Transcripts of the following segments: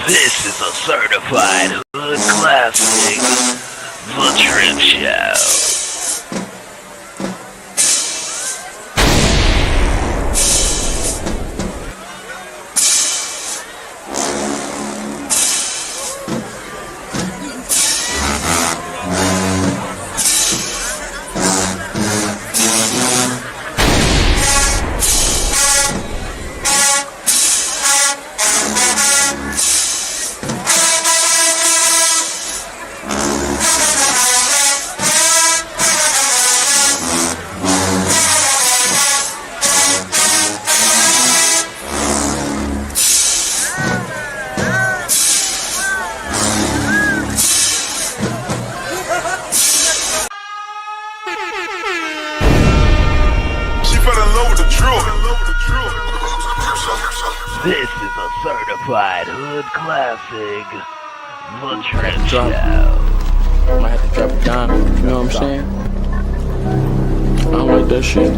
This is a certified hood classic, The Drip Show. This is a certified hood classic, The Drip Show. I might have to drop it down, you know what I'm saying? I don't like that shit.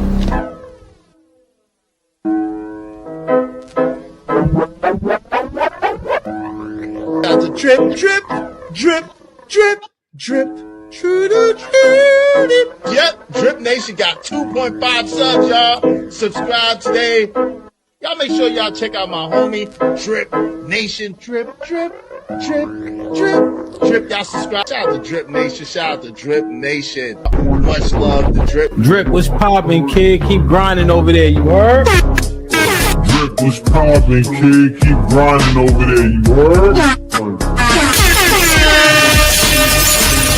Got the drip, drip, drip, drip, drip, true to drip. Yep, Drip Nation got 2.5 subs, y'all. Subscribe today. Y'all make sure y'all check out my homie, Drip Nation. Drip, drip, drip, drip, drip. Y'all subscribe. Shout out to Drip Nation. Shout out to Drip Nation. Much love to Drip. Drip, what's poppin', kid? Keep grinding over there, you heard? Drip, what's poppin', kid? Keep grinding over there, you heard?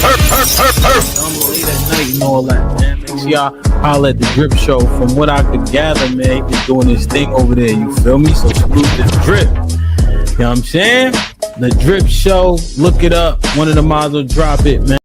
I'm late at night and all that, man. Make sure y'all holler at the Drip Show. From what I could gather, man, he's doing his thing over there, you feel me? So salute the Drip. You know what I'm saying? The Drip Show, look it up. One of the mods will drop it, man.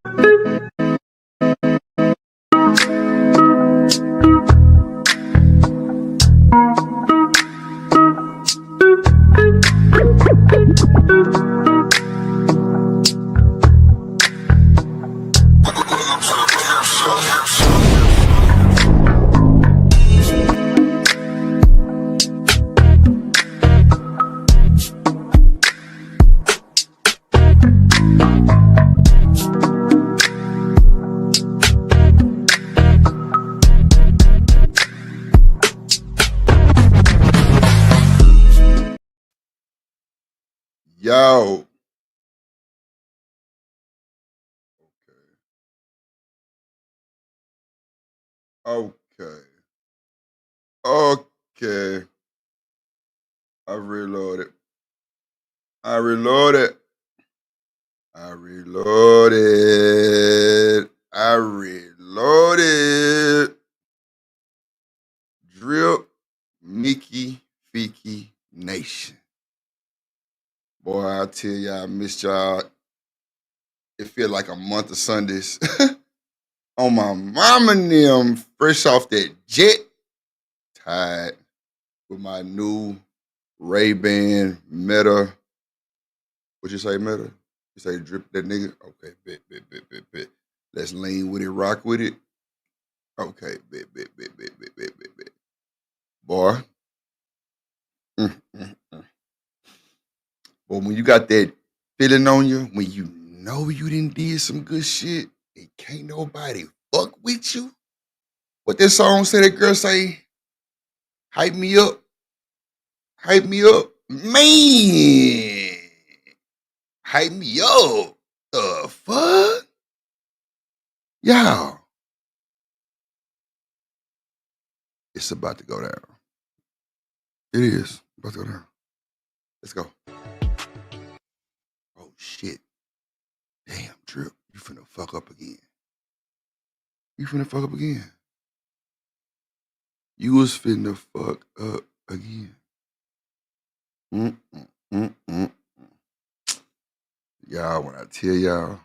Yo. Okay. Okay. I reloaded. I reloaded. I reloaded. I reloaded. Drip Mickey Fiki Nation. Boy, I tell y'all, I missed y'all. It feel like a month of Sundays. On my mama and them, fresh off that jet, tied with my new Ray-Ban Meta. What you say, Meta? You say drip that nigga? Okay, bet. Let's lean with it, rock with it. Okay, bet. Boy. But when you got that feeling on you, when you know you didn't did some good shit, and can't nobody fuck with you. What that song say, that girl say, hype me up. Hype me up. Man. Hype me up. The fuck? Y'all. It's about to go down. It is about to go down. Let's go. Oh, shit. Damn, Drip, you finna fuck up again. You finna fuck up again. You was finna fuck up again. Y'all, when I tell y'all,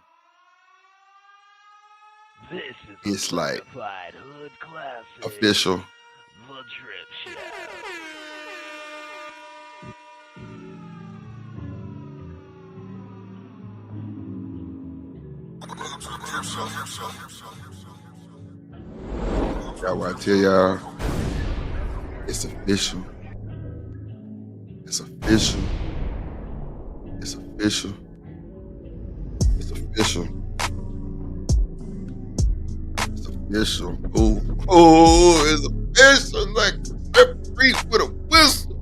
This is it's like certified hood classic, official. The Drip Show. Y'all, what I tell y'all, it's official. It's official. It's official. It's official. It's official. Ooh. Oh, it's official. Like referee with a whistle.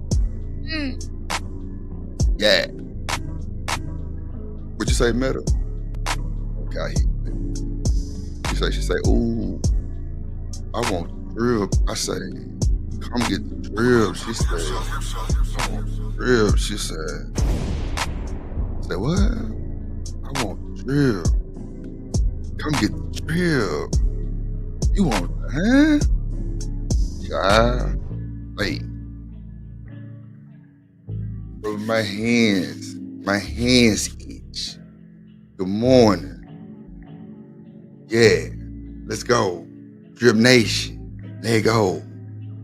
Yeah. What you say, Meta? Okay. She say, ooh, I want the drill. I say, come get the drill. She said, I want the drill. She said, what? I want the drill. Come get the drill. You want the, huh? Wait. Bro, my hands itch. Good morning. Yeah, let's go. Drip Nation, let go.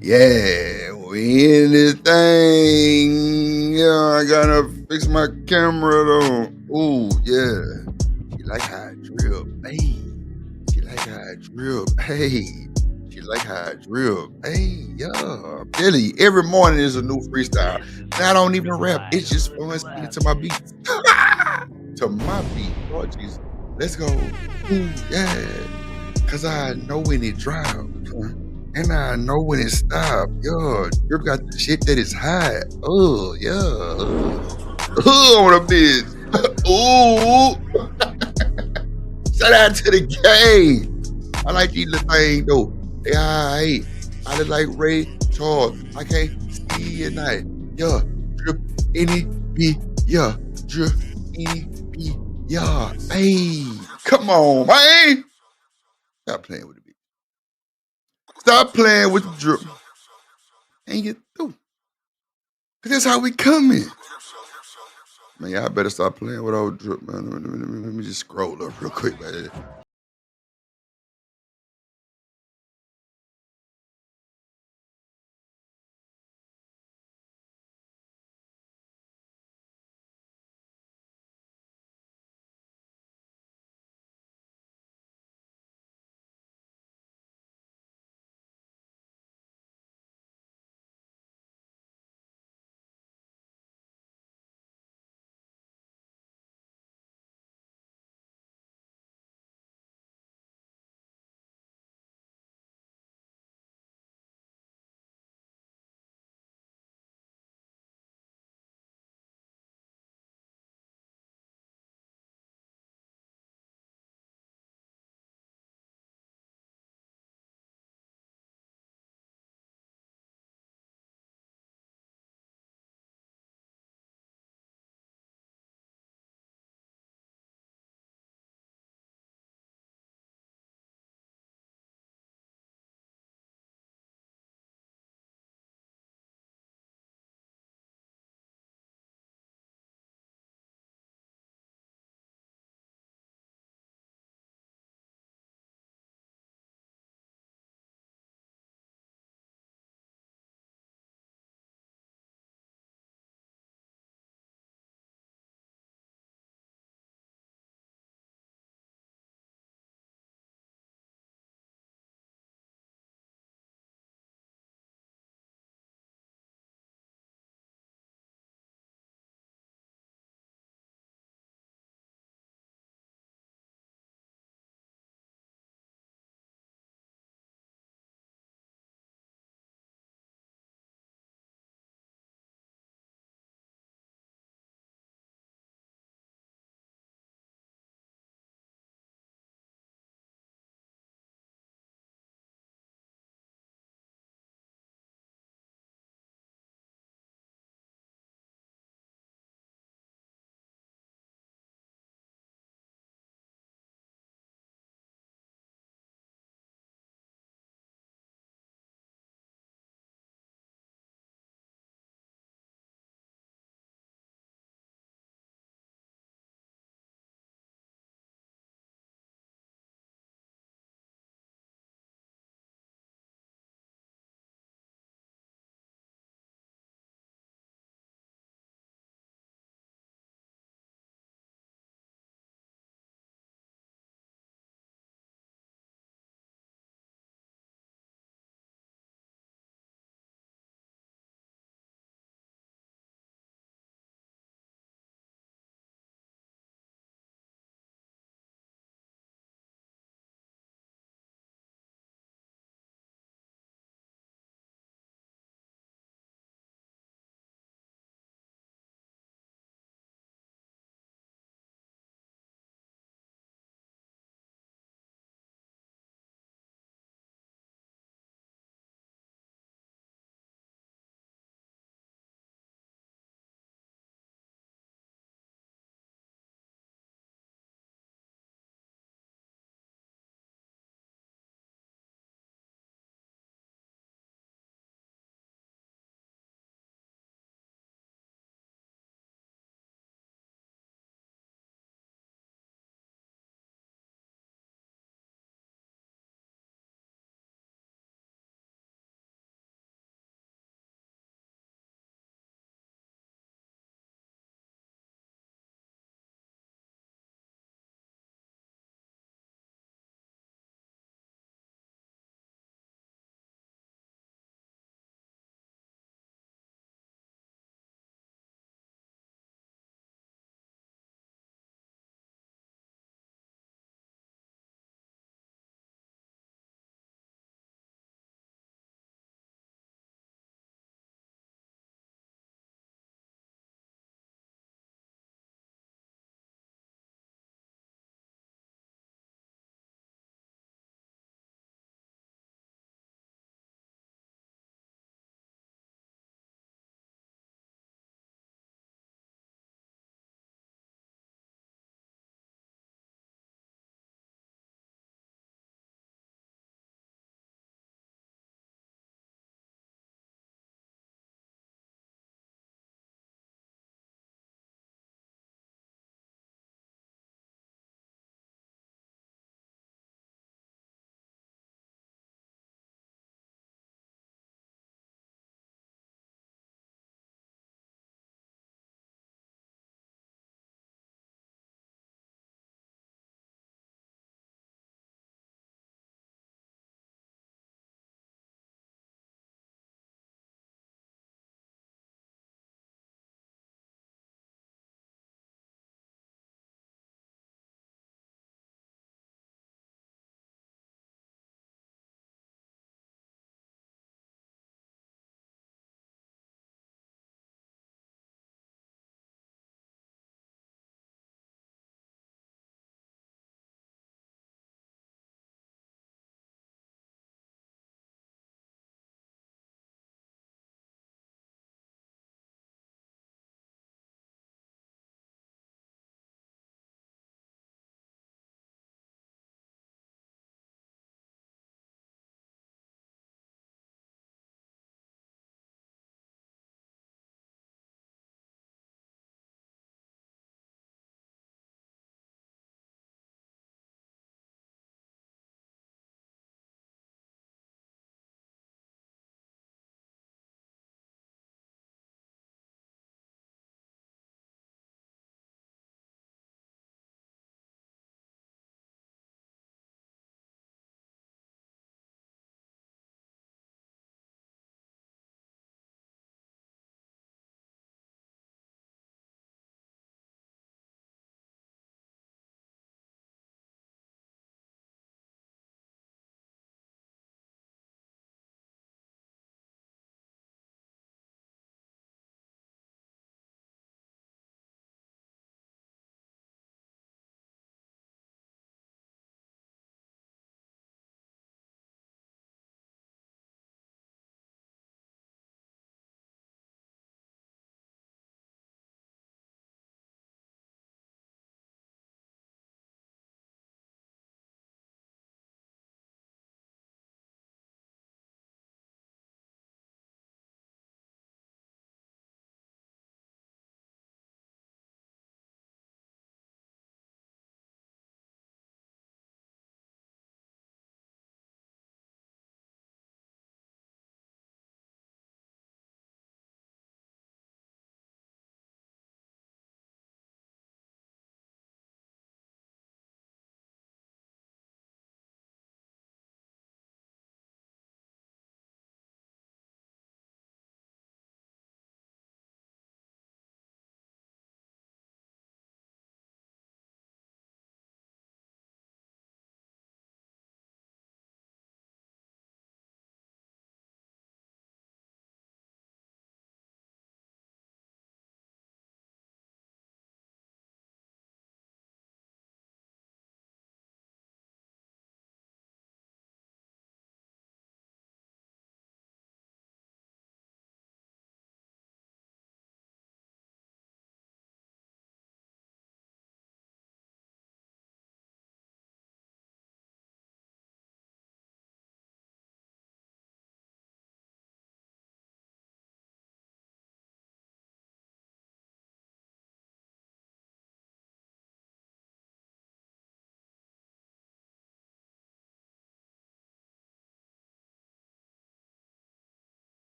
Yeah, we in this thing. Yeah, I gotta fix my camera though. Ooh, yeah. She like how I drip. Hey, she like how I drip. Hey, she like how I drip. Hey, yeah. Billy, every morning is a new freestyle. And I don't even rap. It's just fun speaking to my beats. To my beat. Lord Jesus. Let's go. Ooh, yeah. Cause I know when it drop. And I know when it stop. Yo, Drip got the shit that is hot. Oh, yeah. On a bitch. Ooh. Shout out to the game. I like these little things though. They alright. I look like Ray Charles. I can't see at night. Yeah. Drip any beat. Yeah. Drip any beat. Yeah. Hey. Come on, man. Stop playing with the beat. Stop playing with the drip. And get through. Cause that's how we coming. Man, y'all better stop playing with old drip, man. Let me just scroll up real quick, man.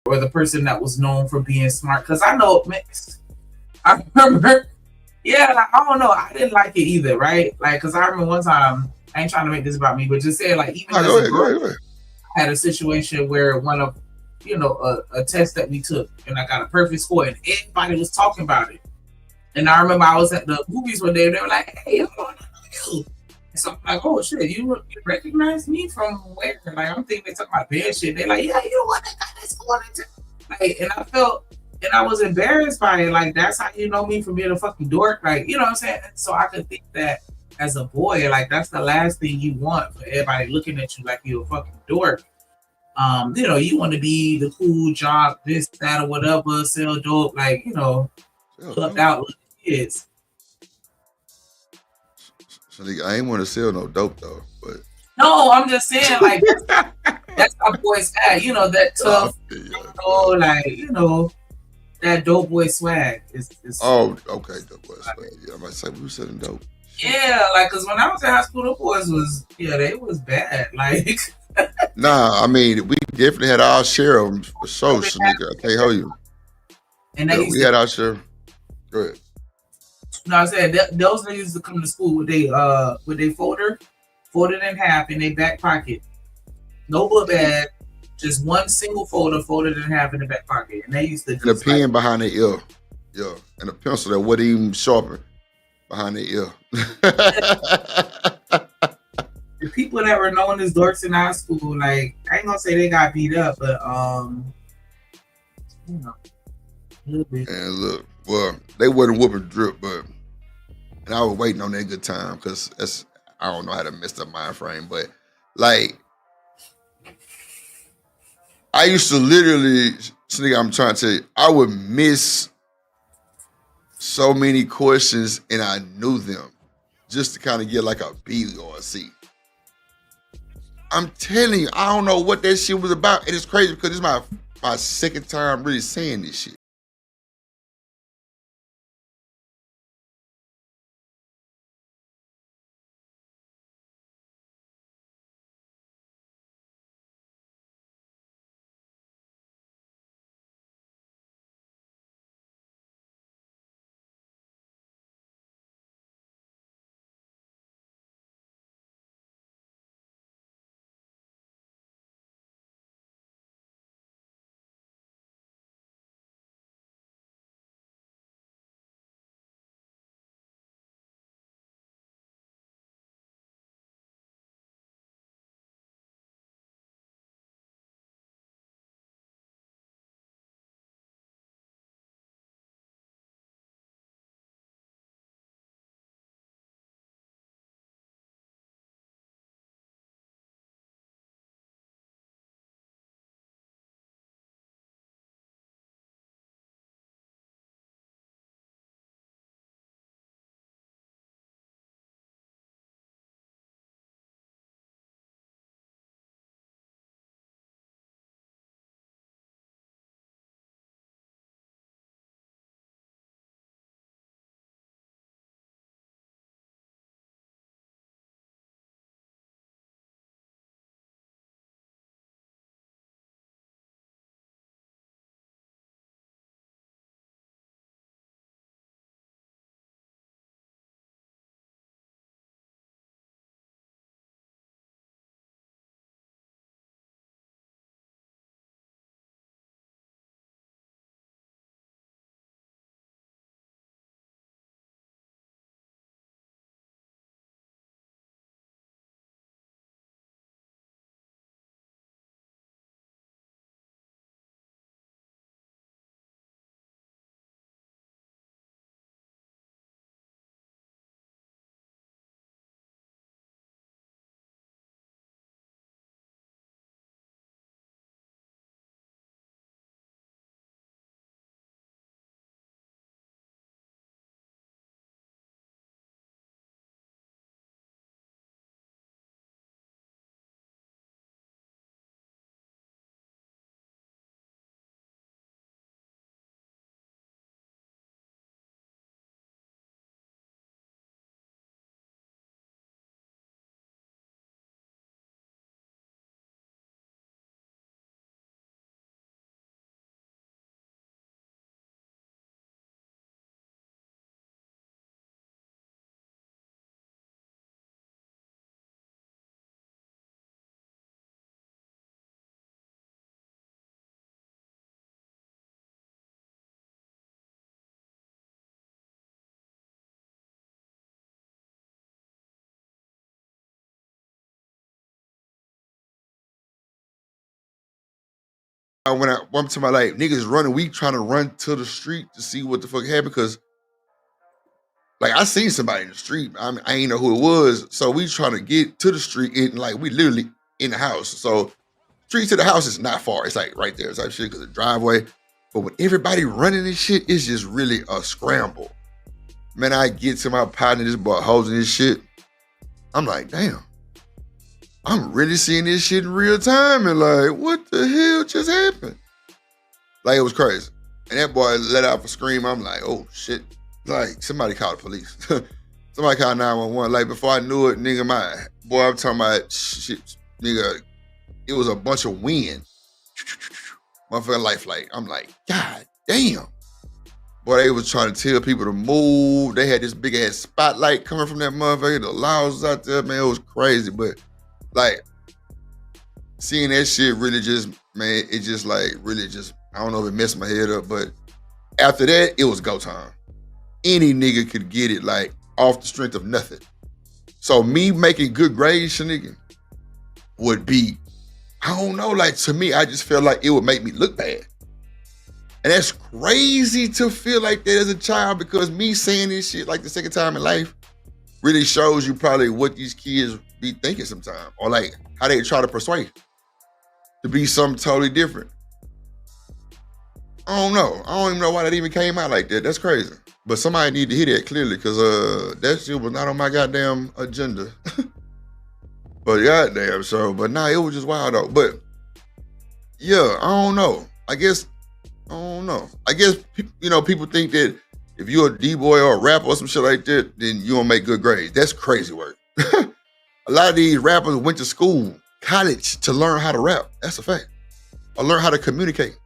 or the person that was known for being smart. Because I know, man, I remember, yeah, like, I don't know, I didn't like it either, right? Like, because I remember one time, I ain't trying to make this about me, but just saying, like, even as a girl, I had a situation where one of, a test that we took, and I got a perfect score, and everybody was talking about it. And I remember I was at the movies one day, and they were like, "Hey, hold on, I know you." And so I'm like, "Oh shit, you recognize me from where?" Like, I'm thinking they talking about band shit. They're like, "Yeah, you know what? That guy that's going into." Like, and I felt, and I was embarrassed by it. Like, that's how you know me from being a fucking dork. Like, you know what I'm saying? And so I could think that as a boy, like, that's the last thing you want for everybody looking at you like you're a fucking dork. You want to be the cool jock, this, that, or whatever, sell dope, like, clubbed out with kids. So I ain't want to sell no dope though, but no, I'm just saying, like, that's how boys act, that tough, that dope boy swag is okay, dope boy swag. Yeah, I might say we were selling dope. Yeah, like, cause when I was in high school, the boys they was bad. Like, nah, I mean, we definitely had our share of them for sure. So nigga, I can't hold you. And we had our share. Go ahead. No, I said those niggas used to come to school with they folder, folded in half in their back pocket, no book bag, just one single folder folded in half in the back pocket, and they used to. And a pen behind their ear, yeah, and a pencil that wasn't even sharper behind their ear. The people that were known as dorks in high school, like, I ain't gonna say they got beat up, but a little bit. And look, well, they wasn't whooping Drip, and I was waiting on that good time because I don't know how to mess up mind frame, but like I used to literally, I'm trying to tell you, I would miss so many questions and I knew them just to kind of get like a B or a C. I'm telling you, I don't know what that shit was about. And it's crazy because it's my second time really saying this shit. I went out one to my like niggas running. We trying to run to the street to see what the fuck happened because like I seen somebody in the street. I ain't know who it was. So we trying to get to the street and like we literally in the house. So street to the house is not far. It's like right there type shit because the driveway. But when everybody running this shit, it's just really a scramble. Man, I get to my partner, this boy holding this shit. I'm like, damn. I'm really seeing this shit in real time and like, what the hell just happened? Like, it was crazy. And that boy let out a scream. I'm like, oh, shit. Like, somebody called the police. Somebody called 911. Like, before I knew it, nigga, I'm talking about shit, nigga, it was a bunch of wind. Motherfucking life flight. I'm like, God damn. Boy, they was trying to tell people to move. They had this big ass spotlight coming from that motherfucker. The laws out there, man, it was crazy. But like, seeing that shit really just, man, it just like, really just, I don't know if it messed my head up, but after that, it was go time. Any nigga could get it, like, off the strength of nothing. So me making good grades, nigga, would be, I don't know, like, to me, I just felt like it would make me look bad. And that's crazy to feel like that as a child because me saying this shit like the second time in life really shows you probably what these kids be thinking sometimes or like how they try to persuade to be something totally different. I don't know. I don't even know why that even came out like that. That's crazy. But somebody need to hear that clearly because that shit was not on my goddamn agenda. But goddamn, so, but nah, it was just wild though. But yeah, I don't know. I guess, you know, people think that if you're a D-boy or a rapper or some shit like that, then you don't make good grades. That's crazy work. A lot of these rappers went to school, college to learn how to rap. That's a fact. Or learn how to communicate.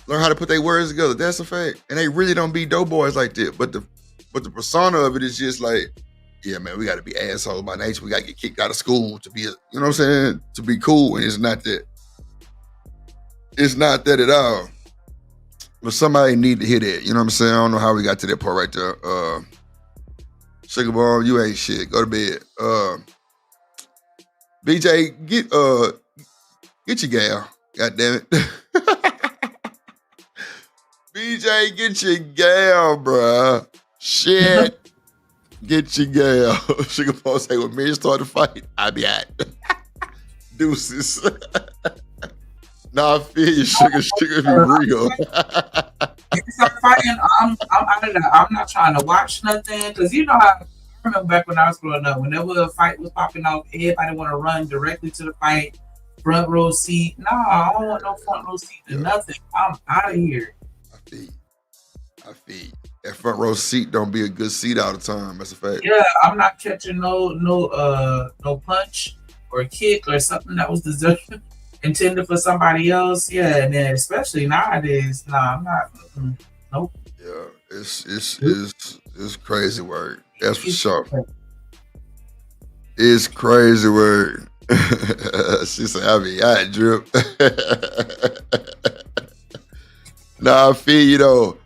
Learn how to put their words together. That's a fact. And they really don't be dope boys like that. But the persona of it is just like, yeah, man, we got to be assholes by nature. We got to get kicked out of school to be, you know what I'm saying? To be cool. And it's not that. It's not that at all. But somebody need to hear that. You know what I'm saying? I don't know how we got to that part right there. Sugar Bomb, you ain't shit. Go to bed. BJ, get your gal. God damn it. BJ, get your gal, bruh. Shit. Get your gal. Sugar Bomb say, when men start to fight, I be at. Deuces. Nah, I feel you, sugar be real. If I'm fighting, I'm out of that. I'm not trying to watch nothing because you know how I remember back when I was growing up. Whenever a fight was popping off, everybody want to run directly to the fight, front row seat. Nah, I don't want no front row seat to nothing. I'm out of here. I feel you. That front row seat don't be a good seat all the time. That's a fact. Yeah, I'm not catching no punch or kick or something that was deserved. Intended for somebody else, yeah, and then especially nowadays, nah, I'm not. Nope. Yeah, it's crazy work. That's for sure. It's crazy work. She said, I drip. Nah, I feel you though.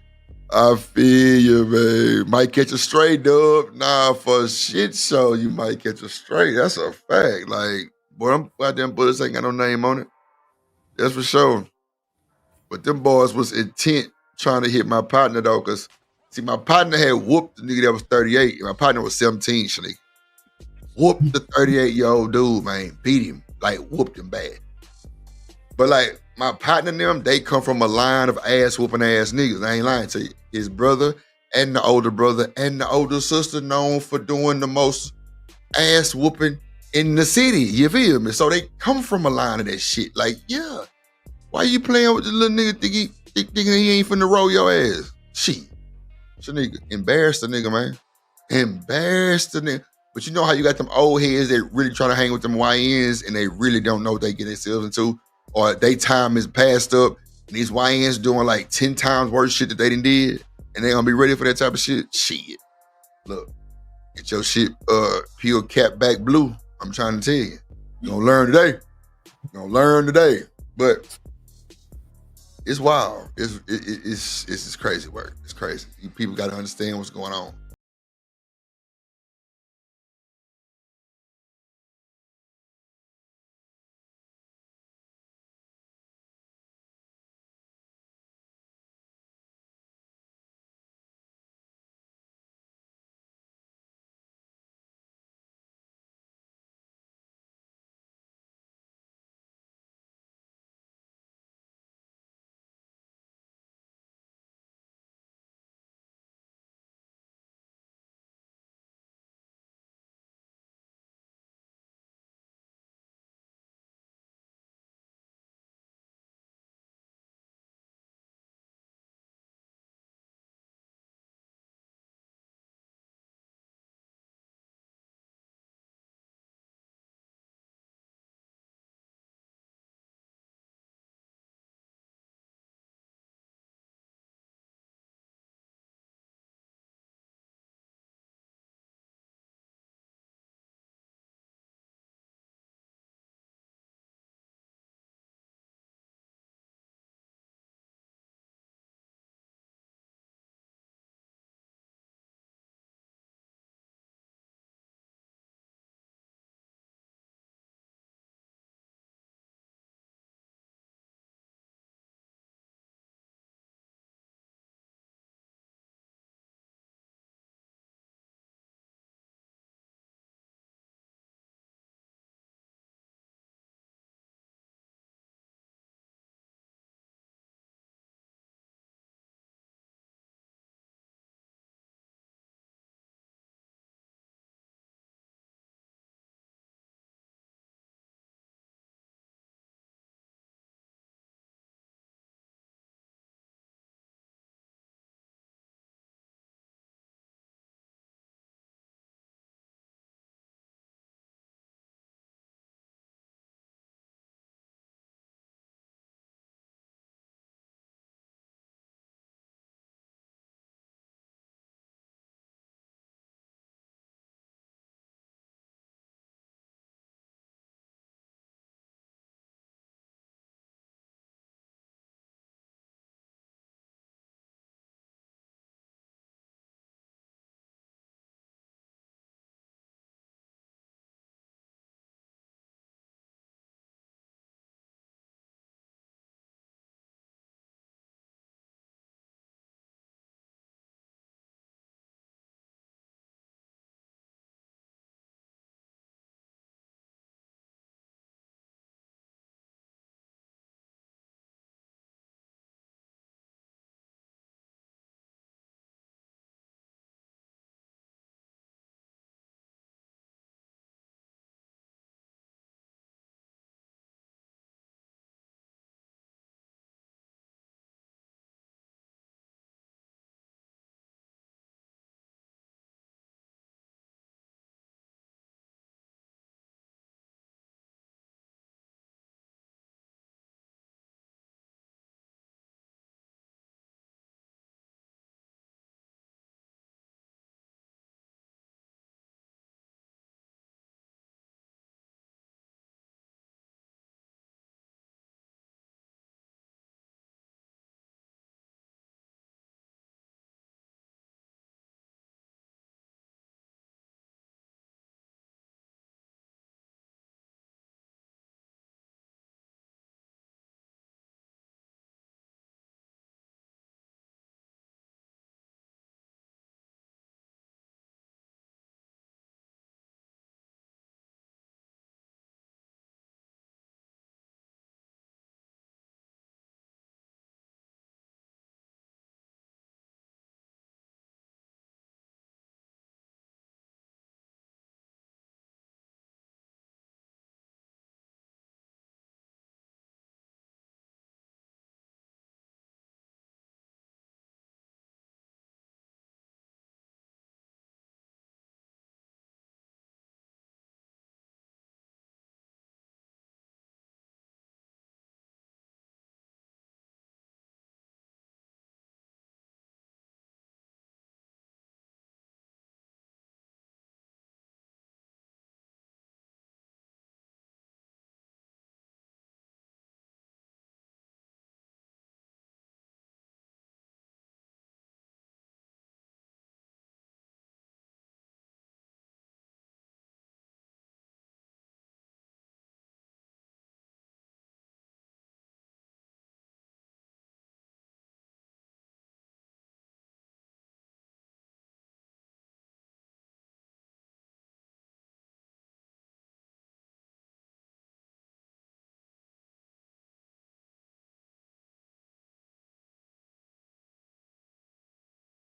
I feel you, man. Might catch a stray dub. Nah, for a shit show, you might catch a stray. That's a fact. Like, boy, them goddamn bullets ain't got no name on it. That's for sure. But them boys was intent trying to hit my partner though, because see, my partner had whooped the nigga that was 38. And my partner was 17, Shanique. Whooped the 38-year-old dude, man. Beat him. Like, whooped him bad. But like, my partner and them, they come from a line of ass-whooping ass niggas. I ain't lying to you. His brother and the older brother and the older sister known for doing the most ass-whooping in the city, you feel me? So they come from a line of that shit. Like, yeah, why you playing with the little nigga thinking he ain't finna roll your ass? Shit. Nigga, embarrass the nigga, man. Embarrass the nigga. But you know how you got them old heads that really trying to hang with them YNs and they really don't know what they get themselves into, or they time is passed up and these YNs doing like 10 times worse shit that they done did and they gonna be ready for that type of shit? Shit. Look, get your shit peel cap back blue. I'm trying to tell you. You're gonna learn today. You're gonna learn today. But it's wild. It's crazy work. It's crazy. People gotta understand what's going on.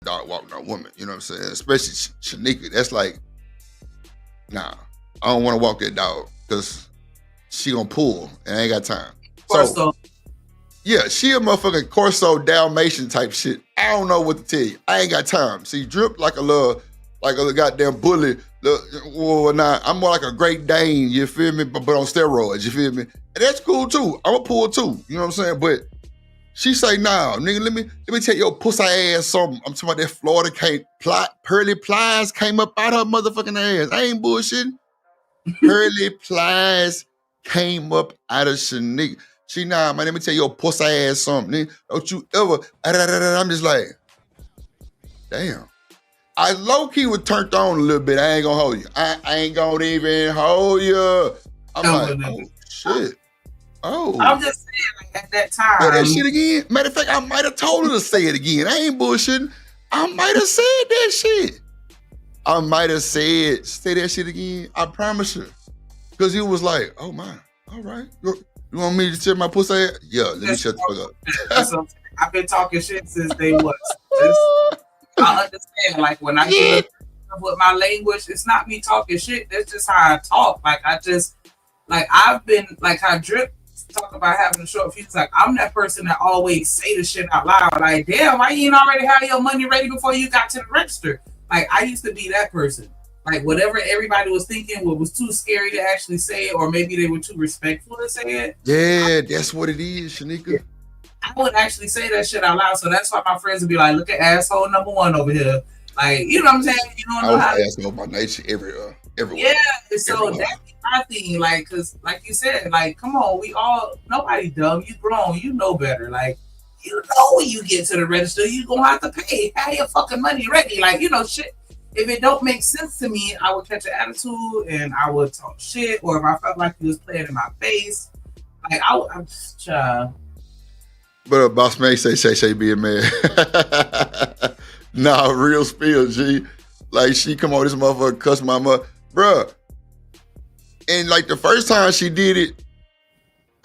dog walk no woman. You know what I'm saying? Especially Shanika. That's like, nah, I don't want to walk that dog because she gonna pull and I ain't got time. So, yeah, she a motherfucking Corso Dalmatian type shit. I don't know what to tell you. I ain't got time. See, Drip like a goddamn bully. Well, nah, I'm more like a Great Dane, you feel me? But on steroids, you feel me? And that's cool too. I'm a pull too, you know what I'm saying? But she say, nah, nigga, let me tell your pussy ass something. I'm talking about that Florida Pearly Plies came up out her motherfucking ass. I ain't bullshitting. Pearly Plies came up out of Shanika. She, nah, man, let me tell your pussy ass something. Nigga. Don't you ever, I'm just like, damn. I low-key was turned on a little bit. I ain't gonna hold you. I ain't gonna even hold you. I'm like, oh, shit. Oh. I'm just saying, like, at that time. Say that shit again. Matter of fact, I might have told her to say it again. I ain't bullshitting. I might have said that shit. I might have said, say that shit again. I promise you. Because he was like, oh, my, all right. You want me to check my pussy ass? Yeah, let me shut the fuck up. I've been talking shit since day one. I understand, like, when I get with my language, it's not me talking shit. That's just how I talk. Like, I've been, like, how Drip talk about having a short fuse. Like, I'm that person that always say the shit out loud. Like, damn, why you ain't already have your money ready before you got to the register? Like, I used to be that person. Like, whatever everybody was thinking was too scary to actually say it, or maybe they were too respectful to say it. Yeah, that's what it is, Shanika. I would actually say that shit out loud. So that's why my friends would be like, look at asshole number one over here. Like, you know what I'm saying? You don't know how. I was asshole by nature everywhere. Yeah, so that's my thing. Like, because, like you said, like, come on, nobody dumb. You grown. You know better. Like, you know when you get to the register, you going to have to pay. Have your fucking money ready. Like, you know, shit. If it don't make sense to me, I would catch an attitude and I would talk shit. Or if I felt like he was playing in my face, like, I'm just, But boss man say be a man. Nah, real spill, G. Like, she come on this motherfucker cuss my mother. Bruh. And like the first time she did it,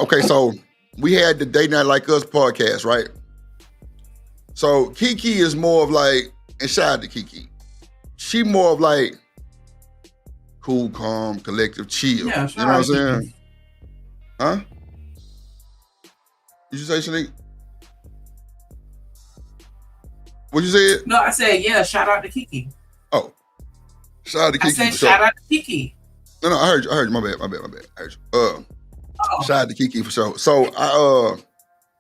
okay, so we had the Day Night Like Us podcast, right? So Kiki is more of like, and shout out to Kiki. She more of like cool, calm, collective, chill. Yeah, you know what I'm saying? Huh? Did you say Shanique? What you said? No, I said, yeah, shout out to Kiki. Oh. Shout out to Kiki. I said shout out to Kiki. No, I heard you. My bad. I heard you. Shout out to Kiki for sure. So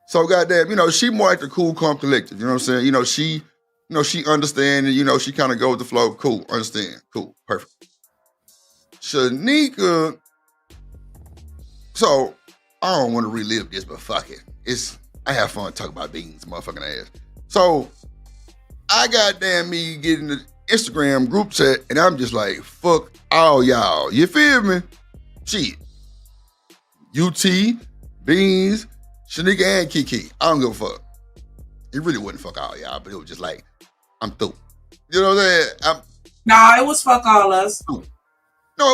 so goddamn, you know, she more like the cool, calm, collective. You know what I'm saying? You know, she understand and, you know, she kind of go with the flow. Cool, understand. Cool, perfect. Shanika, so I don't want to relive this, but fuck it. I have fun talking about beans, motherfucking ass. So I goddamn me getting the Instagram group chat, and I'm just like, fuck all y'all. You feel me? Shit. UT, Beans, Shanika, and Kiki. I don't give a fuck. It really wasn't fuck all y'all, but it was just like, I'm through. You know what I'm saying? Nah, it was fuck all us. No,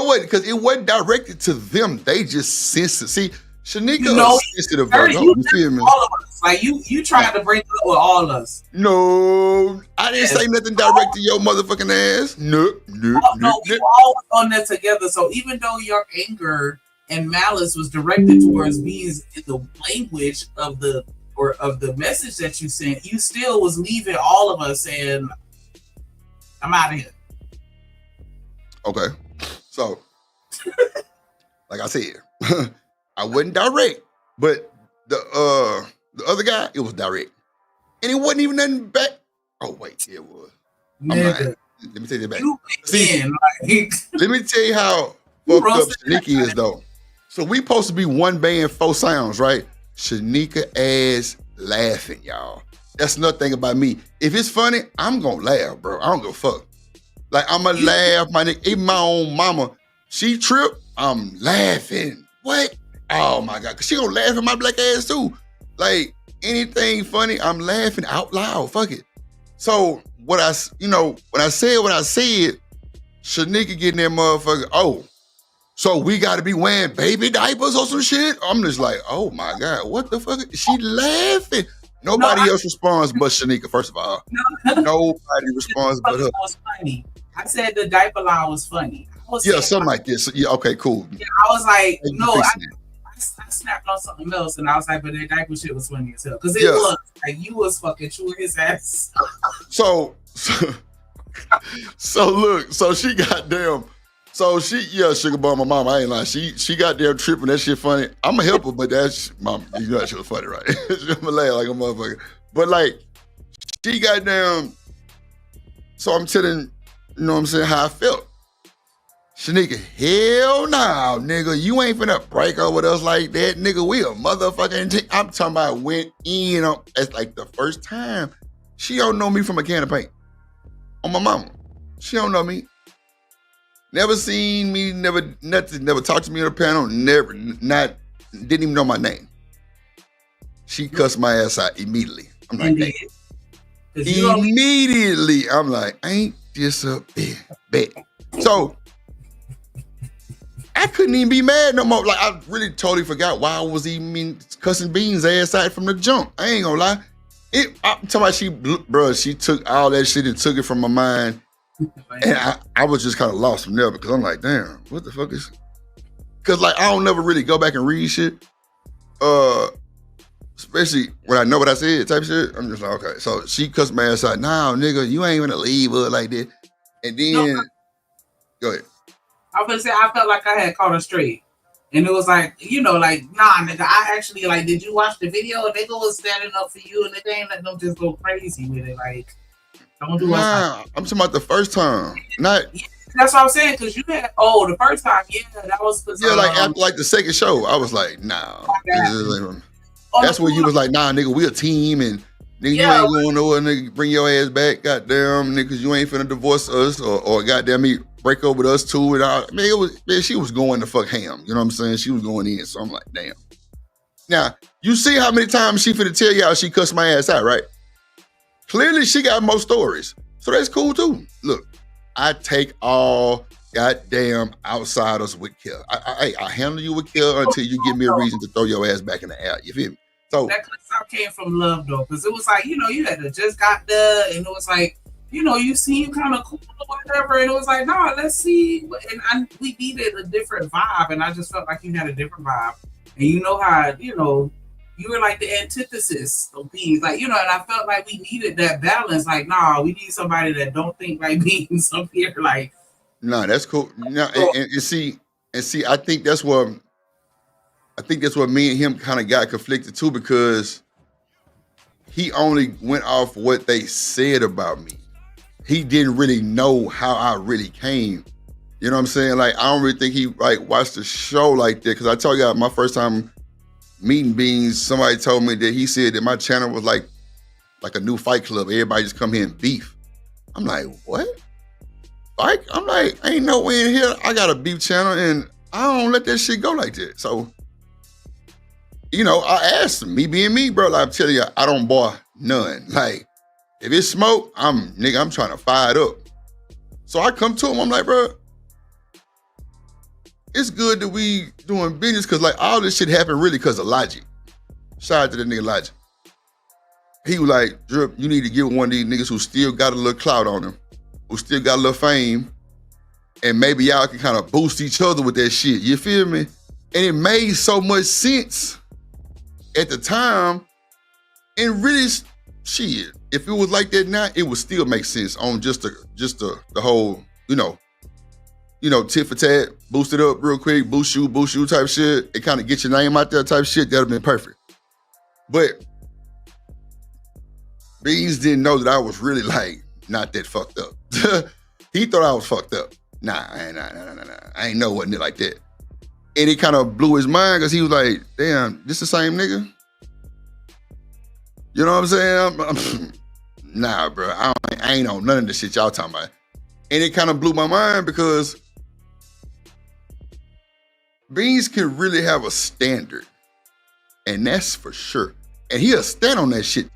it wasn't, because it wasn't directed to them. They just sensitive. See, Shanika is sensitive. You feel me? All of us. Like, you tried to break up with all of us. No, I didn't say nothing direct to your motherfucking ass. No, we all on that together. So even though your anger and malice was directed towards beings in the language of the message that you sent, you still was leaving all of us saying, I'm out of here. Okay. So, like I said, I wasn't direct, but the other guy, it was direct. And it wasn't even nothing back. Oh, wait, it was. Let me take that back. Let me tell you how fucked up Shanika is, though. So we supposed to be one band, 4 sounds, right? Shanika ass laughing, y'all. That's another thing about me. If it's funny, I'm gonna laugh, bro. I don't give a fuck. Like, I'm gonna laugh, my nigga. Even my own mama, she tripped, I'm laughing. What? Oh my God, cause she gonna laugh at my black ass too. Like, anything funny, I'm laughing out loud, fuck it. So, when I said what I said, Shanika getting that motherfucker, oh, so we gotta be wearing baby diapers or some shit? I'm just like, oh my God, what the fuck? She laughing. Nobody else responds but Shanika, first of all. Nobody responds but her. Was funny. I said the diaper line was funny. Something like this. Yeah, okay, cool. Yeah, I was like, no, I snapped on something else, and I was like, but that diaper shit was funny as hell. Because it was like you was fucking chewing his ass. So look, so she goddamn. So sugar bum my mom. I ain't lying. She goddamn tripping. That shit funny. I'm a helper, but that's mom. You know that shit was funny, right? I'm a laugh like a motherfucker. But like, she goddamn. So I'm telling, you know what I'm saying, how I felt. Shanika, hell no, nigga. You ain't finna break up with us like that, nigga. We a motherfucking I'm talking about went in on. It's like the first time. She don't know me from a can of paint. On my mama. She don't know me. Never seen me, never talked to me on the panel, didn't even know my name. She cussed my ass out immediately. I'm like, immediately. I'm like, ain't this a bet? So, I couldn't even be mad no more. Like, I really totally forgot why I was even cussing Beans' ass out from the jump. I ain't gonna lie. I'm talking about she took all that shit and took it from my mind. And I was just kind of lost from there because I'm like, damn, what the fuck is... Because, like, I don't never really go back and read shit. Especially when I know what I said type shit. I'm just like, okay. So she cussed my ass out. Nah, nigga, you ain't gonna leave her like that. And then... Go ahead. I was gonna say, I felt like I had caught her straight. And it was like, you know, like, nah, nigga, I actually, like, did you watch the video? Nigga was standing up for you, and nigga ain't letting them just go crazy with it. Like, don't do I'm talking about the first time. Not. That's what I'm saying, because you had, the first time, that was. Like, after, like, the second show, I was like, nah. That's where you was like, nah, nigga, we a team, and nigga, you ain't going nowhere, nigga, bring your ass back, goddamn, nigga, you ain't finna divorce us, or goddamn me, break up with us too, and all. She was going to fuck ham, you know what I'm saying? She was going in, so I'm like, damn. Now, you see how many times she finna tell y'all she cussed my ass out, right? Clearly, she got more stories, so that's cool too. Look, I take all goddamn outsiders with care. I handle you with care until you give me a reason to throw your ass back in the air. You feel me? So that came from love though, because it was like, you know, you had to just got there, and it was like, you know, you seem kind of cool or whatever, and it was like, no, let's see. And we needed a different vibe, and I just felt like you had a different vibe, and you know how, you know, you were like the antithesis of Beans, like, you know, and I felt like we needed that balance. Like, nah, we need somebody that don't think like Beans up here, like. No, that's cool. No, and see, I think that's what me and him kind of got conflicted too, because he only went off what they said about me. He didn't really know how I really came. You know what I'm saying? Like, I don't really think he like watched the show like that, because I told y'all my first time meeting Beans, somebody told me that he said that my channel was like a new Fight Club. Everybody just come here and beef. I'm like, what? Like, I'm like, ain't no way in here. I got a beef channel and I don't let that shit go like that. So, you know, I asked him, me being me, bro, like I'm telling you, I don't bar none. Like, if it's smoke, I'm trying to fire it up. So I come to him, I'm like, bro, it's good that we doing business, because like all this shit happened really because of Logic. Shout out to the nigga Logic. He was like, Drip, you need to get one of these niggas who still got a little clout on them, who still got a little fame, and maybe y'all can kind of boost each other with that shit. You feel me? And it made so much sense at the time. And really, shit, if it was like that now, it would still make sense on just the whole, you know, tit for tat, boost it up real quick, boost you type shit. It kind of get your name out there type shit. That'd have been perfect. But Beans didn't know that I was really like not that fucked up. He thought I was fucked up. Nah. I ain't know wasn't it like that. And it kind of blew his mind, because he was like, damn, this the same nigga? You know what I'm saying? Nah, bro, I ain't on none of the shit y'all talking about. And it kind of blew my mind, because Beans can really have a standard, and that's for sure. And he'll stand on that shit.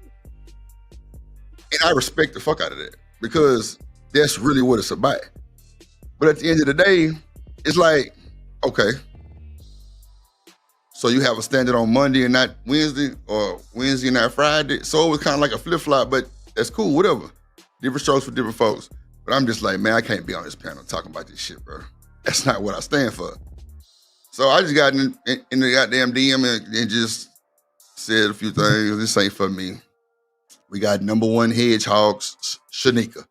And I respect the fuck out of that, because that's really what it's about. But at the end of the day, it's like, okay, So you have a standard on Monday and not Wednesday, or Wednesday and not Friday. So it was kind of like a flip-flop, but that's cool, whatever. Different strokes for different folks. But I'm just like, man, I can't be on this panel talking about this shit, bro. That's not what I stand for. So I just got in the goddamn DM and just said a few things. This ain't for me. We got number one hedgehogs, Shanika.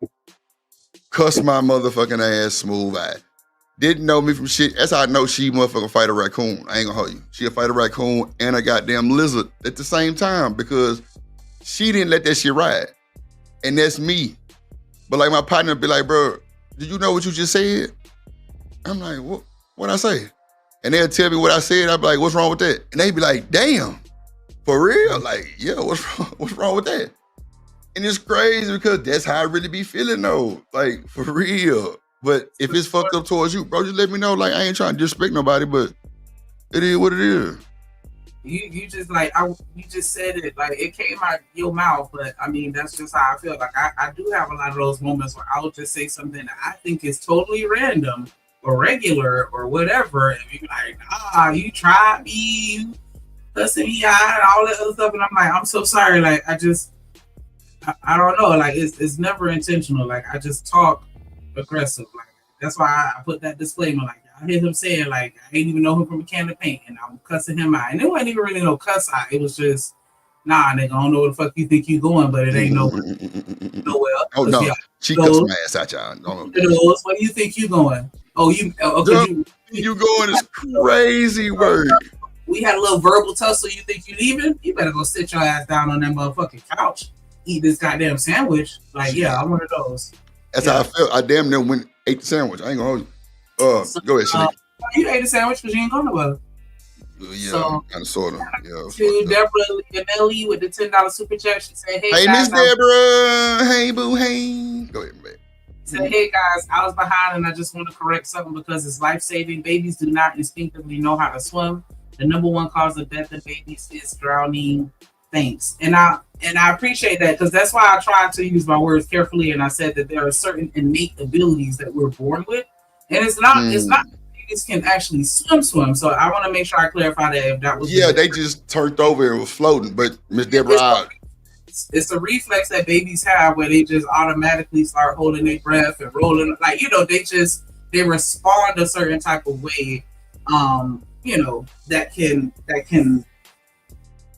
Cuss my motherfucking ass, smooth eye. Didn't know me from shit. That's how I know she motherfucking fight a raccoon. I ain't gonna hold you. She'll fight a raccoon and a goddamn lizard at the same time because she didn't let that shit ride. And that's me. But like my partner be like, bro, did you know what you just said? I'm like, what'd I say? And they'll tell me what I said. I'll be like, what's wrong with that? And they be like, damn, for real? Like, yeah, what's wrong with that? And it's crazy because that's how I really be feeling though. Like, for real. But if it's fucked up towards you, bro, just let me know. Like, I ain't trying to disrespect nobody, but it is what it is. You just like, you just said it, like it came out your mouth, but I mean, that's just how I feel. Like I do have a lot of those moments where I'll just say something that I think is totally random or regular or whatever, and be like, you tried me, cussing me out and all that other stuff, and I'm like, I'm so sorry. Like I don't know. Like it's never intentional. Like I just talk aggressive. Like that's why I put that disclaimer. Like I hear him saying, like I didn't even know him from a can of paint, and I'm cussing him out. And it wasn't even really no cuss out. It was just, nah, nigga, I don't know where the fuck you think you going, but it ain't nowhere. Oh no, yeah, she cussed my ass out, y'all. Where do you think you going? Oh, you going is crazy work. We had a little verbal tussle. You think you leaving? You better go sit your ass down on that motherfucking couch, eat this goddamn sandwich. Like, yeah, I'm one of those. That's how I felt. I damn near ate the sandwich. I ain't gonna hold you. Go ahead, Shanika. You ate a sandwich because you ain't going nowhere. Yeah, so, kind of, sort of. Yeah. To Deborah Yanelli with the $10 super chat, she said, "Hey Miss Deborah. Hey, boo. Hey." Go ahead, baby. Said, "Hey guys, I was behind and I just want to correct something because it's life-saving. Babies do not instinctively know how to swim. The number one cause of death in babies is drowning. Thanks." And I appreciate that because that's why I try to use my words carefully. And I said that there are certain innate abilities that we're born with, and it's not babies can actually swim. So I want to make sure I clarify that if that was they just turned over and was floating. But Miss Deborah, it's a reflex that babies have where they just automatically start holding their breath and rolling, like they respond a certain type of way, that can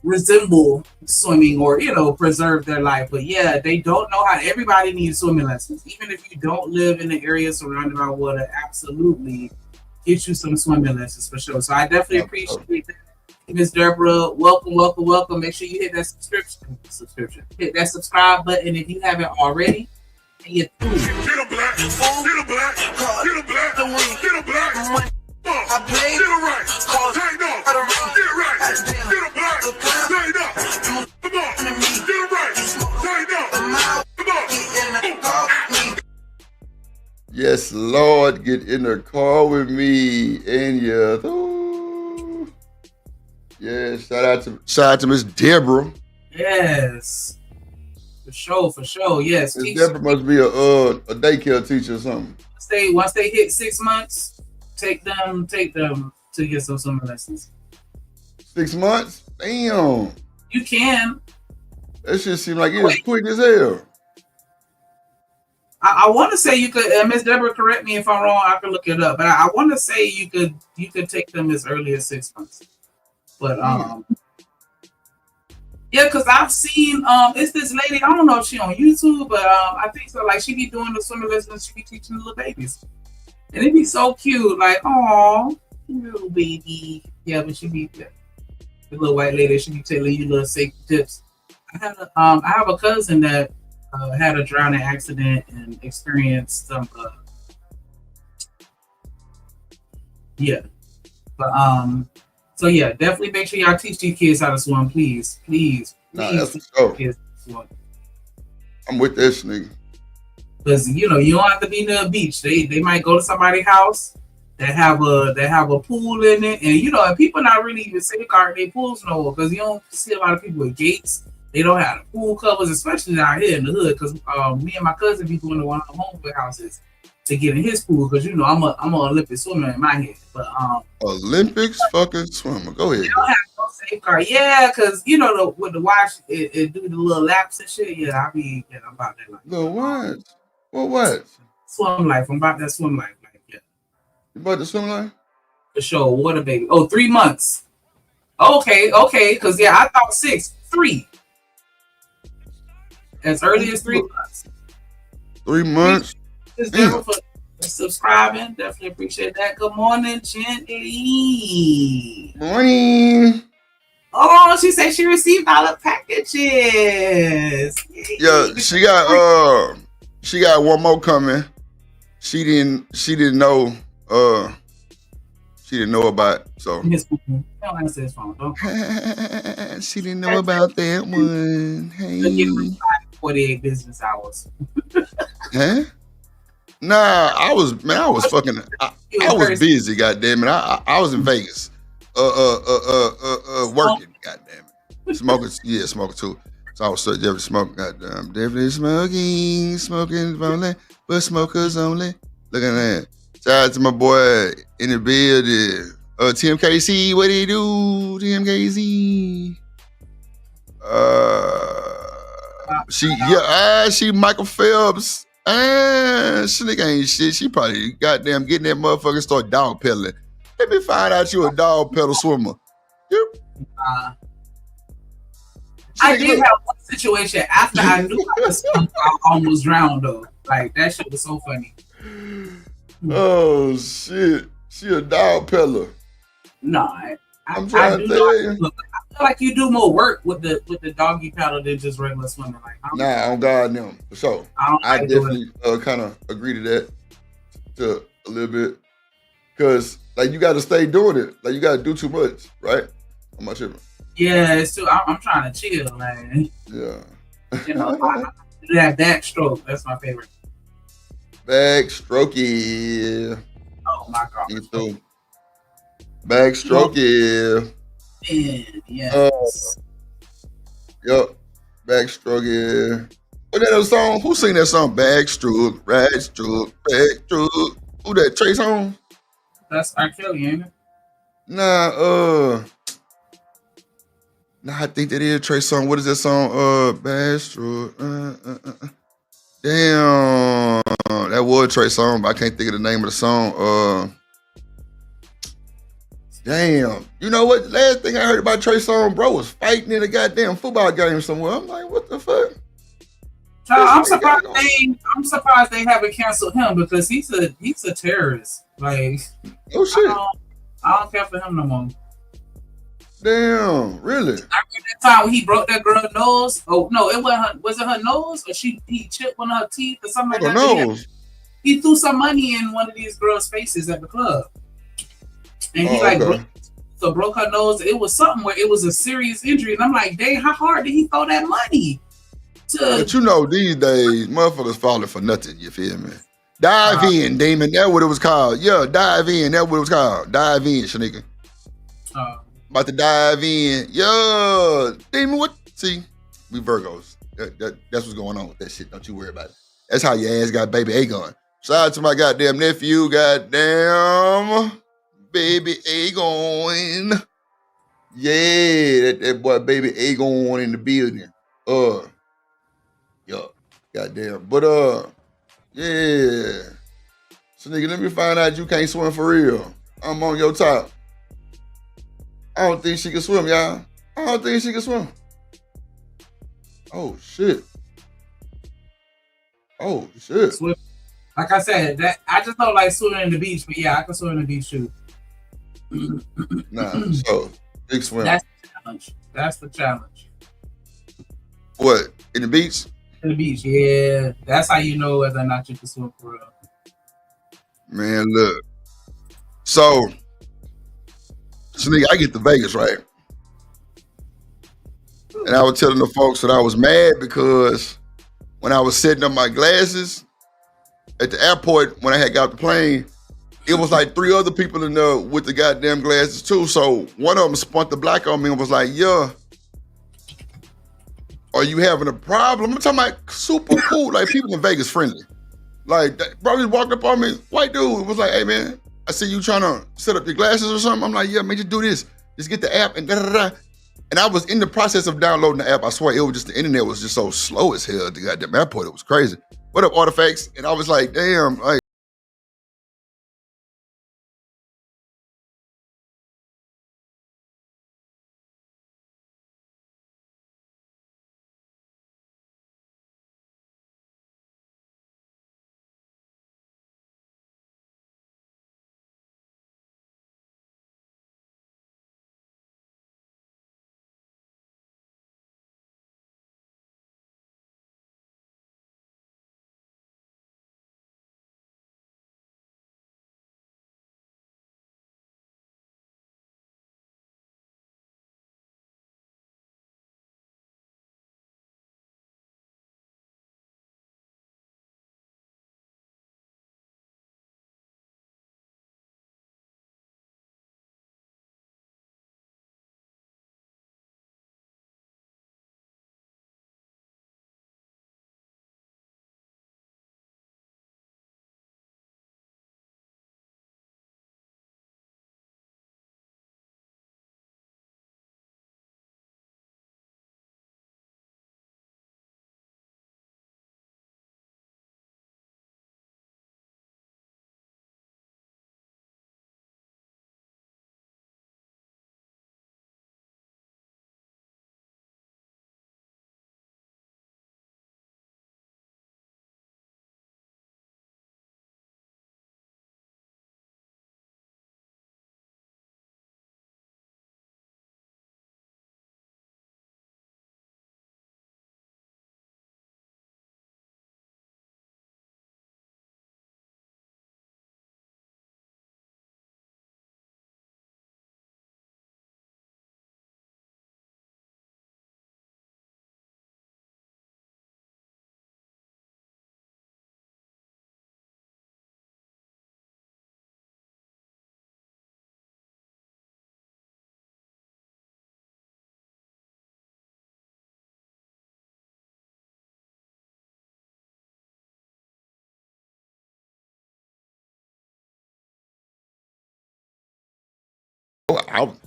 resemble swimming or preserve their life. But yeah, they don't know how. Everybody needs swimming lessons, even if you don't live in the area surrounded by water. Absolutely, get you some swimming lessons for sure. So I definitely appreciate that. Miss Deborah, welcome. Make sure you hit that subscription. Hit that subscribe button if you haven't already. And you get a black, get a black, get a black, get a black. I play get it right, tighten up, get it right, get a black, tighten up, come on, get it right, tighten up, come on. Yes, Lord, get in the car with me and yeah, shout out to Miss Deborah. Yes. For sure. Yes. Miss Deborah must be a daycare teacher or something. Once they hit 6 months, take them to get some swimming lessons. 6 months? Damn. You can. That shit seems like it was quick as hell. I want to say you could, Miss Deborah, correct me if I'm wrong. I can look it up, but I want to say you could take them as early as 6 months. But yeah, because I've seen it's this lady, I don't know if she on YouTube, but I think so. Like she be doing the swimming lessons, she be teaching the little babies, and it'd be so cute. Like, oh, little baby, yeah. But she be the little white lady. She be telling you little safety tips. I have a cousin that had a drowning accident and experienced some so yeah, definitely make sure y'all teach these kids how to swim, please. Nah, that's for sure. I'm with this nigga. Because you don't have to be near a beach. They might go to somebody's house that have a pool in it, and people not really even safeguarding their pools no more because you don't see a lot of people with gates. They don't have the pool covers, especially out here in the hood. Because me and my cousin be doing the one of the homeboy houses. to get in his pool because I'm an Olympic swimmer in my head. But Olympics fucking swimmer. Go ahead. they don't have no safeguard. Yeah, because with the watch, it do the little laps and shit. Yeah, I'm about that life. No what? What? Swim life. I'm about that swim life. Like, yeah. You about to swim line? For sure. Water baby. Oh, 3 months. Okay. Because I thought 3. As early as 3 months. 3 months. Just for subscribing. Definitely appreciate that. Good morning, Gently. Morning. Oh, she said she received all the packages. Yeah, she got one more coming. She didn't know about it, so Don't answer his phone. Don't. she didn't know about that one. Hey. 48 business hours. Huh? Nah, I was busy, goddamn it. I was in Vegas. Working, goddamn it. Smoking too. So I was so definitely smoking, goddamn. Definitely smoking only, but smokers only. Look at that. Shout out to my boy in the building. TMKC, what do you do? TMKC. She Michael Phelps. She nigga ain't shit. She probably goddamn getting that motherfucker and start dog pedaling. Let me find out you a dog pedal swimmer. Yep. I did have one situation after I knew I was I almost drowned though. Like that shit was so funny. Oh shit. She a dog peddler. No, I'm trying to tell you. I feel like you do more work with the doggy paddle than just regular swimming. Like on God no. For sure. I definitely kind of agree to that a little bit. Cause like you gotta stay doing it. Like you gotta do too much, right? I'm not sure. Yeah, it's too I'm trying to chill, man. Yeah. I do that backstroke. That's my favorite. Backstroke, yeah. Oh my god. Me too. Backstroke, yeah. Yes. Yup. Backstroke, yeah. What that other song? Who sing that song? Backstroke, backstroke, backstroke. Who that? Trey Songz? That's R. Kelly, ain't it? Nah, I think that is Trey Songz. What is that song? Backstroke. Damn. That was Trey Songz, but I can't think of the name of the song. Damn. You know what? Last thing I heard about Trey Songz, bro, was fighting in a goddamn football game somewhere. I'm like, what the fuck? I'm surprised they haven't canceled him because he's a terrorist. Like, oh shit. I don't care for him no more. Damn, really? I remember that time when he broke that girl's nose. Oh no, it wasn't her. Was it her nose or he chipped one of her teeth or something like that? Nose. He threw some money in one of these girls' faces at the club, and he broke her nose. It was something where it was a serious injury, and I'm like, dang, how hard did he throw that money? But you know, these days, motherfuckers falling for nothing, you feel me? Dive in, Damon. That's what it was called. Yeah, dive in. That's what it was called. Dive in, Shanika. About to dive in. Yeah. Damon, what? See, we Virgos. That's what's going on with that shit. Don't you worry about it. That's how your ass got baby A going. Shout out to my goddamn nephew, goddamn baby A going. Yeah, that boy baby A going in the building. Yeah, goddamn. But yeah. So nigga, let me find out you can't swim for real. I'm on your top. I don't think she can swim, y'all. I don't think she can swim. Oh shit. Oh shit. Swim. Like I said, that I just don't like swimming in the beach, but yeah, I can swim in the beach too. Nah, so big swim. That's the challenge. That's the challenge. What? In the beach? In the beach, yeah. That's how you know whether or not you can swim for real. Man, look. So nigga, I get to Vegas, right? And I was telling the folks that I was mad because when I was setting up my glasses at the airport, when I had got the plane, it was like 3 other people in there with the goddamn glasses too. So one of them spun the black on me and was like, yeah, are you having a problem? I'm talking about super cool. Like people in Vegas friendly. Like, bro just walked up on me, white dude, was like, hey man, I see you trying to set up your glasses or something. I'm like, yeah, man, just do this. Just get the app and da-da-da. And I was in the process of downloading the app. I swear, it was just, the internet was just so slow as hell at the goddamn airport. It was crazy. What up, Artifacts? And I was like, damn, like,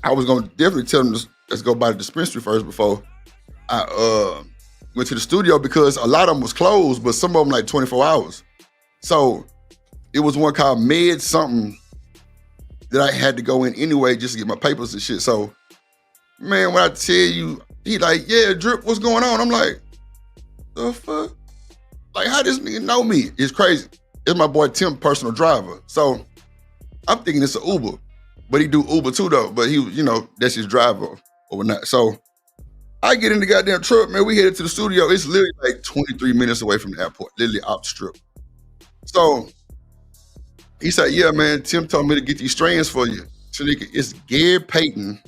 I was gonna definitely tell them let's go by the dispensary first before I went to the studio, because a lot of them was closed, but some of them like 24 hours. So it was one called Med something that I had to go in anyway just to get my papers and shit. So, man, when I tell you, he like, yeah, Drip, what's going on? I'm like, the fuck? Like, how this nigga know me? It's crazy. It's my boy Tim, personal driver. So I'm thinking it's an Uber, but he do Uber too though. But he, you know, that's his driver overnight. So I get in the goddamn truck, man. We headed to the studio. It's literally like 23 minutes away from the airport, literally off the strip. So he said, yeah, man, Tim told me to get these strands for you. So it's Gary Payton.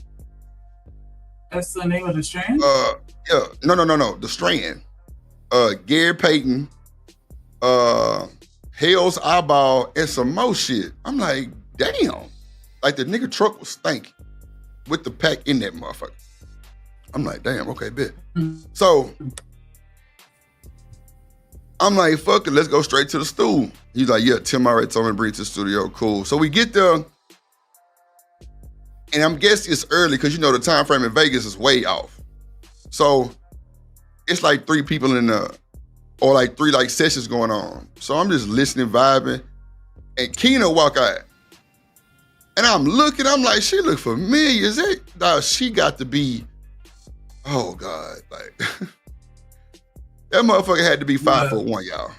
That's the name of the strand? Yeah, no, the strand. Gary Payton, Hell's Eyeball, and some more shit. I'm like, damn. Like, the nigga truck was stanky with the pack in that motherfucker. I'm like, damn, okay, bet. So I'm like, fuck it, let's go straight to the stool. He's like, yeah, Tim already told me to bring it to the studio, cool. So we get there, and I'm guessing it's early because, you know, the time frame in Vegas is way off. So it's like 3 people in the, or like 3 like sessions going on. So I'm just listening, vibing, and Keena walk out. And I'm looking, I'm like, she look familiar. Is it? Nah, she got to be, oh God, like, that motherfucker had to be 5'1", y'all.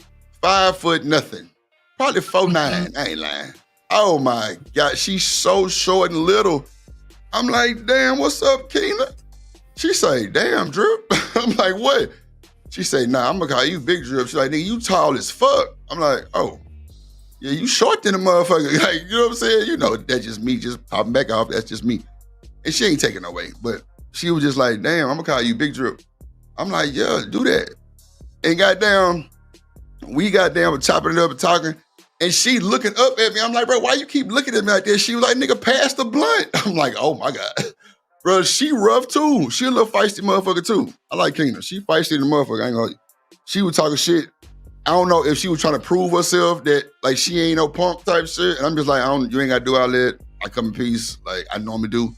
5 foot nothing. Probably 4'9", I ain't lying. Oh my God, she's so short and little. I'm like, damn, what's up, Keena? She say, damn, Drip. I'm like, what? She say, nah, I'm gonna call you Big Drip. She's like, nigga, you tall as fuck. I'm like, oh, yeah, you short than a motherfucker. Like, you know what I'm saying? You know, that's just me, just popping back off, that's just me. And she ain't taking no way, but she was just like, damn, I'm gonna call you Big Drip. I'm like, yeah, do that. And goddamn, we goddamn chopping it up and talking, and she looking up at me. I'm like, bro, why you keep looking at me like this? She was like, nigga, pass the blunt. I'm like, oh my God. Bro, she rough too. She a little feisty motherfucker too. I like Keena. She feisty the motherfucker. I ain't gonna. She was talking shit. I don't know if she was trying to prove herself that like she ain't no punk type shit. And I'm just like, you ain't gotta do all that. I come in peace, like I normally do.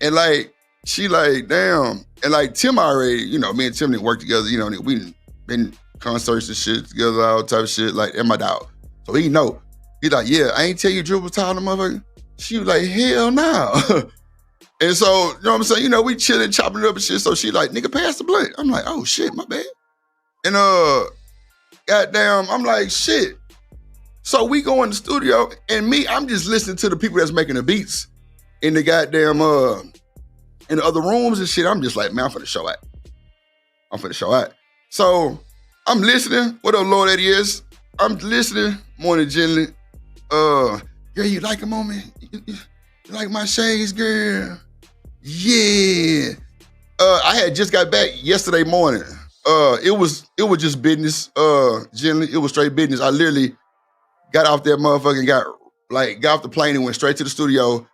And like, she like, damn. And like Tim already, me and Tim didn't work together, we been concerts and shit together, all type of shit, like, and my dog. So he know. He like, yeah, I ain't tell you Drew was tired of motherfucker. She was like, hell no. And so, you know what I'm saying? We chilling, chopping it up and shit. So she like, nigga, pass the blunt. I'm like, oh shit, my bad. And goddamn, I'm like, shit. So we go in the studio, and I'm just listening to the people that's making the beats in the goddamn in the other rooms and shit. I'm just like, man, I'm finna show out. So I'm listening. What up, Lord, that is? I'm listening. Morning, gently. Girl, you like him on me? You like my shades, girl? Yeah. I had just got back yesterday morning. It was just business. Generally, it was straight business. I literally got off that motherfucker and got off the plane and went straight to the studio.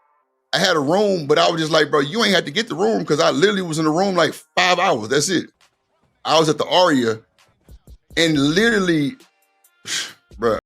I had a room, but I was just like, bro, you ain't had to get the room because I literally was in the room like 5 hours. That's it. I was at the Aria and literally, bro,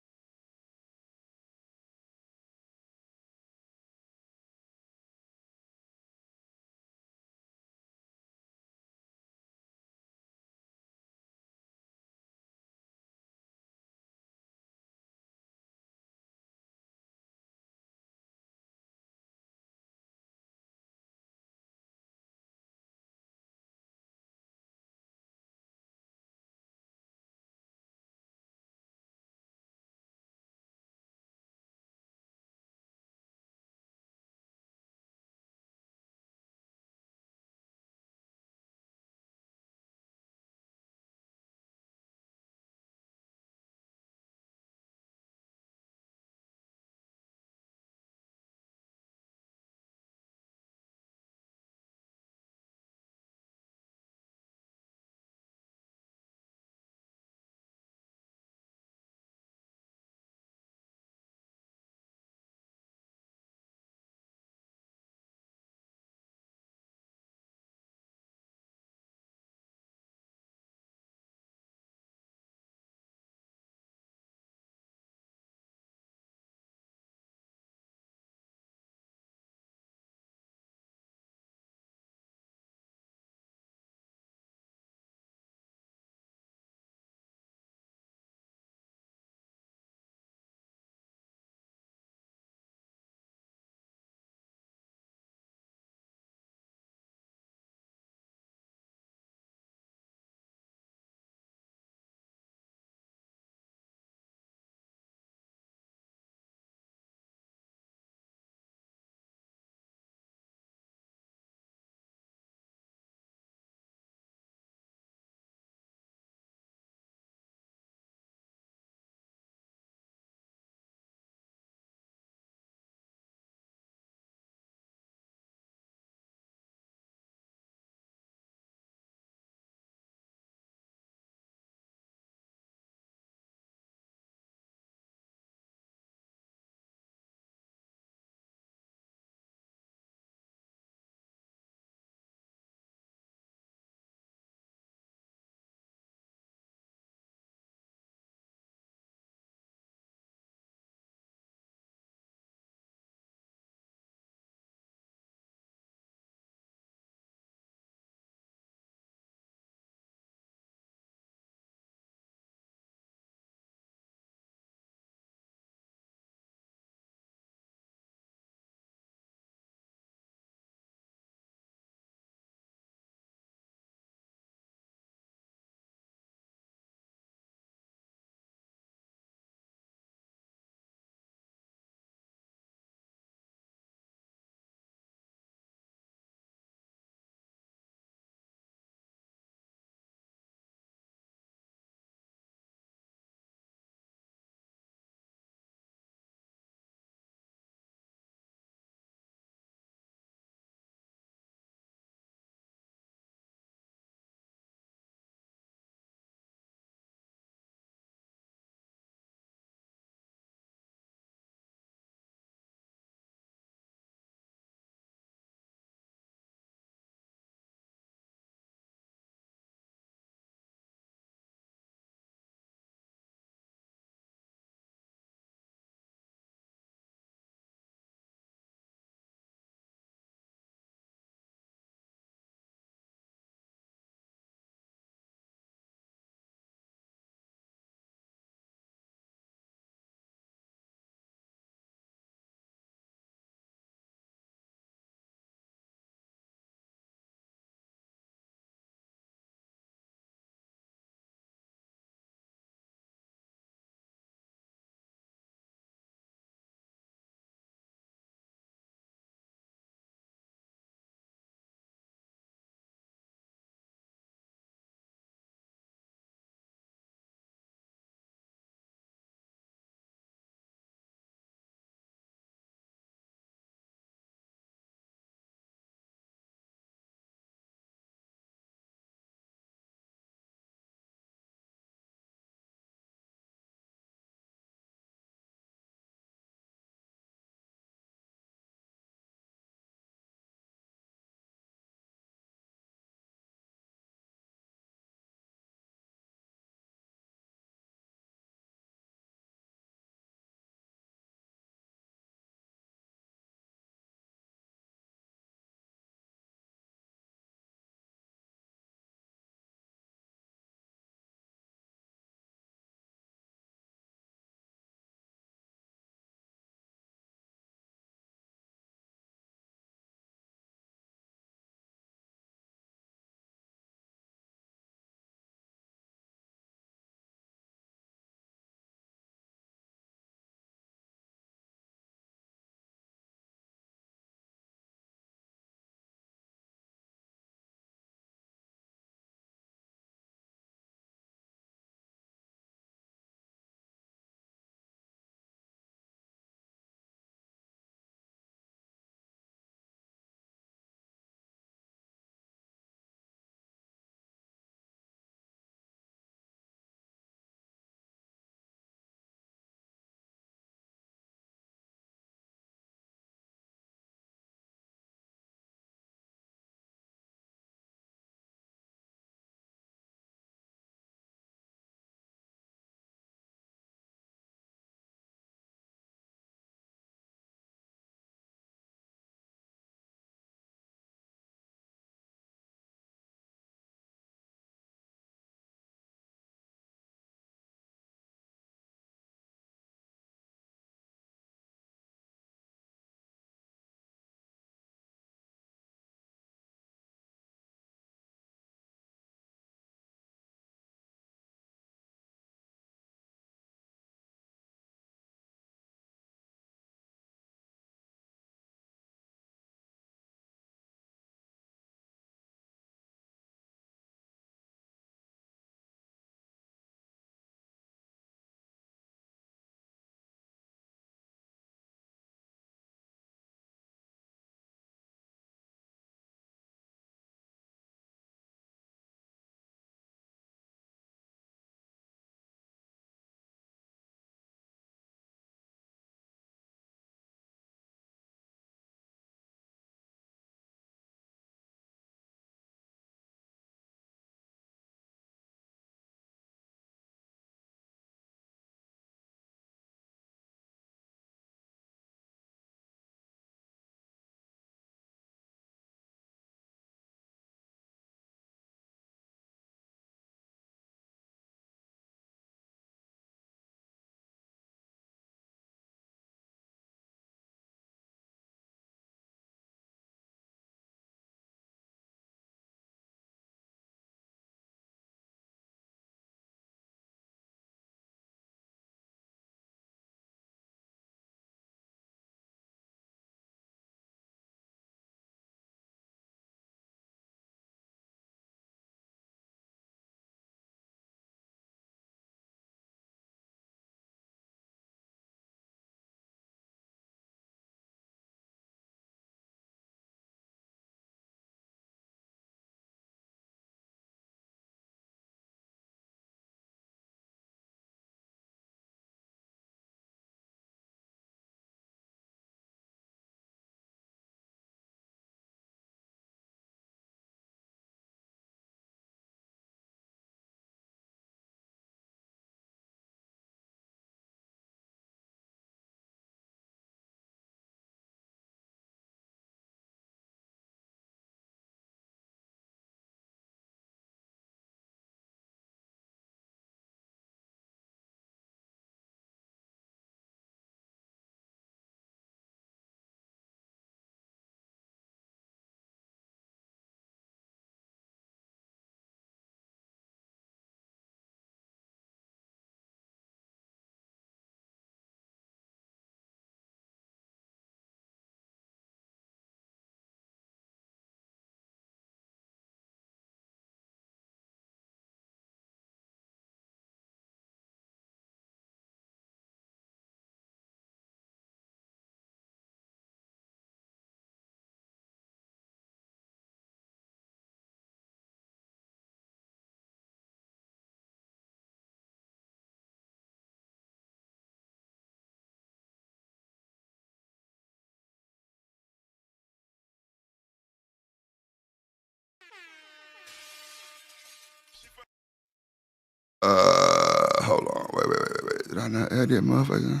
I not add that motherfucker?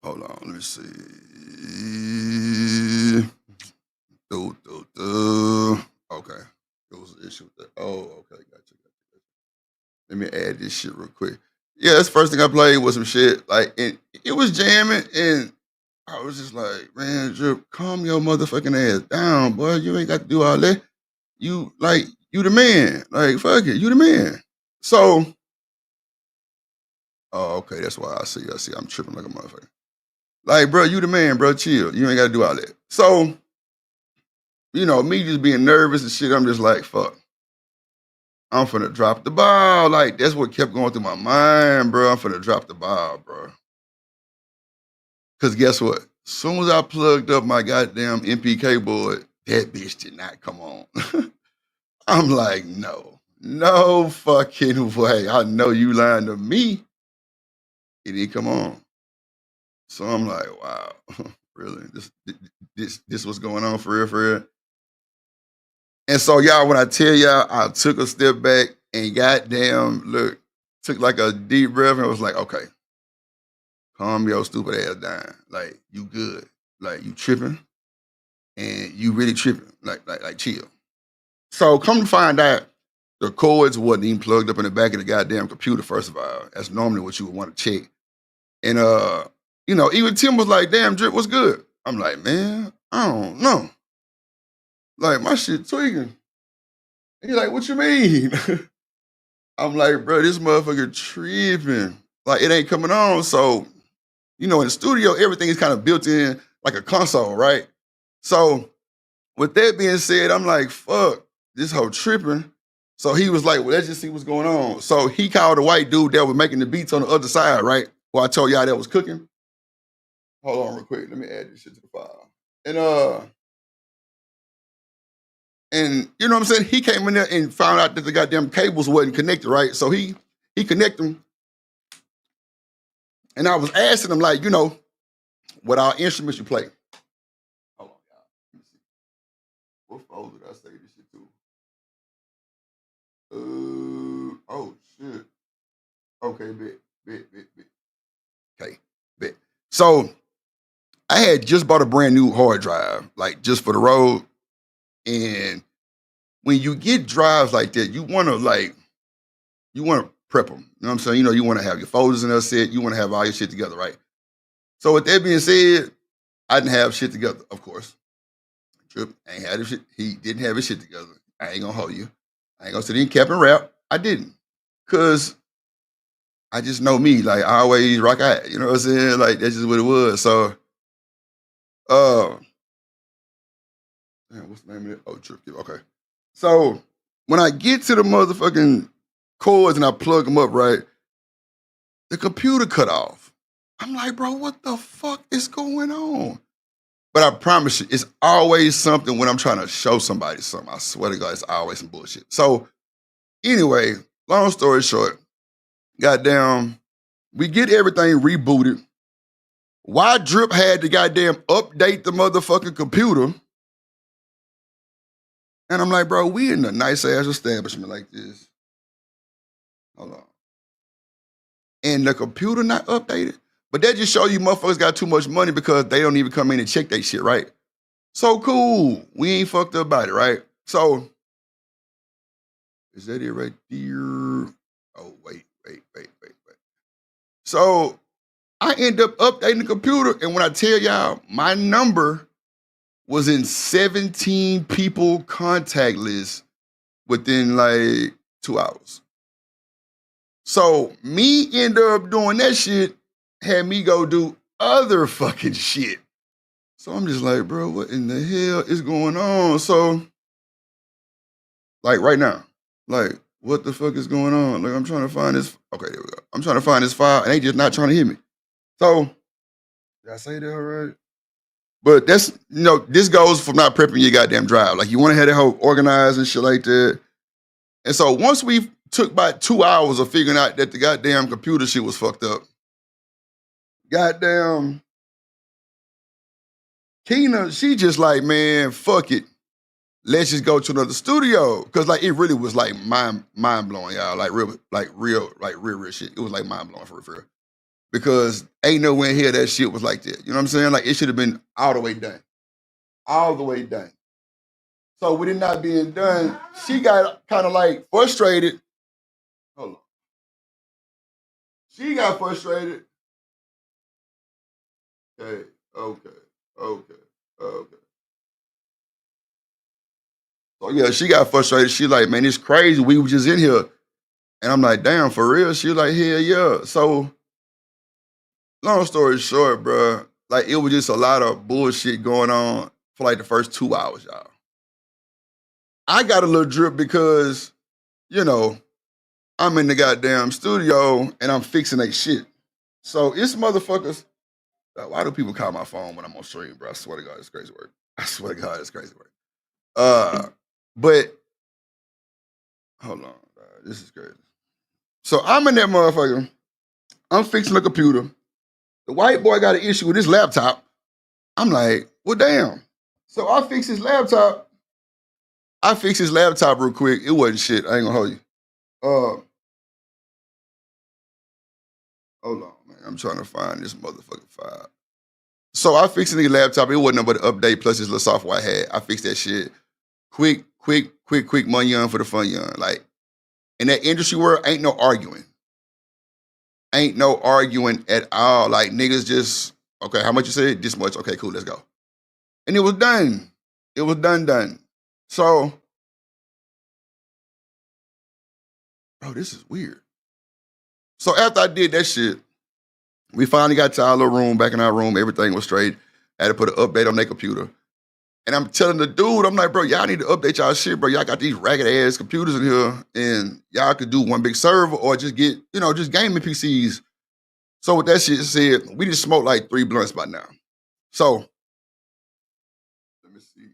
Hold on, let me see. Okay. It was an issue with that. Oh, okay, gotcha. Let me add this shit real quick. Yeah, that's the first thing I played was some shit. Like, and it was jamming, and I was just like, man, Drip, calm your motherfucking ass down, boy. You ain't got to do all that. You the man. Like, fuck it, you the man. So, oh, okay, that's why I see. I'm tripping like a motherfucker. Like, bro, you the man, bro. Chill. You ain't got to do all that. So, you know, me just being nervous and shit, I'm just like, fuck. I'm finna drop the ball. Like, that's what kept going through my mind, bro. I'm finna drop the ball, bro. Because guess what? As soon as I plugged up my goddamn MPK board, that bitch did not come on. I'm like, no fucking way. I know you lying to me. It didn't come on. So I'm like, wow, really? This what's going on for real? And so, y'all, when I tell y'all, I took a step back and goddamn, look, took like a deep breath and was like, okay, calm your stupid ass down. Like, you good. Like, you tripping. And you really tripping. Like, chill. So, come to find out, the cords wasn't even plugged up in the back of the goddamn computer, first of all. That's normally what you would want to check. And, you know, even Tim was like, damn, Drip, what's good? I'm like, man, I don't know. Like, my shit tweaking. He's like, what you mean? I'm like, bro, this motherfucker tripping. Like, it ain't coming on. So, you know, in the studio, everything is kind of built in like a console, right? So, with that being said, I'm like, fuck, this whole tripping. So he was like, well, let's just see what's going on. So he called the white dude that was making the beats on the other side, right? Well, I told y'all that was cooking. Hold on real quick. Let me add this shit to the file. And you know what I'm saying? He came in there and found out that the goddamn cables wasn't connected, right? So he connected them. And I was asking him, like, you know, what our instruments you play. Hold on, y'all. Let me see. What folder did I say this shit to? Oh, shit. Okay, bet. Okay, bet. So I had just bought a brand new hard drive, like just for the road. And when you get drives like that, you want to prep them. You know what I'm saying? You know, you want to have your folders in there set. You want to have all your shit together, right? So with that being said, I didn't have shit together, of course. Trip ain't had his shit. He didn't have his shit together. I ain't gonna hold you. I ain't gonna sit in cap and rap. I didn't. Cause I just know me. Like, I always rock out. You know what I'm saying? Like, that's just what it was. So, damn, what's the name of it? Oh, Trip. Okay. So when I get to the motherfucking cords and I plug them up, right, the computer cut off. I'm like, bro, what the fuck is going on? But I promise you, it's always something when I'm trying to show somebody something. I swear to God, it's always some bullshit. So anyway, long story short, goddamn, we get everything rebooted. Why Drip had to goddamn update the motherfucking computer? And I'm like, bro, we in a nice ass establishment like this. Hold on. And the computer not updated. But that just show you motherfuckers got too much money because they don't even come in and check that shit, right? So cool. We ain't fucked up about it, right? So, is that it right there? Oh, wait. So, I end up updating the computer, and when I tell y'all, my number was in 17 people contact list within like 2 hours. So me end up doing that shit, had me go do other fucking shit. So I'm just like, bro, what in the hell is going on? So, like right now, like, what the fuck is going on? Like, I'm trying to find this. Okay, there we go. I'm trying to find this file, and they just not trying to hit me. So, did I say that all right? But that's, you know, this goes from not prepping your goddamn drive. Like, you want to have it whole organized and shit like that. And so once we took about 2 hours of figuring out that the goddamn computer shit was fucked up, goddamn Keena, she just like, man, fuck it. let's just go to another studio. Cause like it really was like mind blowing, y'all. Like real shit. It was like mind blowing for real. Because ain't nowhere in here that shit was like that. You know what I'm saying? Like it should have been all the way done. All the way done. So with it not being done, she got kind of like frustrated. Hold on. She got frustrated. Okay. So yeah, she got frustrated. She like, man, it's crazy. We were just in here. And I'm like, damn, for real? She like, hell yeah. So long story short, bro, like it was just a lot of bullshit going on for like the first 2 hours, y'all. I got a little drip because, you know, I'm in the goddamn studio and I'm fixing that shit. So it's motherfuckers. Why do people call my phone when I'm on stream, bro? I swear to God, it's crazy work. I swear to God, it's crazy work. But hold on, bro. This is crazy. So I'm in that motherfucker. I'm fixing the computer. The white boy got an issue with his laptop. I'm like, well, damn. So I fix his laptop. Real quick. It wasn't shit. I ain't gonna hold you. Hold on, man. I'm trying to find this motherfucking file. So I fixed the laptop. It wasn't but an update plus this little software I had. I fixed that shit. Quick money on for the fun young. Like, in that industry world, ain't no arguing. Ain't no arguing at all. Like, niggas just, okay, how much you said? This much. Okay, cool, let's go. And it was done. It was done. So, bro, this is weird. So after I did that shit, we finally got to our little room, back in our room. Everything was straight. I had to put an update on their computer. And I'm telling the dude, I'm like, bro, y'all need to update y'all shit, bro. Y'all got these ragged ass computers in here, and y'all could do one big server or just get, just gaming PCs. So with that shit said, we just smoked like 3 blunts by now. So, let me see.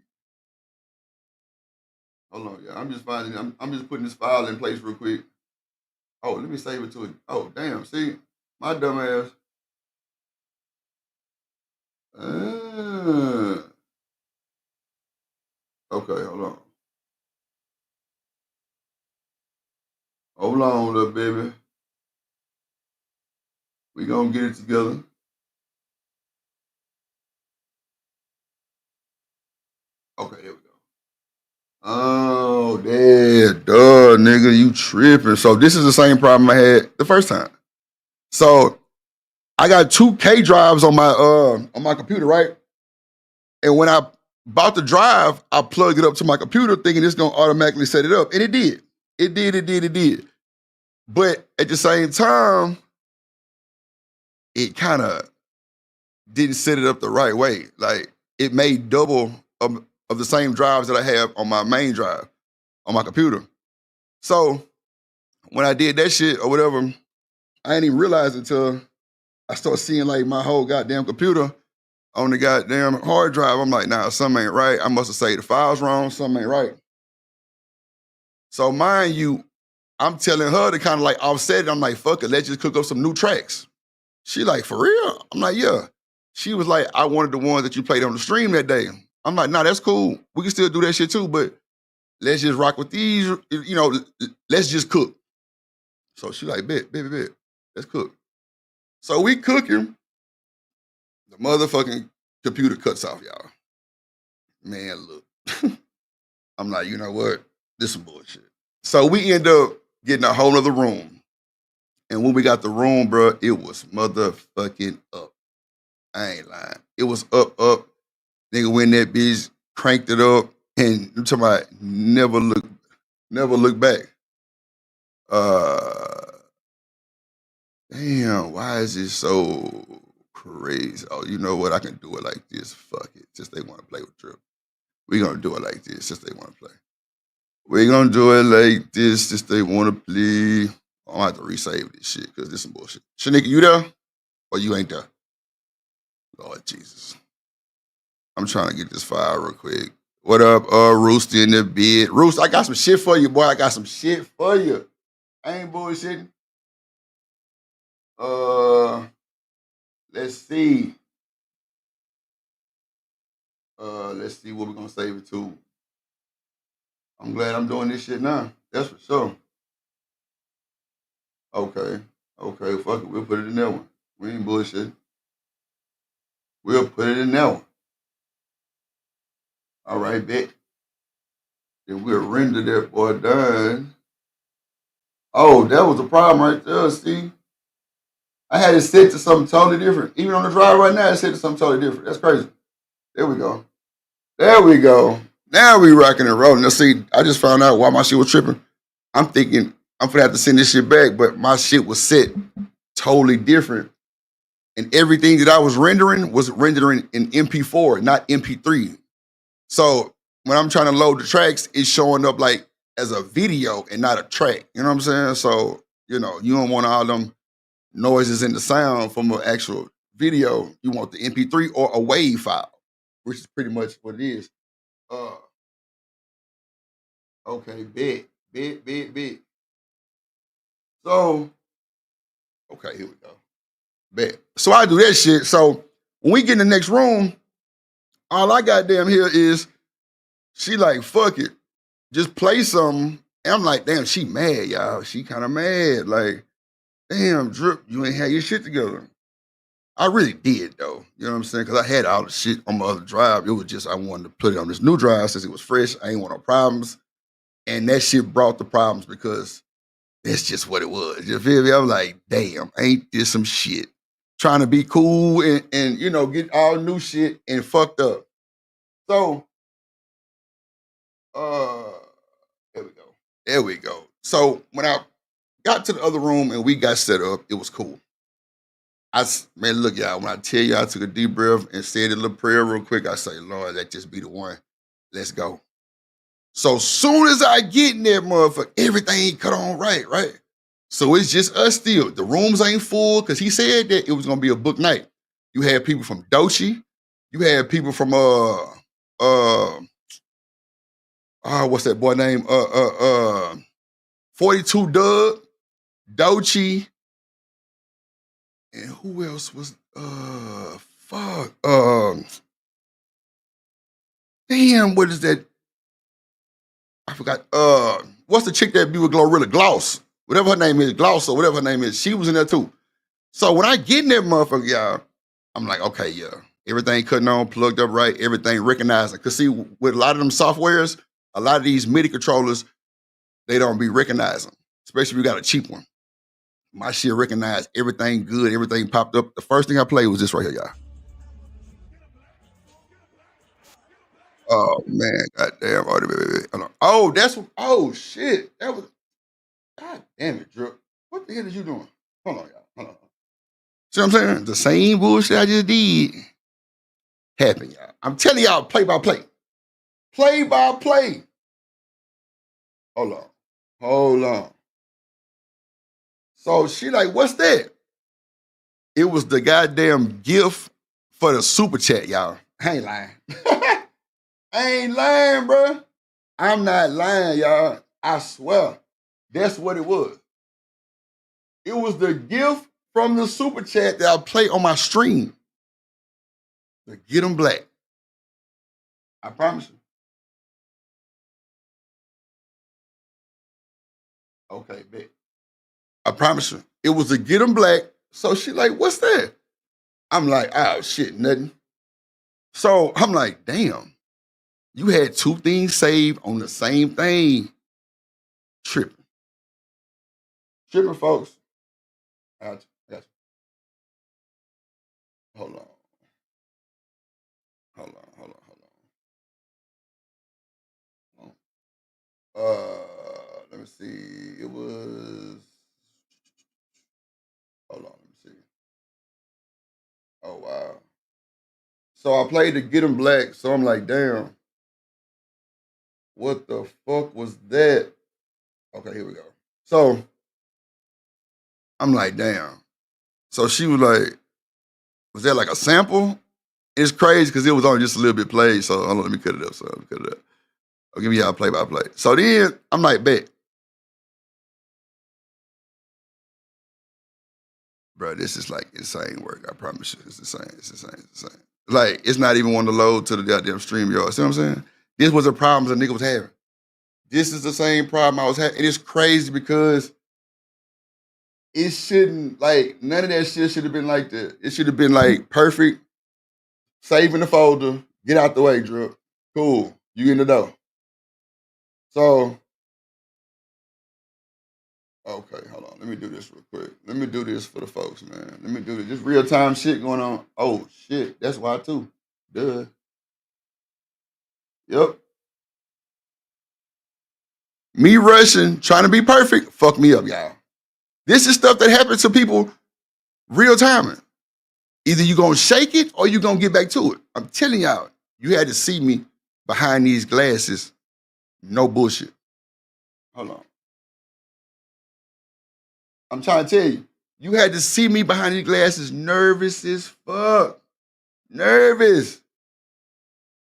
Hold on, y'all. I'm just putting this file in place real quick. Oh, let me save it to it. Oh, damn. See, my dumb ass. Okay, hold on. Hold on, little baby. We gonna get it together. Okay, here we go. Oh, yeah, duh, nigga, you tripping. So this is the same problem I had the first time. So I got 2 K drives on my computer, right? And when I bought the drive, I plugged it up to my computer thinking it's gonna automatically set it up. And it did. It did. But at the same time, it kind of didn't set it up the right way. Like it made double of the same drives that I have on my main drive on my computer. So when I did that shit or whatever, I didn't even realize it until I started seeing like my whole goddamn computer on the goddamn hard drive. I'm like, nah, something ain't right. I must have saved the files wrong. Something ain't right. So mind you, I'm telling her to kind of like offset it. I'm like, fuck it, let's just cook up some new tracks. She like, for real? I'm like, yeah. She was like, I wanted the ones that you played on the stream that day. I'm like, nah, that's cool. We can still do that shit too, but let's just rock with these, let's just cook. So she like, bet, let's cook. So we cooking. The motherfucking computer cuts off, y'all. Man, look. I'm like, you know what? This is some bullshit. So we end up getting a whole other room. And when we got the room, bro, it was motherfucking up. I ain't lying. It was up. Nigga went in that bitch, cranked it up, and I'm talking about never look back. Damn, why is it so crazy? Oh, you know what? I can do it like this. Fuck it. Just they want to play with Drip. We gonna do it like this, just they want to play. We gonna do it like this, just they want to play. I'm gonna have to resave this shit, because this some bullshit. Shanika, you there? Or you ain't there? Lord Jesus. I'm trying to get this file real quick. What up, Rooster in the bed? Rooster, I got some shit for you, boy. I got some shit for you. I ain't bullshitting. Let's see. Let's see what we're gonna save it to. I'm glad I'm doing this shit now. That's for sure. Okay. Okay, fuck it. We'll put it in that one. We ain't bullshit. We'll put it in that one. All right, bet. Then we'll render that boy done. Oh, that was the problem right there, see? I had it set to something totally different. Even on the drive right now, it's set to something totally different. That's crazy. There we go. There we go. Now we rocking and rolling. Now see, I just found out why my shit was tripping. I'm thinking I'm gonna have to send this shit back, but my shit was set totally different. And everything that I was rendering in MP4, not MP3. So when I'm trying to load the tracks, it's showing up like as a video and not a track. You know what I'm saying? So, you know, you don't want all them noises in the sound from an actual video. You want the MP3 or a WAV file, which is pretty much what it is. Okay, bet. So, okay, here we go. Bet. So I do that shit. So when we get in the next room, all I goddamn hear is she like, fuck it. Just play something. And I'm like, damn, she mad, y'all. She kind of mad. Like, damn, Drip, you ain't had your shit together. I really did, though. You know what I'm saying? Because I had all the shit on my other drive. It was just I wanted to put it on this new drive since it was fresh. I ain't want no problems. And that shit brought the problems because that's just what it was. You feel me? I'm like, damn, ain't this some shit? Trying to be cool and you know, get all new shit and fucked up. So, there we go. There we go. So when I got to the other room and we got set up, it was cool. Man, look, y'all, when I tell you I took a deep breath and said a little prayer real quick, I say, Lord, that just be the one. Let's go. So soon as I get in there, motherfucker, everything cut on right? So it's just us still. The rooms ain't full because he said that it was gonna be a book night. You had people from Dochi. You had people from what's that boy name? 42 Doug, Dochi, and who else was damn, what is that? I forgot. What's the chick that be with Glorilla? Gloss. Whatever her name is, Gloss or whatever her name is, she was in there too. So when I get in that motherfucker, y'all, I'm like, okay, yeah. Everything cutting on, plugged up right, everything recognizing. Because see, with a lot of them softwares, a lot of these MIDI controllers, they don't be recognizing, especially if you got a cheap one. My shit recognized everything good, everything popped up. The first thing I played was this right here, y'all. Oh, man, goddamn. Oh, that's what, oh, shit. That was, God damn it, Drip. What the hell is you doing? Hold on, y'all. Hold on. See what I'm saying? The same bullshit I just did happened, y'all. I'm telling y'all, play by play. Play by play. Hold on. So she like, what's that? It was the goddamn gift for the super chat, y'all. I ain't lying. I ain't lying, bro. I'm not lying, y'all. I swear. That's what it was. It was the gift from the super chat that I play on my stream. The Get 'em Black. I promise you. Okay, bet. I promise you. It was the Get 'em Black. So she like, what's that? I'm like, oh shit, nothing. So I'm like, damn. You had two things saved on the same thing. Tripping, folks. I got you. Hold on. Let me see. It was. Hold on. Let me see. Oh wow. So I played the Get 'em Black. So I'm like, damn. What the fuck was that? Okay, here we go. So I'm like, damn. So she was like, was that like a sample? It's crazy because it was only just a little bit played. So hold on, let me cut it up. I'll give y'all play by play. So then I'm like, bet. Bro, this is like insane work. I promise you. It's insane. Like, it's not even one to load to the goddamn stream, y'all. See what I'm saying? This was a problem the nigga was having. This is the same problem I was having. And it's crazy because it shouldn't, like, none of that shit should have been like that. It should have been like perfect, save in the folder, get out the way, Drip. Cool. You in the door. So, okay, hold on. Let me do this real quick. Let me do this for the folks, man. Let me do this. Just real time shit going on. Oh shit. That's why too. Duh. Yep. Me rushing, trying to be perfect, fuck me up, y'all. This is stuff that happens to people real time. Either you gonna shake it or you gonna get back to it. I'm telling y'all, you had to see me behind these glasses. No bullshit. Hold on. I'm trying to tell you, you had to see me behind these glasses nervous as fuck. Nervous.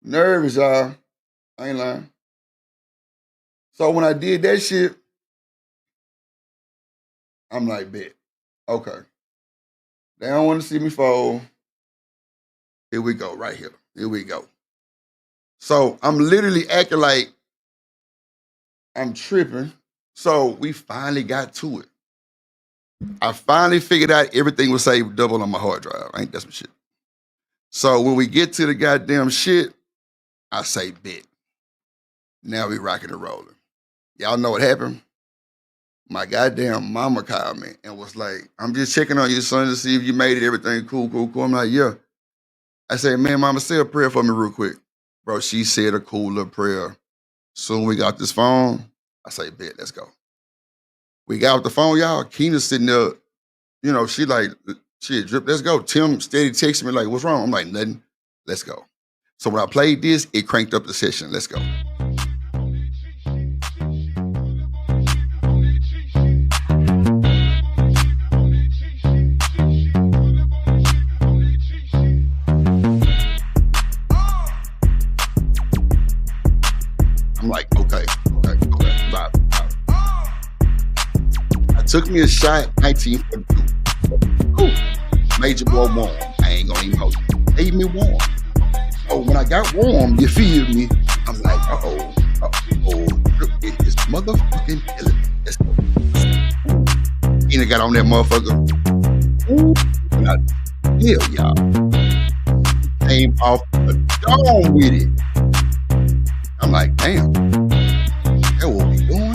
Nervous, y'all. I ain't lying. So when I did that shit, I'm like, bet. Okay. They don't want to see me fall. Here we go, right here. Here we go. So I'm literally acting like I'm tripping. So we finally got to it. I finally figured out everything was saved double on my hard drive. Ain't that some shit? So when we get to the goddamn shit, I say, bet. Now we rocking and rolling. Y'all know what happened? My goddamn mama called me and was like, I'm just checking on your son to see if you made it, everything cool. I'm like, yeah. I said, man, mama, say a prayer for me real quick. Bro, she said a cool little prayer. Soon we got this phone. I say, bet, let's go. We got off the phone, y'all. Keena's sitting there, you know, she like, shit, Drip, let's go. Tim steady texting me like, what's wrong? I'm like, nothing. Let's go. So when I played this, it cranked up the session. Let's go. I'm like, okay. Vibe. I took me a shot, 1942. Cool. Major Boy warm. I ain't gonna even hold you. Made me warm. So when I got warm, you feel me? I'm like, it is motherfucking killing me. Let's go. Tina got on that motherfucker. And hell, y'all. Came off the dome with it. I'm like, damn. That's what we doing?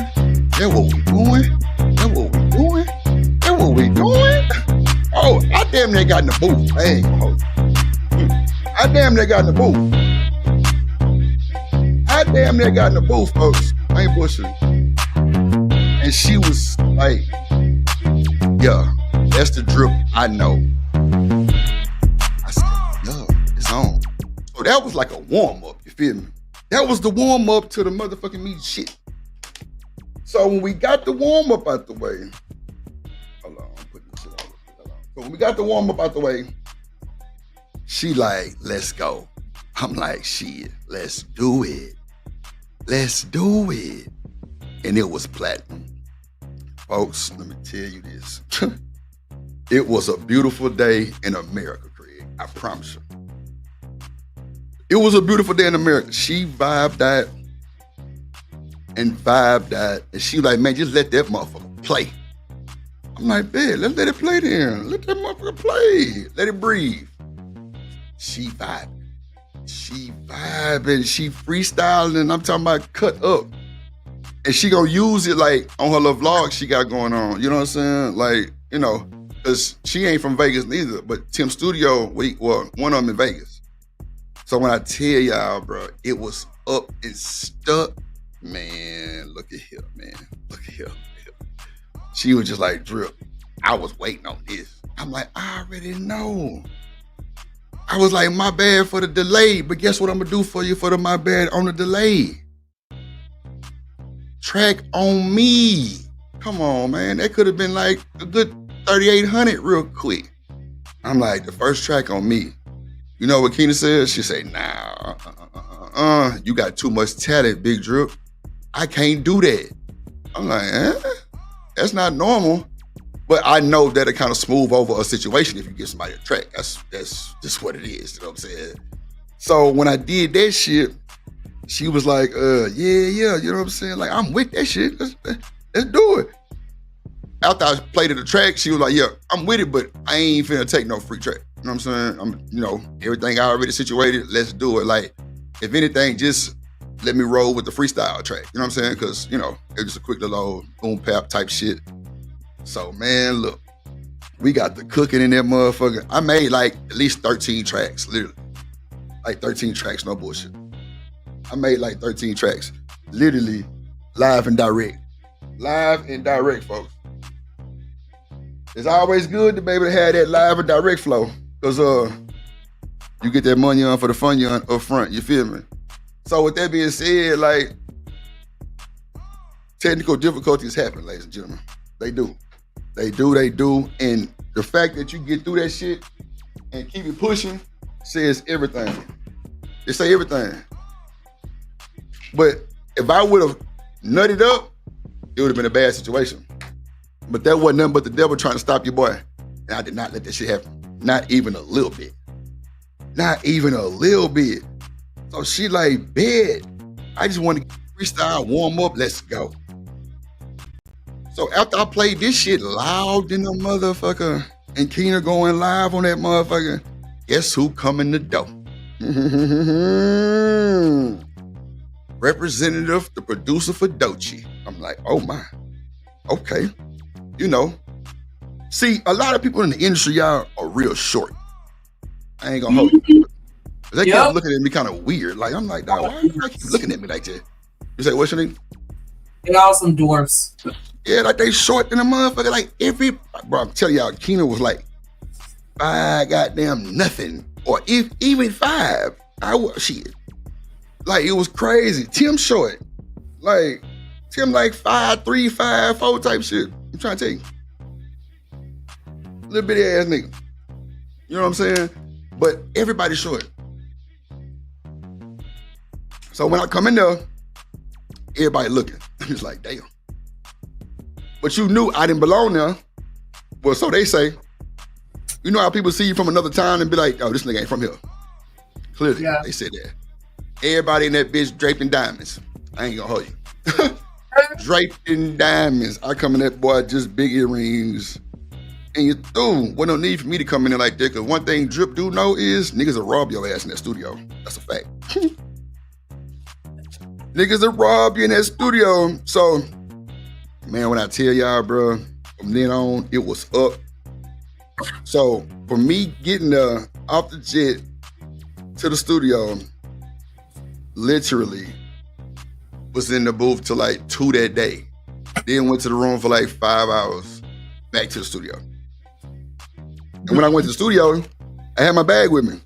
That's what we doing? That's what we doing? That's what we doing? Oh, I damn near got in the booth. Hey, I damn near got in the booth. I damn near got in the booth, folks. I ain't bullshitting. And she was like, yeah, that's the Drip I know. I said, yeah, it's on. So that was like a warm-up, you feel me? That was the warm-up to the motherfucking meat shit. So when we got the warm-up out the way, hold on, I'm putting this shit on. So when we got the warm-up out the way, she like, let's go. I'm like, shit, let's do it. Let's do it. And it was platinum. Folks, let me tell you this. It was a beautiful day in America, Craig. I promise you. It was a beautiful day in America. She vibed out and vibed out. And she like, man, just let that motherfucker play. I'm like, man, let's let it play then. Let that motherfucker play. Let it breathe. She vibing. She vibing. She freestyling. I'm talking about cut up. And she gonna use it like on her little vlog she got going on. You know what I'm saying? Like, you know, because she ain't from Vegas neither, but Tim Studio, one of them in Vegas. So when I tell y'all, bro, it was up and stuck. Man, look at here, man. Look at here. She was just like, Drip, I was waiting on this. I'm like, I already know. I was like, my bad for the delay, but guess what I'm gonna do for you for the my bad on the delay? Track on me. Come on, man. That could have been like a good 3,800 real quick. I'm like, the first track on me. You know what Keena said? She say, nah, you got too much talent, Big Drip. I can't do that. I'm like, that's not normal. But I know that'll kind of smooth over a situation if you give somebody a track. That's just what it is, you know what I'm saying? So when I did that shit, she was like, yeah, you know what I'm saying? Like, I'm with that shit. Let's do it. After I played at the track, she was like, yeah, I'm with it, but I ain't finna take no free track. You know what I'm saying? Everything I already situated, let's do it. Like, if anything, just let me roll with the freestyle track. You know what I'm saying? Because, it was just a quick little old boom pap type shit. So, man, look, we got the cooking in that motherfucker. I made like at least 13 tracks, literally. Like 13 tracks, no bullshit. I made like 13 tracks, literally live and direct. Live and direct, folks. It's always good to be able to have that live and direct flow, because you get that money on for the fun you on up front, you feel me? So with that being said, like, technical difficulties happen, ladies and gentlemen. They do. And the fact that you get through that shit and keep it pushing says everything. It say everything. But if I would have nutted up, it would have been a bad situation. But that wasn't nothing but the devil trying to stop your boy. And I did not let that shit happen. Not even a little bit. Not even a little bit. So she like, bet. I just want to freestyle, warm up, let's go. So after I played this shit loud in the motherfucker, and Keena going live on that motherfucker, guess who come in the door? Representative, the producer for Doechii. I'm like, oh my, okay. See, a lot of people in the industry, y'all are real short. I ain't gonna hold you. They kept looking at me kind of weird. Like, I'm like, dog, why you keep looking at me like that? You say, what's your name? They all some dwarfs. Yeah, like they short than a motherfucker. Like bro, I'm telling y'all, Keena was like 5 goddamn nothing. Or even 5. Shit. Like, it was crazy. Tim short. Like, Tim like 5'3", 5'4" type shit. I'm trying to tell you. Little bitty ass nigga. You know what I'm saying? But everybody's short. So when I come in there, everybody looking. It's like, damn. But you knew I didn't belong there. Well, so they say. You know how people see you from another town and be like, oh, this nigga ain't from here. Clearly, they said that. Everybody in that bitch draped in diamonds. I ain't gonna hold you. Draped in diamonds. I come in that boy, just big earrings. And you through. Well, no need for me to come in there like that, because one thing Drip do know is niggas will rob your ass in that studio. That's a fact. Niggas will rob you in that studio. So, man, when I tell y'all, bro, from then on, it was up. So, for me getting off the jet to the studio, literally was in the booth till like 2 that day. Then went to the room for like 5 hours, back to the studio. And when I went to the studio, I had my bag with me.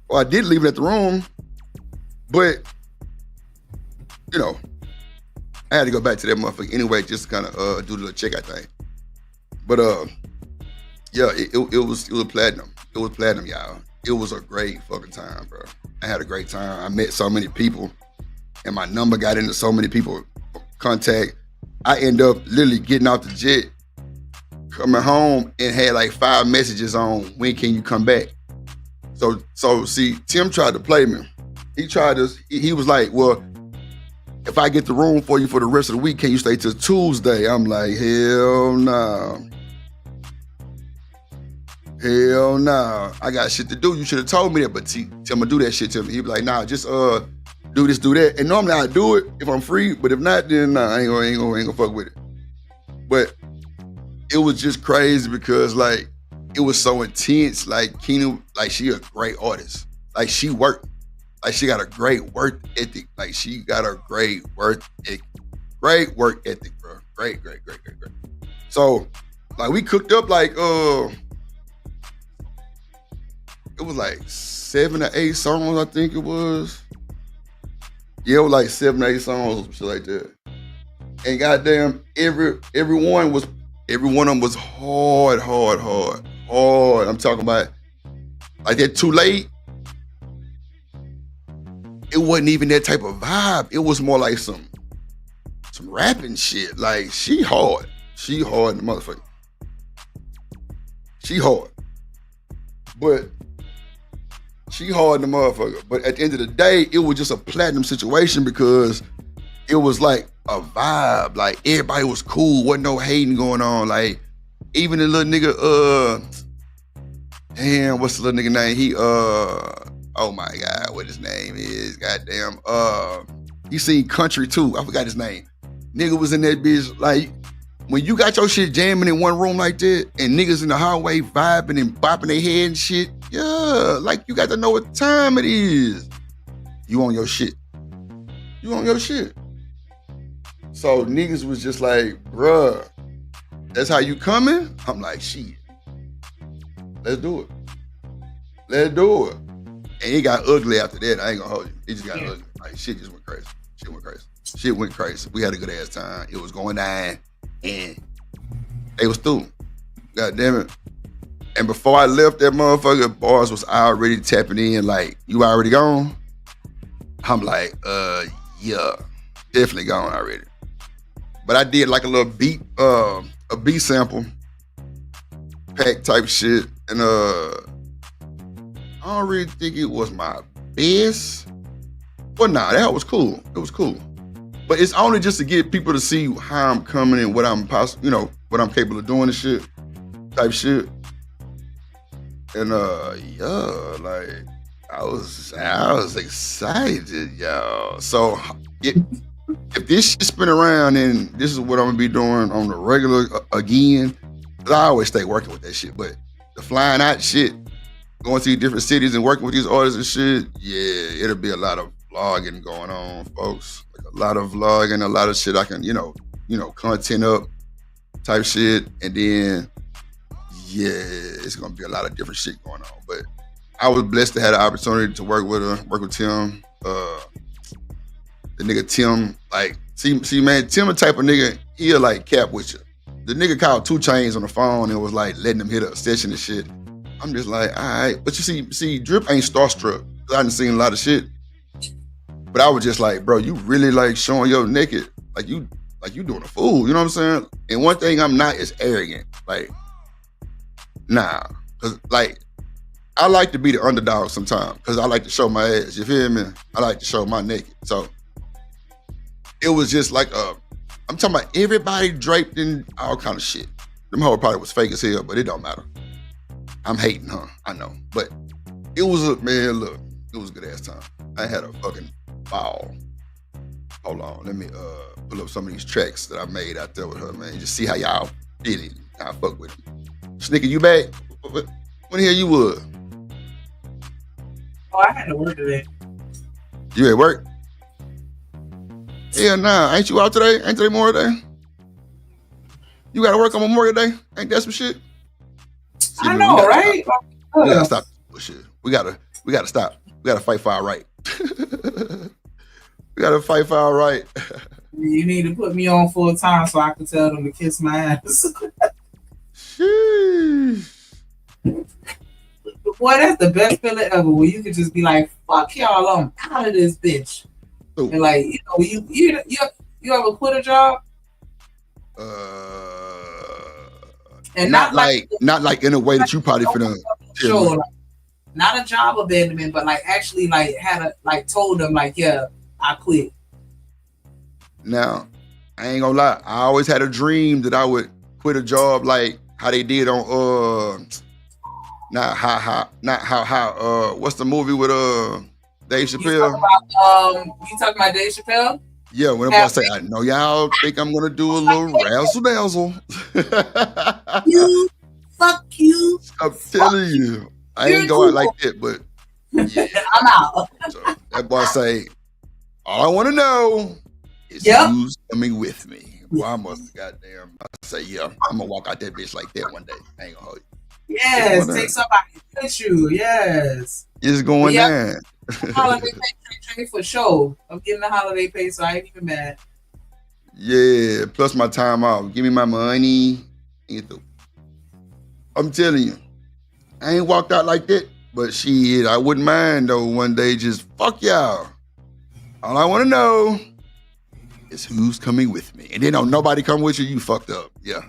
Well, I did leave it at the room, but, I had to go back to that motherfucker anyway, just to kind of do the little checkout thing. But yeah, it was platinum. It was platinum, y'all. It was a great fucking time, bro. I had a great time. I met so many people, and my number got into so many people contact. I end up literally getting off the jet, coming home, and had like 5 messages on when can you come back. So see, Tim tried to play me. He was like, well, if I get the room for you for the rest of the week, can you stay till Tuesday? I'm like, hell nah. Hell nah. I got shit to do. You should have told me that, but Tim gonna do that shit to me. He be like, nah, just do this, do that. And normally I do it if I'm free, but if not, then nah, I ain't gonna fuck with it. But it was just crazy because like it was so intense. Like Keena, like she a great artist. Like she worked. Like she got a great work ethic. Like she got a great work ethic. Great work ethic, bro. Great. So, like we cooked up like it was like 7 or 8 songs, I think it was. Yeah, it was like 7 or 8 songs or shit like that. And goddamn, every one of them was hard. I'm talking about like that Too Late. It wasn't even that type of vibe. It was more like some rapping shit. Like she hard. She hard in the motherfucker. She hard. But She hard the motherfucker. But at the end of the day, it was just a platinum situation because it was like a vibe. Like everybody was cool. Wasn't no hating going on. Like even the little nigga, damn, what's the little nigga name? He oh my God, what his name is? Goddamn. He seen Country too. I forgot his name. Nigga was in that bitch. Like, when you got your shit jamming in one room like that, and niggas in the hallway vibing and bopping their head and shit, yeah, like you got to know what time it is. You on your shit. You on your shit. So niggas was just like, bruh, that's how you coming? I'm like, shit. Let's do it. Let's do it. And it got ugly after that. I ain't gonna hold you. It just got ugly. Like shit just went crazy. Shit went crazy. We had a good ass time. It was going down and they was through. God damn it. And before I left that motherfucker, bars was already tapping in like, you already gone? I'm like, yeah, definitely gone already. But I did like a little beat, a beat sample, pack type shit. And I don't really think it was my best. But nah, that was cool. It was cool. But it's only just to get people to see how I'm coming and what I'm what I'm capable of doing and shit, type shit. And yeah, like I was excited, y'all. So if this shit spin around and this is what I'm gonna be doing on the regular again, 'cause I always stay working with that shit. But the flying out shit, going to different cities and working with these artists and shit, yeah, it'll be a lot of vlogging going on, folks. Like a lot of vlogging, a lot of shit I can, content up type shit. And then, yeah, it's gonna be a lot of different shit going on. But I was blessed to have the opportunity to work with Tim. The nigga Tim, like, see, man, Tim a type of nigga, he'll like cap with you. The nigga called 2 Chainz on the phone and was like letting him hit a session and shit. I'm just like, all right. But you see, Drip ain't starstruck. I done seen a lot of shit. But I was just like, bro, you really like showing your naked, like you doing a fool, you know what I'm saying? And one thing I'm not is arrogant. Like, nah. Cause like, I like to be the underdog sometimes because I like to show my ass, you feel me? I like to show my naked. So it was just like I'm talking about everybody draped in all kind of shit. Them whole probably was fake as hell, but it don't matter. I'm hating, huh? I know. But it was it was a good ass time. I had a fucking ball. Hold on, let me pull up some of these tracks that I made out there with her, man. Just see how y'all feel it. I fuck with it. Snicker, you back? When the hell you was? Oh, I had to work today. You at work? Yeah, nah. Ain't you out today? Ain't today Memorial Day? You gotta work on Memorial Day? Ain't that some shit? See, I know, right? We gotta stop this shit. We gotta stop. We gotta fight for our right. We gotta fight for our right. You need to put me on full time so I can tell them to kiss my ass. Sheesh. Boy, that's the best feeling ever. Where you can just be like, "Fuck y'all, I'm out of this bitch." Ooh. And like, you ever quit a job? And not like in a way that you probably finna. Sure, like, not a job abandonment, but like actually like told them like, yeah, I quit. Now, I ain't gonna lie. I always had a dream that I would quit a job like how they did on what's the movie with Dave Chappelle? You talking about Dave Chappelle? Yeah, when I say, I know y'all think I'm gonna do a little razzle dazzle. Fuck you. I'm telling you, I ain't going like that, but yeah. I'm out. So that boy say, all I want to know is who's coming with me. Well, I must goddamn. I say, yeah, I'm gonna walk out that bitch like that one day. I ain't gonna hold you. Yes, take somebody with you. Yes, it's going down. Holiday pay for sure. I'm getting the holiday pay, so I ain't even mad. Yeah, plus my time off. Give me my money. I'm telling you, I ain't walked out like that, but shit, I wouldn't mind though. One day, just fuck y'all. All I want to know is who's coming with me, and then don't nobody come with you. You fucked up, yeah,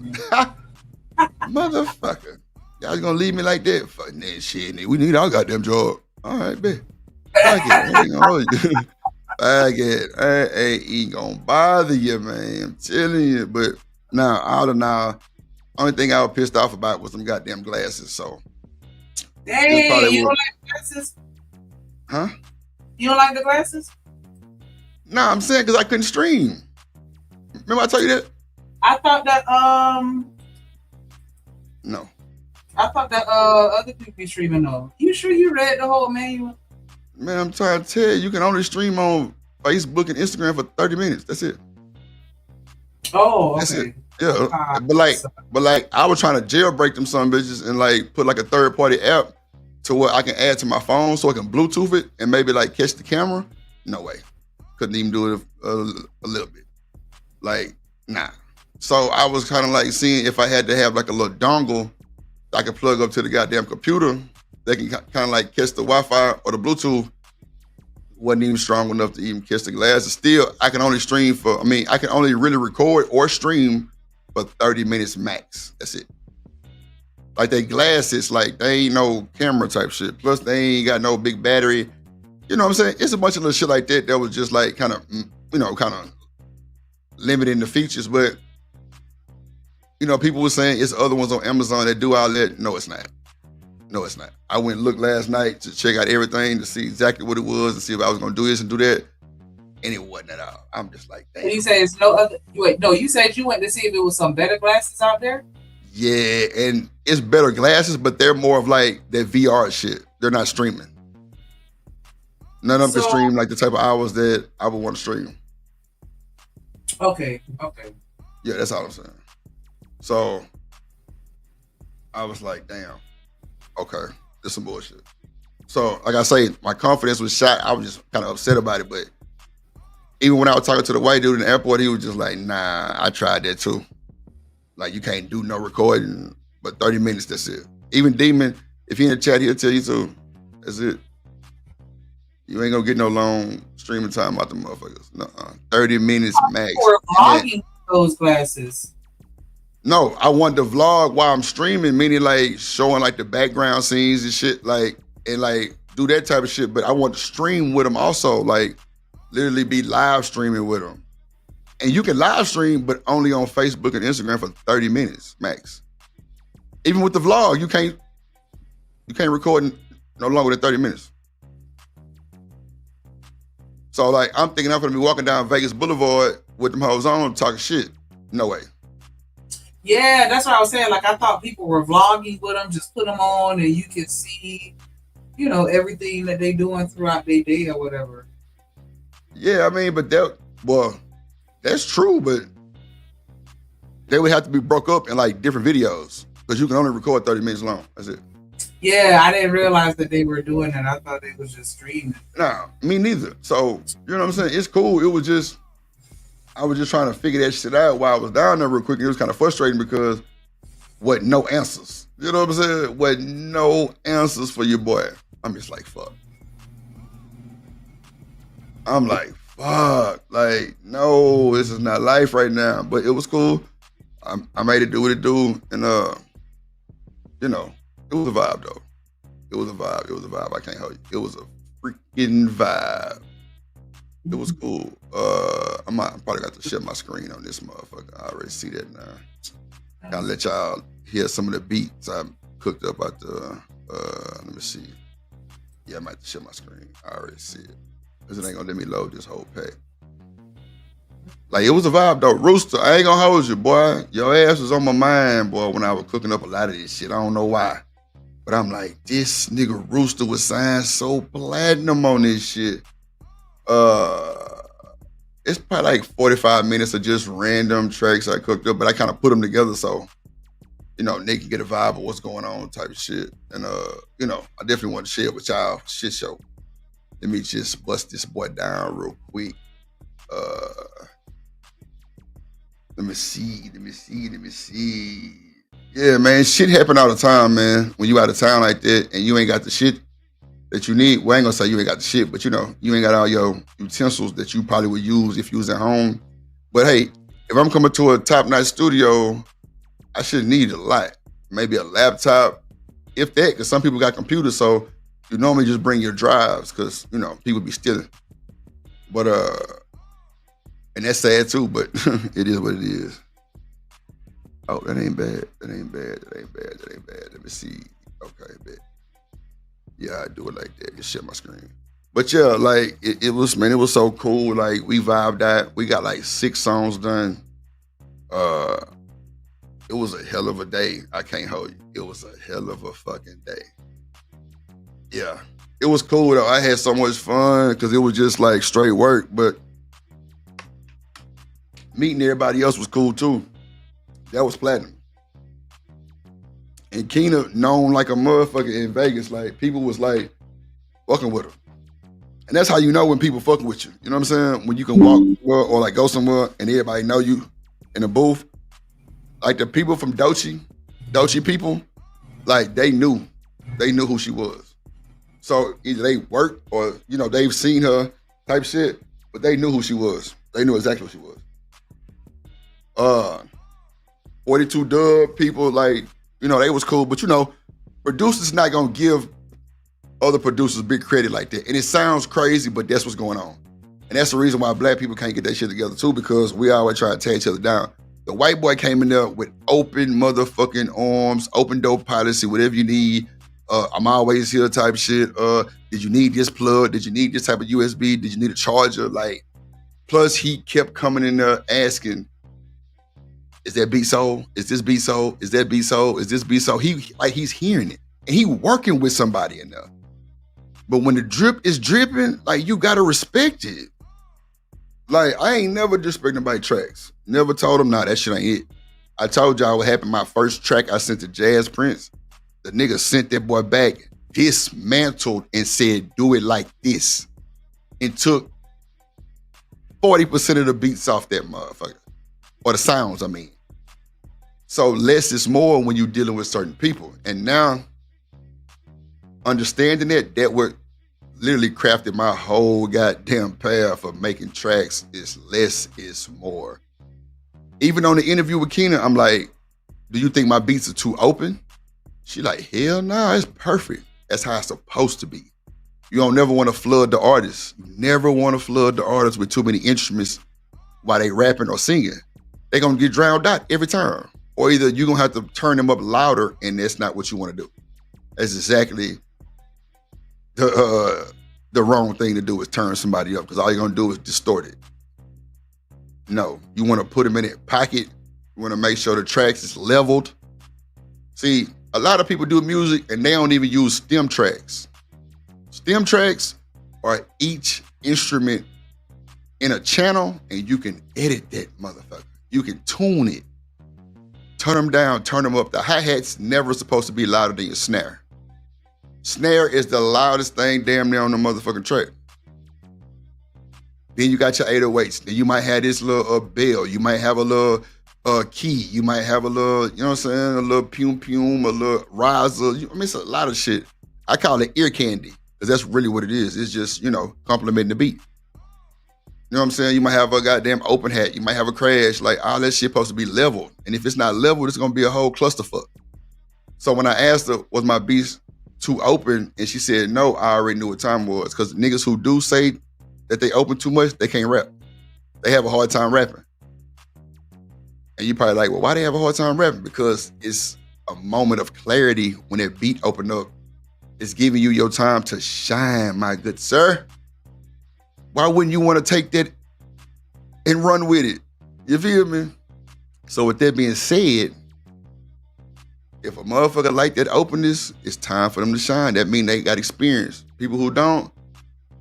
motherfucker. Y'all gonna leave me like that? Fuck that shit. We need our goddamn job. All right, bet. Fuck it. I ain't gonna hold you. Fuck it. I ain't gonna bother you, man. I'm telling you. But now, all in all, only thing I was pissed off about was them goddamn glasses. So, Dang, you don't like glasses? huh? You don't like the glasses? No, I'm saying because I couldn't stream. Remember I told you that? I thought that No. other people be streaming though. You sure you read the whole manual? Man, I'm trying to tell you, you can only stream on Facebook and Instagram for 30 minutes. That's it. Oh, okay. That's it. Yeah. But like I was trying to jailbreak them some bitches and like put like a third party app to where I can add to my phone so I can Bluetooth it and maybe like catch the camera. No way. Couldn't even do it a little bit. Like, nah. So I was kind of like seeing if I had to have like a little dongle I could plug up to the goddamn computer. They can kind of like catch the Wi-Fi or the Bluetooth. Wasn't even strong enough to even catch the glasses. Still, I can only I can only really record or stream for 30 minutes max. That's it. Like they glasses, like they ain't no camera type shit. Plus they ain't got no big battery. You know what I'm saying? It's a bunch of little shit like that was just like kind of limiting the features. But, people were saying it's other ones on Amazon that do all that. No, it's not. No, it's not. I went and looked last night to check out everything to see exactly what it was and see if I was going to do this and do that. And it wasn't at all. I'm just like, damn. And you say it's no other. Wait, no, you said you went to see if there was some better glasses out there? Yeah, and it's better glasses, but they're more of like that VR shit. They're not streaming. None of them can stream like the type of hours that I would want to stream. Okay. Yeah, that's all I'm saying. So I was like, damn, okay, this some bullshit. So like I say, my confidence was shot. I was just kind of upset about it. But even when I was talking to the white dude in the airport, he was just like, nah, I tried that too. Like you can't do no recording, but 30 minutes, that's it. Even Demon, if he in the chat, he'll tell you too. That's it. You ain't gonna get no long streaming time out the motherfuckers. Nuh-uh. 30 minutes max. Or vlogging those glasses. No, I want to vlog while I'm streaming, meaning like showing like the background scenes and shit, like, and like do that type of shit. But I want to stream with them also, like literally be live streaming with them. And you can live stream, but only on Facebook and Instagram for 30 minutes max. Even with the vlog, you can't record no longer than 30 minutes. So like, I'm thinking I'm gonna be walking down Vegas Boulevard with them hoes on talking shit. No way. Yeah, that's what I was saying. Like, I thought people were vlogging with them, just put them on and you can see, everything that they doing throughout their day or whatever. Yeah, I mean, but that's true, but they would have to be broke up in like different videos because you can only record 30 minutes long. That's it. Yeah, I didn't realize that they were doing that. I thought they was just streaming. Nah, me neither. So, you know what I'm saying? It's cool. I was just trying to figure that shit out while I was down there real quick. And it was kind of frustrating because wasn't no answers. You know what I'm saying? Wasn't no answers for your boy. I'm just like, fuck. I'm like, fuck. Like, no, this is not life right now. But it was cool. I made it do what it do. And, it was a vibe, though. It was a vibe. I can't hold you. It was a freaking vibe. It was cool. I probably got to share my screen on this motherfucker. I already see that now. I'll let y'all hear some of the beats I cooked up at the, let me see. Yeah, I might have to share my screen. I already see it. Because it ain't gonna let me load this whole pack. Like, it was a vibe, though. Rooster, I ain't gonna hold you, boy. Your ass was on my mind, boy, when I was cooking up a lot of this shit. I don't know why. But I'm like, this nigga Rooster was signed so platinum on this shit. It's probably like 45 minutes of just random tracks I cooked up, but I kind of put them together so, Nick can get a vibe of what's going on type of shit. And, I definitely want to share it with y'all. Shit show. Let me just bust this boy down real quick. Let me see. Yeah, man, shit happen all the time, man. When you out of town like that and you ain't got the shit that you need. Well, I ain't gonna say you ain't got the shit, but you ain't got all your utensils that you probably would use if you was at home. But hey, if I'm coming to a top-notch studio, I should need a lot. Maybe a laptop, if that, because some people got computers, so You normally just bring your drives because, you know, people be stealing. But, and that's sad too, but it is what it is. Oh, that ain't bad. That ain't bad. That ain't bad. That ain't bad. Let me see. Okay, bet. Yeah, I do it like that. Just share my screen. But yeah, like, it was, man, it was so cool. Like, we vibed out. We got like 6 songs done. It was a hell of a day. I can't hold you. It was a hell of a fucking day. Yeah. It was cool though. I had so much fun because it was just like straight work, but meeting everybody else was cool too. That was platinum. And Keena known like a motherfucker in Vegas. Like, people was like fucking with her. And that's how you know when people fucking with you. You know what I'm saying? When you can walk somewhere or like go somewhere and everybody know you in a booth. Like the people from Doechii people, like they knew who she was. So either they worked or, you know, they've seen her type shit, but they knew who she was. They knew exactly who she was. 42 Dub people, like, you know, they was cool, but you know, producers not gonna give other producers big credit like that. And it sounds crazy, but that's what's going on. And that's the reason why black people can't get that shit together too, because we always try to tear each other down. The white boy came in there with open motherfucking arms, open door policy, whatever you need. I'm always here type shit. Did you need this plug? Did you need this type of USB? Did you need a charger? Like, plus he kept coming in there asking, is that beat sold? Is this beat sold? Is that beat sold? Is this beat sold? He's hearing it. And he working with somebody in there. But when the drip is dripping, like, you gotta respect it. Like, I ain't never disrespect nobody's tracks. Never told him, nah, that shit ain't it. I told y'all what happened my first track I sent to Jazz Prince. The nigga sent that boy back, dismantled and said, do it like this. And took 40% of the beats off that motherfucker. Or the sounds, I mean. So less is more when you're dealing with certain people. And now, understanding that what literally crafted my whole goddamn path of making tracks is less is more. Even on the interview with Keena, I'm like, do you think my beats are too open? She like, hell nah, it's perfect. That's how it's supposed to be. You don't never want to flood the artist. You never want to flood the artist with too many instruments while they rapping or singing. They gonna get drowned out every time. Or either you're gonna have to turn them up louder and that's not what you wanna do. That's exactly the wrong thing to do is turn somebody up because all you're gonna do is distort it. No, you wanna put them in a pocket. You wanna make sure the tracks is leveled. See, a lot of people do music and they don't even use stem tracks. Stem tracks are each instrument in a channel and you can edit that motherfucker. You can tune it. Turn them down, turn them up. The hi-hat's never supposed to be louder than your snare. Snare is the loudest thing damn near on the motherfucking track. Then you got your 808s. Then you might have this little bell. You might have a little key. You might have a little, you know what I'm saying? A little pum, a little riser. I mean, it's a lot of shit. I call it ear candy because that's really what it is. It's just, you know, complimenting the beat. You know what I'm saying? You might have a goddamn open hat. You might have a crash. Like, all that shit supposed to be leveled. And if it's not leveled, it's gonna be a whole clusterfuck. So when I asked her, was my beats too open? And she said, no, I already knew what time it was. Because niggas who do say that they open too much, they can't rap. They have a hard time rapping. And you probably like, well, why they have a hard time rapping? Because it's a moment of clarity when that beat open up. It's giving you your time to shine, my good sir. Why wouldn't you want to take that and run with it? You feel me? So with that being said, if a motherfucker like that openness, it's time for them to shine. That means they got experience. People who don't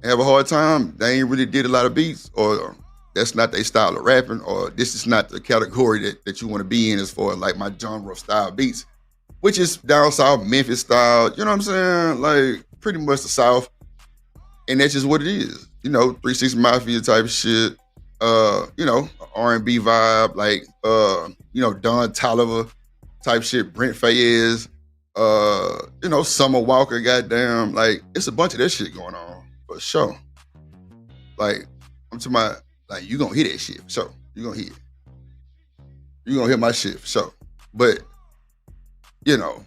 have a hard time, they ain't really did a lot of beats, or that's not their style of rapping, or this is not the category that you want to be in as far as like my genre of style beats, which is down south, Memphis style, you know what I'm saying? Like pretty much the South. And that's just what it is. You know, 360 Mafia type shit, you know, R&B vibe, like, you know, Don Toliver type shit, Brent Faiyaz, you know, Summer Walker, goddamn, like, it's a bunch of that shit going on, for sure. Like, I'm talking about, like, you gonna hear that shit, for sure. You gonna hear it. You gonna hear my shit, for sure. But, you know,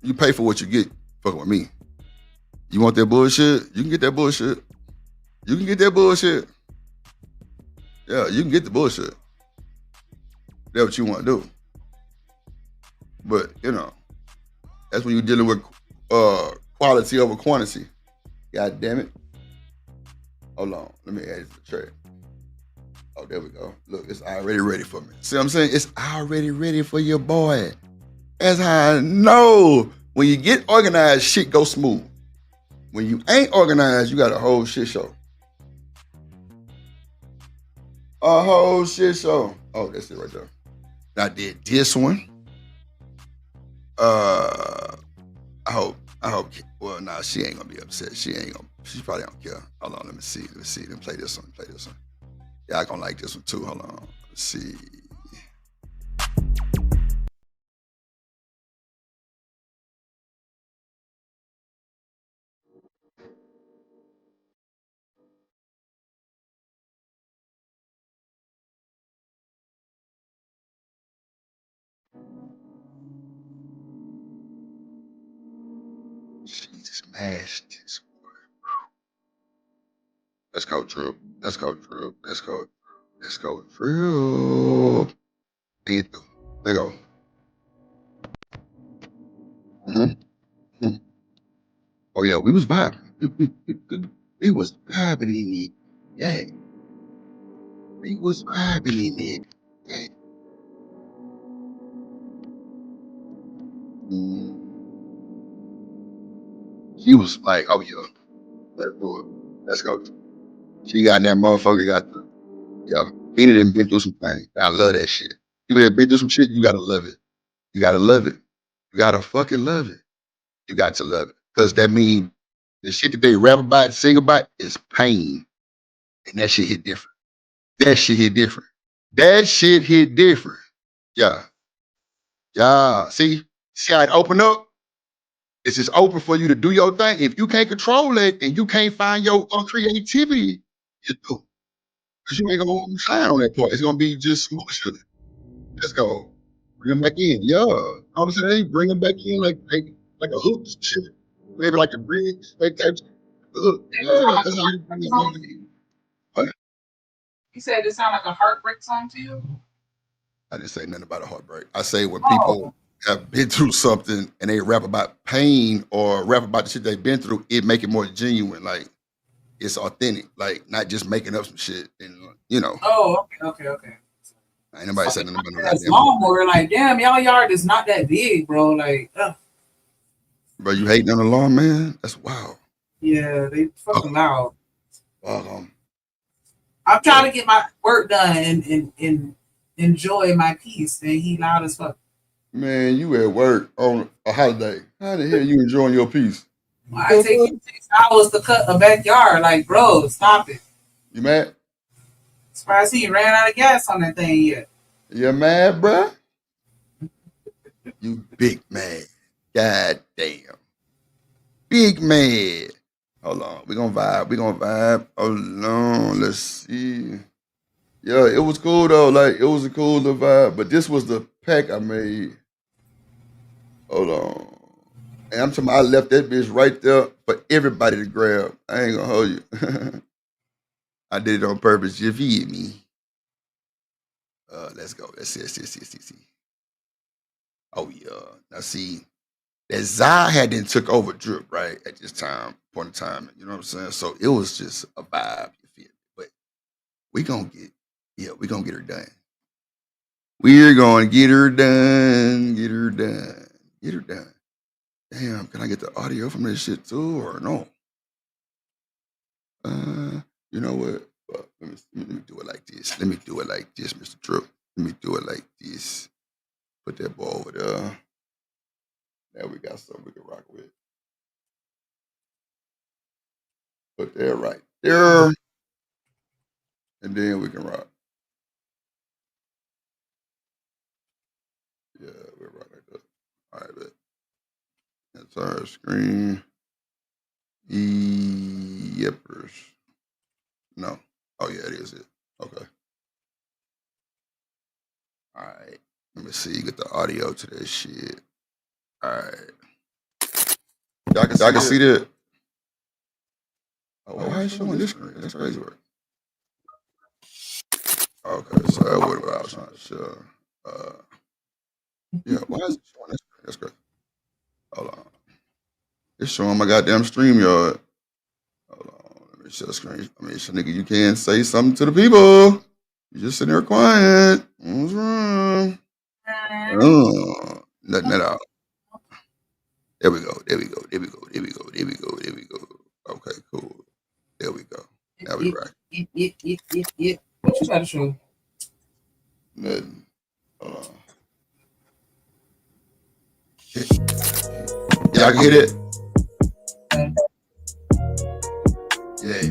you pay for what you get, fucking with me. You want that bullshit? You can get that bullshit. You can get that bullshit. Yeah, you can get the bullshit. That's what you want to do. But, you know, that's when you're dealing with quality over quantity. God damn it. Hold on. Let me add it to the tray. Oh, there we go. Look, it's already ready for me. See what I'm saying? It's already ready for your boy. That's how I know. When you get organized, shit goes smooth. When you ain't organized, you got a whole shit show. A whole shit show. Oh, that's it right there. I did this one. I hope. Well, nah, she ain't gonna be upset. She probably don't care. Hold on, let me see. Let me play this one. Yeah, I gonna like this one too. Hold on. Let's see. She just mashed this. Let's go, Drew. Let's go, Drew. There you go. Mm-hmm. Oh yeah, we was vibing. We was vibing in it. Yeah. We was vibing in it. Yeah. She was like, oh yeah, let's do it. Let's go. She got that motherfucker Phoenix done been through some things. I love that shit. You done been through some shit, you gotta love it. You gotta love it. You gotta fucking love it. You got to love it. Cause that means the shit that they rap about, sing about is pain. And that shit hit different. That shit hit different. Yeah. Yeah. See how it open up? It's just open for you to do your thing. If you can't control it and you can't find your creativity, you do. Because you ain't gonna shine on that part. It's gonna be just smush it. Let's go. Bring them back in. Yeah. All of a sudden, bring them back in like a hook shit. Maybe like a bridge. Like type hook. Yeah, that's how you bring them back in. What? You said it sounded like a heartbreak song to you? I didn't say nothing about a heartbreak. I say when people have been through something and they rap about pain or rap about the shit they've been through, it make it more genuine. Like it's authentic. Like not just making up some shit and you know. Oh, okay. Ain't nobody saying nothing about that song where like, damn, y'all yard is not that big, bro. Like, bro, you hating on the law, man? That's wild. Yeah, they fucking loud. I'm trying to get my work done and enjoy my peace, and he loud as fuck. Man, you at work on a holiday. How the hell you enjoying your peace? I take you 6 hours to cut a backyard. Like, bro, stop it. You mad? Surprised he ran out of gas on that thing yet. You mad, bruh? You big mad. God damn. Big mad. Hold on. We're gonna vibe. Hold on. Let's see. Yeah, it was cool though. Like it was a cool little vibe. But this was the pack I made. Hold on. And I'm talking about I left that bitch right there for everybody to grab. I ain't gonna hold you. I did it on purpose. You feed me. Let's go. Let's see. Oh yeah. Now see, that Zai had then took over Drip, right? At this point in time. You know what I'm saying? So it was just a vibe, you feel me? But we're gonna get her done. We're gonna get her done. Damn, can I get the audio from this shit too or no? You know what? Let me do it like this. Mr. Drip. Let me do it like this. Put that ball over there. Now we got something we can rock with. Put that right there. And then we can rock. Yeah, we're right like that. All right, bet. That's our screen. Yippers. No. Oh, yeah, it is it. Okay. All right. Let me see. Get the audio to this shit. All right. Y'all can see that? Oh, why is it showing this screen? That's crazy work. Okay, so that was what I was trying to show. Yeah, why is it showing this screen? That's crazy. Hold on. It's showing my goddamn StreamYard. Hold on. Let me share the screen. I mean, nigga, you can't say something to the people. You just sitting there quiet. What's wrong? Nothing at all. There we go. There we go. There we go. There we go. There we go. There we go. Okay, cool. There we go. Now we right. What you got to show? Nothing. Hold on. Y'all can hear it? Yeah.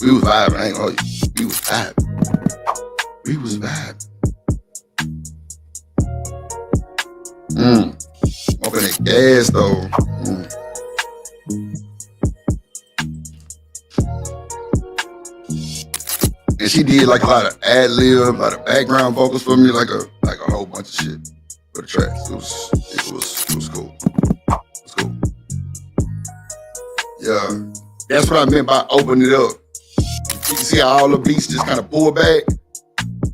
We was vibing. I ain't gonna hold you. We was vibing. We was vibing. Smoking that gas though. And she did like a lot of ad lib, a lot of background vocals for me, like a whole bunch of shit for the tracks. It was cool. It was cool. Yeah, that's what I meant by opening it up. You can see how all the beats just kind of pull back.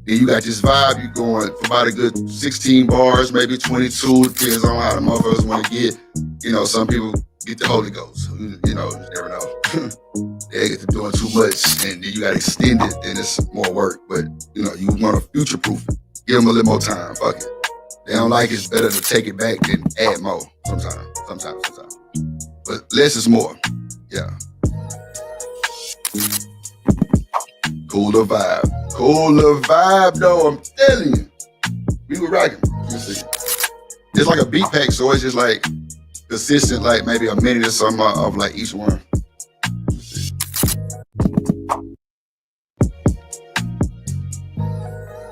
Then you got this vibe, you going for about a good 16 bars, maybe 22, depends on how the motherfuckers want to get. You know, some people get the Holy Ghost. You know, you never know. They get to doing too much, and then you got to extend it, then it's more work. But, you know, you want to future-proof it. Give them a little more time, fuck it. They don't like it's better to take it back than add more sometimes. But less is more, yeah. Cooler vibe though, I'm telling you. We were rocking. It's like a beat pack, so it's just like consistent, like maybe a minute or something of like each one.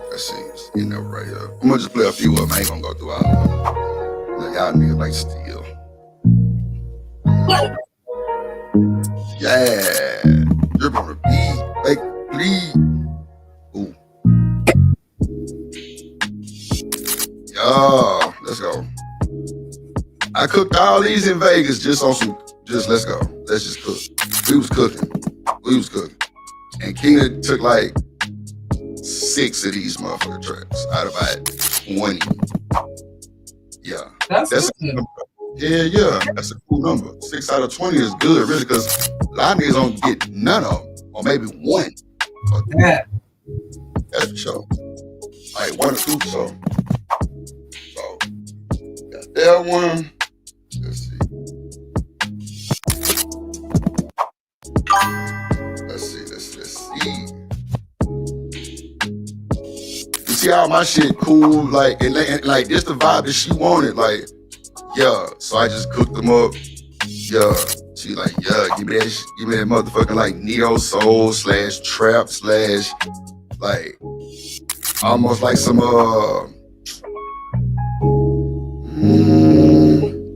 Let's see, you know, right here. I'm gonna just play a few of them. I ain't gonna go through all of them. Like, y'all niggas like steal. Yeah, drip on the beat, like bleed. Ooh. Yo, let's go. I cooked all these in Vegas just let's go. Let's just cook. We was cooking. And Kina took like 6 of these motherfucking tracks out of about 20. Yeah. That's yeah. That's a cool number. 6 out of 20 is good, really, because a lot of niggas don't get none of them, or maybe one. Yeah. That's for sure. Like 1 or 2 for sure. So, got that one. Let's see. Let's see. You see how my shit cool, like, and like this the vibe that she wanted, like, yeah. So I just cooked them up. Yeah. She like, yeah, give me that motherfucking like neo soul / trap / like almost like some well,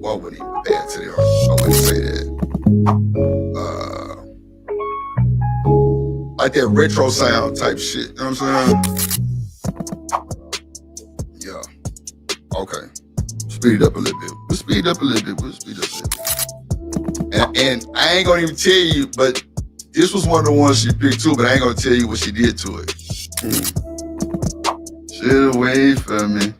I wouldn't even compare it to the I wouldn't say that. Like that retro sound type shit. You know what I'm saying? Yeah. Okay. Speed it up a little bit. We'll speed up a little bit. And I ain't gonna even tell you, but this was one of the ones she picked too, but I ain't gonna tell you what she did to it. Shit away from me.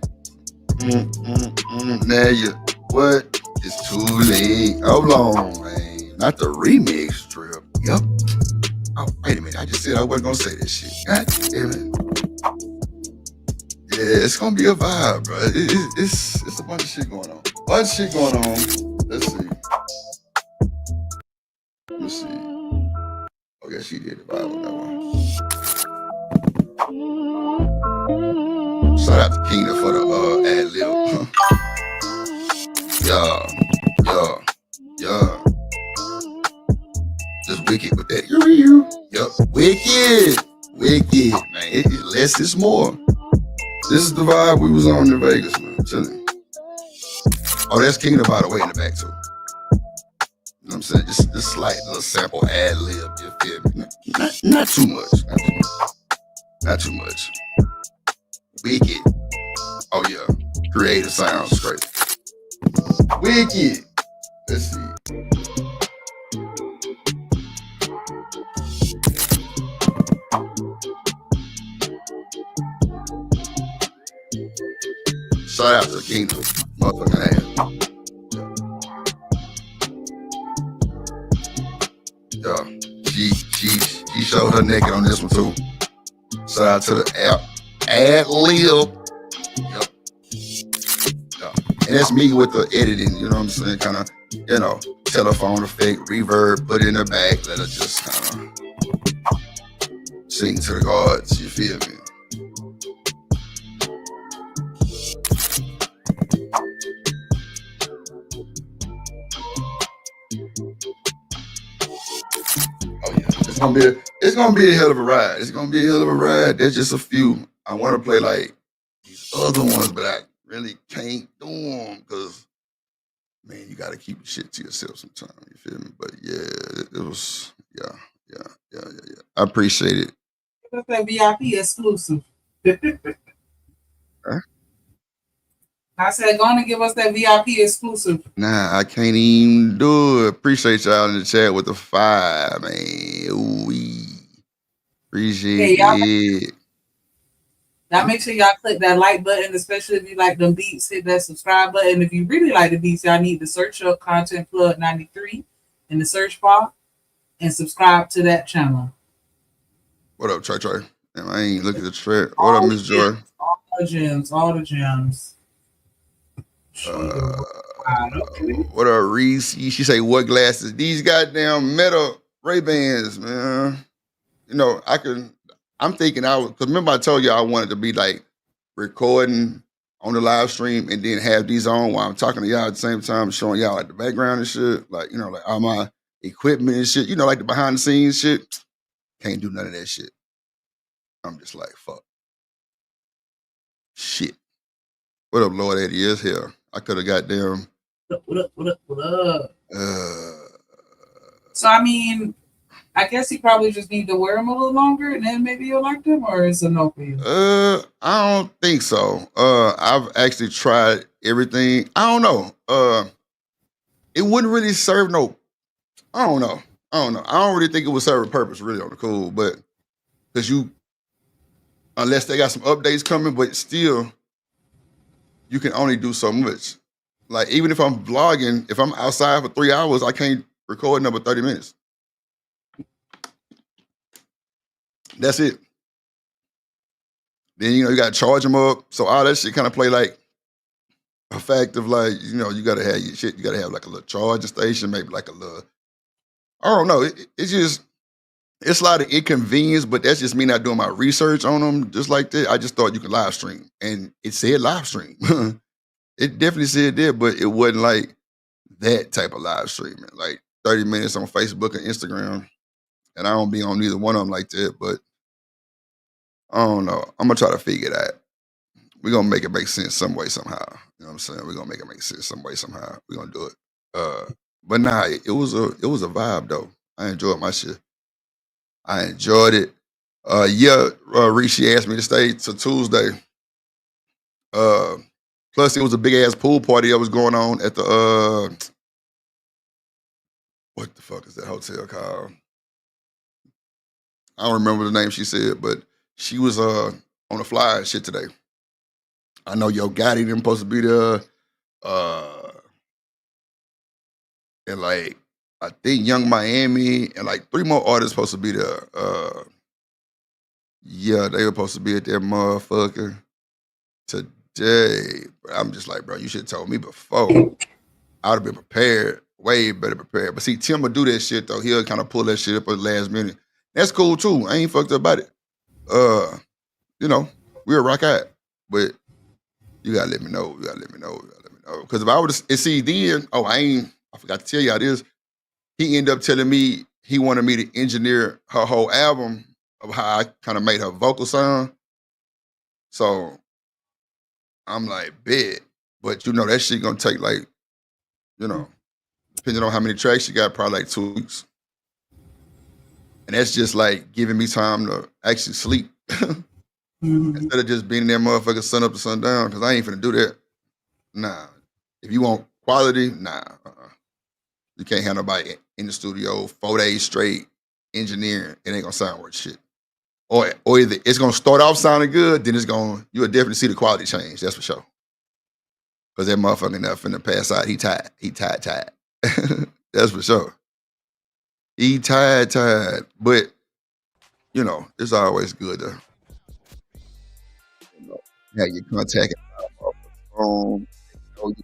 Now you, what? It's too late. Hold on, man. Not the remix trip. Yep. Oh, wait a minute. I just said I wasn't gonna say this shit. God damn it. Yeah, it's gonna be a vibe, bro. It's a bunch of shit going on. Let's see. Let's see. Oh yeah, she did the vibe with that one. Shout out to Kina for the ad lib. Yeah. Just wicked with that. Yup, wicked, man. Less is more. This is the vibe we was on in Vegas, man. I'm telling you. Oh, that's Kina, by the way, in the back too. You know what I'm saying? Just slight little sample ad lib, you feel me? Not too much. Not too much. Wicked. Oh yeah. Creative sounds great. Wicked. Let's see. Shout out to Kingdom. Motherfucking ass. Yeah. She showed her naked on this one too. Shout out to the app. Ad-lib. Yep. Yeah. And that's me with the editing, you know what I'm saying? Kind of, you know, telephone effect, reverb, put it in the back, let her just kind of sing to the gods, you feel me? Oh yeah, it's gonna be a hell of a ride. It's gonna be a hell of a ride. There's just a few. I want to play like these other ones, but I really can't do them because, man, you got to keep shit to yourself sometimes. You feel me? But yeah, it was, yeah. I appreciate it. That's that VIP exclusive. Huh? I said, go on and give us that VIP exclusive. Nah, I can't even do it. Appreciate y'all in the chat with the 5, man. Ooh-wee. Appreciate it. Now make sure y'all click that like button, especially if you like them beats. Hit that subscribe button. If you really like the beats, y'all need to search up Content Plug 93 in the search bar and subscribe to that channel. What up, Trey? Damn, I ain't looking at the track. What up, Miss Joy? All the gems. What up, Reese? She say, what glasses? These goddamn Meta Ray-Bans, man. You know, I'm thinking because remember I told you I wanted to be like recording on the live stream and then have these on while I'm talking to y'all at the same time, showing y'all like the background and shit. Like, you know, like all my equipment and shit, you know, like the behind the scenes shit. Can't do none of that shit. I'm just like, fuck. Shit. What up, Lord Eddie is here. I could have got them. What up? So, I mean, I guess you probably just need to wear them a little longer and then maybe you'll like them, or is it no for you? I don't think so. I've actually tried everything. I don't know. It wouldn't really serve no, I don't know. I don't really think it would serve a purpose really on the cool, but because unless they got some updates coming, but still, you can only do so much. Like, even if I'm vlogging, if I'm outside for 3 hours, I can't record another 30 minutes. That's it. Then, you know, you got to charge them up. So all that shit kind of play like a fact of like, you know, you got to have your shit. You got to have like a little charging station, maybe like a little, I don't know. It's just, it's a lot of inconvenience, but that's just me not doing my research on them just like that. I just thought you could live stream. And it said live stream. It definitely said that, but it wasn't like that type of live streaming. Like 30 minutes on Facebook and Instagram. And I don't be on neither one of them like that, but I don't know. I'm going to try to figure it out. We're going to make it make sense some way, somehow. You know what I'm saying? We're going to make it make sense some way, somehow. We're going to do it. But nah, it was a vibe, though. I enjoyed my shit. I enjoyed it. Rishi asked me to stay till Tuesday. Plus, it was a big-ass pool party that was going on at the, what the fuck is that hotel called? I don't remember the name she said, but she was on the fly and shit today. I know Yo Gotti them supposed to be there. And like, I think Young Miami and like 3 more artists supposed to be there. Yeah, they were supposed to be at that motherfucker today. But I'm just like, bro, you should have told me before. I would have been prepared, way better prepared. But see, Tim will do that shit though. He'll kind of pull that shit up at the last minute. That's cool too. I ain't fucked up about it. You know, we'll rock out. But you gotta let me know. You gotta let me know. Because if I would have, see, then, I forgot to tell y'all this. He ended up telling me he wanted me to engineer her whole album of how I kind of made her vocal sound. So I'm like, bet. But you know, that shit gonna take like, you know, depending on how many tracks you got, probably like 2 weeks. And that's just like giving me time to actually sleep. Instead of just being in that motherfucker sun up to sundown, because I ain't finna do that. Nah. If you want quality, nah. You can't have nobody in the studio 4 days straight engineering. It ain't gonna sound worth shit. Or either it's gonna start off sounding good, then you'll definitely see the quality change. That's for sure. Cause that motherfucker not finna pass out. He tired. He tired. That's for sure. He tired. But you know, it's always good to have your contact phone. Know you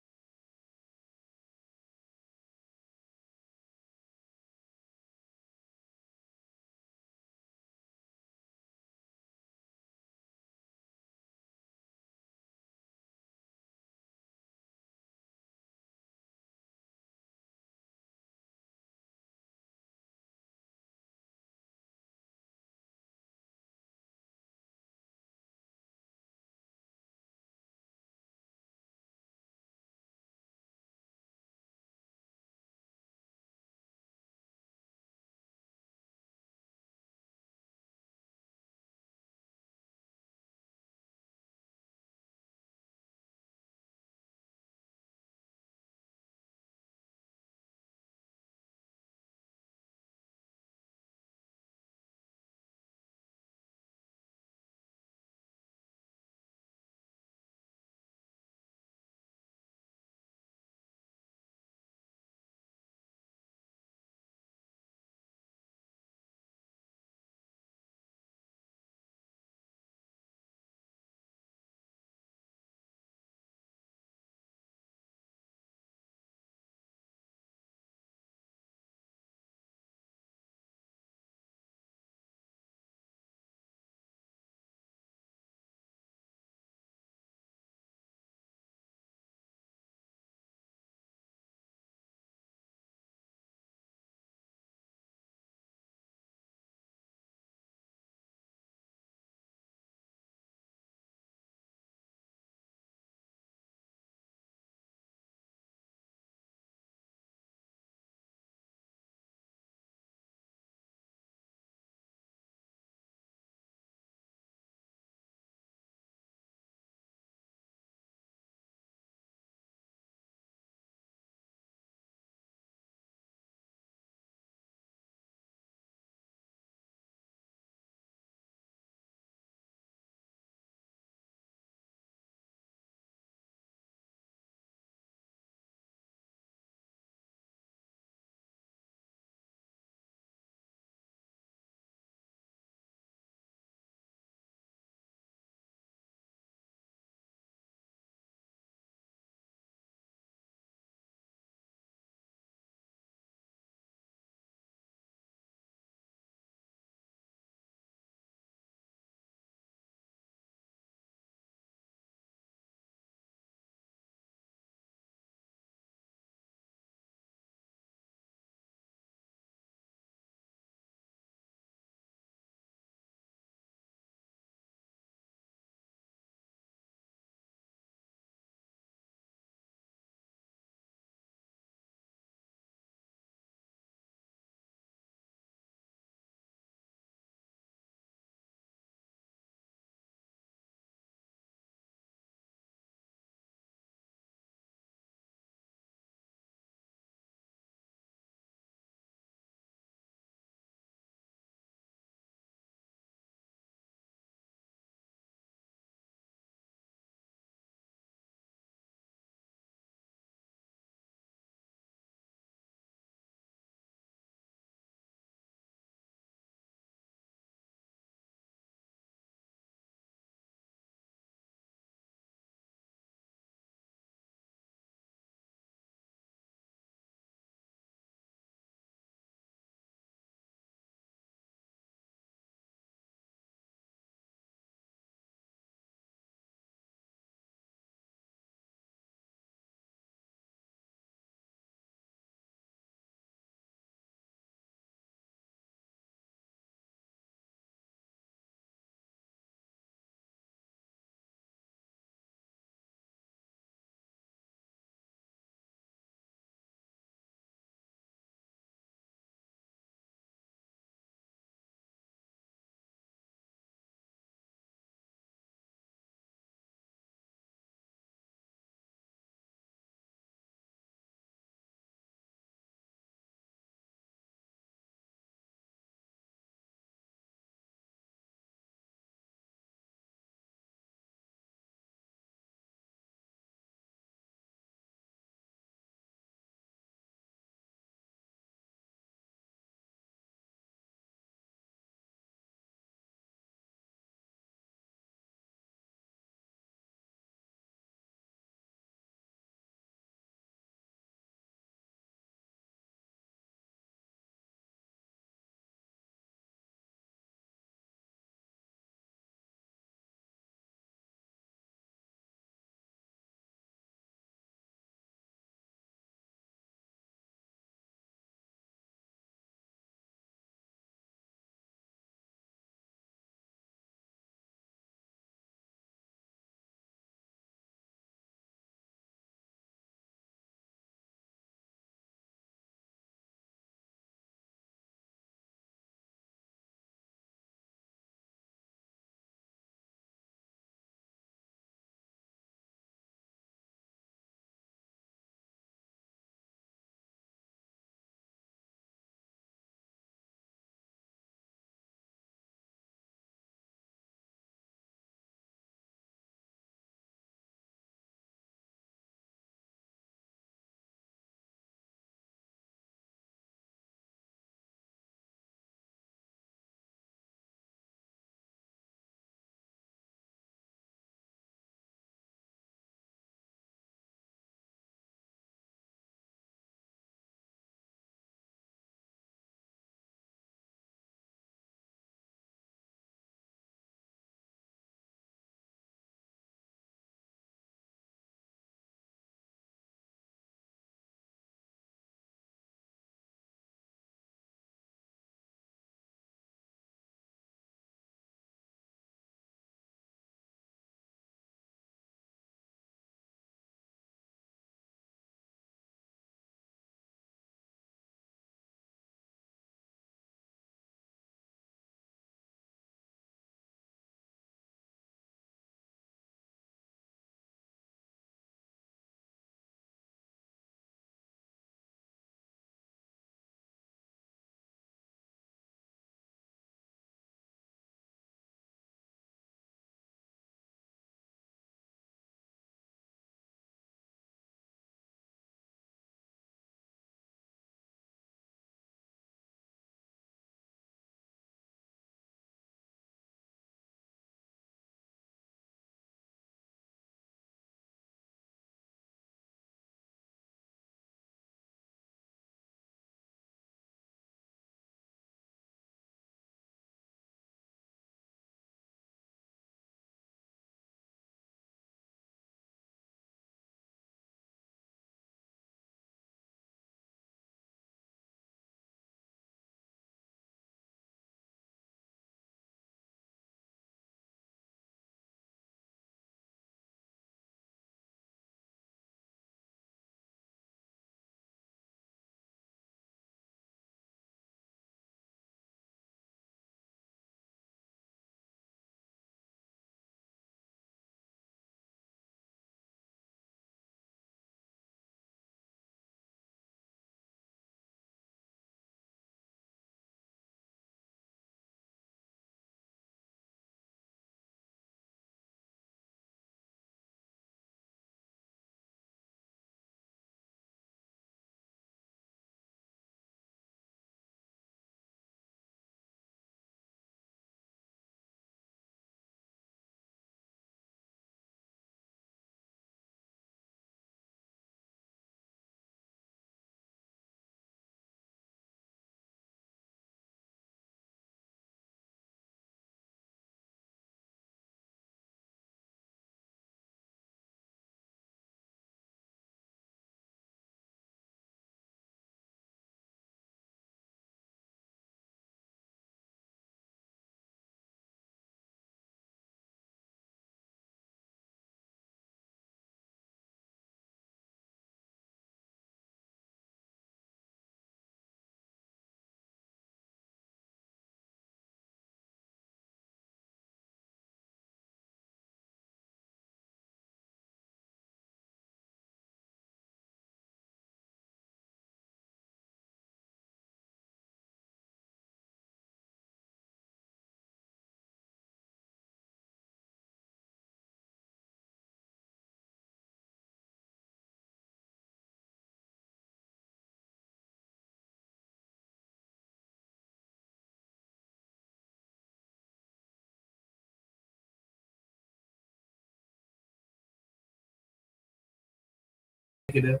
negative,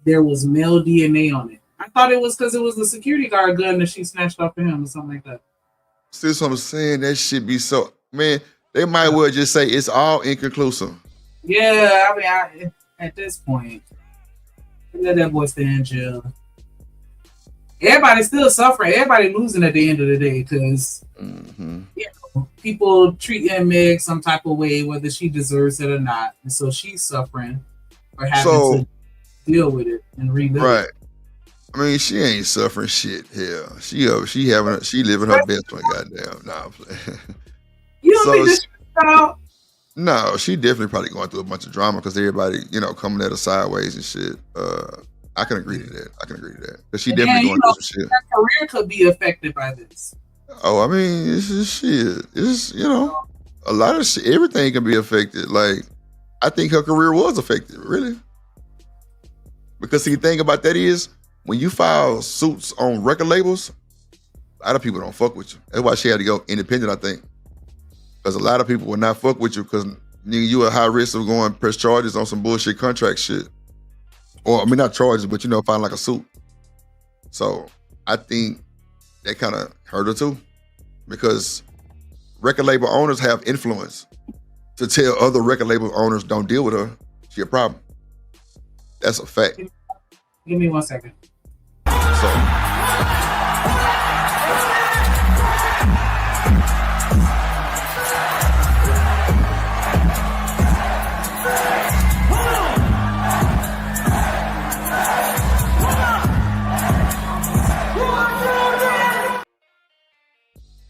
there was male DNA on it. I thought it was because it was the security guard gun that she snatched off of him or something like that. See what I'm saying? That shit be so, man, they might well just say it's all inconclusive. Yeah, I mean, at this point, let that boy stay in jail. Everybody's still suffering. Everybody losing at the end of the day because people treat Meg some type of way, whether she deserves it or not, and so she's suffering or having to deal with it and relive Right. it. I mean, she ain't suffering shit. Hell, she living her best one. Goddamn, nah, I'm playing. You don't think this out? No, she definitely probably going through a bunch of drama because everybody, coming at her sideways and shit. I can agree to that. Because she definitely going through some shit. Her career could be affected by this. Oh, I mean, it's just shit. It's, a lot of shit. Everything can be affected. Like, I think her career was affected, really. Because see, the thing about that is, when you file suits on record labels, a lot of people don't fuck with you. That's why she had to go independent, I think. Because a lot of people will not fuck with you because you at high risk of going press charges on some bullshit contract shit. Or, I mean, not charges, but, filing like a suit. So, I think that kind of hurt her too. Because record label owners have influence to tell other record label owners don't deal with her. She a problem. That's a fact. Give me 1 second. So,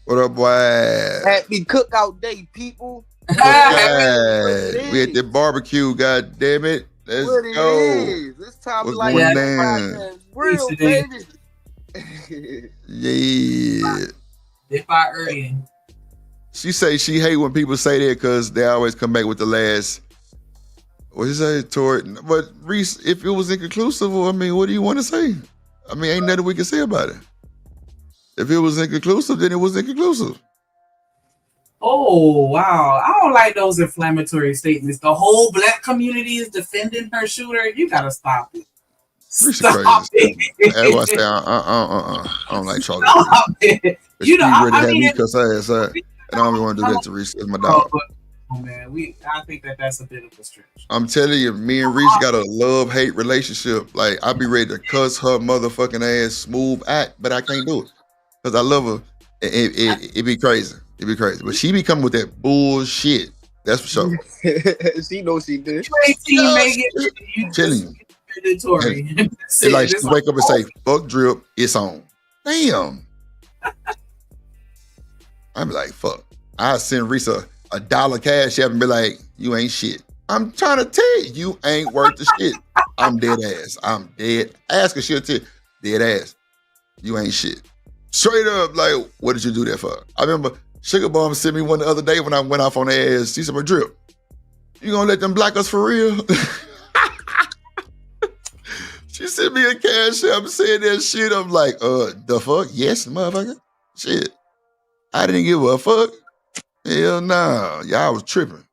what up, boy? Happy cookout day, people. Okay. We at the barbecue, god damn it. Let's go. This time What's like going that real, baby. Yeah. If I early. She say she hate when people say that because they always come back with the last. What you say, Tori? But Reese, if it was inconclusive, I mean, what do you want to say? I mean, ain't nothing we can say about it. If it was inconclusive, then it was inconclusive. Oh, wow. I don't like those inflammatory statements. The whole black community is defending her shooter. You got to stop it. Stop it. That's why I say, I don't like Charlie. Stop it. She really had me cuss her ass out. And I don't even want to do that to Reese. That's my dog. Oh, man. I think that's a bit of a stretch. I'm telling you, me and Reese got a love-hate relationship. Like, I be ready to cuss her motherfucking ass smooth act, but I can't do it. Because I love her. It be crazy. It be crazy. But she be coming with that bullshit. That's for sure. She knows she did. I'm telling you. It's like she wake up and say, fuck drip, it's on. Damn. I be like, fuck. I send Reese a $1 cash app and be like, you ain't shit. I'm trying to tell you, you ain't worth the shit. I'm dead ass. I'm dead. Ask her, she'll tell you, dead ass. You ain't shit. Straight up, like, what did you do that for? I remember Sugar Bomb sent me one the other day when I went off on their ass. She said, my drip, you gonna let them block us for real? She sent me a cash app saying that shit. I'm like, the fuck? Yes, motherfucker. Shit. I didn't give a fuck. Hell nah. Y'all was tripping.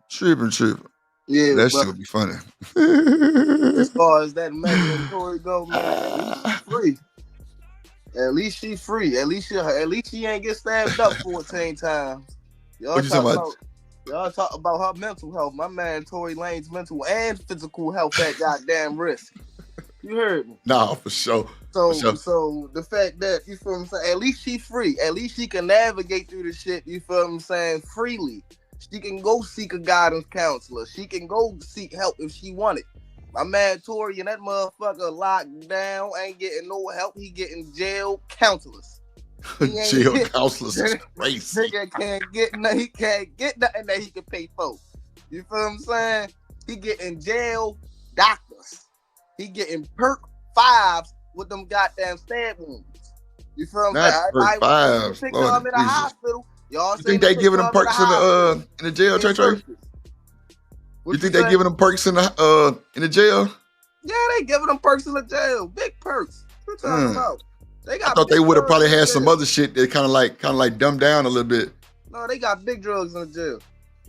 Tripping. Yeah, that shit would be funny. As far as that mandatory go, man, she's free. At least she free. At least she ain't get stabbed up 14 times. What you talking about? Y'all talk about her mental health. My man Tory Lane's mental and physical health at goddamn risk. You heard me? Nah, for sure. So the fact that, you feel what I'm saying, at least she free. At least she can navigate through the shit, you feel what I'm saying, freely. She can go seek a guidance counselor. She can go seek help if she wanted. My man Tory and that motherfucker locked down, ain't getting no help. He getting jail counselors. Jail counselors is crazy. He can't get nothing that he can pay for. You feel what I'm saying? He getting jail doctors. He getting perk 5s with them goddamn stab wounds. You feel what I'm saying? Perk 5s. Pick him in the hospital. Y'all you think they giving them perks in the jail, Trey? You think they giving them perks in the jail? Yeah, they giving them perks in the jail. Big perks. What you talking about? I thought they would have probably had some other shit that kind of like dumbed down a little bit. No, they got big drugs in the jail.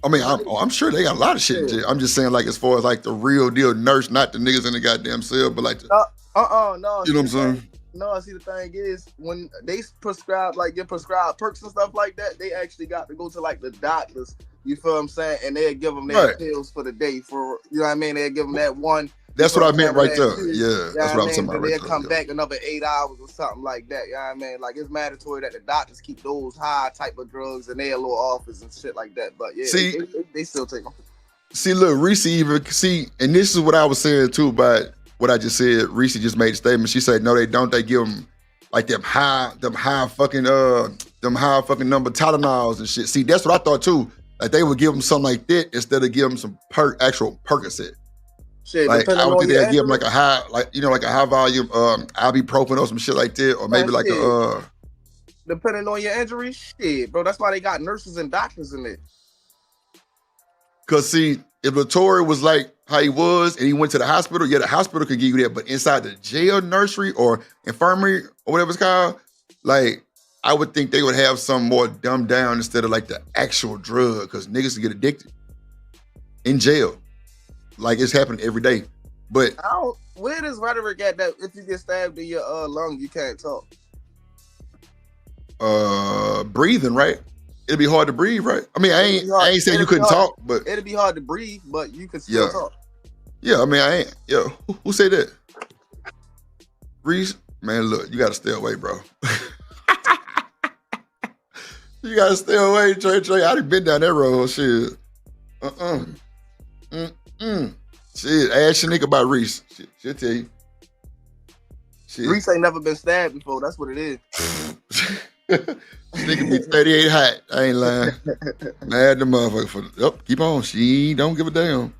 I mean, I'm sure they got a lot of shit in jail. I'm just saying, like, as far as like the real deal nurse, not the niggas in the goddamn cell, but like, no. You know what I'm saying? No, see, the thing is, when they prescribe, like, get prescribed perks and stuff like that, they actually got to go to like the doctors. You feel what I'm saying? And they'll give them their pills for the day. For you know what I mean? They'll give them that one. That's what I meant right there. Yeah, that's what I'm talking about. They'll come back another 8 hours or something like that. You know what I mean? Like, it's mandatory that the doctors keep those high type of drugs in their little office and shit like that. But yeah, see, they still take them. See, look, Reese even and this is what I was saying too about what I just said. Reese just made a statement. She said, no, they don't. They give them like them high fucking number Tylenols and shit. See, that's what I thought too. Like they would give them something like that instead of give them some actual Percocet. Shit, like I would think they'd give them like a high, like like a high volume ibuprofen or some shit like that, or maybe like a depending on your injury, shit, bro. That's why they got nurses and doctors in it. Cause see, if Latour was like how he was and he went to the hospital, yeah, the hospital could give you that, but inside the jail nursery or infirmary or whatever it's called, like I would think they would have some more dumbed down instead of like the actual drug, cause niggas get addicted in jail. Like it's happening every day. But where does rhetoric at that if you get stabbed in your lung, you can't talk? Breathing, right? It'd be hard to breathe, right? I mean, I ain't saying you couldn't talk, but it'd be hard to breathe, but you can still talk. Yeah, I mean, I ain't. Yo, who said that? Reese, man, look, you gotta stay away, bro. You gotta stay away, Trey. I done been down that road, shit. Shit, ask your nigga about Reese. She'll tell you. Shit. Reese ain't never been stabbed before. That's what it is. This nigga be 38 hot. I ain't lying. Mad the motherfucker. Keep on. She don't give a damn.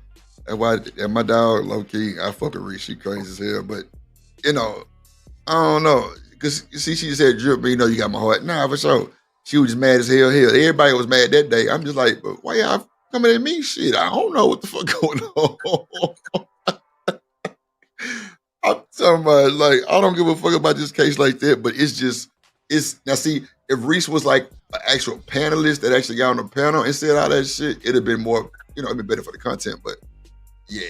That's why my dog, low key, I fuck with Reese. She crazy as hell. But, I don't know. Because, see, she just said, drip, but you got my heart. Nah, for sure. She was just mad as hell. Everybody was mad that day. I'm just like, but why y'all coming at me? Shit, I don't know what the fuck going on. I'm talking about, like, I don't give a fuck about this case like that, but now see, if Reese was like an actual panelist that actually got on the panel and said all that shit, it'd have been more, it'd be better for the content, but yeah.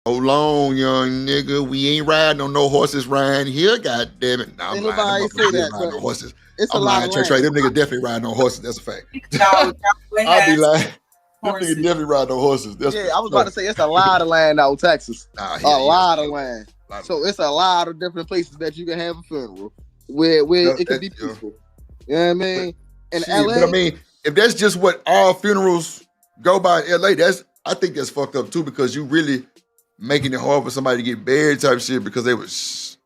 Hold on, young nigga. We ain't riding on no horses riding here, goddamn it. Nah, I'm lying. Say that, riding on horses. It's a lot of Trey. Them niggas definitely riding on horses. That's a fact. I'll be lying. Them niggas definitely riding on horses. I was about to say it's a lot of land out in Texas. A lot of land. So it's a lot of different places that you can have a funeral where it can be peaceful. You know what I mean? In LA. But I mean, if that's just what all funerals go by in LA, I think that's fucked up too, because you really making it hard for somebody to get buried type shit because they was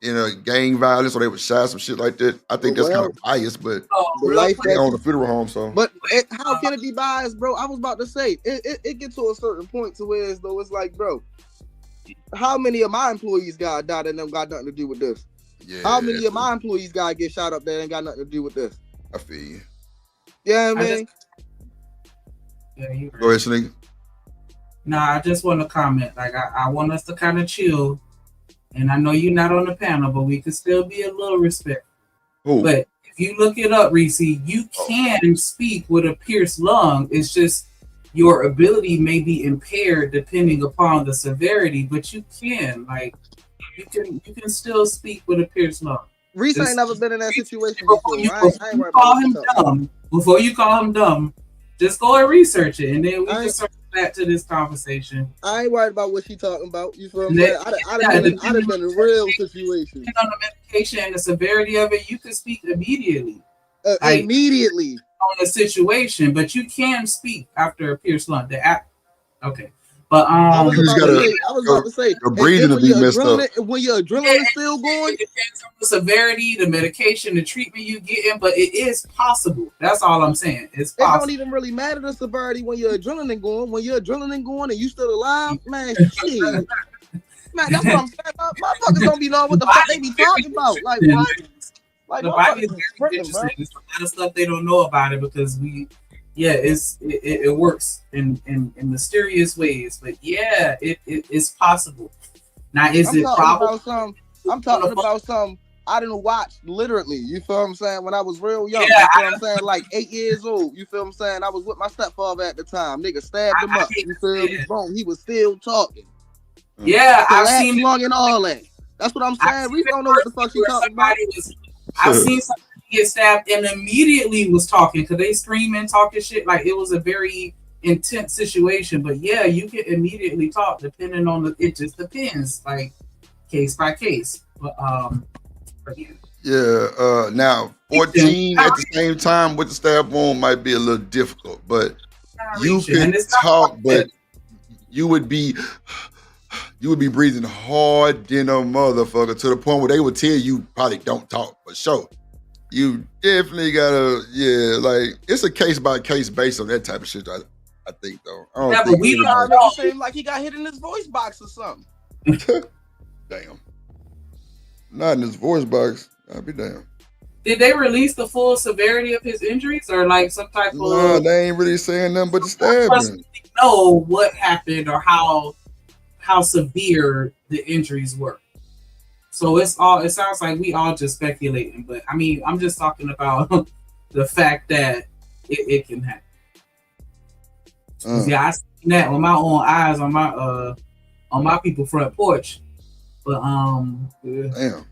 gang violence or they was shot, some shit like that. I think that's kind of biased, but they own the funeral home, so. But how can it be biased, bro? I was about to say, it gets to a certain point to where as though it's like, bro, how many of my employees got died and them got nothing to do with this? Yeah. How many of my employees gotta get shot up that ain't got nothing to do with this? I feel you. Yeah, I mean. Yeah, you Go ahead, Sneak. Nah, I just want to comment. Like, I want us to kind of chill. And I know you're not on the panel, but we could still be a little respectful. Who? But if you look it up, Reese, you can speak with a pierced lung. It's just your ability may be impaired depending upon the severity, but you can. Like, you can still speak with a pierced lung. Reese ain't never been in that situation before. Before you call him dumb, just go and research it, and then we can circle back to this conversation. I ain't worried about what she talking about. You feel me? I'd have been in a real situation. On the medication and the severity of it, you can speak immediately. Immediately on the situation, but you can speak after a pierced lung. Okay. But I was about to say, your breathing will be messed up. When your adrenaline is still going, it depends on the severity, the medication, the treatment you get in, but it is possible. That's all I'm saying. It's possible. It don't even really matter the severity when your adrenaline going. When your adrenaline going and you still alive, man, shit. Man, that's what I'm saying. Motherfuckers don't be knowing what the fuck they be talking about. Like what? Like the body is very interesting. There's a lot of stuff they don't know about it because it works in mysterious ways, but yeah, it's possible. Now, is it probable? I'm talking about some I didn't watch literally. You feel what I'm saying? When I was real young, yeah, you feel what I'm saying? Like 8 years old. You feel what I'm saying? I was with my stepfather at the time. Nigga stabbed him up. You feel me? Boom. He was still talking. Yeah, I've seen long and all that. That's what I'm saying. We don't know what the fuck she talking about. I've seen somebody get stabbed and immediately was talking because they screaming, talking shit. Like it was a very intense situation. But yeah, you can immediately talk depending on it just depends, like case by case. But yeah. Now 14 at the same time with the stab wound might be a little difficult, but you can talk, but you would be breathing hard than a motherfucker to the point where they would tell you probably don't talk, but sure. You definitely gotta, like it's a case by case based on that type of shit. I think though. But we don't know. Seem like he got hit in his voice box or something. Damn. Not in his voice box. I'll be damn. Did they release the full severity of his injuries or like some type of? No, they ain't really saying nothing but the stabbing. Know what happened or how severe the injuries were. So it sounds like we all just speculating, but I mean, I'm just talking about the fact that it can happen. Yeah, I seen that with my own eyes on my people front porch. But damn.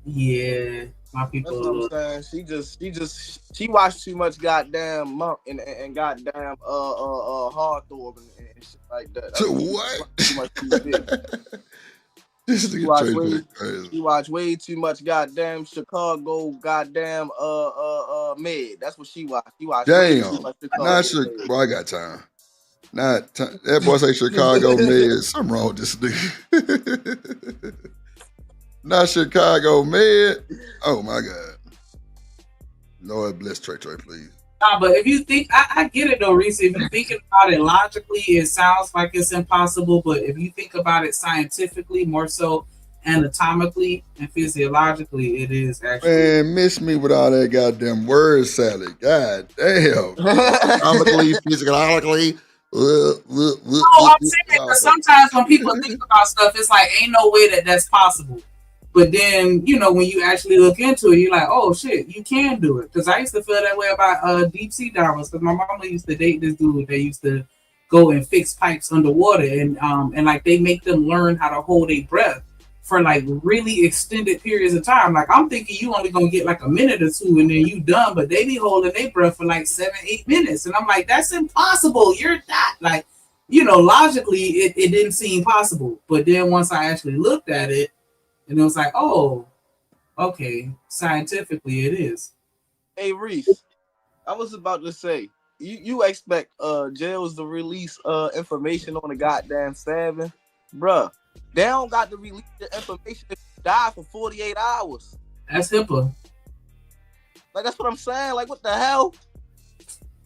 Yeah, my people. That's what I'm saying. She watched too much goddamn Monk and goddamn Hawthorne and shit like that. What? Too much TV. She watched way too much goddamn Chicago goddamn Med. That's what she watched. She watched way too much Chicago. Boy, I got time. That boy say Chicago Med. Something wrong with this nigga. Not Chicago Med. Oh my God. Lord bless Trey, please. Nah, but if you think, I get it though, Reese. If you're thinking about it logically, it sounds like it's impossible. But if you think about it scientifically, more so anatomically and physiologically, it is actually. Man, miss me with all that goddamn word salad. God damn. Anatomically, physiologically. I'm saying that sometimes when people think about stuff, it's like ain't no way that's possible. But then, when you actually look into it, you're like, oh shit, you can do it. Because I used to feel that way about deep sea divers. Because my mama used to date this dude. They used to go and fix pipes underwater, and like they make them learn how to hold their breath for like really extended periods of time. Like I'm thinking you only gonna get like a minute or two, and then you done. But they be holding their breath for like 7-8 minutes, and I'm like, that's impossible. You're not like, logically, it didn't seem possible. But then once I actually looked at it. And it was like, oh, okay, scientifically it is. Hey, Reese, I was about to say, you expect jails to release information on the goddamn stabbing? Bruh, they don't got to release the information if you die for 48 hours. That's HIPAA. Like, that's what I'm saying. Like, what the hell?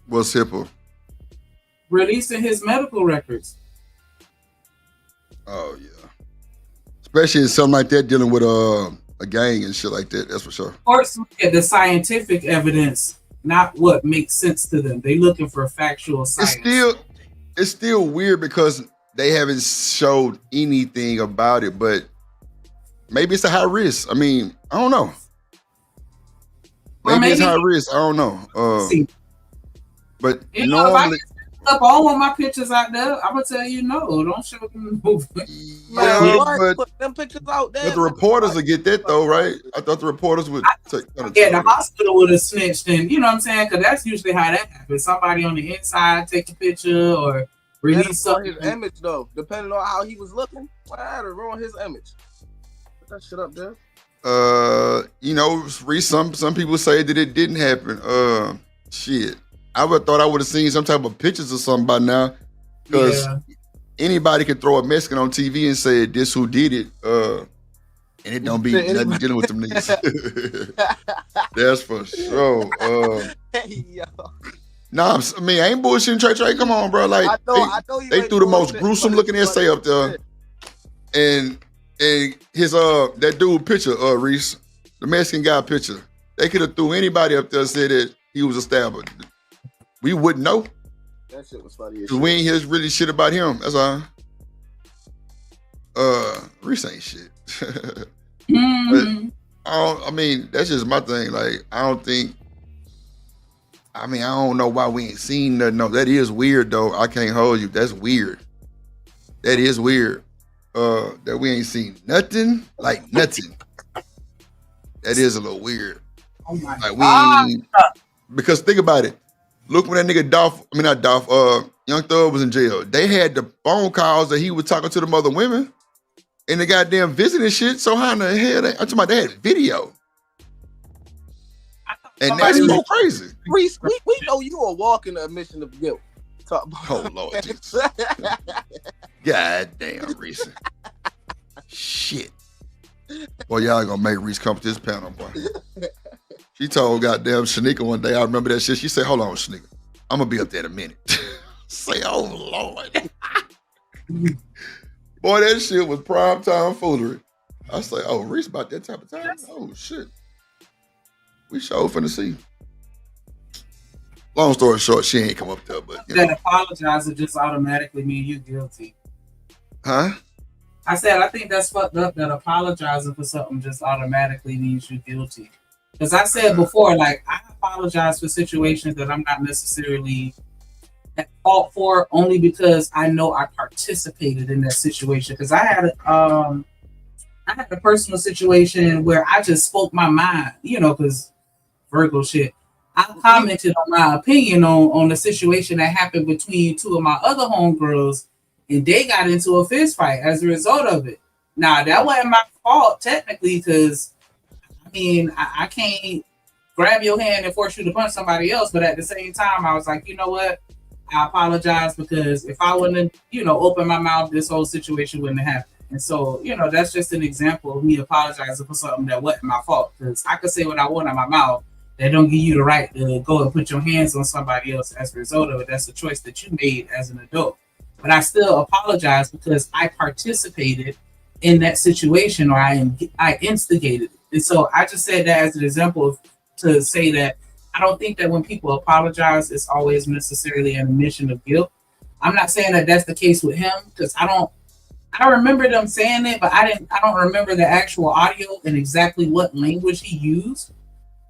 What's HIPAA? Releasing his medical records. Oh, yeah. Especially in something like that, dealing with a gang and shit like that. That's for sure. Courts look at the scientific evidence, not what makes sense to them. They looking for factual science. It's still weird because they haven't showed anything about it, but maybe it's a high risk. I mean, I don't know. Maybe it's high risk. I don't know. But you know, normally, if I want my pictures out there, I'm gonna tell you no. Don't show them. Put them pictures out there. But the reporters will get that though, right? I thought the reporters would. The hospital would have snitched, and you know what I'm saying? Because that's usually how that happens. Somebody on the inside take a picture or release something. His image though, depending on how he was looking, why had to ruin his image? Put that shit up there. You know, some people say that it didn't happen. Shit. I would have thought I would have seen some type of pictures or something by now. Because anybody can throw a Mexican on TV and say this who did it. And it don't be nothing dealing with them niggas. That's for sure. Nah, I mean, I ain't bullshitting Trey. Come on, bro. Like I know they threw the most gruesome looking essay up there. And his that dude picture, Reese, the Mexican guy picture. They could have threw anybody up there and said that he was a stabber. We wouldn't know. That shit was funny. Cause we ain't hear really shit about him. That's all. Reese ain't shit. But I mean, that's just my thing. Like, I don't know why we ain't seen nothing. No, that is weird though. I can't hold you. That's weird. That is weird. That we ain't seen nothing. Like nothing. That is a little weird. Oh my God. Because think about it. Look when that nigga Young Thug was in jail. They had the phone calls that he was talking to the other women and the goddamn visiting shit. So how in the hell I'm talking about they had video. And that's so crazy. Reese, we know you are walking the admission of guilt. Oh Lord Jesus. God damn, Reese. Shit. Boy, y'all gonna make Reese come to this panel, boy. She told goddamn Shanika one day, I remember that shit. She said, hold on, Shanika. I'm gonna be up there in a minute. Say, oh Lord. Boy, that shit was prime time foolery. I say, oh, Reese about that type of time? Oh shit. We sure finna see. Long story short, she ain't come up there, but that apologize would just automatically mean you guilty. Huh? I said I think that's fucked up that apologizing for something just automatically means you're guilty. Because I said before, like, I apologize for situations that I'm not necessarily at fault for, only because I know I participated in that situation. Because I had a personal situation where I just spoke my mind, you know, because Virgo shit. I commented on my opinion on the situation that happened between two of my other homegirls, and they got into a fist fight as a result of it. Now, that wasn't my fault, technically, because I can't grab your hand and force you to punch somebody else, but at the same time, I was like, you know what? I apologize, because if I wouldn't have, opened my mouth, this whole situation wouldn't have happened. And so, that's just an example of me apologizing for something that wasn't my fault, because I could say what I want in my mouth. That don't give you the right to go and put your hands on somebody else as a result of it. That's a choice that you made as an adult. But I still apologize because I participated in that situation, or I instigated it. And so I just said that as an example to say that I don't think that when people apologize, it's always necessarily an admission of guilt. I'm not saying that that's the case with him, because I remember them saying it, but I don't remember the actual audio and exactly what language he used.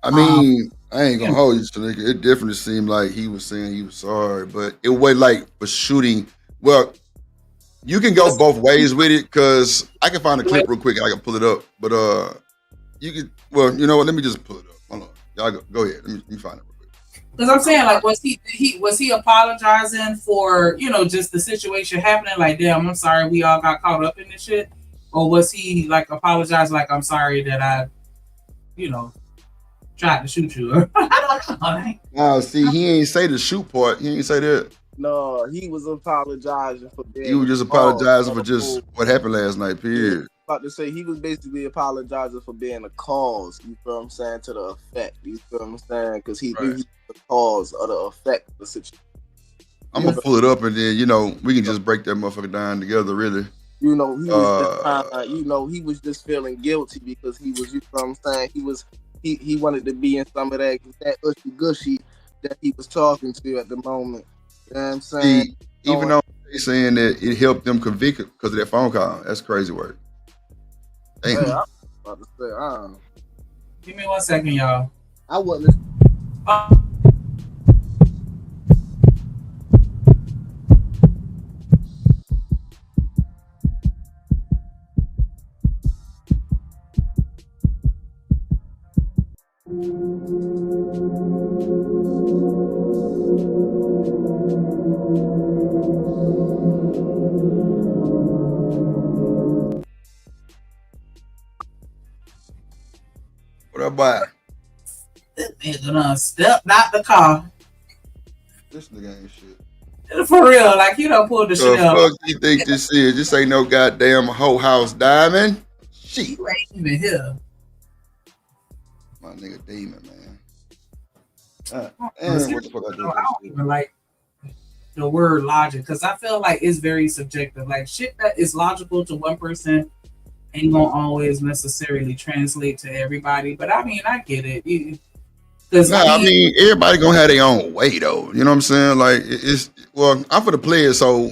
I mean, I ain't gonna hold you, Shanika. It definitely seemed like he was saying he was sorry, but it was like for shooting. Well, you can go both ways with it, because I can find a clip real quick and I can pull it up. But you can. Well, you know what? Let me just pull it up. Hold on, y'all go ahead. Let me find it real quick. Because I'm saying, like, was he apologizing for just the situation happening? Like, damn, I'm sorry, we all got caught up in this shit, or was he like apologizing, like, I'm sorry that I, tried to shoot you? I don't know. Nah, see, he ain't say the shoot part. He ain't say that. No, he was apologizing for being. He was just apologizing for just what happened last night. Period. About to say he was basically apologizing for being a cause. You feel what I'm saying? To the effect. You feel what I'm saying? Because he knew he was the cause of the effect of the situation. I'm gonna pull it up and then we can just break that motherfucker down together. Really. You know, he was just he was just feeling guilty because he was, you know what I'm saying? He wanted to be in some of that ushy gushy that he was talking to at the moment. You know what I'm saying? Even though they're saying that it helped them convict him because of that phone call, that's crazy work. Hey, I was about to say, Give me 1 second, y'all. I wasn't. What up, boy? This nigga done stepped out the car. This nigga ain't shit. For real, like you done pulled the shit out. Fuck you think this is? This ain't no goddamn whole house diamond. Shit. You ain't even here. My nigga Demon, man. What the fuck I don't even like the word logic because I feel like it's very subjective. Like shit that is logical to one person ain't gonna always necessarily translate to everybody. But I mean, I get it. I mean, everybody gonna have their own way though. You know what I'm saying? Like I'm for the players, so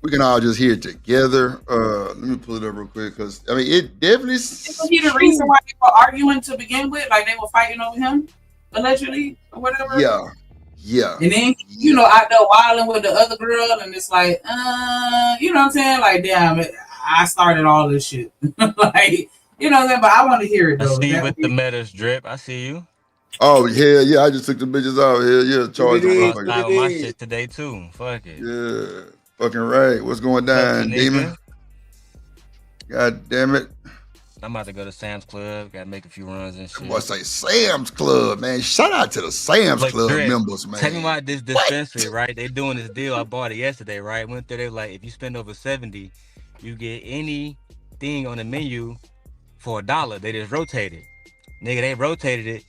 we can all just hear it together. Let me pull it up real quick because I mean, it definitely. Isn't he the reason why they were arguing to begin with? Like they were fighting over him, allegedly or whatever. Yeah. And then out there wilding with the other girl, and it's like, you know what I'm saying? Like, damn, I started all this shit. Like, you know what I'm saying? But I want to hear it though. I see you with the metas drip. I see you. Oh yeah, I just took the bitches out here. Yeah, charge them. Out my shit today too. Fuck it. Yeah, fucking right. What's going down, Demon? God damn it. I'm about to go to Sam's Club. Got to make a few runs and shit. Boy, say Sam's Club, man. Shout out to the Sam's Club members, man. Tell me about this dispensary, right? They doing this deal. I bought it yesterday, right? Went there. They were like, if you spend over $70, you get anything on the menu for $1. They just rotated. Nigga, they rotated it.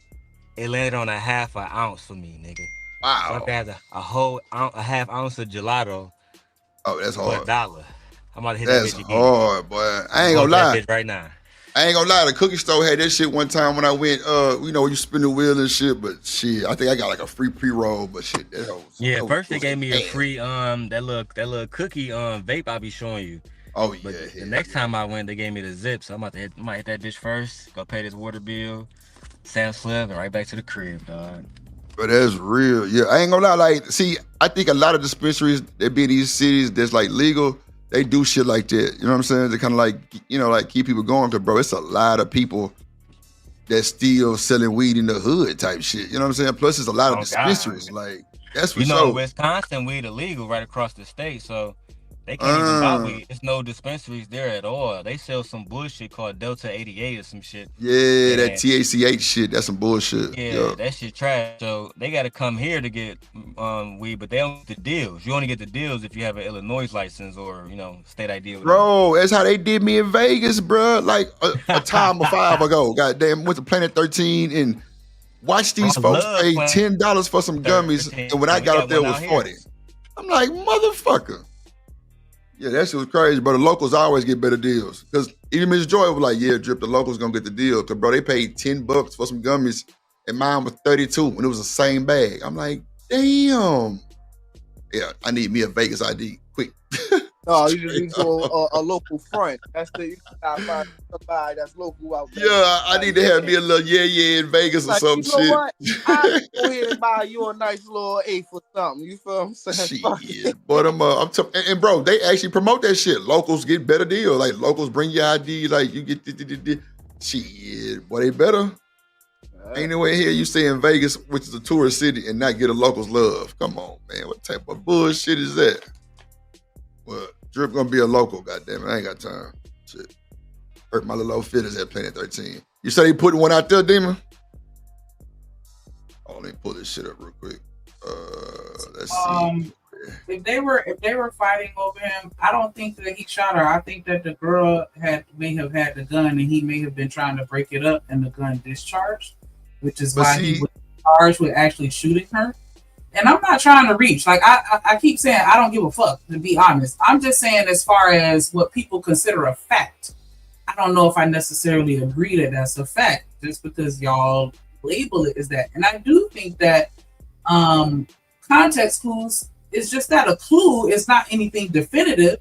It landed on a half an ounce for me, nigga. Wow. So I had a half ounce of gelato. Oh, that's hard. For $1. I'm about to hit that's that bitch again. Hard, boy. I ain't gonna lie. Right now. I ain't gonna lie, the cookie store had that shit one time when I went, you spin the wheel and shit, but shit, I think I got like a free pre-roll, but shit, that was, first they gave me a free, that little cookie, vape I be showing you. Oh, yeah. But the next time I went, they gave me the zip, so I might hit that bitch first, go pay this water bill, Sam's Club, and right back to the crib, dog. But that's real, yeah, I ain't gonna lie, like, see, I think a lot of dispensaries that be in these cities that's like legal, they do shit like that. You know what I'm saying? They kind of like, like keep people going. Cause bro, it's a lot of people that still selling weed in the hood type shit. You know what I'm saying? Plus, there's a lot of dispensaries. God. Like that's for sure. Wisconsin weed illegal right across the state, so they can't even buy weed. There's no dispensaries there at all. They sell some bullshit called Delta 88 or some shit. Yeah, that THCH shit. That's some bullshit. Yeah, that shit trash. So they got to come here to get weed, but they don't get the deals. You only get the deals if you have an Illinois license or state ID. Bro, that's how they did me in Vegas, bro. Like a time of 5 ago. Goddamn, went to Planet 13 and watched these folks pay $10 for some gummies, and when I got up there, it was $40. I'm like, motherfucker. Yeah, that shit was crazy, bro. The locals always get better deals. Because even Miss Joy was like, yeah, Drip, the locals gonna get the deal. Because, bro, they paid $10 for some gummies, and mine was $32, and it was the same bag. I'm like, damn. Yeah, I need me a Vegas ID, quick. No, you just need to go a local front. That's you gotta find somebody that's local out there. Yeah, I need to have me a little in Vegas or some shit. You know what? I'll go ahead and buy you a nice little eighth or something. You feel what I'm saying? Shit, but and bro, they actually promote that shit. Locals get better deal. Like locals bring your ID, like you get shit. Boy, they better. Ain't no way here you stay in Vegas, which is a tourist city, and not get a locals love. Come on, man. What type of bullshit is that? Well, Drip gonna be a local, goddamn it. I ain't got time. Shit. Hurt my little old fitters at Planet 13. You say he put one out there, Demon? Oh, let me pull this shit up real quick. Let's see. If they were fighting over him, I don't think that he shot her. I think that the girl may have had the gun and he may have been trying to break it up and the gun discharged, which is why he was charged with actually shooting her. and I'm not trying to reach. Like I keep saying, I don't give a fuck. To be honest, I'm just saying as far as what people consider a fact. I don't know if I necessarily agree that that's a fact, just because y'all label it as that. And I do think that context clues is just that, a clue. It's not anything definitive.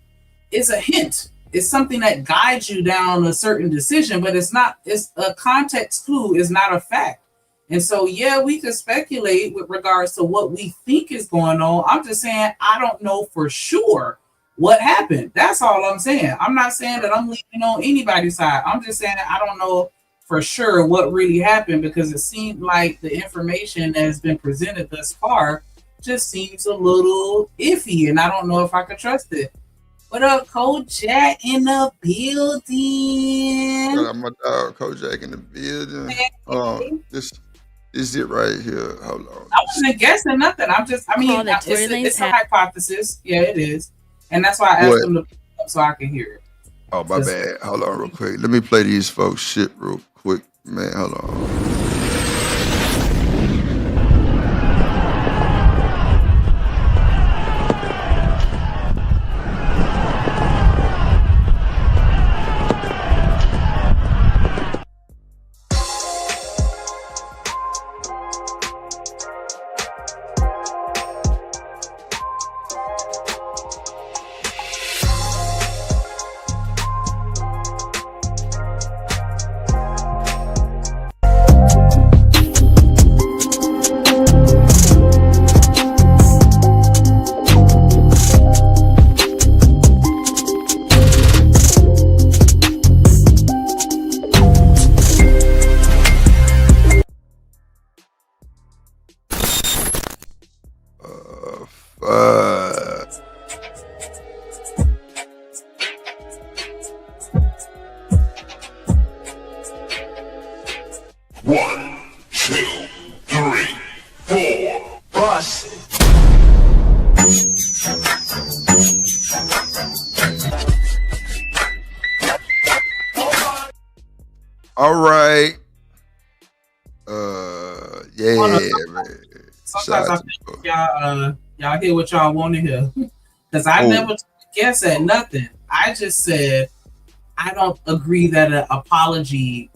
It's a hint. It's something that guides you down a certain decision, but it's a context clue is not a fact. And so, yeah, we could speculate with regards to what we think is going on. I'm just saying, I don't know for sure what happened. That's all I'm saying. I'm not saying that I'm leaning on anybody's side. I'm just saying I don't know for sure what really happened, because it seemed like the information that has been presented thus far just seems a little iffy, and I don't know if I could trust it. What up, Kojak in the building? What up, my dog, Kojak in the building. This is it right here. Hold on. I wasn't guessing nothing. It's a hypothesis. Yeah, it is. And that's why I asked them to pick up so I can hear it. Oh, my bad. Hold on real quick. Let me play these folks shit real quick, man. Hold on. All right. Yeah, man. Sometimes I think y'all hear what y'all want to hear. Because I never took a guess at nothing. I just said I don't agree that an apology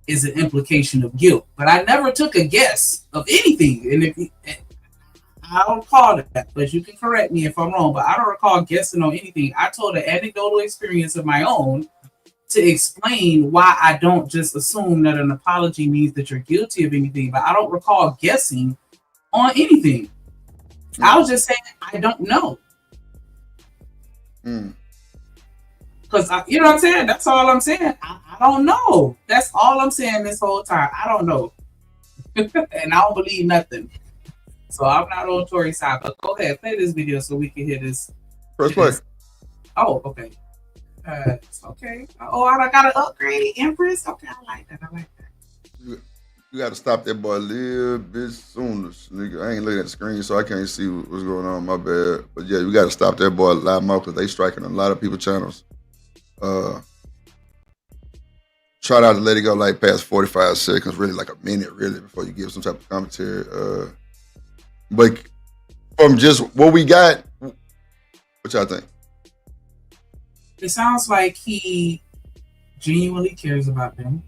is an implication of guilt. But I never took a guess of anything. And I don't recall that, but you can correct me if I'm wrong. But I don't recall guessing on anything. I told an anecdotal experience of my own to explain why I don't just assume that an apology means that you're guilty of anything, but I don't recall guessing on anything. I was just saying I don't know. Because you know what I'm saying? That's all I'm saying. I don't know. That's all I'm saying this whole time. I don't know. And I don't believe nothing. So I'm not on Tory's side. But go ahead, play this video so we can hear this. Press play. Oh, okay. Okay. Oh, I gotta upgrade Empress. Okay, I like that. You gotta stop that boy a little bit sooner, nigga. I ain't looking at the screen, so I can't see what's going on. My bad. But yeah, you gotta stop that boy a lot more because they striking a lot of people's channels. Try not to let it go like past 45 seconds, really like a minute, really, before you give some type of commentary. But from just what we got, what y'all think? It sounds like he genuinely cares about them.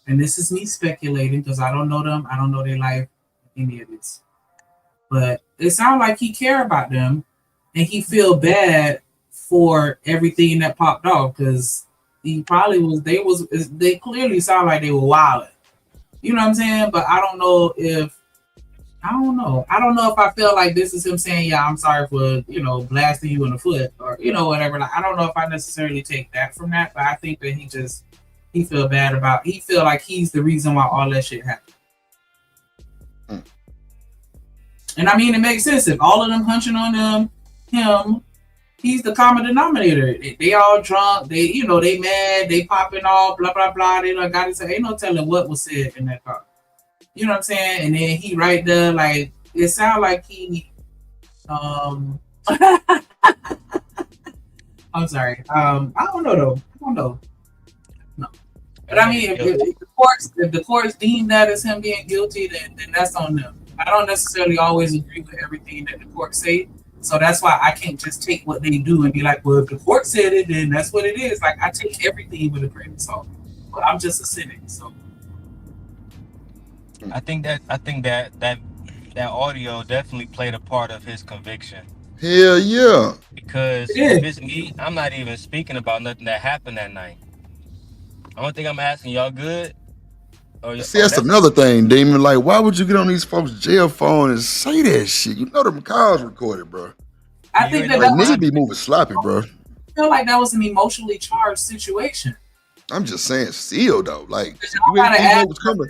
And this is me speculating because I don't know them. I don't know their life, any of this. But it sounds like he cares about them and he feel bad for everything that popped off because he probably they clearly sound like they were wilding. You know what I'm saying? But I don't know if I feel like this is him saying, yeah, I'm sorry for, blasting you in the foot or, whatever. Like, I don't know if I necessarily take that from that, but I think that he feel like he's the reason why all that shit happened. And I mean, it makes sense if all of them hunching on him, he's the common denominator. They all drunk, they mad, they popping off, blah, blah, blah. They don't got to say, ain't no telling what was said in that car. You know what I'm saying? And then he right there, like, it sounds like he, I'm sorry. I don't know though. No. But I mean, if the courts deem that as him being guilty, then that's on them. I don't necessarily always agree with everything that the court say. So that's why I can't just take what they do and be like, well, if the court said it, then that's what it is. Like I take everything with a grain of salt. But I'm just a cynic, so. I think that audio definitely played a part of his conviction. Hell yeah. Because if it's me, I'm not even speaking about nothing that happened that night. I don't think I'm asking y'all good. See, that's another thing, Demon. Like, why would you get on these folks' jail phone and say that shit? You know them calls recorded, bro. I think that niggas be moving sloppy, bro. I feel like that was an emotionally charged situation. I'm just saying, still though, like you gotta add what's coming.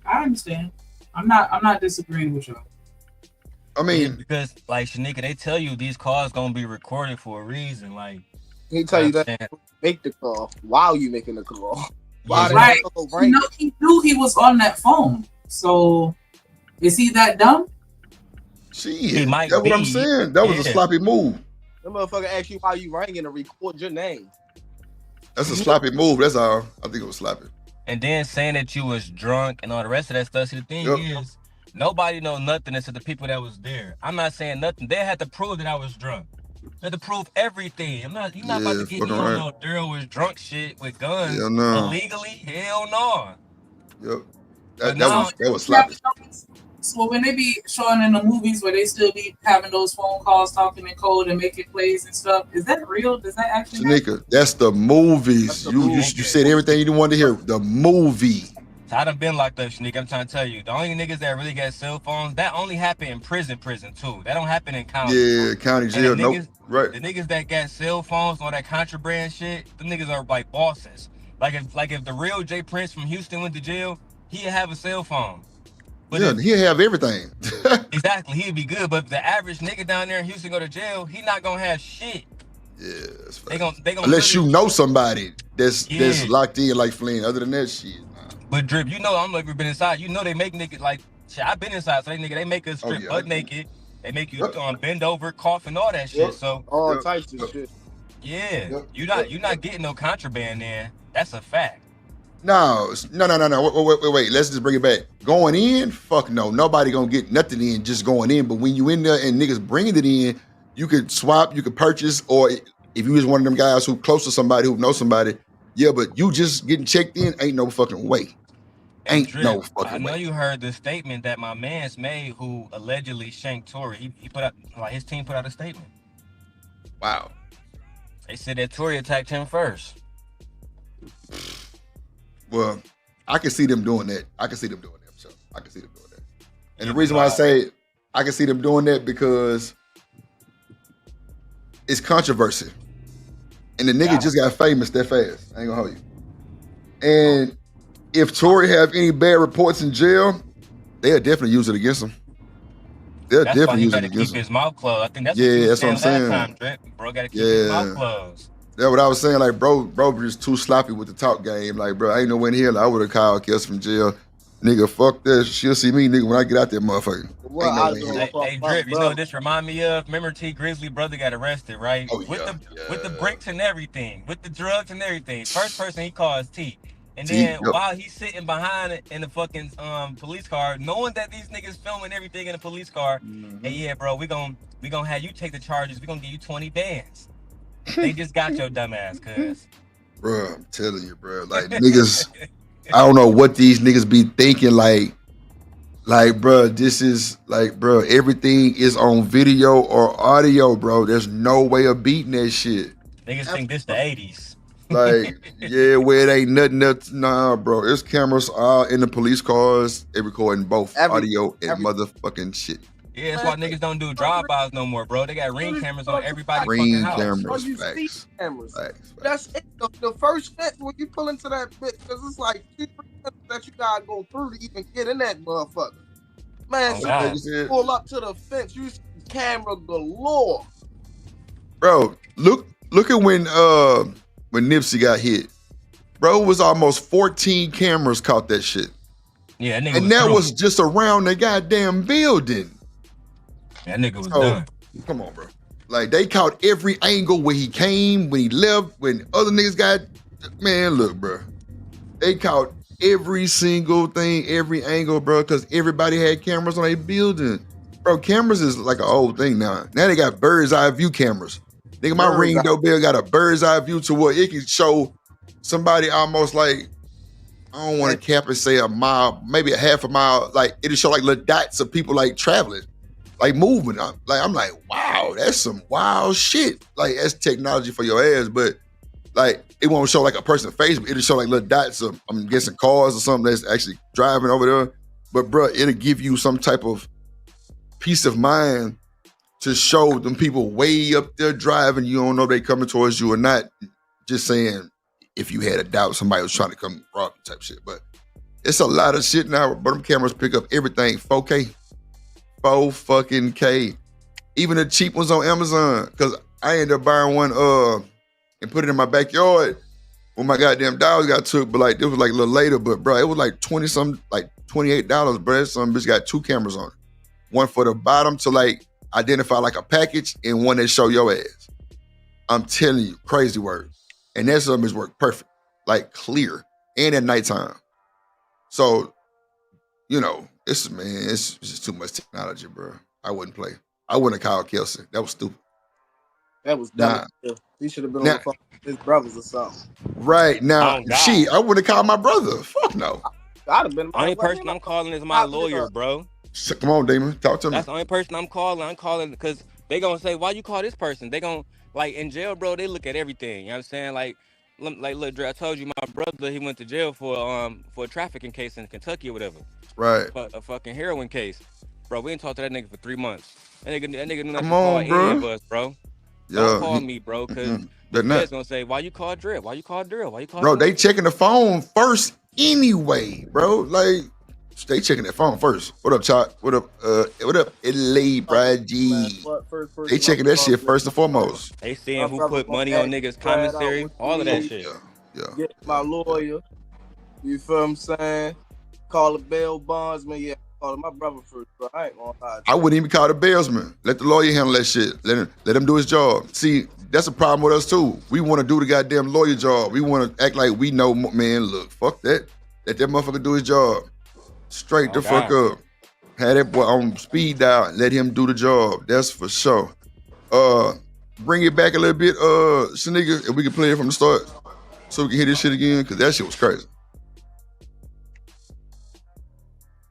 I understand. I'm not disagreeing with y'all. I mean, because like Shanika, they tell you these calls gonna be recorded for a reason. Like he tell you that make the call while you making the call. Right. He knew he was on that phone. So is he that dumb? Shit, that's what I'm saying. That was a sloppy move. The motherfucker asked you why you rang and record your name. That's a sloppy move. That's all. I think it was sloppy. And then saying that you was drunk and all the rest of that stuff. See, the thing is, nobody know nothing except the people that was there. I'm not saying nothing. They had to prove that I was drunk. They had to prove everything. You're not about to get me on no Daryl was drunk shit with guns illegally. Hell no. Yep. That was sloppy. So when they be showing in the movies where they still be having those phone calls, talking in code and making plays and stuff, is that real? Does that actually Shanika, that's the movies. You said everything you wanted to hear. The movie. So I done been locked up, Shanika. I'm trying to tell you, the only niggas that really got cell phones, that only happen in prison too. That don't happen in county. Yeah, county jail. Nope. Right. The niggas that got cell phones, all that contraband shit, the niggas are like bosses. Like if the real Jay Prince from Houston went to jail, he'd have a cell phone. But he'll have everything. Exactly, he'd be good. But if the average nigga down there in Houston go to jail, he not gonna have shit. Yeah, that's they gonna unless you know somebody that's locked in like Flynn. Other than that shit. But Drip, you know I'm like we've been inside. You know they make niggas like shit. I've been inside, so they make us strip butt naked. They make you bend over, cough, and all that shit. So all types of shit. Yeah, you're not getting no contraband in. That's a fact. No. Wait. Let's just bring it back. Going in, fuck no. Nobody gonna get nothing in just going in. But when you in there and niggas bringing it in, you could swap, you could purchase, or if you was one of them guys who close to somebody who knows somebody, but you just getting checked in, ain't no fucking way. Ain't Drip, no fucking way. I know you heard the statement that my man's made who allegedly shanked Tory. He put out, like his team put out a statement. Wow. They said that Tory attacked him first. Well, I can see them doing that. I can see them doing that. So I can see them doing that. And the reason why I say I can see them doing that because it's controversy. And the nigga just got famous that fast. I ain't gonna hold you. And if Tory have any bad reports in jail, they'll definitely use it against him. They'll definitely use it against him. Keep his mouth closed. I think that's that's what I'm saying. Time, bro, gotta keep his mouth closed. That's what I was saying. Like, bro just too sloppy with the talk game. Like, bro, I ain't no in here. Like, I would have called Kels from jail. Nigga, fuck that. She'll see me, nigga, when I get out there, motherfucker. Well, hey, Drip, you know what this remind me of? Remember T Grizzly brother got arrested, right? With the bricks and everything, with the drugs and everything. First person he calls T. And then while he's sitting behind it in the fucking police car, knowing that these niggas filming everything in the police car, hey, bro, we gonna have you take the charges. We gonna give you 20 bands. They just got your dumb ass, cuz. Bro, I'm telling you, bro. Like, niggas, I don't know what these niggas be thinking. Like, bro, this is like, bro, everything is on video or audio, bro. There's no way of beating that shit. Niggas think this the 80s. Like, where it ain't nothing else. Nah, bro. There's cameras all in the police cars. They recording both audio and motherfucking shit. Yeah, that's why niggas don't do drive-bys no more, bro. They got Ring cameras on everybody's fucking house. Facts. That's it. The first fence when you pull into that bitch, because it's like 2-3 that you gotta go through to even get in that motherfucker. Man, you pull up to the fence, you see camera galore. Bro, look at when Nipsey got hit. Bro, it was almost 14 cameras caught that shit. Yeah, that nigga and that was just around the goddamn building. That nigga was done. Come on, bro. Like, they caught every angle where he came, when he left, when other niggas got... Man, look, bro. They caught every single thing, every angle, bro, because everybody had cameras on their building. Bro, cameras is like an old thing now. Now they got bird's eye view cameras. Nigga, my Bird's Ring eye. doorbell got a bird's eye view to where it can show somebody almost like, I don't want to cap and say a mile, maybe a half a mile. Like it'll show like little dots of people like traveling, like moving. I'm like, wow, that's some wild shit. Like that's technology for your ass, but like it won't show like a person's face, but it'll show like little dots of, I'm guessing, cars or something that's actually driving over there. But bro, it'll give you some type of peace of mind to show them people way up there driving. You don't know if they coming towards you or not. Just saying, if you had a doubt somebody was trying to come rob you type shit. But it's a lot of shit now, but them cameras pick up everything 4K. 4 fucking K. Even the cheap ones on Amazon, because I ended up buying one and put it in my backyard when my goddamn dogs got took, but like it was like a little later, but bro, it was like 20 something, like $28, bro. Some bitch got 2 cameras on it. One for the bottom to like identify like a package and one that show your ass. I'm telling you, crazy word. And that some bitch worked perfect, like clear and at nighttime. So, you know, it's just too much technology, bro. I wouldn't play. I wouldn't have called Kelsey. That was stupid. That was dumb. He should have been on the phone with his brothers or something. Right now, Oh, God. shit, I wouldn't have called my brother. Fuck no. I'd have been. Only person I'm calling is my lawyer, bro. Come on, Damon, talk to me. That's the only person I'm calling. I'm calling because they gonna say, why you call this person? They gonna, like, in jail, bro, they look at everything. You know what I'm saying? Like look, Dre, I told you my brother, he went to jail for a trafficking case in Kentucky or whatever. Right. For a fucking heroin case. Bro, we didn't talk to that nigga for 3 months. That nigga knew not to Come call on, any bro. of us, bro. Yeah, Don't call me, bro, because they're the not. judge gonna say, why you call Drill? Why you call Drill? Why you call Bro, Drill? they checking the phone first anyway, bro. Like, they checking that phone first. What up, Chalk? What up, LA, Brad G? They checking that shit first and foremost. They seeing who put money on niggas' commissary, all of that shit. Yeah. Get my lawyer. You feel what I'm saying? Call the bail bondsman. Yeah, call my brother first, bro. I ain't gonna lie. I wouldn't even call the bailsman. Let the lawyer handle that shit. Let him do his job. See, that's a problem with us too. We want to do the goddamn lawyer job. We want to act like we know, man, look, fuck that. Let that motherfucker do his job. Straight the fuck up. Had that boy on speed dial and let him do the job. That's for sure. Bring it back a little bit, Shanika, if we can play it from the start so we can hear this shit again, because that shit was crazy.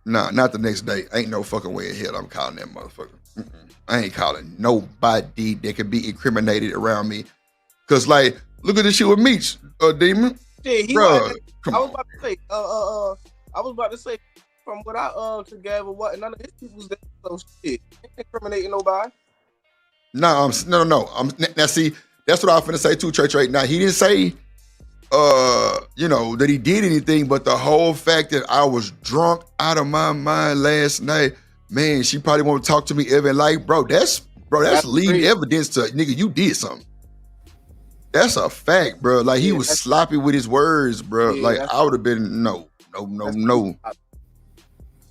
Nah, not the next day. Ain't no fucking way in hell I'm calling that motherfucker. I ain't calling nobody that could be incriminated around me. Cause like, look at this shit with Meech, Demon. Yeah, Bruh, come I on. was about to say, from what I could gather, what none of his people's there, so shit. Ain't incriminating nobody. No. Now see, that's what I was finna say too, Trey. Now he didn't say, that he did anything, but the whole fact that I was drunk out of my mind last night, man, she probably won't talk to me ever in life, bro. That's leading crazy. evidence to nigga, you did something. That's a fact, bro. Like he was sloppy with his words, bro. Yeah, like I would have been no.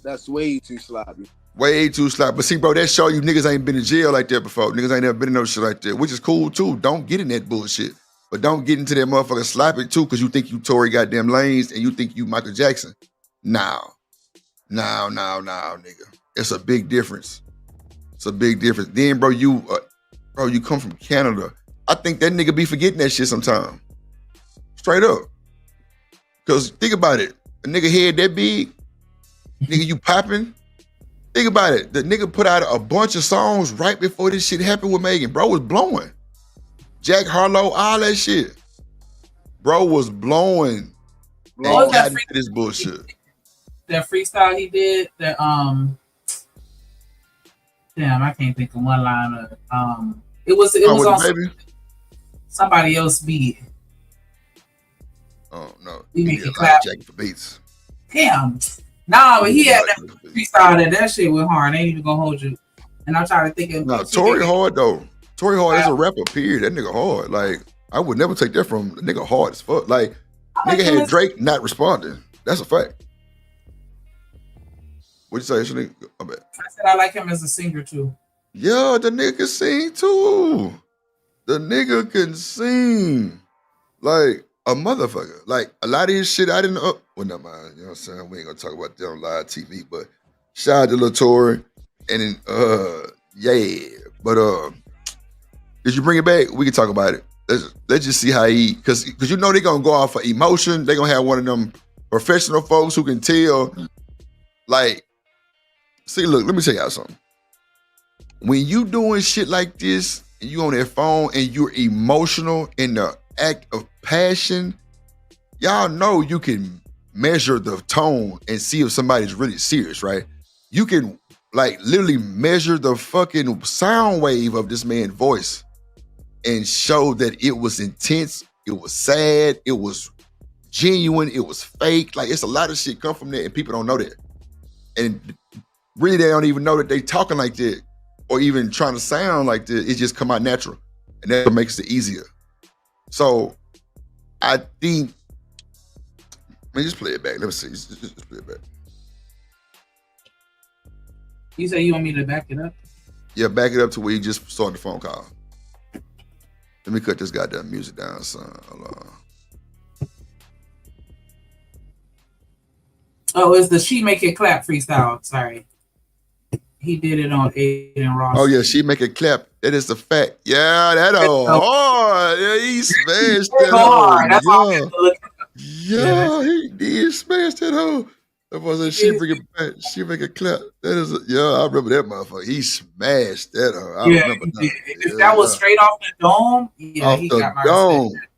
That's way too sloppy. Way too sloppy. But see, bro, that show you niggas ain't been in jail like that before. Niggas ain't never been in no shit like that, which is cool too. Don't get in that bullshit. But don't get into that motherfucker sloppy too, because you think you Tory goddamn Lanez and you think you Michael Jackson. No, nigga. It's a big difference. It's a big difference. Then, bro, you come from Canada. I think that nigga be forgetting that shit sometime. Straight up. Because think about it. A nigga head that big, nigga, you popping. Think about it. The nigga put out a bunch of songs right before this shit happened with Megan. Bro was blowing. Jack Harlow, all that shit. Bro was blowing. What was that into this bullshit. That freestyle he did, that damn, I can't think of one line of it was on somebody else beat. Oh no. He He make did it a lot clap. of Jackie for beats. Damn. Nah, but he had that freestyle that shit went hard. I ain't even gonna hold you. And I'm trying to think of No, Tory hard though. Tory hard is a rapper, period. That nigga hard. Like, I would never take that from him. The nigga hard as fuck. Like, nigga had Drake not responding. That's a fact. What'd you say, Shanique? I bet. I said I like him as a singer too. Yeah, the nigga can sing too. The nigga can sing. Like, a motherfucker. Like a lot of his shit, I didn't know. Well, never mind. You know what I'm saying? We ain't gonna talk about that on live TV. But shout out to Lil Tory, and then yeah. But did you bring it back? We can talk about it. Let's just see how he, because you know they're gonna go off for emotion. They're gonna have one of them professional folks who can tell. Like, see, look, let me tell y'all something. When you doing shit like this, and you on that phone and you're emotional in the act of passion, y'all know you can measure the tone and see if somebody's really serious, right? You can like literally measure the fucking sound wave of this man's voice and show that it was intense, it was sad, it was genuine, it was fake. Like it's a lot of shit come from that and people don't know that. And really they don't even know that they talking like that or even trying to sound like that. It just come out natural. And that makes it easier. So I think, man, just play it back. Let me see. Just play it back. You say you want me to back it up? Yeah, back it up to where you just started the phone call. Let me cut this goddamn music down, son. Hold on. Oh, it's the She Make It Clap freestyle. Sorry. He did it on Aiden Ross. Oh, yeah, She Make It Clap. That is the fact. Yeah, that old hard. Yeah, he smashed that hard. That's yeah, he did smash that hoe. That was a She Bring It Back. She Make It Clap. That is, I remember that motherfucker. He smashed that hoe. I remember that. If that was straight off the dome, yeah, off he the got my dome. respect.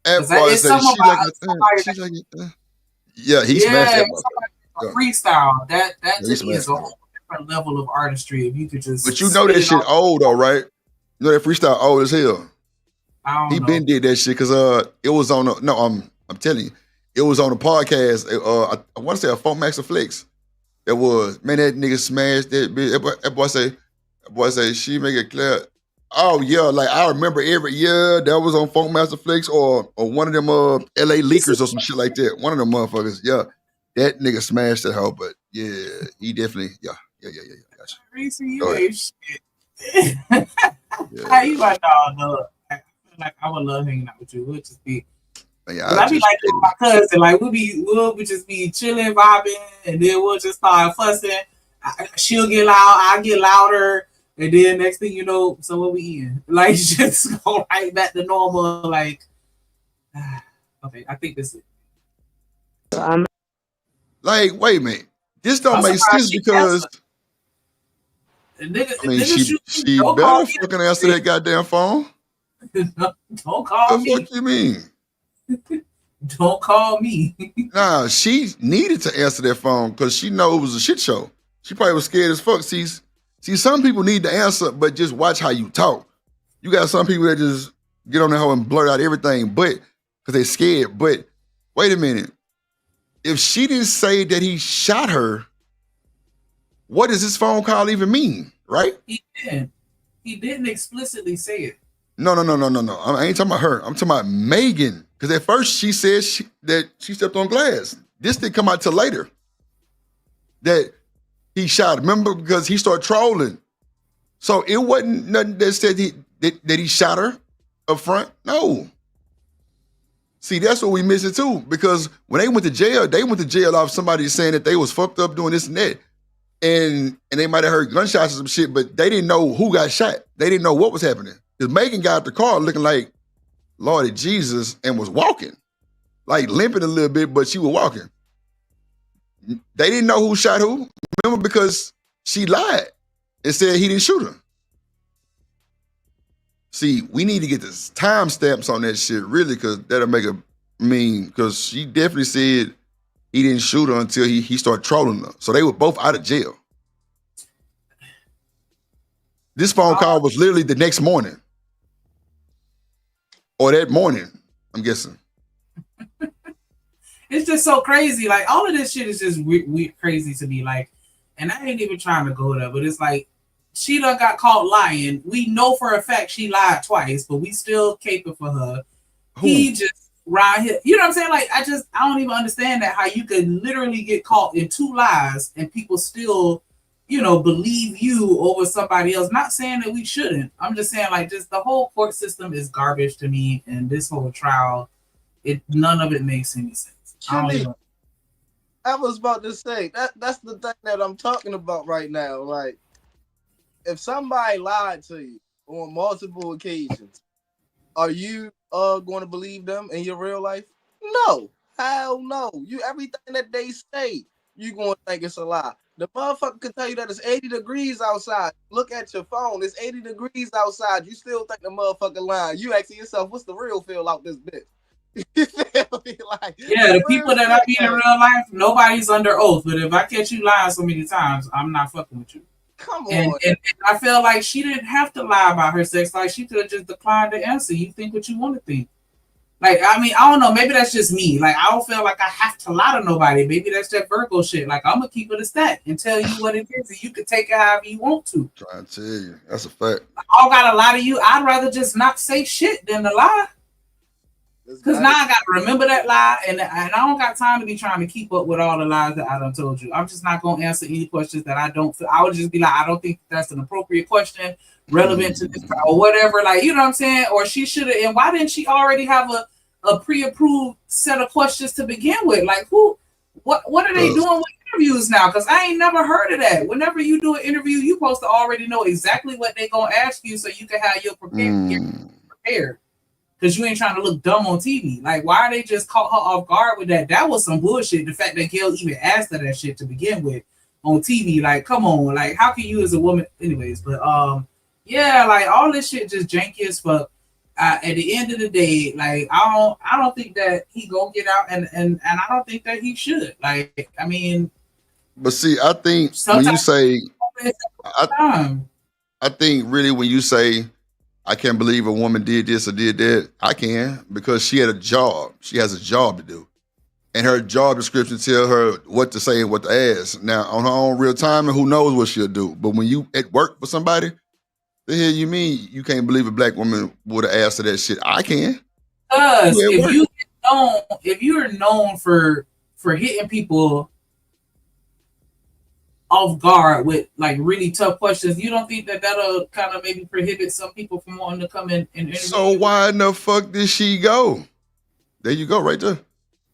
That boy It's said, something about she like it. Yeah, he smashed that motherfucker. Freestyle. That Yeah, to me is a whole different level of artistry. If you could just, but you know that shit old though, right? You know that freestyle old as hell. He been did that shit because it was on I'm telling you, it was on a podcast. I want to say a Funk Master Flex. That was, man, that nigga smashed that bitch. That boy say She Make It Clap. Oh yeah, like I remember every year that was on Funk Master Flex or one of them LA Leakers or some shit like that. One of them motherfuckers, yeah. That nigga smashed that hoe, but yeah, he definitely, yeah. Gotcha. Reese, you ain't shit. How you my dog, though? I feel like I would love hanging out with you. We'll just be. Yeah, I be like my cousin, like we'll just be chilling, vibing, and then we'll just start fussing. She'll get loud, I get louder, and then next thing you know, so what we eating? Like just go right back to normal. Like, okay, I think this is. Like, wait a minute, this don't make sense because. Nigga, I mean, she better fucking answer that goddamn phone. Don't call me. What the fuck you mean? Don't call me. Nah, she needed to answer that phone because she know it was a shit show. She probably was scared as fuck. See, some people need to answer, but just watch how you talk. You got some people that just get on the hoe and blurt out everything, but because they scared. But wait a minute. If she didn't say that he shot her, what does this phone call even mean, right? He didn't. He didn't explicitly say it. No. I ain't talking about her. I'm talking about Megan. Because at first she said that she stepped on glass. This didn't come out till later. That he shot. Remember, because he started trolling. So it wasn't nothing that said that he shot her up front. No. See, that's what we missing too. Because when they went to jail off somebody saying that they was fucked up doing this and that. And they might have heard gunshots or some shit, but they didn't know who got shot. They didn't know what was happening. Because Megan got out the car looking like Lord Jesus and was walking. Like limping a little bit, but she was walking. They didn't know who shot who. Remember, because she lied and said he didn't shoot her. See, we need to get the timestamps on that shit, really, because that'll make because she definitely said he didn't shoot her until he started trolling her. So they were both out of jail. This phone call was literally the next morning. Or that morning, I'm guessing. It's just so crazy. Like, all of this shit is just weird, crazy to me. Like, and I ain't even trying to go there, but it's like, she done got caught lying. We know for a fact she lied twice, but we still caping for her. He just right here. You know what I'm saying? Like, I don't even understand that, how you could literally get caught in 2 lies and people still, believe you over somebody else. Not saying that we shouldn't. I'm just saying, like, just the whole court system is garbage to me, and this whole trial None of it makes any sense. I don't Chili, even. I was about to say that's the thing that I'm talking about right now. Like, if somebody lied to you on multiple occasions, are you going to believe them in your real life? No, hell no. You everything that they say, you going to think it's a lie. The motherfucker can tell you that it's 80 degrees outside. Look at your phone. It's 80 degrees outside. You still think the motherfucker lying. You asking yourself, what's the real feel out this bitch? You feel me? Like, Yeah, the people that I meet in real life, nobody's under oath. But if I catch you lying so many times, I'm not fucking with you. Come on. And I feel like she didn't have to lie about her sex life. She could have just declined to answer. You think what you want to think. Like, I mean, I don't know. Maybe that's just me. Like, I don't feel like I have to lie to nobody. Maybe that's that Virgo shit. Like, I'm going to keep it a stat and tell you what it is. And you can take it however you want to. Trying to tell you. That's a fact. I got to lie to you. I'd rather just not say shit than to lie. Because now I got to remember that lie. And I don't got time to be trying to keep up with all the lies that I done told you. I'm just not going to answer any questions that I don't feel. I would just be like, I don't think that's an appropriate question relevant to this or whatever. Like, you know what I'm saying? Or she should have. And why didn't she already have a pre-approved set of questions to begin with? Like, what are they doing with interviews now? Because I ain't never heard of that. Whenever you do an interview, you supposed to already know exactly what they gonna ask you so you can have your prepared. Because you ain't trying to look dumb on TV. Like, why they just caught her off guard with that? That was some bullshit. The fact that Gail even asked her that shit to begin with on TV. Like, come on. Like, how can you as a woman? Anyways, but yeah, like all this shit just janky as fuck. At the end of the day, like I don't think that he gonna get out, and I don't think that he should. Like, I mean, but see, I think when you say, I think really when you say, I can't believe a woman did this or did that, I can, because she had a job. She has a job to do, and her job description tell her what to say and what to ask. Now, on her own real time, and who knows what she'll do. But when you at work for somebody, the hell you mean you can't believe a black woman would have asked her that shit? I can. Because if you're known for hitting people off guard with like really tough questions, you don't think that that'll kind of maybe prohibit some people from wanting to come in and interview? So why in the fuck did she go? There you go, right there.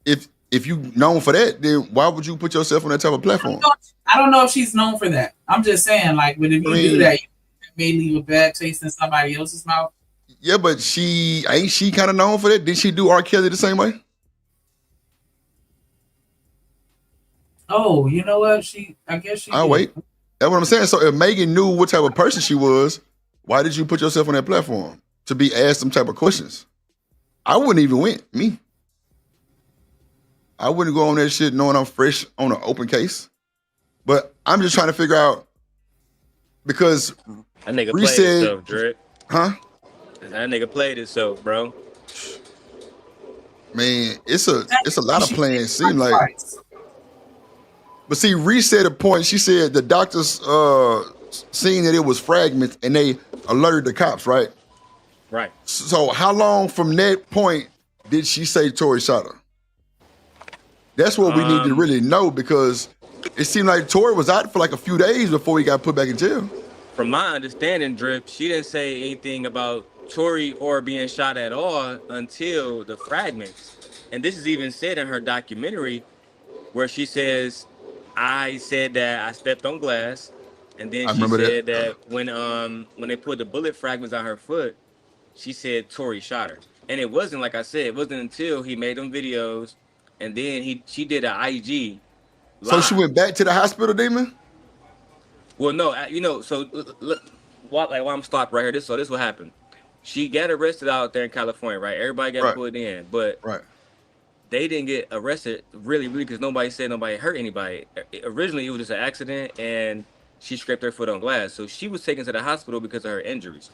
If you known for that, then why would you put yourself on that type of platform? I don't know if she's known for that. I'm just saying, like, but if you do that, you may leave a bad taste in somebody else's mouth. Yeah, but she kind of known for that? Did she do R. Kelly the same way? Oh, you know what? I guess she. I'll wait. That's what I'm saying. So if Megan knew what type of person she was, why did you put yourself on that platform to be asked some type of questions? I wouldn't even went. Me. I wouldn't go on that shit knowing I'm fresh on an open case. But I'm just trying to figure out, because that nigga played himself, Drip. Huh? That nigga played himself, bro. Man, it's a lot of playing. Seem like. But see, Reese said a point. She said the doctors seen that it was fragments and they alerted the cops, right? Right. So how long from that point did she say Tory shot her? That's what we need to really know, because it seemed like Tory was out for like a few days before he got put back in jail. From my understanding, Drip, she didn't say anything about Tory or being shot at all until the fragments. And this is even said in her documentary, where she says, I said that I stepped on glass, and then she said that when they put the bullet fragments on her foot, she said Tory shot her. And it wasn't, like I said, it wasn't until he made them videos, and then she did an IG live. So she went back to the hospital, Demon? Well, no, so look, while I'm stopped right here, this is what happened. She got arrested out there in California, right? Everybody got put in, but they didn't get arrested really because nobody said nobody hurt anybody. Originally, it was just an accident, and she scraped her foot on glass. So she was taken to the hospital because of her injuries.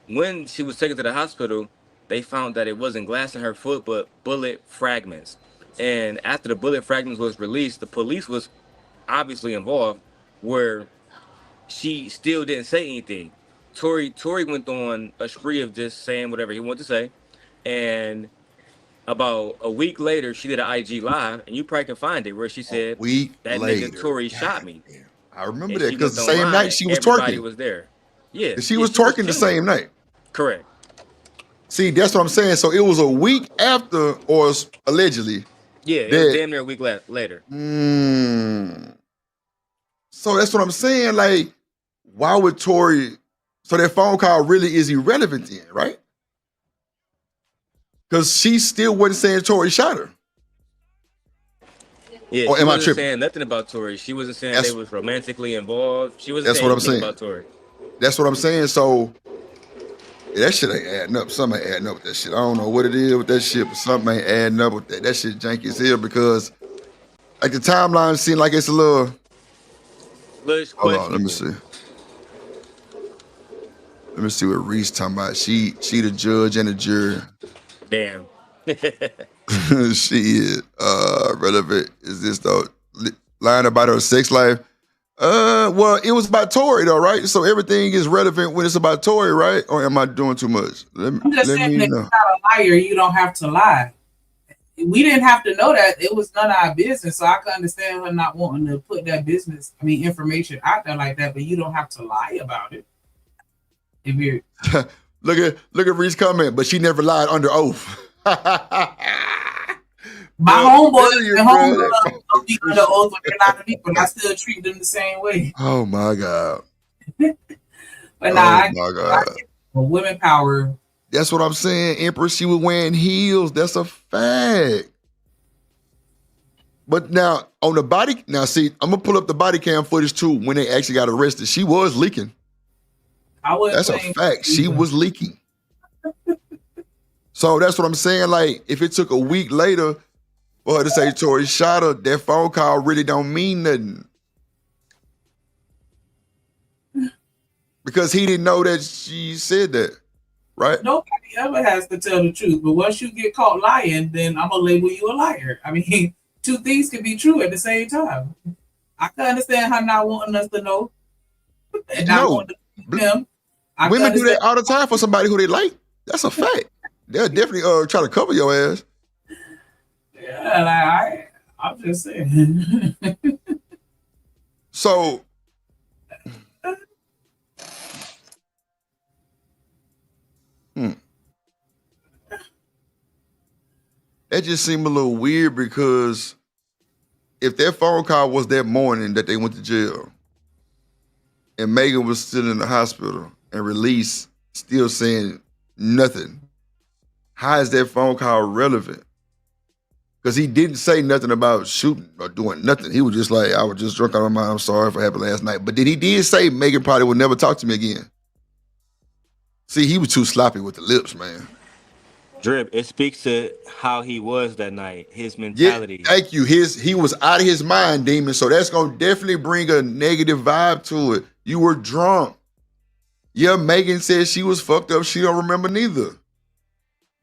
When she was taken to the hospital, they found that it wasn't glass in her foot, but bullet fragments. And after the bullet fragments was released, the police was obviously involved, where she still didn't say anything. Tory went on a spree of just saying whatever he wanted to say, and about a week later, she did an IG live, and you probably can find it, where she said that nigga Tory shot me. I remember that, because the same night she was twerking. Everybody was there. Yeah, she was twerking the same night. Correct. See, that's what I'm saying. So it was a week after, or allegedly. Yeah, it was damn near a week later. So that's what I'm saying. Like, why would Tory? So that phone call really is irrelevant then, right? Because she still wasn't saying Tory shot her. Yeah, or she am I wasn't tripping? saying nothing about Tory. She wasn't saying That's- they was romantically involved. She wasn't That's saying what I'm anything saying. about Tory. That's what I'm saying. So yeah, that shit ain't adding up. Something ain't adding up with that shit. I don't know what it is with that shit, but something ain't adding up with that. That shit janky as hell because like the timeline seems like it's a little. Hold on, let me see. Let me see what Reese talking about. She the judge and the jury. Damn. She is relevant. Is this though lying about her sex life? Well, it was about Tory though, right? So everything is relevant when it's about Tory, right? Or am I doing too much? I'm just saying that you're not a liar. You don't have to lie. We didn't have to know that. It was none of our business. So I can understand her not wanting to put that information out there like that, but you don't have to lie about it. If you're look at Reese comment, but she never lied under oath. My homeboys and homegirls don't be under oath when they're not people, and I still treat them the same way. Oh my God. But nah, my God. Women power. That's what I'm saying. Empress, she was wearing heels. That's a fact. But now on the body, now see, I'm gonna pull up the body cam footage too when they actually got arrested. She was leaking. That's a fact. She was leaking. So that's what I'm saying. Like, if it took a week later for her to say Tory shot her, that phone call really don't mean nothing. Because he didn't know that she said that, right? Nobody ever has to tell the truth. But once you get caught lying, then I'm going to label you a liar. I mean, two things can be true at the same time. I can understand her not wanting us to know. And not wanting to believe him. Women do that all the time for somebody who they like. That's a fact. They'll definitely try to cover your ass. Yeah, like I'm just saying. So that just seemed a little weird because if that phone call was that morning that they went to jail and Megan was still in the hospital and released, still saying nothing, how is that phone call relevant? Because he didn't say nothing about shooting or doing nothing. He was just like, I was just drunk out of my mind. I'm sorry for what happened last night. But then he did say Megan probably would never talk to me again. See, he was too sloppy with the lips, man. Drip, it speaks to how he was that night, his mentality. Yeah, thank you. He was out of his mind, Demon. So that's gonna definitely bring a negative vibe to it. You were drunk. Yeah, Megan said she was fucked up. She don't remember neither.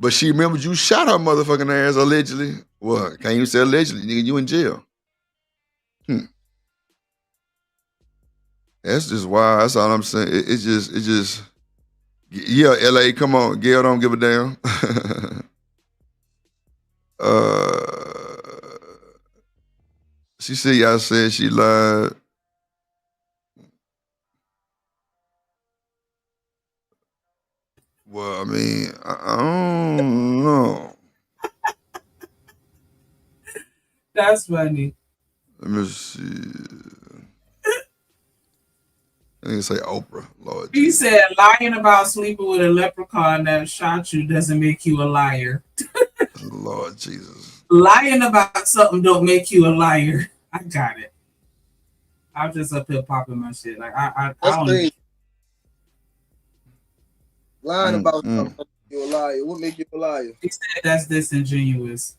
But she remembers you shot her motherfucking ass allegedly. Well, can't even say allegedly, nigga. You in jail. That's just wild. That's all I'm saying. It just. Yeah, LA, come on. Gail don't give a damn. She said y'all said she lied. Well, I mean, I don't know. That's funny. Let me see. I didn't say Oprah, Lord. He said lying about sleeping with a leprechaun that shot you doesn't make you a liar. Lord Jesus. Lying about something don't make you a liar. I got it. I'm just up here popping my shit. Like I don't. Lying about something make you a liar. What make you a liar? He said that's disingenuous.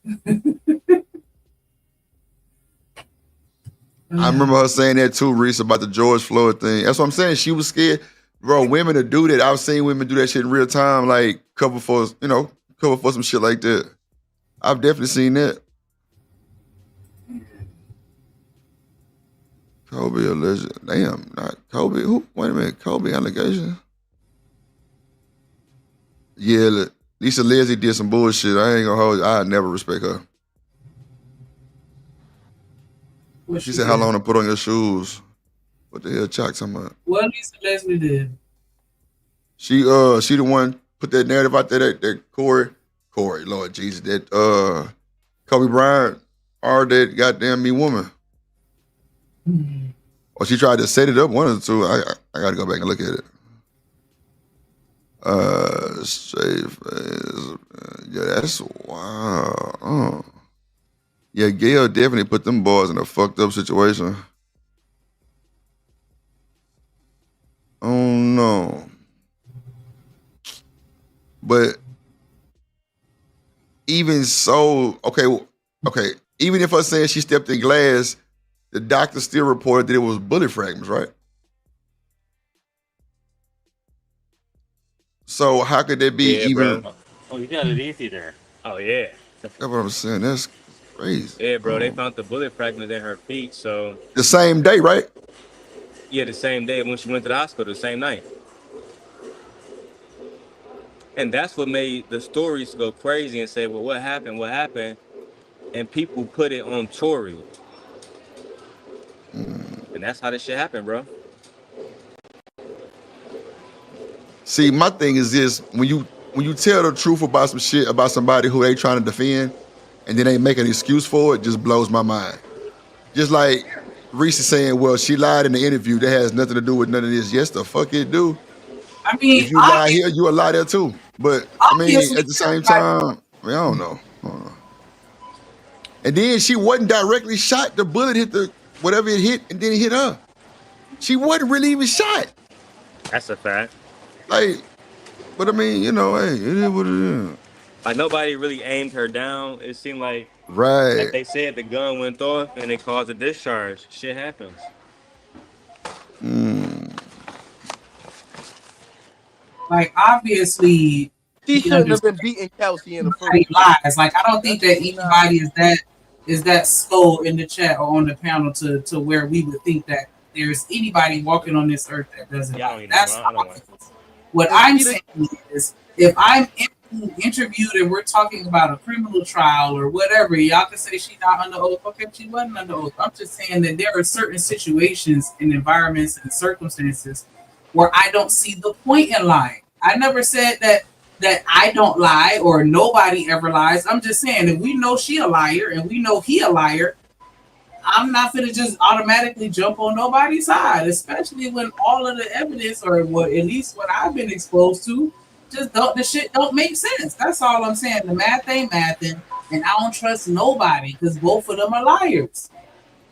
I remember her saying that too, Reese, about the George Floyd thing. That's what I'm saying. She was scared. Bro, women to do that. I've seen women do that shit in real time, like cover for some shit like that. I've definitely seen that. Kobe alleged. Damn, not Kobe. Who? Wait a minute. Kobe allegation. Yeah, Lisa Leslie did some bullshit. I ain't gonna hold you. I never respect her. She said, how long to put on your shoes? What the hell Chuck talking about? What Lisa Leslie did? She the one put that narrative out there that Corey, Lord Jesus, that Kobe Bryant are that goddamn me woman. Or she tried to set it up, one of the two. I got to go back and look at it. Yeah, that's wow. Yeah, Gail definitely put them boys in a fucked up situation. Oh no. But even so, okay. Even if I saying she stepped in glass, the doctor still reported that it was bullet fragments, right? So how could that be even? Bro. Oh, you got it easy there. Oh yeah. That's what I'm saying. That's crazy. Yeah, bro. They found the bullet fragment in her feet. So The same day, right? yeah, the same day when she went to the hospital, the same night. And that's what made the stories go crazy and say, well, what happened? What happened? And people put it on Tory. And that's how this shit happened, bro. See, my thing is this: when you tell the truth about some shit about somebody who they trying to defend, and then they make an excuse for it, just blows my mind. Just like Reese is saying, well, she lied in the interview. That has nothing to do with none of this. Yes, the fuck it do. I mean, If you lie here, you a lie there too. But I mean, at the same time, I don't know. And then she wasn't directly shot. The bullet hit the whatever it hit, and then it hit her. She wasn't really even shot. That's a fact. Like, but I mean, you know, hey, it is what it is. Like nobody really aimed her down. It seemed like Right. they said the gun went off and it caused a discharge. Shit happens. Like obviously, She shouldn't have been beating Kelsey in the first place. Lies. Like I don't think that anybody is that slow in the chat or on the panel to where we would think that there's anybody walking on this earth that doesn't. That's what I'm saying is if I'm interviewed and we're talking about a criminal trial or whatever, y'all can say she's not under oath. Okay, she wasn't under oath. I'm just saying that there are certain situations and environments and circumstances where I don't see the point in lying. I never said that I don't lie or nobody ever lies. I'm just saying if we know she a liar and we know he a liar, I'm not gonna just automatically jump on nobody's side, especially when all of the evidence, or what at least what I've been exposed to, just the shit don't make sense. That's all I'm saying. The math ain't mathing, and I don't trust nobody because both of them are liars.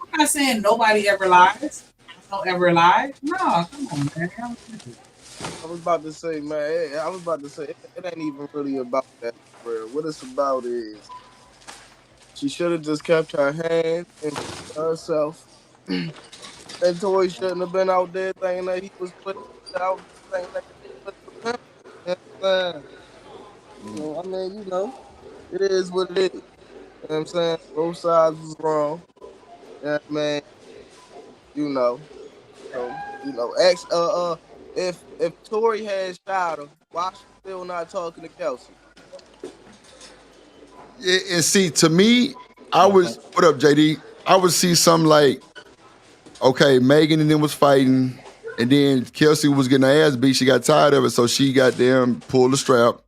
I'm not saying nobody ever lies. I don't ever lie. No, come on, man. I was about to say, man. It ain't even really about that. Bro. What it's about is she should have just kept her hand and herself. And Tory shouldn't have been out there thinking that he was putting out, thinking that he was putting him. So, I mean, you know, it is what it is. You know what I'm saying? Both sides was wrong. Yeah, man. You know. So, you know, if Tory had shot her, why she still not talking to Kelsey? Yeah, and see, to me, what up, JD? I would see something like, okay, Megan and them was fighting, and then Kelsey was getting her ass beat. She got tired of it, so she goddamn pulled the strap,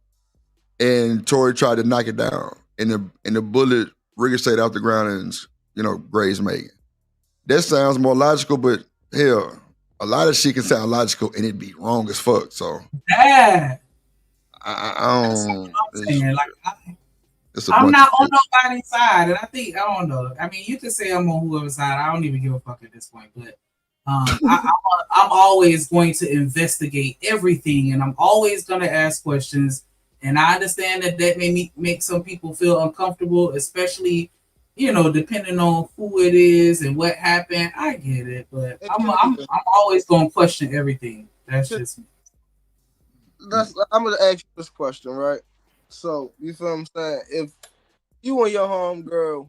and Tory tried to knock it down, and the bullet ricocheted off the ground and, you know, grazed Megan. That sounds more logical, but hell, a lot of shit can sound logical and it be wrong as fuck. So yeah, I don't. I'm not on nobody's side, and I think I don't know. I mean, you can say I'm on whoever's side. I don't even give a fuck at this point. But I'm always going to investigate everything, and I'm always going to ask questions. And I understand that may make some people feel uncomfortable, especially, you know, depending on who it is and what happened. I get it, but I'm always going to question everything. That's just me. I'm going to ask you this question, right? So, you feel what I'm saying? If you and your homegirl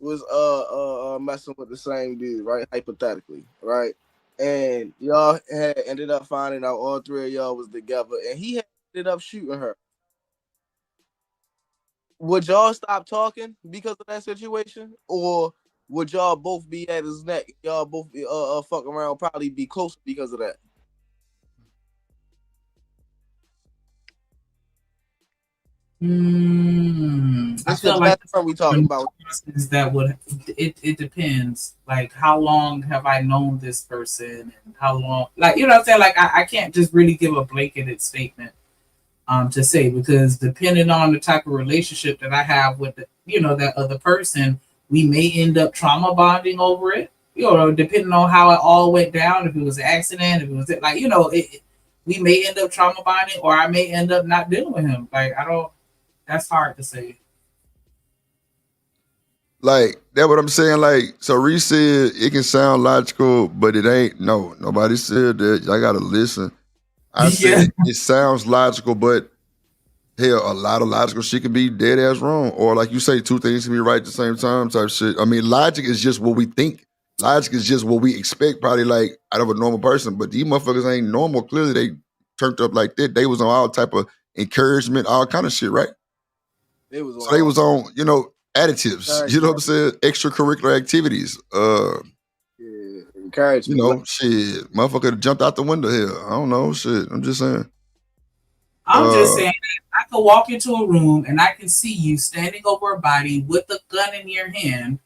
was messing with the same dude, right? Hypothetically, right? And y'all had ended up finding out all three of y'all was together, and he had ended up shooting her. Would y'all stop talking because of that situation? Or would y'all both be at his neck? Y'all both fuck around, probably be close because of that? I feel like that's what we talking about. That would it depends. Like, how long have I known this person, and how long? Like, you know what I'm saying? Like, I can't just really give a blanketed statement to say, because depending on the type of relationship that I have with that other person, we may end up trauma bonding over it. Depending on how it all went down, if it was an accident, if it was like, we may end up trauma bonding, or I may end up not dealing with him. Like, I don't. That's hard to say. Like, that's what I'm saying. Like, so Reese said it can sound logical, but it ain't. No, nobody said that. I gotta listen. I said it sounds logical, but hell, a lot of logical shit can be dead ass wrong. Or like you say, two things can be right at the same time type shit. I mean, logic is just what we think. Logic is just what we expect, probably like out of a normal person. But these motherfuckers ain't normal. Clearly, they turned up like that. They was on all type of encouragement, all kind of shit, right? They was on, additives. You know what I'm saying? Extracurricular activities. Encouragement. Shit. Motherfucker jumped out the window here. I don't know. Shit. I'm just saying. I'm just saying that I could walk into a room and I can see you standing over a body with a gun in your hand,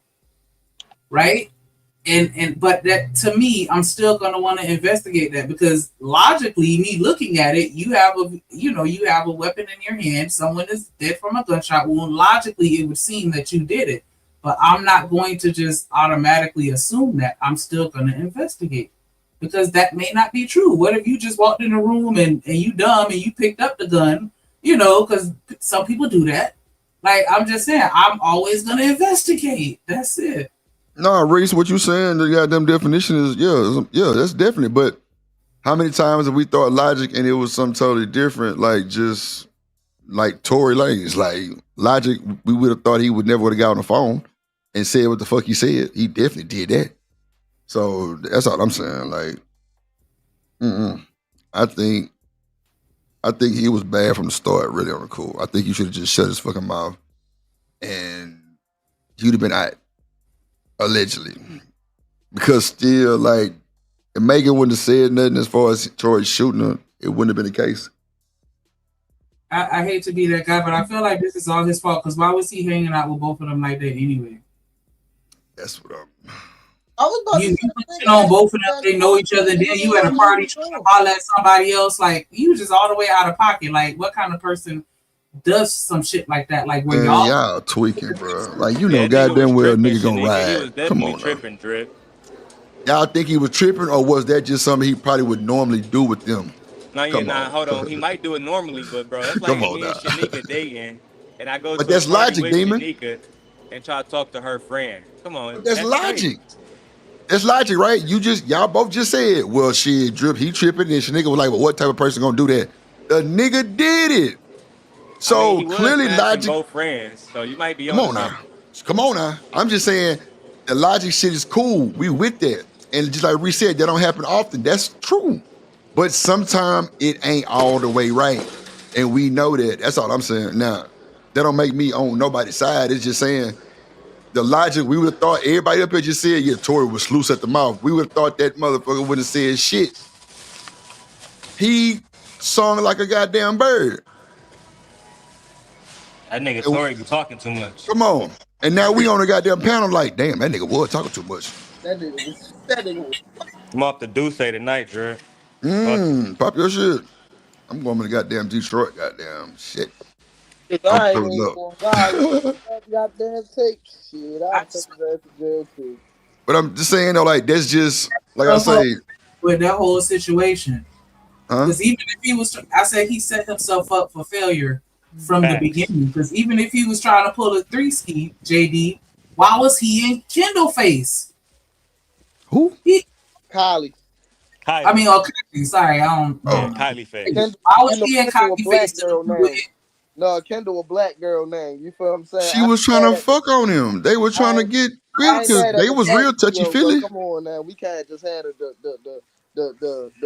right? But that, to me, I'm still gonna want to investigate that, because logically, me looking at it, you have a weapon in your hand. Someone is dead from a gunshot wound. Logically, it would seem that you did it, but I'm not going to just automatically assume that. I'm still gonna investigate, because that may not be true. What if you just walked in a room and you dumb and you picked up the gun? Because some people do that. Like, I'm just saying, I'm always gonna investigate. That's it. No, Reese, what you saying, the goddamn definition is, yeah, that's definitely. But how many times have we thought logic and it was something totally different? Like, just like Tory Lanez, like logic, we would have thought he would never would have got on the phone and said what the fuck he said. He definitely did that. So that's all I'm saying. Like, I think he was bad from the start, really on the cool. I think he should have just shut his fucking mouth and he'd have been out. Allegedly. Because still, like, if Megan wouldn't have said nothing as far as Troy shooting her, it wouldn't have been the case. I hate to be that guy, but I feel like this is all his fault, because why was he hanging out with both of them like that anyway? That's what I was about you on both of them, they know each other, then you at a party trying to holler at somebody else, like, you just all the way out of pocket. Like, what kind of person does some shit like that? Like, when y'all tweaking, bro. Like, goddamn well, nigga gonna ride. He was definitely tripping, Drip. Y'all think he was tripping, or was that just something he probably would normally do with them? Hold on. He might do it normally, but bro, that's like me and Shanika dating, and I go to that's logic, with demon. Shanika and try to talk to her friend. Come on, but that's logic. Crazy. That's logic, right? Y'all both just said, well, shit, Drip, he tripping, and Shanika was like, well, what type of person gonna do that? The nigga did it. So clearly logic. Both friends, so you might be Come on now. I'm just saying the logic shit is cool. We with that. And just like Reese said, that don't happen often. That's true. But sometimes it ain't all the way right. And we know that. That's all I'm saying. Now, that don't make me on nobody's side. It's just saying the logic, we would have thought everybody up here just said, yeah, Tory was loose at the mouth. We would have thought that motherfucker wouldn't have said shit. He sung like a goddamn bird. That nigga Tory be talking too much. Come on. And now we on a goddamn panel like, damn, that nigga was talking too much. That nigga. I'm off the Duce tonight, Drew. Pop your shit. I'm going to the goddamn Detroit, goddamn shit. I ain't gonna goddamn take shit. I'll take that to jail too. But I'm just saying though, like, that's just like I say. With that whole situation. Because even if he was, I said he set himself up for failure from the beginning. Because even if he was trying to pull a 3-ski, JD, why was he in Kendall face? Who? Kylie. I mean, Kylie. Sorry, I don't. Kylie face. Why was he in Kylie face? No, Kendall, a black girl name. You feel what I'm saying? She was trying to fuck on him. They were trying to get real because they was real touchy feely. Come on now, we can't just have the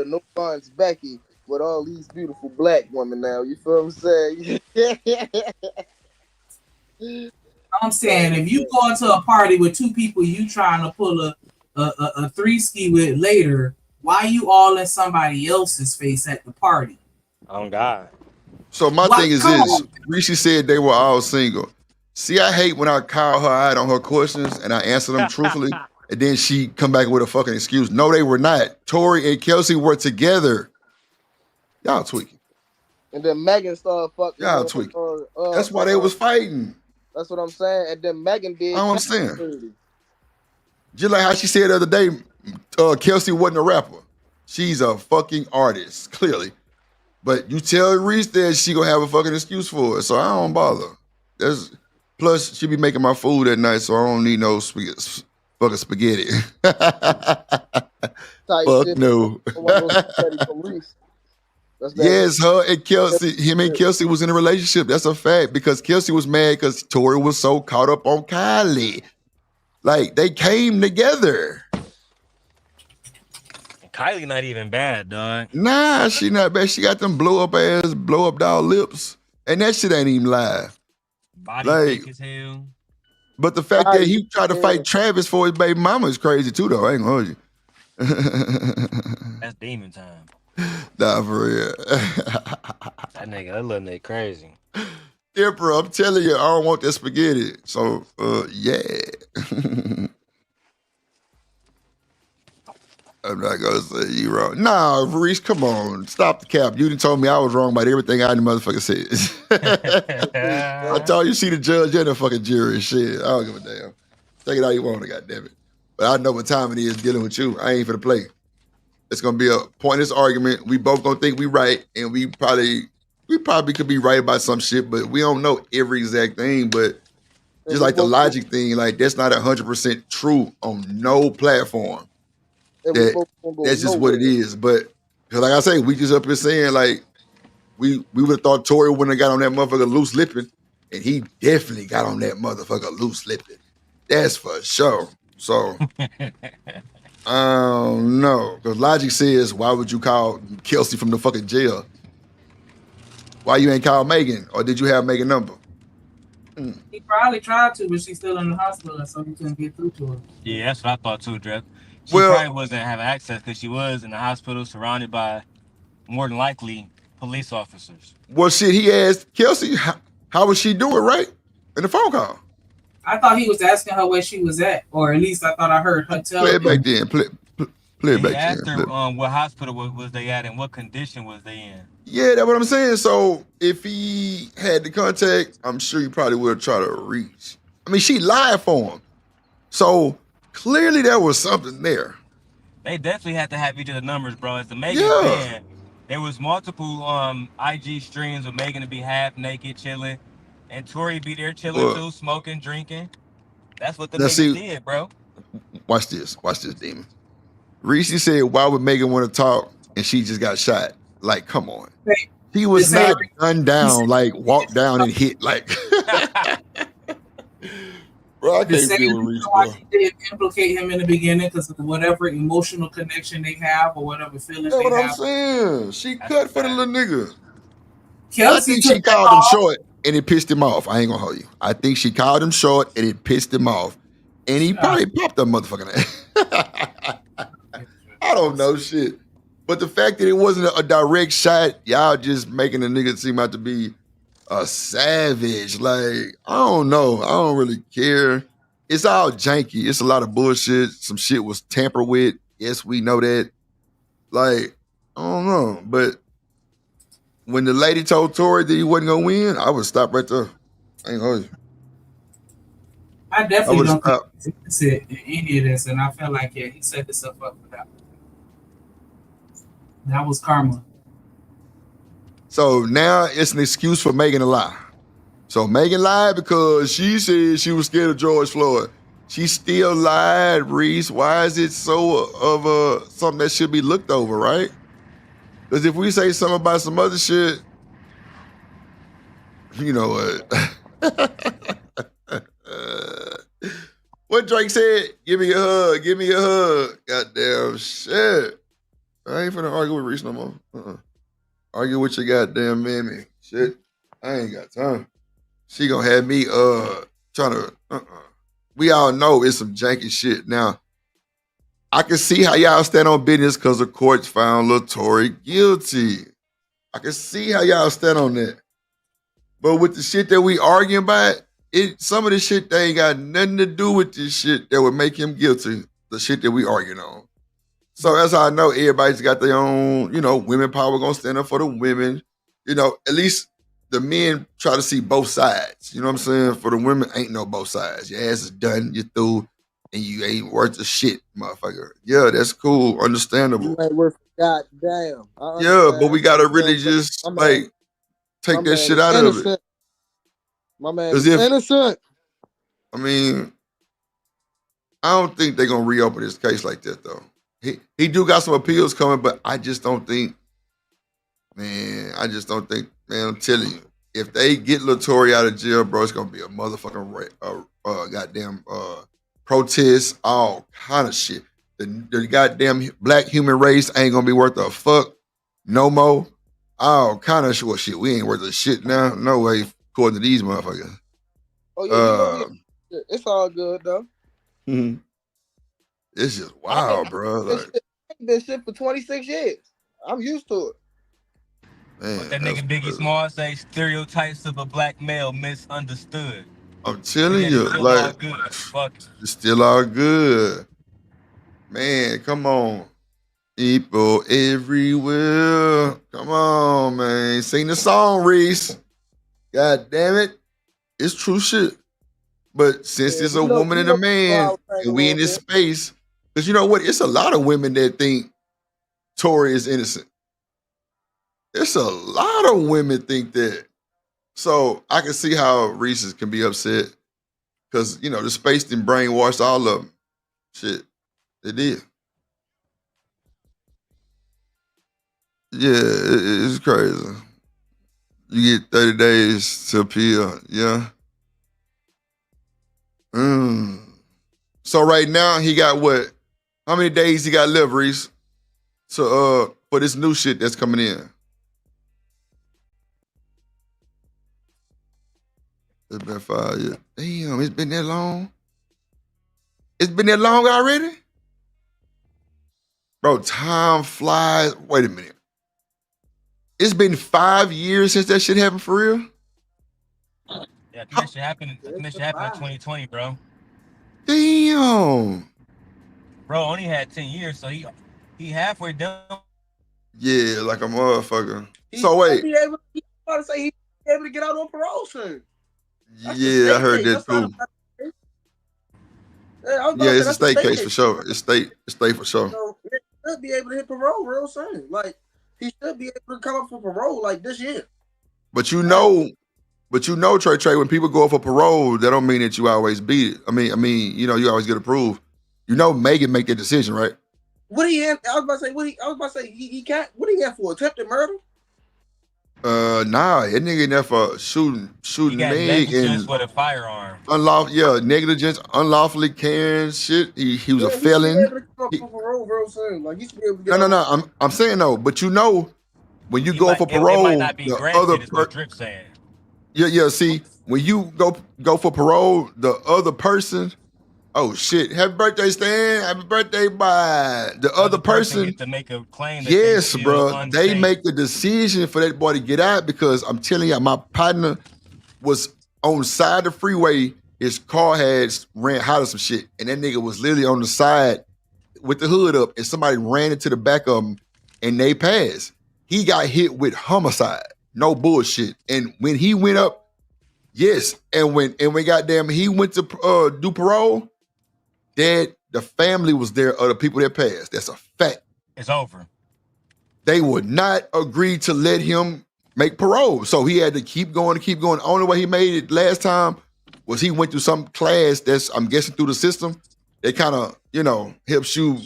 no funds Becky with all these beautiful black women now. You feel what I'm saying? I'm saying if you go into a party with two people you trying to pull a 3-ski with later, why you all in somebody else's face at the party? Oh God. So my What? thing is Come this: on. Rishi said they were all single. See, I hate when I call her out on her questions and I answer them truthfully, and then she come back with a fucking excuse. No, they were not. Tory and Kelsey were together. Y'all tweaking. And then Megan started fucking. Y'all tweaking. That's why they was fighting. That's what I'm saying. And then Megan did. I don't understand. Just like how she said the other day, Kelsey wasn't a rapper. She's a fucking artist, clearly. But you tell Reese that she gonna have a fucking excuse for it, so I don't bother. Plus, she be making my food at night, so I don't need no fucking spaghetti. Fuck no. Yes, her and Kelsey, him and Kelsey was in a relationship. That's a fact because Kelsey was mad because Tory was so caught up on Kylie. Like, they came together. Kylie not even bad, dog. Nah, she not bad. She got them blow up doll lips. And that shit ain't even live. Body like, thick as hell. But the fact that he tried to fight Travis for his baby mama is crazy too, though. I ain't gonna hold you. That's demon time. Nah, for real. That little nigga crazy. Yeah, bro, I'm telling you, I don't want that spaghetti. So, yeah. I'm not gonna say you wrong. Nah, Reese, come on. Stop the cap. You done told me I was wrong about everything I done motherfucker said. I told you, see the judge and the fucking jury and shit. I don't give a damn. Take it how you want it, goddammit. But I know what time it is dealing with you. I ain't finna play. It's gonna be a pointless argument. We both gonna think we right, and we probably could be right about some shit, but we don't know every exact thing. But just like the logic thing, like that's not 100% true on no platform. That's just what it is. But like I say, we just up here saying like we would have thought Tory wouldn't have got on that motherfucker loose lipping, and he definitely got on that motherfucker loose lipping. That's for sure. So I don't know. Because logic says, why would you call Kelsey from the fucking jail? Why you ain't call Megan? Or did you have Megan number? He probably tried to, but she's still in the hospital, so he couldn't get through to her. Yeah, that's what I thought too, Drew. She probably wasn't having access because she was in the hospital surrounded by, more than likely, police officers. Well, shit, he asked Kelsey, how was she doing, right? In the phone call. I thought he was asking her where she was at, or at least I thought I heard her tell Play it back then. Play it back he asked then. her what hospital was they at and what condition was they in. Yeah, that's what I'm saying. So if he had the contact, I'm sure he probably would have tried to reach. I mean, she lied for him. So clearly there was something there. They definitely had to have each of the numbers, bro. As the Megan fan, there was multiple IG streams of Megan to be half naked, chilling, and Tory be there chilling too, smoking, drinking. That's what the nigga did, bro. Watch this, demon. Reese said, why would Megan want to talk and she just got shot? Like, come on. He was not gunned down, like walked down and hit, like. Bro, I can't deal with Reese, bro. She did implicate him in the beginning because of whatever emotional connection they have or whatever feelings That's they what have. I'm saying. She cut for the little nigga. Kelsey I think she called him short and it pissed him off. I ain't gonna hold you. I think she called him short and it pissed him off. And he probably popped that motherfucking ass. I don't know shit. But the fact that it wasn't a direct shot, y'all just making the nigga seem out to be a savage. Like, I don't know. I don't really care. It's all janky. It's a lot of bullshit. Some shit was tampered with. Yes, we know that. Like, I don't know. But when the lady told Tory that he wasn't gonna win, I would stop right there. I ain't gonna hold you. I definitely don't think he's in any of this, and I feel like he set himself up for that. That was karma. So now it's an excuse for Megan to lie. So Megan lied because she said she was scared of George Floyd. She still lied, Reese. Why is it so of something that should be looked over, right? Because if we say something about some other shit, you know what? What Drake said, give me a hug, give me a hug. Goddamn shit. I ain't finna argue with Reese no more. Argue with your goddamn mammy. Shit. I ain't got time. She gonna have me trying to We all know it's some janky shit. Now, I can see how y'all stand on business because the courts found Lil Tory guilty. I can see how y'all stand on that. But with the shit that we arguing about, some of the shit they ain't got nothing to do with this shit that would make him guilty. The shit that we arguing on. So that's how I know everybody's got their own, women power gonna stand up for the women. At least the men try to see both sides. You know what I'm saying? For the women, ain't no both sides. Your ass is done, you're through, and you ain't worth a shit, motherfucker. Yeah, that's cool, understandable. You ain't worth goddamn. Yeah, but we gotta really just take that shit out of it. My man is innocent. I mean, I don't think they're gonna reopen this case like that though. He do got some appeals coming, but I just don't think, man, I'm telling you, if they get LaToya out of jail, bro, it's gonna be a motherfucking goddamn protest, all kind of shit. The goddamn black human race ain't gonna be worth a fuck no more. All kind of shit. We ain't worth a shit now. No way, according to these motherfuckers. Oh yeah, it's all good though. Mm-hmm. It's just wild, bro. Like, been shit for 26 years. I'm used to it. Man, what that nigga Biggie Smalls say, stereotypes of a black male misunderstood. I'm telling you, still like, all good. Fuck. It's still all good. Man, come on. People everywhere. Come on, man. Sing the song, Reese. God damn it. It's true shit. But since it's a woman and a man, and we in this space, because you know what? It's a lot of women that think Tory is innocent. It's a lot of women think that. So I can see how Reese's can be upset. Because, the space didn't brainwash all of them. Shit. It did. Yeah, it's crazy. You get 30 days to appeal. Yeah. So right now he got what? How many days he got left, Reese? So for this new shit that's coming in. It's been 5 years. Damn, it's been that long? It's been that long already? Bro, time flies. Wait a minute. It's been 5 years since that shit happened for real? Yeah, that shit happened in 2020, bro. Damn. Bro only had 10 years, so he halfway done. Yeah, like a motherfucker. So wait. He able to get out on parole soon. Yeah, I heard that too. Yeah, it's a state case for sure. It's state for sure. So he should be able to hit parole real soon. Like he should be able to come up for parole like this year. But you know, Trey, when people go up for parole, that don't mean that you always beat it. I mean, you always get approved. Megan make that decision, right? What he had? I was about to say he can't. What he had for attempted murder? Nah, that nigga in there for shooting He got Meg negligence and with a firearm. negligence, unlawfully carrying shit. He was a felon. He should be able to come up for parole real soon. Like he should be able to get No. I'm saying no, but when you go for It parole, might not be the granted, other is what Drip saying. Yeah. See, when you go for parole, the other person, oh shit, happy birthday, Stan, happy birthday, bye. The other person get to make a claim. That yes, they bro. unsafe. They make the decision for that boy to get out because I'm telling you, my partner was on the side of the freeway. His car had ran out of some shit, and that nigga was literally on the side with the hood up, and somebody ran into the back of him, and they passed. He got hit with homicide. No bullshit. And when he went up, yes, and when goddamn he went to do parole, the family was there of the people that passed. That's a fact. It's over. They would not agree to let him make parole. So he had to keep going. The only way he made it last time was he went through some class that's, I'm guessing, through the system. They kind of, helps you,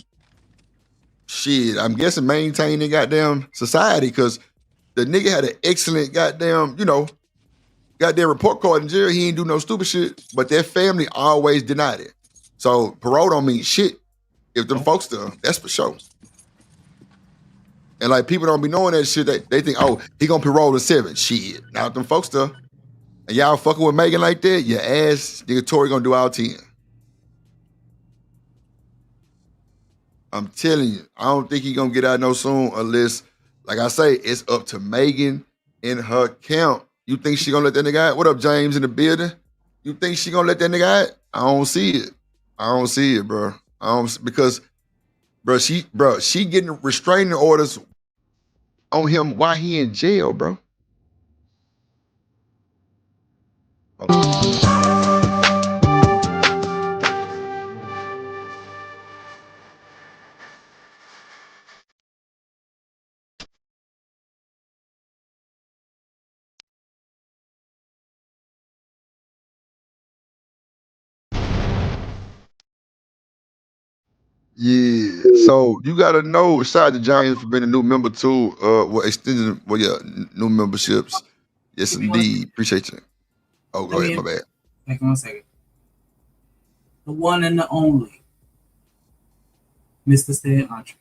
shit, I'm guessing maintain the goddamn society because the nigga had an excellent goddamn report card in jail. He ain't do no stupid shit, but their family always denied it. So parole don't mean shit. If them folks do, that's for sure. And like people don't be knowing that shit. They think, oh, he gonna parole in 7. Shit. Now if them folks do, and y'all fucking with Megan like that, your ass, nigga Tory gonna do all 10. I'm telling you, I don't think he gonna get out no soon unless, like I say, it's up to Megan and her camp You think she gonna let that nigga out? What up, James in the building? You think she gonna let that nigga out? I don't see it. I don't see it, bro. Because, bro, she getting restraining orders on him while he in jail, bro. Yeah. So you gotta know, shout out to Giants for being a new member too. New memberships. Yes, Give me 1 second. indeed. Appreciate you. Oh, go Let ahead, me- my bad. Like 1 second. The one and the only, Mr. Stan Entre.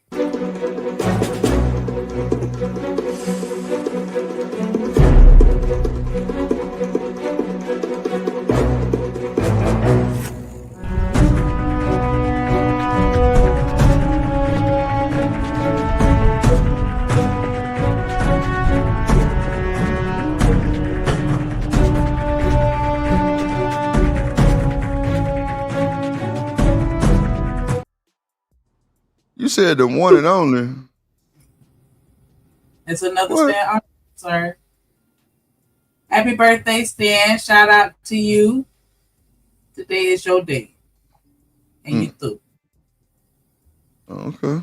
You said the one and only. It's another What? Stan Entre, sir. Happy birthday, Stan. Shout out to you. Today is your day. And you through. Okay.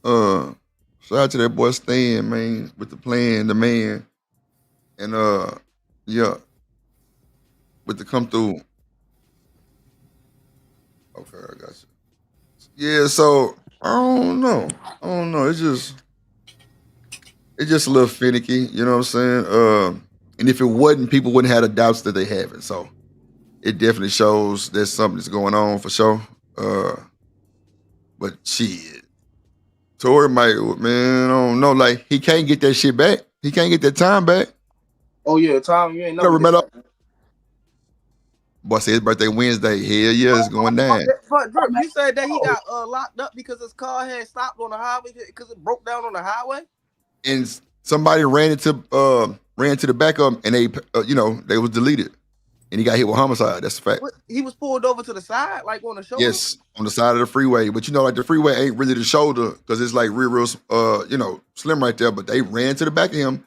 Shout out to that boy Stan, man, with the plan, the man. And yeah. With the come through. Okay, I got you. Yeah, so I don't know. It's just a little finicky, you know what I'm saying? And if it wasn't, people wouldn't have the doubts that they have it. So it definitely shows there's something that's going on for sure. But shit. Tory might, man, I don't know. Like, he can't get that shit back. He can't get that time back. Oh yeah, Tom, you ain't Never never met up. Boy said his birthday Wednesday. Hell yeah, it's going down. But Drip, you said that he got locked up because his car had stopped on the highway because it broke down on the highway. And somebody ran to the back of him, and they was deleted, and he got hit with homicide. That's a fact. What, he was pulled over to the side, like on the shoulder. Yes, on the side of the freeway. But like the freeway ain't really the shoulder because it's like real slim right there. But they ran to the back of him,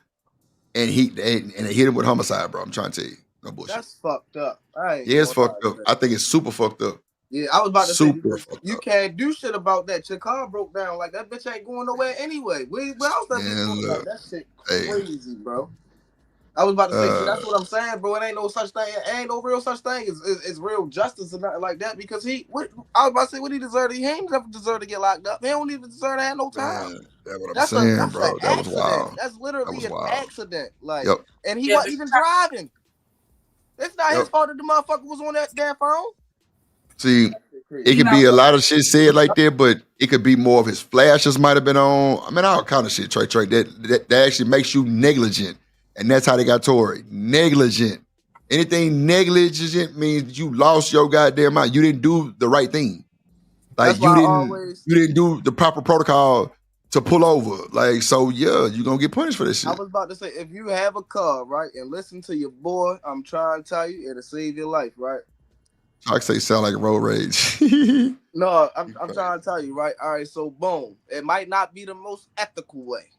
and they hit him with homicide, bro. I'm trying to tell you, no bullshit. That's fucked up. Yeah, it's fucked up. I think it's super fucked up. Yeah, I was about to Super say you can't do shit about that. Your car broke down. Like that bitch ain't going nowhere anyway. Where else that bitch going? Like, that shit crazy, bro. I was about to say that's what I'm saying, bro. It ain't no such thing. It ain't no real such thing as real justice or nothing like that. Because I was about to say what he deserved. He ain't never deserved to get locked up. He don't even deserve to have no time. That's what I'm saying, bro. That was wild. That's literally an accident. Like, Yep. and he wasn't even driving. It's not his fault that the motherfucker was on that damn phone. See, it could be a lot of shit said like that, but it could be more of his flashes might have been on. I mean, all kind of shit, Trey. That actually makes you negligent. And that's how they got Tory. Negligent. Anything negligent means you lost your goddamn mind. You didn't do the right thing. Like you didn't do the proper protocol to pull over. Like, so yeah, you're gonna get punished for this shit. I was about to say, if you have a car, right, and listen to your boy, I'm trying to tell you, it'll save your life, right? I say sound like road rage. No, I'm trying to tell you, right? All right, so boom. It might not be the most ethical way.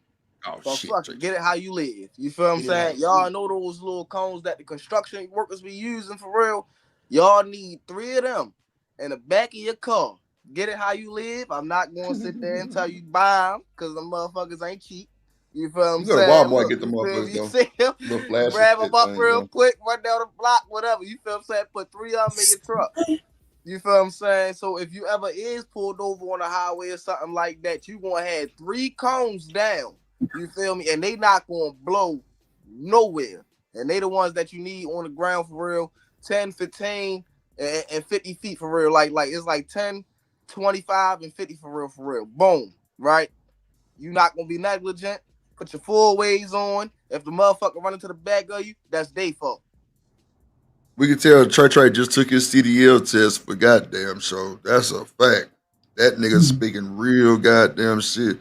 Oh, shit. Fuck it. Get it how you live. You feel what I'm saying? Y'all know those little cones that the construction workers be using for real? Y'all need 3 of them in the back of your car. Get it how you live. I'm not going to sit there and tell you buy them because the motherfuckers ain't cheap. You feel what I'm saying? You go to Walmart, get the motherfuckers though. Grab them up real quick, run down the block, whatever. You feel what I'm saying? Put 3 of them in your truck. You feel what I'm saying? So if you ever is pulled over on a highway or something like that, you going to have 3 cones down. You feel me? And they not going to blow nowhere. And they the ones that you need on the ground for real. 10, 15, and 50 feet for real. Like it's like 10, 25, and 50 for real. Boom. Right? You not going to be negligent. Put your full ways on. If the motherfucker run into the back of you, that's their fault. We can tell Trey just took his CDL test for goddamn show. That's a fact. That nigga speaking real goddamn shit.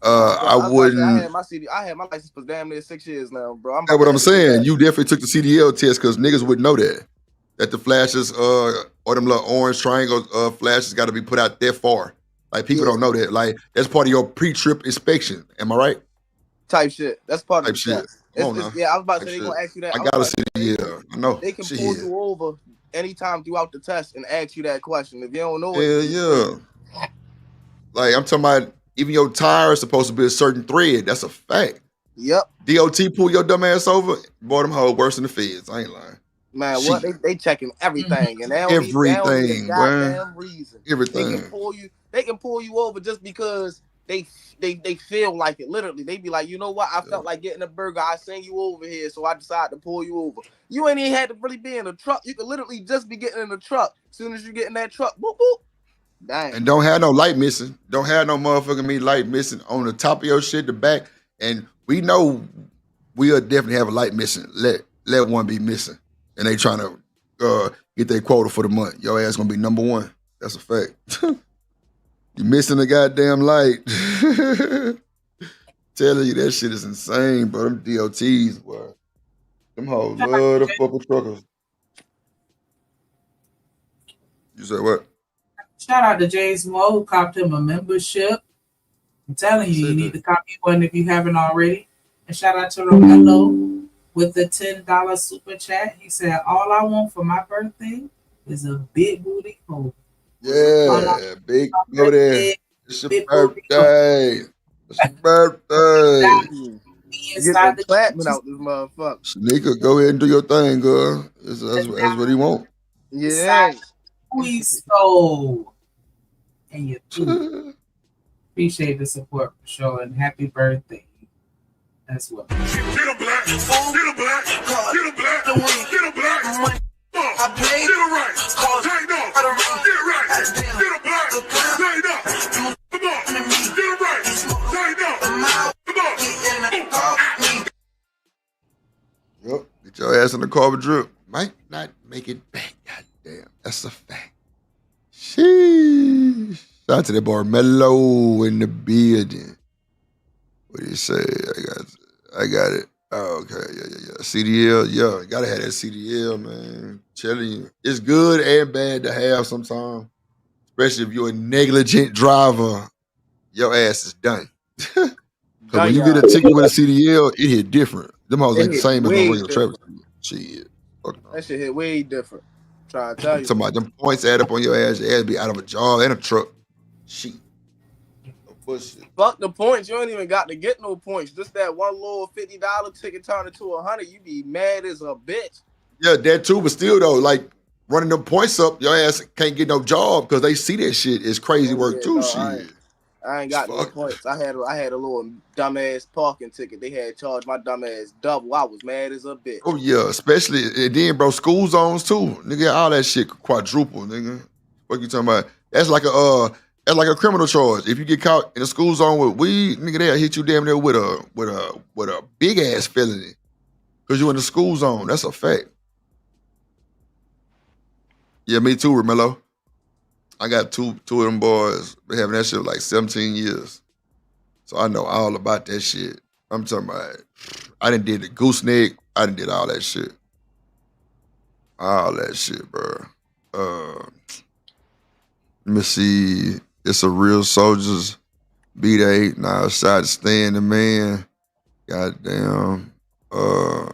I I wouldn't. had my I had my license for damn near 6 years now, bro. I'm That's about what to I'm have to do saying. that. You definitely took the CDL test because niggas wouldn't know that the flashes or them little orange triangle flashes got to be put out that far. Like people Yeah. don't know that. Like that's part of your pre-trip inspection. Am I right? Type shit. That's part Type of the shit. test. Come on now. Yeah, I was about to Type say they're shit. gonna ask you that. I I was got a about to say, CDL. I know. they can Shit. pull you over anytime throughout the test and ask you that question. If you don't know Hell it, yeah. Like I'm talking about, even your tire is supposed to be a certain thread. That's a fact. Yep. DOT pull your dumb ass over, boy, them hoes worse than the feds. I ain't lying. Man, what Shit. they checking everything, and they don't need a Everything, boy. goddamn reason. They Everything. can pull you over just because they feel like it. Literally, they be like, you know what? I felt like getting a burger. I seen you over here, so I decided to pull you over. You ain't even had to really be in the truck. You could literally just be getting in the truck. As soon as you get in that truck, boop boop. Dang. And don't have no light missing. Don't have no motherfucking light missing on the top of your shit, the back. And we know we'll definitely have a light missing. Let one be missing. And they trying to get their quota for the month. Your ass gonna be number one. That's a fact. You missing the goddamn light. Telling you that shit is insane, bro. Them DOTs, boy. Them hoes love the fucking truckers. You said what? Shout out to James Moore who copped him a membership. I'm telling you, you need to copy one if you haven't already. And shout out to Romello with the $10 super chat. He said, all I want for my birthday is a big booty hole. Yeah, big booty. It's your birthday. It's your birthday. Get the clapping out this motherfucker. Sneaker, go ahead and do your thing, girl. That's what he want. Yeah. We so and you too. Appreciate the support for sure, and happy birthday as well. Get a black, get a black, get a black, get a black. I played get it right, tighten up, get it right, get a black, tighten up, come on, get it right, tighten up, come on. Yep, get your ass in the car with drip. Might not make it back, goddamn. That's a fact. Sheesh. Shout out to that bar Mellow in the building. What do you say? I got it. Oh, okay. Yeah. CDL, yeah. Gotta have that CDL, man. Telling you. It's good and bad to have sometimes. Especially if you're a negligent driver. Your ass is done. Because when you get a ticket with a CDL, it hit different. Them hoes ain't the same as no regular traffic. Shit. That shit hit way different. Trying to tell you. Somebody, them points add up on your ass be out of a job and a truck. Shit. Fuck the points. You ain't even got to get no points. Just that one little $50 ticket turn into $100. You be mad as a bitch. Yeah, that too, but still though, like running them points up, your ass can't get no job because they see that shit is crazy work too. No, shit. I ain't got no points. I had a little dumbass parking ticket. They had charged my dumbass double. I was mad as a bitch. Oh yeah, especially and then bro, school zones too. Nigga, all that shit quadruple, nigga. What you talking about? That's like a criminal charge. If you get caught in a school zone with weed, nigga, they'll hit you damn near with a big ass felony. Cause you in the school zone. That's a fact. Yeah, me too, Romello. I got two of them boys been having that shit like 17 years. So I know all about that shit. I'm talking about, I done did the gooseneck. I done did all that shit. All that shit, bro. Let me see. It's a Real Soldiers B-Day. Now outside Stan the man. Goddamn.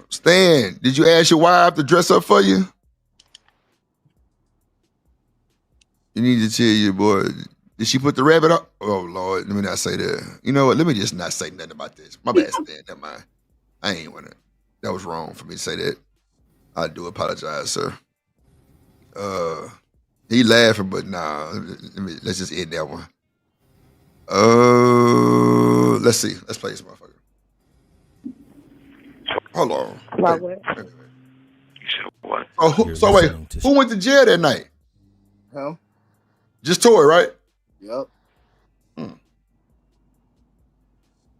Stan, did you ask your wife to dress up for you? You need to tell your boy. Did she put the rabbit up? Oh, Lord. Let me not say that. You know what? Let me just not say nothing about this. My bad, Stan. Never mind. I ain't want to. That was wrong for me to say that. I do apologize, sir. He laughing, but nah. Let's just end that one. Let's see. Let's play this motherfucker. Hold on. Wait. You said what? So wait, who went to jail that night? Him. Just Tory, right? Yep.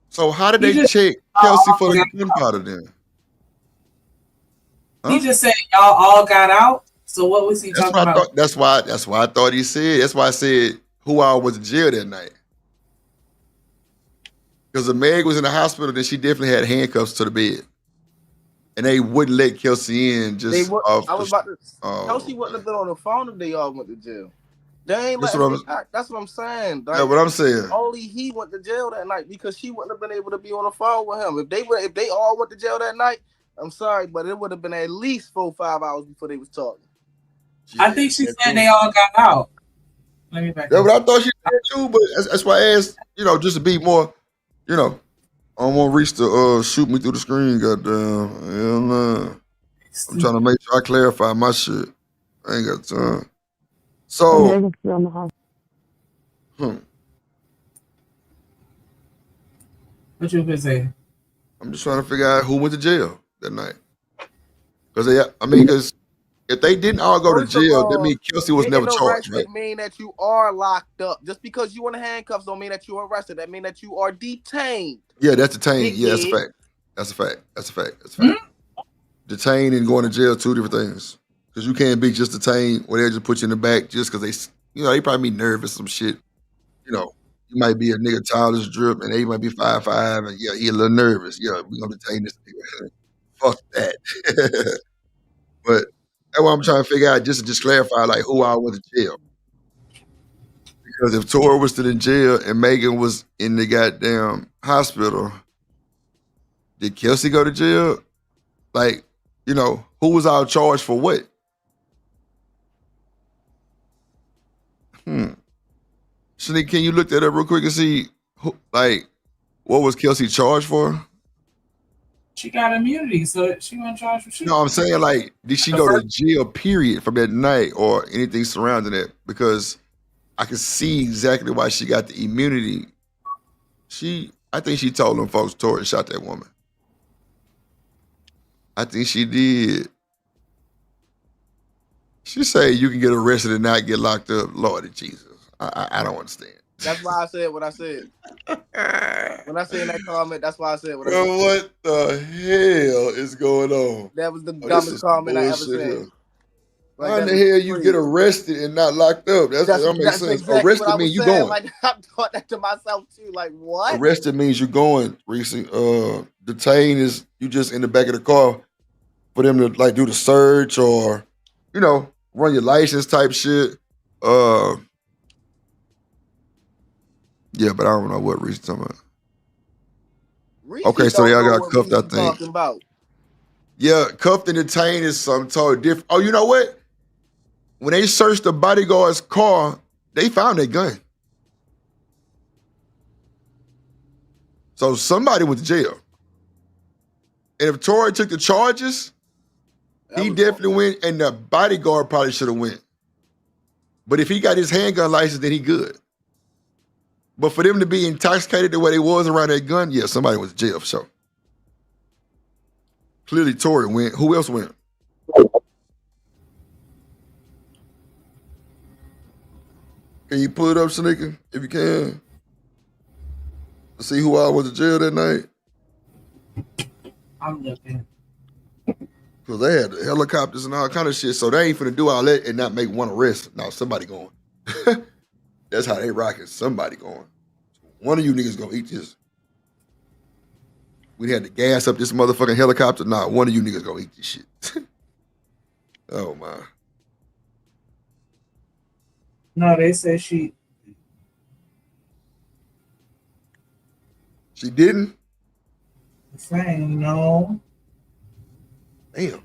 So how did they check Kelsey for the gunpowder then? Huh? He just said y'all all got out. So what was he talking about? That's why I thought he said. That's why I said who all was in jail that night. Because if Meg was in the hospital, then she definitely had handcuffs to the bed. And they wouldn't let Kelsey in just off. I was about to. Kelsey wouldn't have been on the phone if they all went to jail. They ain't That's letting what me act. That's what I'm saying. Yeah, what I'm saying. Only he went to jail that night because she wouldn't have been able to be on the phone with him. If they all went to jail that night, I'm sorry, but it would have been at least 4 or 5 hours before they was talking. I think she said they all got out. Let me back. Yeah, but I thought she did too. But that's why I asked. Just to be more. I don't want Reese to shoot me through the screen. Goddamn, hell nah. I'm trying to make sure I clarify my shit. I ain't got time. So. What you gonna say? I'm just trying to figure out who went to jail that night. Because if they didn't all go to jail, that means Kelsey was never charged, right? It mean that you are locked up. Just because you in the handcuffs don't mean that you are arrested. That mean that you are detained. Yeah, that's detained. Yeah, that's a fact. That's a fact. That's a fact. That's a fact. Detained and going to jail, 2 different things. Because you can't be just detained where they just put you in the back just because they probably be nervous, some shit. You might be a nigga childish drip and they might be 5'5" and he a little nervous. Yeah, we gonna detain this nigga. Fuck that. But that's what I'm trying to figure out, just to clarify, like, who all went to jail. Because if Tori was still in jail and Megan was in the goddamn hospital, did Kelsey go to jail? Like, who was all charged for what? Shanique, can you look that up real quick and see, what was Kelsey charged for? She got immunity, so she wasn't charged for shit. No, I'm saying, like, did she go to jail, period, from that night or anything surrounding it? Because I can see exactly why she got the immunity. I think she told them folks Tori shot that woman. I think she did. She said you can get arrested and not get locked up. Lord Jesus. I don't understand. That's why I said what I said. When I said in that comment, that's why I said what I Bro, said. what the hell is going on? That was the dumbest comment I ever said. Like, how in the hell you get arrested and not locked up? That makes sense. Exactly Arrested means you going. Like, I thought that to myself too. Like, what? Arrested means you going, Reese. Detained is you just in the back of the car for them to like do the search or, run your license type shit. Yeah, but I don't know what Reese talking about. Okay, so y'all got cuffed, I think. Yeah, cuffed and detained is something totally different. Oh, you know what? When they searched the bodyguard's car, they found a gun. So somebody went to jail. And if Tori took the charges, he definitely went, and the bodyguard probably should have went. But if he got his handgun license, then he good. But for them to be intoxicated the way they was around that gun, yeah, somebody went to jail for sure. Clearly Tori went. Who else went? Can you pull it up, Shanika, if you can? See who all went to jail that night? I'm looking. Because they had helicopters and all kind of shit, so they ain't finna do all that and not make one arrest. Now somebody going. That's how they rocking. Somebody going. One of you niggas gonna eat this. We had to gas up this motherfucking helicopter. Nah, one of you niggas gonna eat this shit. Oh my. No, they said she didn't? saying no. Damn.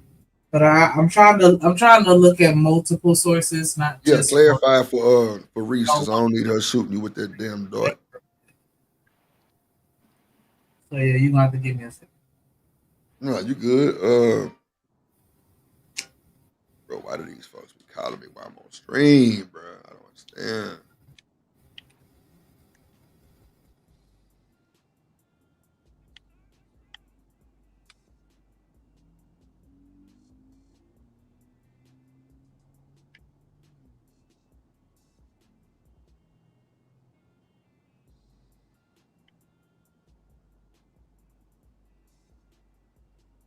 But I'm trying to look at multiple sources, not just clarify for Reese, because I don't need her shooting you with that damn dart. So yeah, you gonna have to give me a second. No, you good. Bro, why do these folks be calling me while I'm on stream, bro? I don't understand.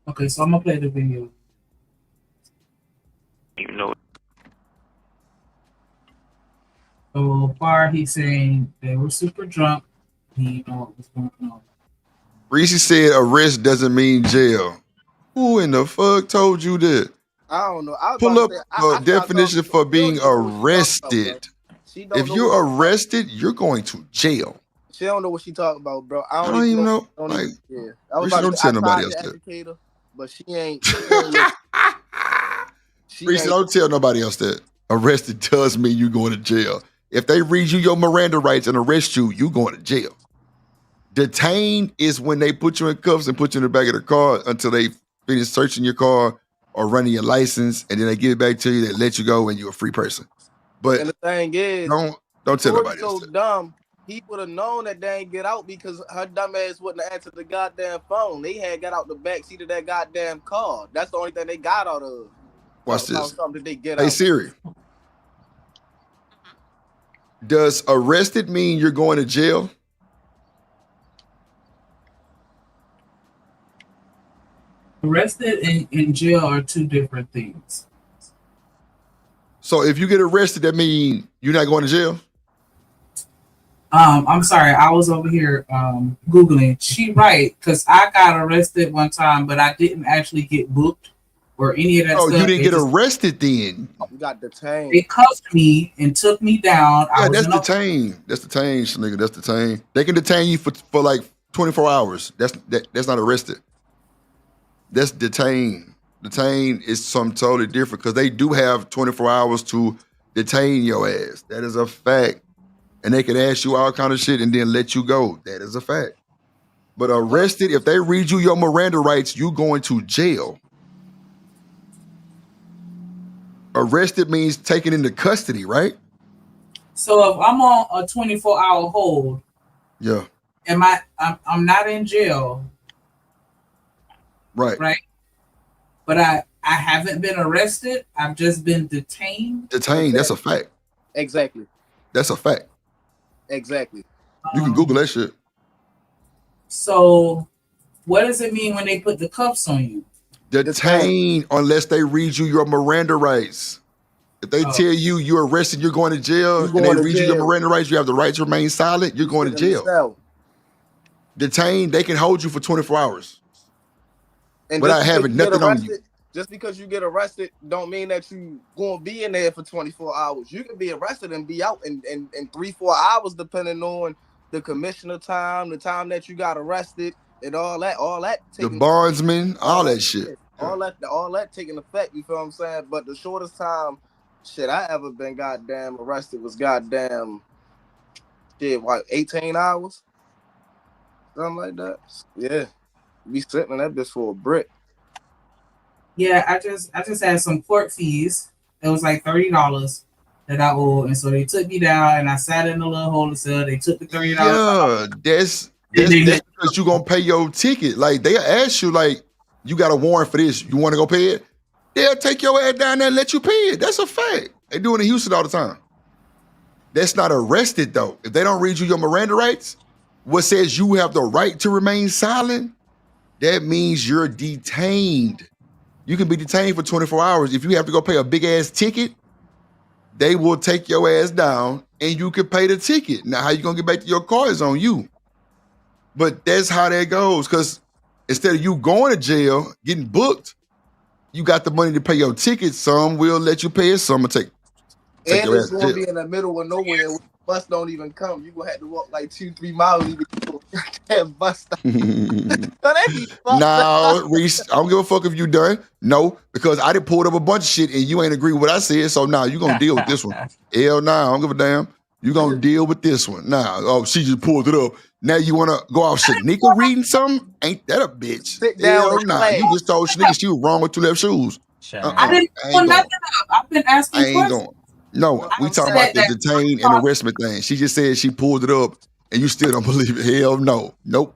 Okay, so I'm gonna play the video. You know. So far, he's saying they were super drunk. He didn't know what was going on. Reese said arrest doesn't mean jail. Who in the fuck told you that? I don't know. I was Pull about up to say, a I stopped definition talking to for her. She don't being even know what she talking about, bro. arrested. She don't If know you're what she arrested, you're going to jail. She don't know what she talking about, bro. I don't even know. Don't Like, even, yeah. I was Reese, about don't to say, tell I nobody tried else to that. educate her, but she ain't listen. She Reese, ain't. don't tell nobody else that. Arrested does mean you going to jail. If they read you your Miranda rights and arrest you, you going to jail. Detained is when they put you in cuffs and put you in the back of the car until they finish searching your car or running your license, and then they give it back to you, they let you go, and you're a free person. But And the thing is, don't tell Shorty nobody else so that. dumb. He would have known that they ain't get out because her dumb ass wouldn't have answered the goddamn phone. They had got out the back seat of that goddamn car. That's the only thing they got out of. Watch About this. something that they get Hey out. Siri, does arrested mean you're going to jail? Arrested and in jail are two different things. So if you get arrested, that means you're not going to jail? I'm sorry, I was over here Googling. She right, because I got arrested one time, but I didn't actually get booked or any of that Oh, stuff. you didn't They get just- arrested then? You got detained. They cuffed me and took me down. I Yeah, was that's in a- detained. That's detained, nigga. That's detained. They can detain you for like 24 hours. That's not arrested. That's detained. Detained is something totally different because they do have 24 hours to detain your ass. That is a fact. And they can ask you all kind of shit and then let you go. That is a fact. But arrested, if they read you your Miranda rights, you going to jail. Arrested means taken into custody, right? So if I'm on a 24-hour hold, Yeah, I'm not in jail, right. right? But I haven't been arrested. I've just been detained. Detained, that's a fact. Exactly. That's a fact. Exactly. You can Google that shit. So what does it mean when they put the cuffs on you? Detained unless they read you your Miranda rights. If they tell you you're arrested, you're going to jail, You're and they going to read you your jail. Miranda rights, you have the right to remain silent, you're going to jail. Cell. Detained, they can hold you for 24 hours. And Without just because having you get nothing on you. arrested, just because you get arrested, don't mean that you gonna be in there for 24 hours. You can be arrested and be out in 3-4 hours, depending on the commissioner time, the time that you got arrested, and all that. The bondsman, all that shit. All that taking effect. You feel what I'm saying? But the shortest time, shit, I ever been goddamn arrested was goddamn, shit, what, 18 hours, something like that. Yeah, be sitting in that bitch for a brick. Yeah, I just had some court fees. It was like $30 that I owed, and so they took me down, and I sat in a little holding cell. They took the $30. Yeah, that's because you gonna pay your ticket. Like they ask you, like, you got a warrant for this. You want to go pay it? They'll take your ass down there and let you pay it. That's a fact. They do it in Houston all the time. That's not arrested though. If they don't read you your Miranda rights, what says you have the right to remain silent, that means you're detained. You can be detained for 24 hours. If you have to go pay a big ass ticket, they will take your ass down and you can pay the ticket. Now, how you gonna get back to your car is on you. But that's how that goes. Because instead of you going to jail, getting booked, you got the money to pay your ticket. Some will let you pay it, some will take And your it's ass to gonna jail. be in the middle of nowhere. Where the bus don't even come. You gonna have to walk like 2-3 miles to even get to a bus stop. So they be fucked No, up. Reese, I don't give a fuck if you done. No, because I done pulled up a bunch of shit and you ain't agree with what I said. So now you gonna deal with this one. Hell nah, I don't give a damn. You gonna deal with this one. Nah, oh, she just pulled it up. Now you wanna go off Shanika reading something? Ain't that a bitch? Sit down Hell and nah. play. You just told Shanika she was wrong with 2 left shoes. I didn't I pull ain't going. nothing up. I've been asking I ain't questions. going. No, we I talking said about the that- detained and arrestment thing. She just said she pulled it up and you still don't believe it. Hell no. Nope.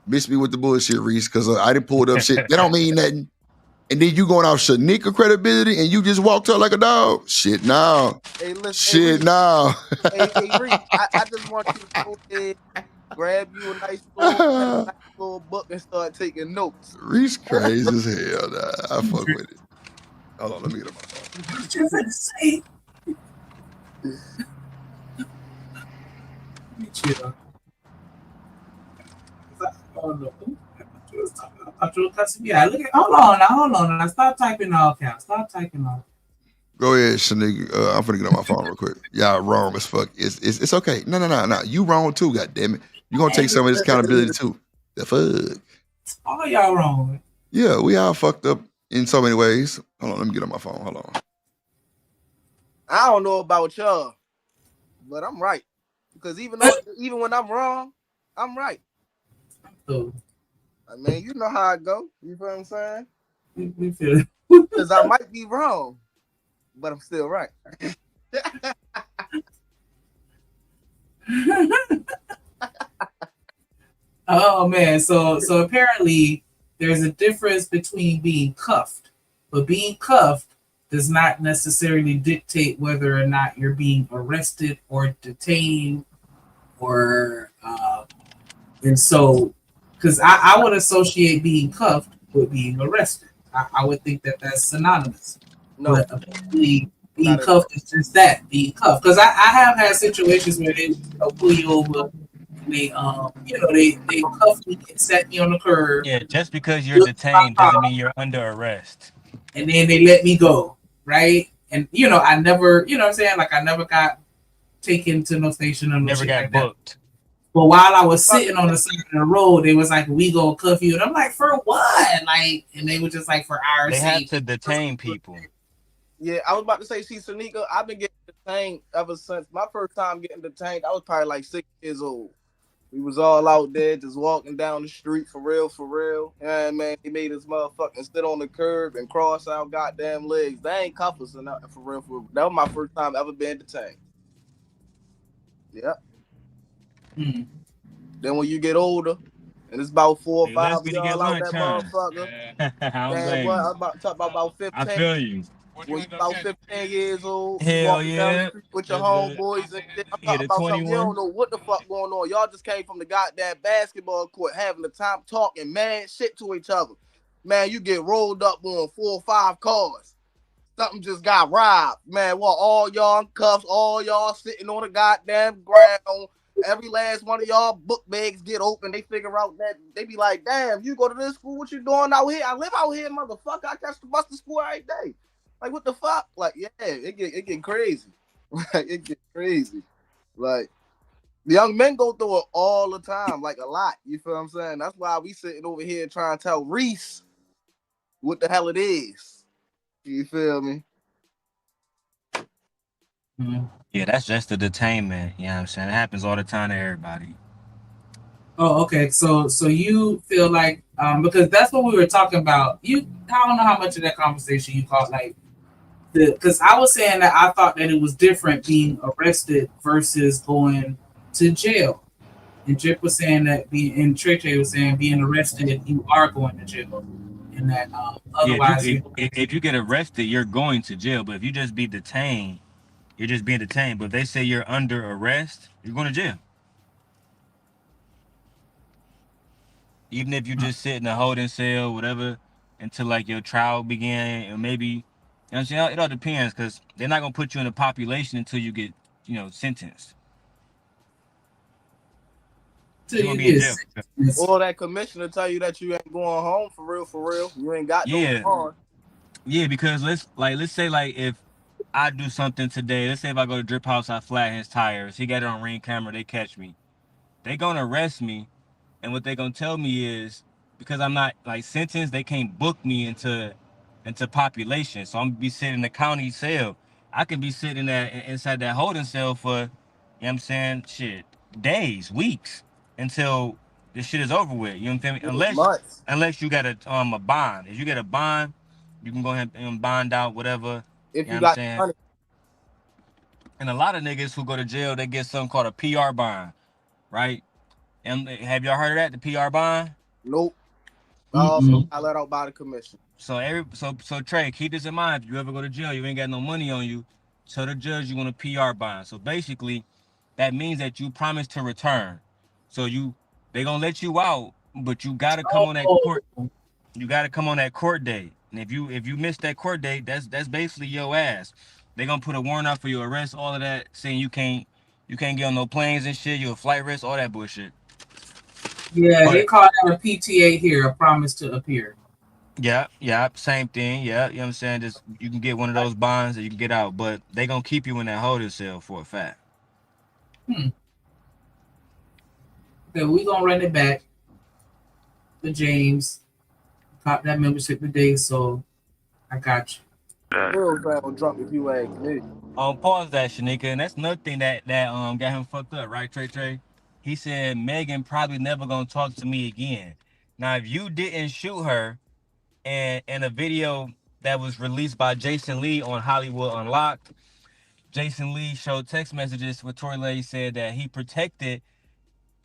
Miss me with the bullshit, Reese, because I didn't pull up shit. That don't mean nothing. And then you going off Shanika credibility and you just walked her like a dog. Shit, no. Hey, listen, Shit, no. hey, Reese, I just want you to go ahead, grab you a nice little book and start taking notes. Reese crazy as hell. Nah. I fuck with it. Hold on, let me get him my phone. What you finna say? Let me chill. Oh, no. I thought you were cussing me out. Look at, hold on now. Stop typing all caps. Stop typing all. Go ahead, Shanique. I'm finna get on my phone real quick. Y'all wrong as fuck. It's okay. No. You wrong too, goddammit. You gonna take some of this accountability too. The fuck. All y'all wrong. Yeah, we all fucked up in so many ways. Hold on, let me get on my phone. Hold on. I don't know about y'all, but I'm right. Because even when I'm wrong, I'm right. So, I mean, you know how I go. You feel what I'm saying? we feel it. Because I might be wrong, but I'm still right. Oh man, so apparently there's a difference between being cuffed, but being cuffed does not necessarily dictate whether or not you're being arrested or detained, or and so because I would associate being cuffed with being arrested. I would think that that's synonymous. No, but apparently being cuffed is just that, being cuffed. Because I have had situations where they pull you over. They they cuffed me and set me on the curb. Yeah, just because you're detained doesn't mean you're under arrest. And then they let me go, right? And I never, what I'm saying, like I never got taken to no station or no Never shit got like booked. That. But while I was sitting on the side of the road, they was like, "We gonna cuff you," and I'm like, "For what?" Like, and they were just like, "For our They safety." have to detain people. Yeah, I was about to say, see, Sanika, I've been getting detained ever since my first time getting detained. I was probably like 6 years old. We was all out there just walking down the street for real. And man, they made us motherfucking sit on the curb and cross our goddamn legs. They ain't cuff us or nothing for real. That was my first time ever being detained. Yep. Then when you get older, and it's about 4 or 5 of y'all out that motherfucker. Man, what? I'm about to talk about 15. I feel you. When you about 15 years old, Hell walking down the street with your homeboys and shit. I'm talking about something you don't know what the fuck going on. Y'all just came from the goddamn basketball court having the time talking mad shit to each other. Man, you get rolled up on 4 or 5 cars. Something just got robbed. Man, what, all y'all in cuffs, all y'all sitting on the goddamn ground. Every last one of y'all book bags get open. They figure out that they be like, damn, you go to this school, what you doing out here? I live out here, motherfucker. I catch the bus to school every day. Like, what the fuck? Like, yeah, it get crazy. It get crazy. Like, the young men go through it all the time, like a lot. You feel what I'm saying? That's why we sitting over here trying to tell Reese what the hell it is. You feel me? Yeah, that's just the detainment. You know what I'm saying? It happens all the time to everybody. Oh, okay. So you feel like because that's what we were talking about. I don't know how much of that conversation you caught, like because I was saying that I thought that it was different being arrested versus going to jail. And Drip was saying that Trey was saying being arrested, you are going to jail. And that otherwise if you get arrested, you're going to jail. But if you just be detained, you're just being detained. But if they say you're under arrest, you're going to jail. Even if you just sit in a holding cell, whatever, until like your trial begin, or maybe, you know what I'm saying? It all depends, because they're not gonna put you in the population until you get, sentenced. You're gonna be in jail. Or that commissioner tell you that you ain't going home for real. You ain't got no car. Yeah, because let's say if I do something today, let's say if I go to Drip House, I flat his tires, he got it on Ring camera, they catch me. They gonna arrest me. And what they're gonna tell me is, because I'm not sentenced, they can't book me into population. So I'm gonna be sitting in the county cell. I could be sitting there inside that holding cell for, you know what I'm saying, shit, days, weeks, until this shit is over with. You know what I'm saying? Unless you got a bond. If you get a bond, you can go ahead and bond out whatever. If you got money. And a lot of niggas who go to jail, they get something called a PR bond, right? And have y'all heard of that, the PR bond? Nope. I let out by the commission. So Trey, keep this in mind. If you ever go to jail, you ain't got no money on you, tell the judge you want a PR bond. So basically, that means that you promise to return. So they gonna let you out, but you gotta come on that court. You gotta come on that court date. And if you miss that court date, that's basically your ass. They gonna put a warrant out for your arrest, all of that, saying you can't get on no planes and shit. You're a flight risk, all that bullshit. Yeah, they But call that a PTA here, a promise to appear. yeah, same thing. Yeah, you know what I'm saying? Just you can get one of those bonds that you can get out, but they gonna keep you in that holding cell for a fact. Okay, we gonna run it back to James. Cop that membership today, so I got you. Real found drunk if you ask me. Pause that, Shanika, and that's another thing that got him fucked up, right, Trey? He said Megan probably never gonna talk to me again. Now, if you didn't shoot her, and in a video that was released by Jason Lee on Hollywood Unlocked, Jason Lee showed text messages where Tory Lanez said that he protected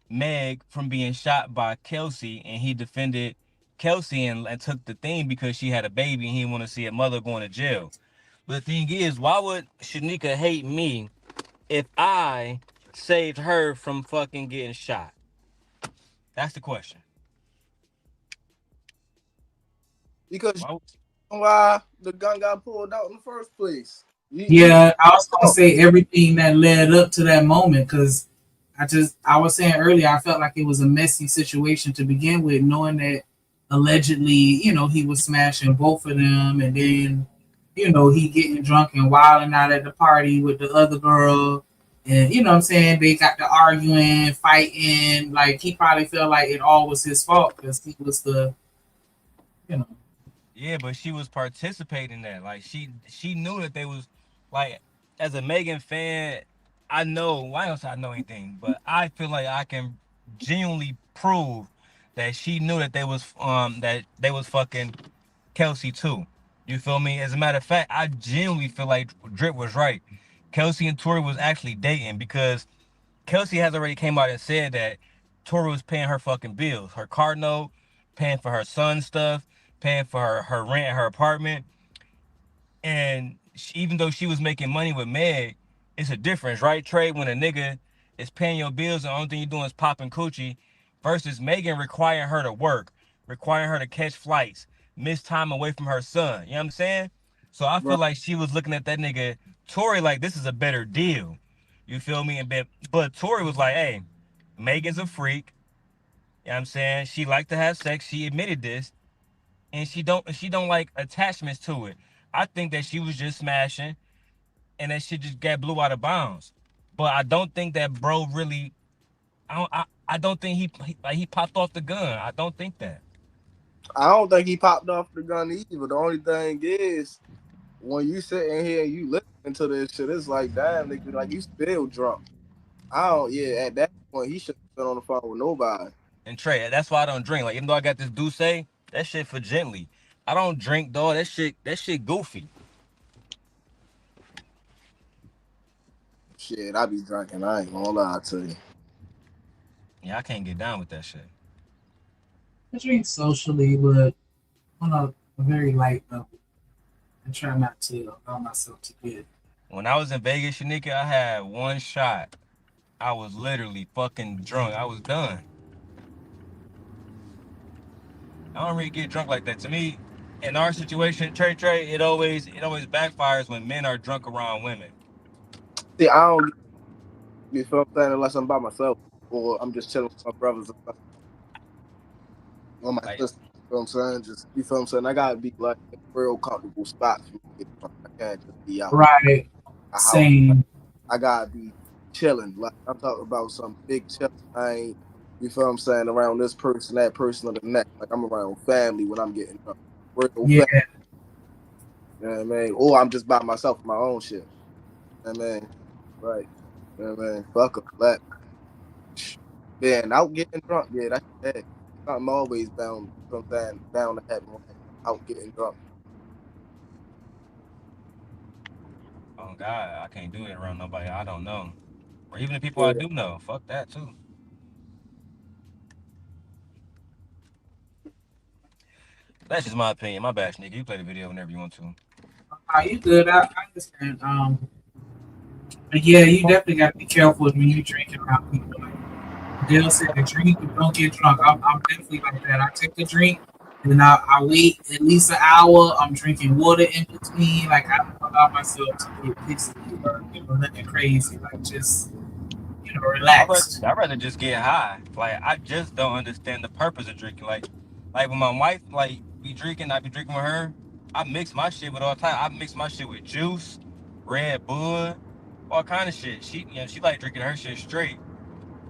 Meg from being shot by Kelsey, and he defended Kelsey and took the thing because she had a baby and he didn't want to see a mother going to jail. But the thing is, why would Shanika hate me if I saved her from fucking getting shot? That's the question. Because why the gun got pulled out in the first place. Yeah, I was gonna say everything that led up to that moment because I was saying earlier, I felt like it was a messy situation to begin with, knowing that allegedly, he was smashing both of them, and then, he getting drunk and wilding out at the party with the other girl, and you know what I'm saying, they got to arguing, fighting, like he probably felt like it all was his fault because he was the, Yeah, but she was participating in that. Like she knew that they was like, as a Megan fan, I know, why else I know anything, but I feel like I can genuinely prove that she knew that they was fucking Kelsey too. You feel me? As a matter of fact, I genuinely feel like Drip was right. Kelsey and Tory was actually dating because Kelsey has already came out and said that Tory was paying her fucking bills, her car note, paying for her son's stuff, paying for her rent, her apartment. And even though she was making money with Meg, it's a difference, right, Trey? When a nigga is paying your bills and the only thing you're doing is popping coochie versus Megan requiring her to work, requiring her to catch flights, miss time away from her son. You know what I'm saying? So I feel like she was looking at that nigga, Tory, like this is a better deal. You feel me? But Tory was like, hey, Megan's a freak. You know what I'm saying? She liked to have sex. She admitted this. And she don't like attachments to it. I think that she was just smashing and that shit just got blew out of bounds. But I don't think that bro really I don't think he popped off the gun. I don't think that. I don't think he popped off the gun either. The only thing is when you sitting here and you listening to this shit, it's like, damn, nigga, like you still drunk. At that point he shouldn't have been on the phone with nobody. And Trey, that's why I don't drink. Like even though I got this Douce, that shit for gently. I don't drink, dog. That shit goofy. Shit, I be drinking. I ain't gonna lie to you. Yeah, I can't get down with that shit. I drink socially, but on a very light level. I try not to allow myself to get. When I was in Vegas, Shanika, I had one shot. I was literally fucking drunk. I was done. I don't really get drunk like that. To me, in our situation, Trey, it always backfires when men are drunk around women. See, I don't, you feel what I'm saying, unless I'm by myself or I'm just chilling with my brothers or my sisters. You feel what I'm saying? Just, you feel what I'm saying? I gotta be like in a real comfortable spot for me to get drunk. I can't just be out. Right. Same. I gotta be chilling. Like I'm talking about some big chill. I ain't, you feel what I'm saying, around this person, that person, or the next. Like I'm around family when I'm getting drunk. Yeah. Family. You know what I mean? Or I'm just by myself with my own shit. You know what I mean? Right. You know what I mean? Fuck up. But man, out getting drunk, yeah, that's bad. I'm always bound to happen out getting drunk. Oh God, I can't do it around nobody I don't know. Or even the people I do know. Fuck that too. That's just my opinion. My bad, nigga. You play the video whenever you want to. You good? I understand. But yeah, you definitely got to be careful when you drinking around people. Like Dale said, drink but don't get drunk. I'm definitely like that. I take the drink and then I wait at least an hour. I'm drinking water in between. Like I don't allow myself to get pissy or nothing crazy. Like just or relaxed. I'd rather just get high. Like I just don't understand the purpose of drinking. Like when my wife be drinking, I be drinking with her. I mix my shit with all time. I mix my shit with juice, Red Bull, all kind of shit. She like drinking her shit straight.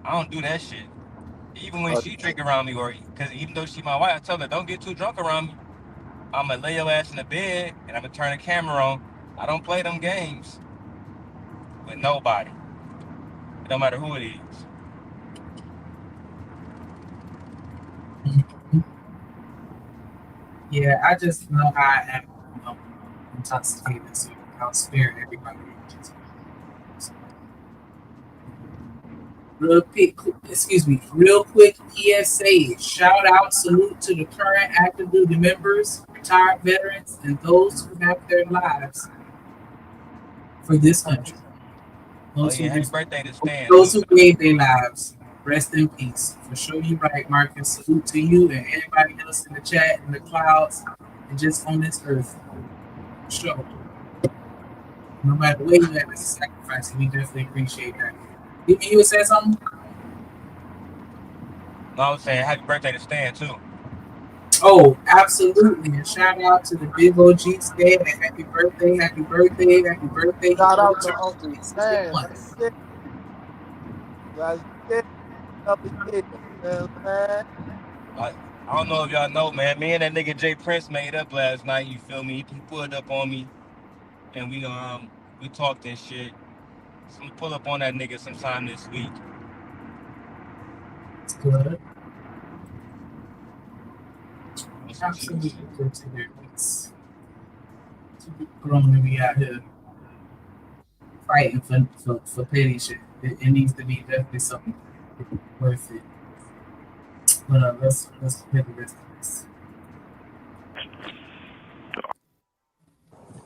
I don't do that shit. Even when she drink around me, or because even though she my wife, I tell her don't get too drunk around me. I'ma lay your ass in the bed and I'ma turn the camera on. I don't play them games with nobody. It don't matter who it is. Yeah, I just know how I am intoxicated, so I'll spare everybody. Real quick PSA. Shout out, salute to the current active duty members, retired veterans, and those who have their lives for this country. Happy birthday to Stan. Those who gave their lives, rest in peace. For sure, you're right, Marcus. Salute to you and everybody else in the chat, in the clouds, and just on this earth. For sure. No matter where you at, it's a sacrifice, and we definitely appreciate that. You would say something? No, I was saying happy birthday to Stan too. Oh, absolutely. And shout out to the big OG Stan and happy birthday, happy birthday, happy birthday. Shout out to Uncle Stan. I don't know if y'all know, man. Me and that nigga Jay Prince made up last night. You feel me? He pulled up on me, and we talked and shit. So I'm gonna pull up on that nigga sometime this week. It's good. Absolutely good to hear. It's grown to be out here fighting for petty shit. It needs to be definitely something worth it. But let's hear the rest of this.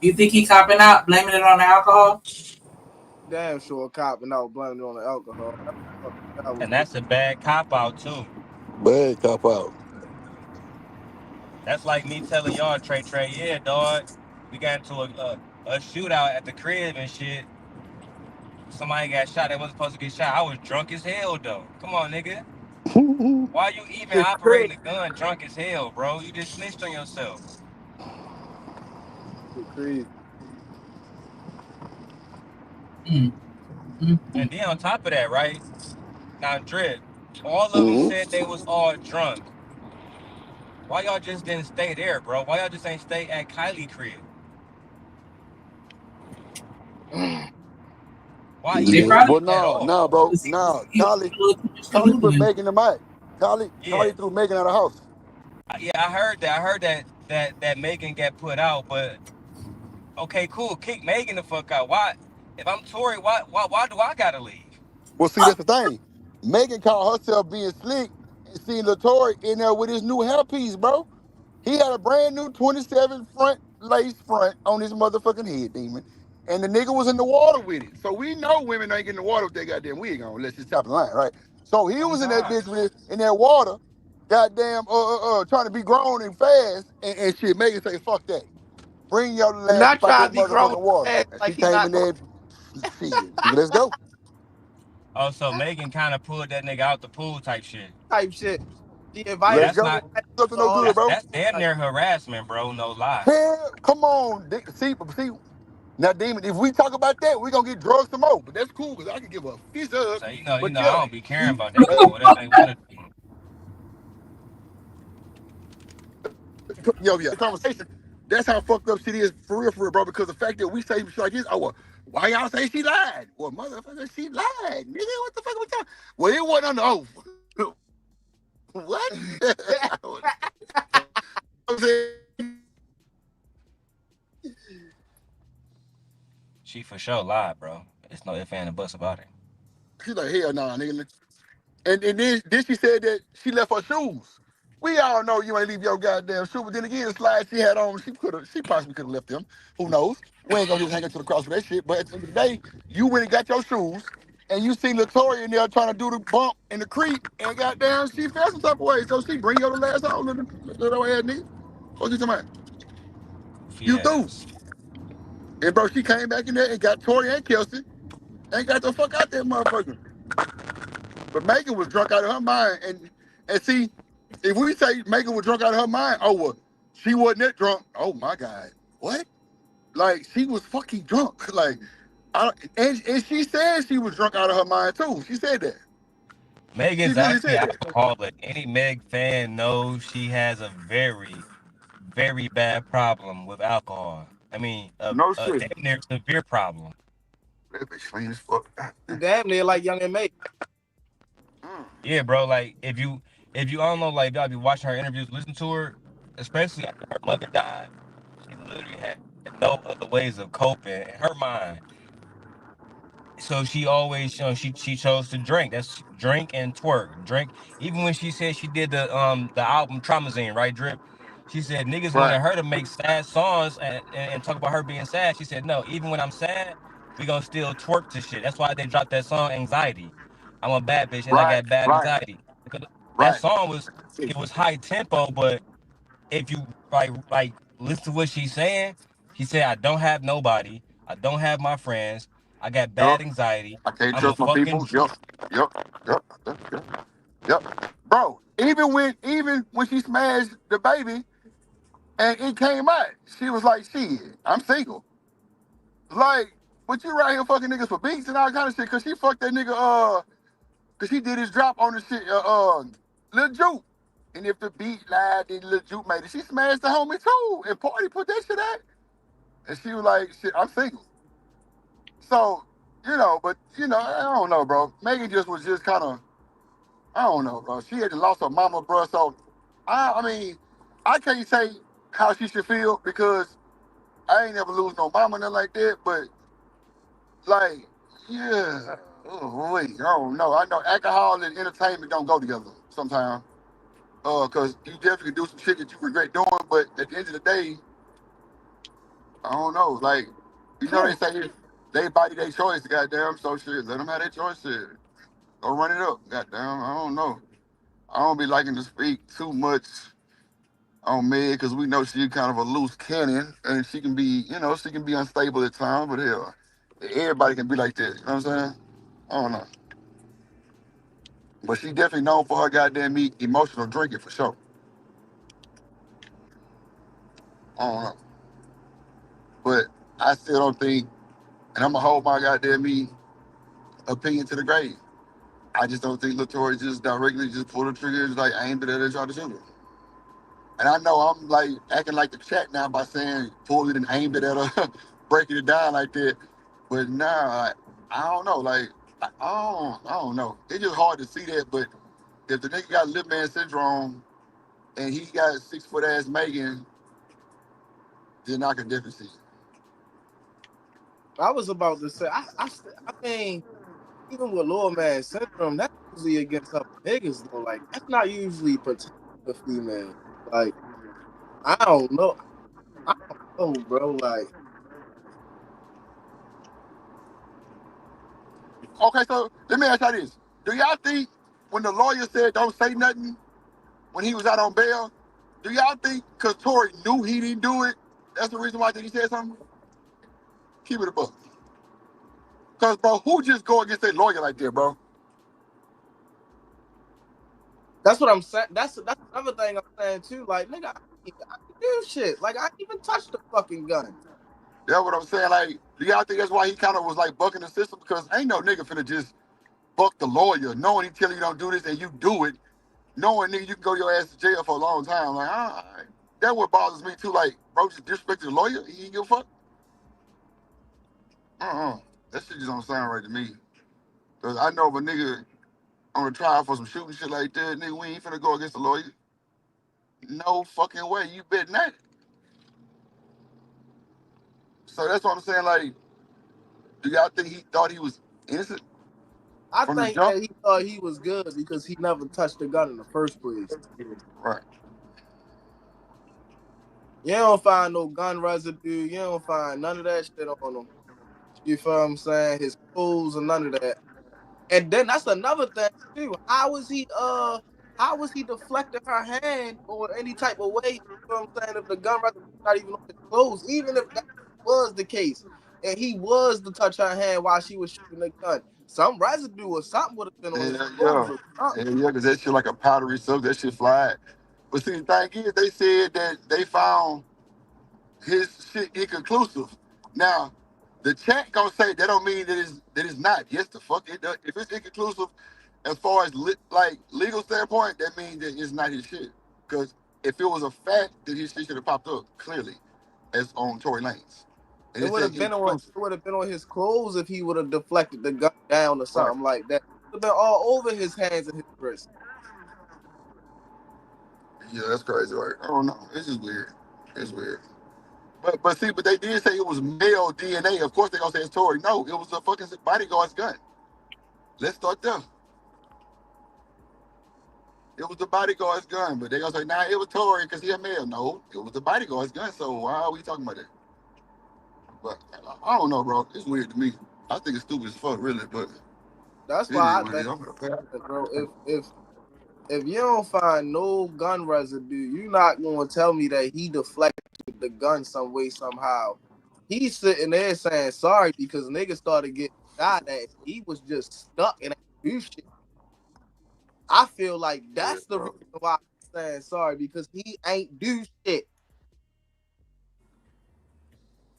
You think he copping out, blaming it on the alcohol? Damn sure copping out, blaming it on the alcohol. And that's a bad cop out too. Bad cop out. That's like me telling y'all, Trey, yeah, dog, we got into a shootout at the crib and shit. Somebody got shot that wasn't supposed to get shot. I was drunk as hell, though. Come on, nigga. Why you even operating a gun drunk as hell, bro? You just snitched on yourself. And then on top of that, right? Now, Drip, all of them said they was all drunk. Why y'all just didn't stay there, bro? Why y'all just ain't stay at Kylie crib? Why? Well, no, bro. No, Kylie put Megan in the mic. Kylie threw Megan out of the house. Yeah, I heard that. I heard that Megan got put out, but okay, cool. Kick Megan the fuck out. Why? If I'm Tory, why do I gotta leave? Well, see, that's the thing. Megan called herself being slick and seen LaTory in there with his new hairpiece, bro. He had a brand new 27 front lace front on his motherfucking head, demon. And the nigga was in the water with it. So we know women ain't getting in the water with their goddamn wig on. Let's just top the line, right? So he was in that bitch in that water, goddamn, trying to be grown and fast and shit. Megan say, fuck that. Bring your little ass back in the water. And like she came in there, shit, let's go. Oh, so Megan kind of pulled that nigga out the pool type shit. She invited Let's go. That's damn near harassment, bro. No lie. Hell, come on. See, now, Demon, if we talk about that, we're going to get drugs some more. But that's cool, because I can give a fist up. So, you know, I don't be caring about that. Whatever they want to do. Yo, yeah, the conversation, that's how fucked up shit is for real, bro, because the fact that we say shit like this, why y'all say she lied? Well, motherfucker, she lied. Nigga, what the fuck we talking? Well, it wasn't on the oath. What? She for sure lied, bro. It's no ifs and buts about it. She's like, hell nah, nigga. And then she said that she left her shoes. We all know you ain't leave your goddamn shoes, but then again, the slide she had on, she possibly could have left them. Who knows? We ain't gonna just hang up to the cross for that shit. But at the end of the day, you went and got your shoes, and you seen LaToya in there trying to do the bump in the creek, and goddamn, she felt some type of way. So she bring your little ass on, little ass nigga. What you talking about? You threw. And bro, she came back in there and got Tory and Kelsey, and got the fuck out that motherfucker. But Megan was drunk out of her mind. And see, if we say Megan was drunk out of her mind, oh, well, she wasn't that drunk. Oh, my God. What? Like, she was fucking drunk. Like, and she said she was drunk out of her mind, too. She said that. Megan's She really actually said that. alcoholic. Any Meg fan knows she has a very, very bad problem with alcohol. I mean, No a shit. damn near severe problem. That bitch clean as fuck. Damn near like Young and May. Yeah, bro. Like if you don't know, like y'all be watching her interviews, listen to her, especially after her mother died. She literally had no other ways of coping in her mind. So she always, she chose to drink. That's drink and twerk. Drink. Even when she said she did the album Traumazine, right, Drip? She said niggas Right. wanted her to make sad songs and talk about her being sad. She said, no, even when I'm sad, we gonna still twerk to shit. That's why they dropped that song Anxiety. I'm a bad bitch and I got bad anxiety. Because that song was high tempo, but if you like listen to what she's saying, she said, I don't have nobody, I don't have my friends, I got bad anxiety. I can't I'm trust a my fucking people. Yep. Bro, even when she smashed the baby and it came out, she was like, shit, I'm single. Like, but you right here fucking niggas for beats and all kind of shit, cause she fucked that nigga, cause she did his drop on the shit, Lil Juke. And if the beat lied, then Lil Juke made it. She smashed the homie too. And Party put that shit out. And she was like, shit, I'm single. So, but I don't know, bro. Megan was just kind of, I don't know, bro. She had lost her mama, bro. So, I mean, I can't say how she should feel because I ain't never lose no mama, nothing like that. But, like, yeah, wait, I don't know. I know alcohol and entertainment don't go together sometimes. Because you definitely do some shit that you regret doing, but at the end of the day, I don't know. Like, they say they body their choice, goddamn. So shit, let them have their choice. Shit, go run it up, goddamn. I don't know. I don't be liking to speak too much on Meg because we know she's kind of a loose cannon and she can be, she can be unstable at times. But hell, everybody can be like that. You know what I'm saying? I don't know. But she definitely known for her goddamn emotional drinking for sure. I don't know. But I still don't think, and I'm gonna hold my goddamn opinion to the grave. I just don't think LaToya just directly just pulled the trigger, like aimed it at her and tried to shoot her. And I know I'm like acting like the chat now by saying pulled it and aimed it at her, breaking it down like that. But nah, I don't know. Like I don't know. It's just hard to see that. But if the nigga got lip man syndrome and he got 6-foot ass Megan, then I can definitely see it. I was about to say, I mean, even with lower man syndrome, that's usually against other niggas though. Like that's not usually protecting the female. Like I don't know, bro. Like okay, so let me ask y'all this: do y'all think when the lawyer said don't say nothing when he was out on bail, do y'all think because Tory knew he didn't do it, that's the reason why he said something? Keep it a book. Because, bro, who just go against a lawyer like that, bro? that's what I'm saying. That's another thing I'm saying too. Like, nigga, I can do shit. Like, I didn't even touch the fucking gun. That's what I'm saying. Like, do y'all think that's why he kind of was like bucking the system? Because ain't no nigga finna just buck the lawyer, knowing he tell you don't do this and you do it, knowing nigga you can go your ass to jail for a long time. Like, that's what bothers me too. Like, bro, just disrespected the lawyer. He ain't give a fuck. That shit just don't sound right to me. Cause I know if a nigga on a trial for some shooting shit like that, nigga, we ain't finna go against the lawyer. No fucking way. You bet not. So that's what I'm saying. Like, do y'all think he thought he was innocent? I think that he thought he was good because he never touched the gun in the first place. Right. You don't find no gun residue. You don't find none of that shit on him. You feel what I'm saying? His clothes and none of that. And then that's another thing too. How was he deflecting her hand or any type of way? You know what I'm saying? If the gun residue not even on his clothes, even if that was the case, and he was to touch her hand while she was shooting the gun. Some residue or something would have been on his clothes or something. Yeah, because that shit like a powdery substance. That shit fly. But see, the thing is, they said that they found his shit inconclusive. Now, the chat gonna say that don't mean that it's not. Yes, the fuck it does. If it's inconclusive, as far as like legal standpoint, that means that it's not his shit. Because if it was a fact, then his shit should have popped up clearly, as on Tory Lanez. And It would have been on. It would have been on his clothes if he would have deflected the gun down or something like that. It would have been all over his hands and his wrists. Yeah, that's crazy, right? I don't know. It's just weird. It's weird. But they did say it was male DNA. Of course they gonna say it's Tory. No, it was a fucking bodyguard's gun. Let's start there. It was the bodyguard's gun, but they gonna say, nah, it was Tory because he a male. No, it was the bodyguard's gun. So why are we talking about that? But I don't know, bro. It's weird to me. I think it's stupid as fuck, really. But that's why I think, bro. If you don't find no gun residue, you're not gonna tell me that he deflected the gun some way, somehow. He's sitting there saying sorry because niggas started getting shot at. He was just stuck in that do shit. I feel like that's the reason why I'm saying sorry, because he ain't do shit.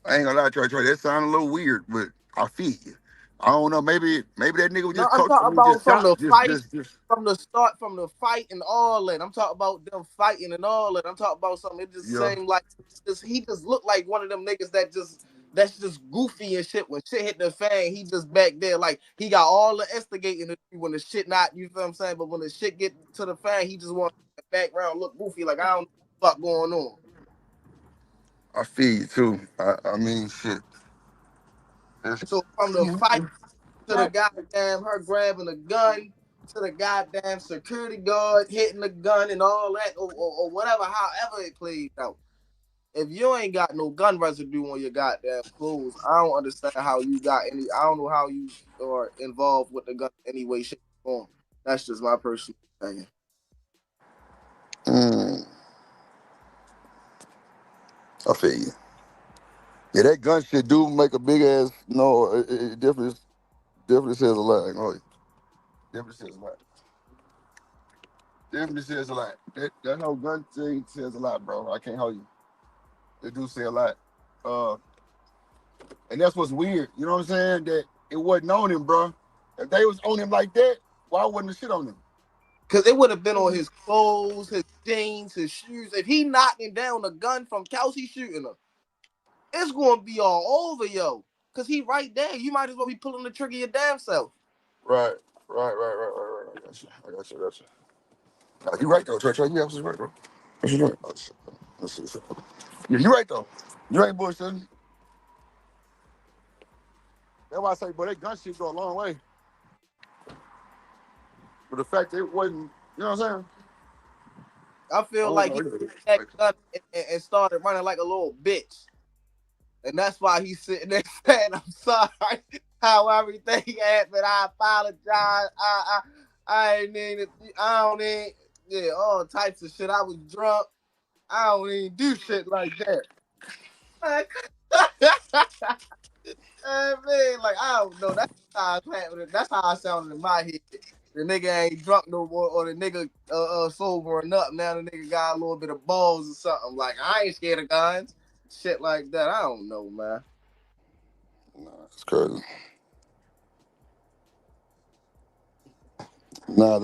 I ain't gonna lie, Troy. That sound a little weird, but I feel you. I don't know. Maybe that nigga was just I'm talking about from the fight, from the start, from the fight and all that. I'm talking about them fighting and all that. I'm talking about something. It just seemed like he just looked like one of them niggas that's just goofy and shit. When shit hit the fan, he just back there like he got all the instigating to do when the shit not. You feel what I'm saying? But when the shit get to the fan, he just wants the background look goofy, like I don't know what the fuck going on. I feel you too. I mean, shit. So from the fight to the goddamn her grabbing the gun to the goddamn security guard hitting the gun and all that or whatever, however it played out. If you ain't got no gun residue on your goddamn clothes, I don't understand how you got any. I don't know how you are involved with the gun in any way, shape, or form. That's just my personal opinion. I feel you. Yeah, that gun shit do make a big ass it definitely says a lot. Definitely says a lot. Definitely says a lot. That whole gun thing says a lot, bro. I can't hold you. It do say a lot. And that's what's weird. You know what I'm saying? That it wasn't on him, bro. If they was on him like that, why wasn't the shit on him? Because it would have been on his clothes, his jeans, his shoes. If he knocking down a gun from Kelsey shooting her, it's going to be all over, yo. Because he right there. You might as well be pulling the trigger your damn self. Right. I got you. No, you right, though, Trey. You absolutely right, bro. You're right. Yeah, you right, though. You ain't bullshitting. That's why I say, boy, that gun shit go a long way. But the fact that it wasn't, you know what I'm saying? I feel like he that gun and started running like a little bitch. And that's why he's sitting there saying, I'm sorry how everything happened. I apologize. I ain't need it. I don't need, all types of shit. I was drunk. I don't even do shit like that. Man, like, I don't know. That's how it's happening. That's how I sounded in my head. The nigga ain't drunk no more, or the nigga sobering up. Now the nigga got a little bit of balls or something. Like, I ain't scared of guns. Shit like that. I don't know, man. Nah, it's crazy. Nah,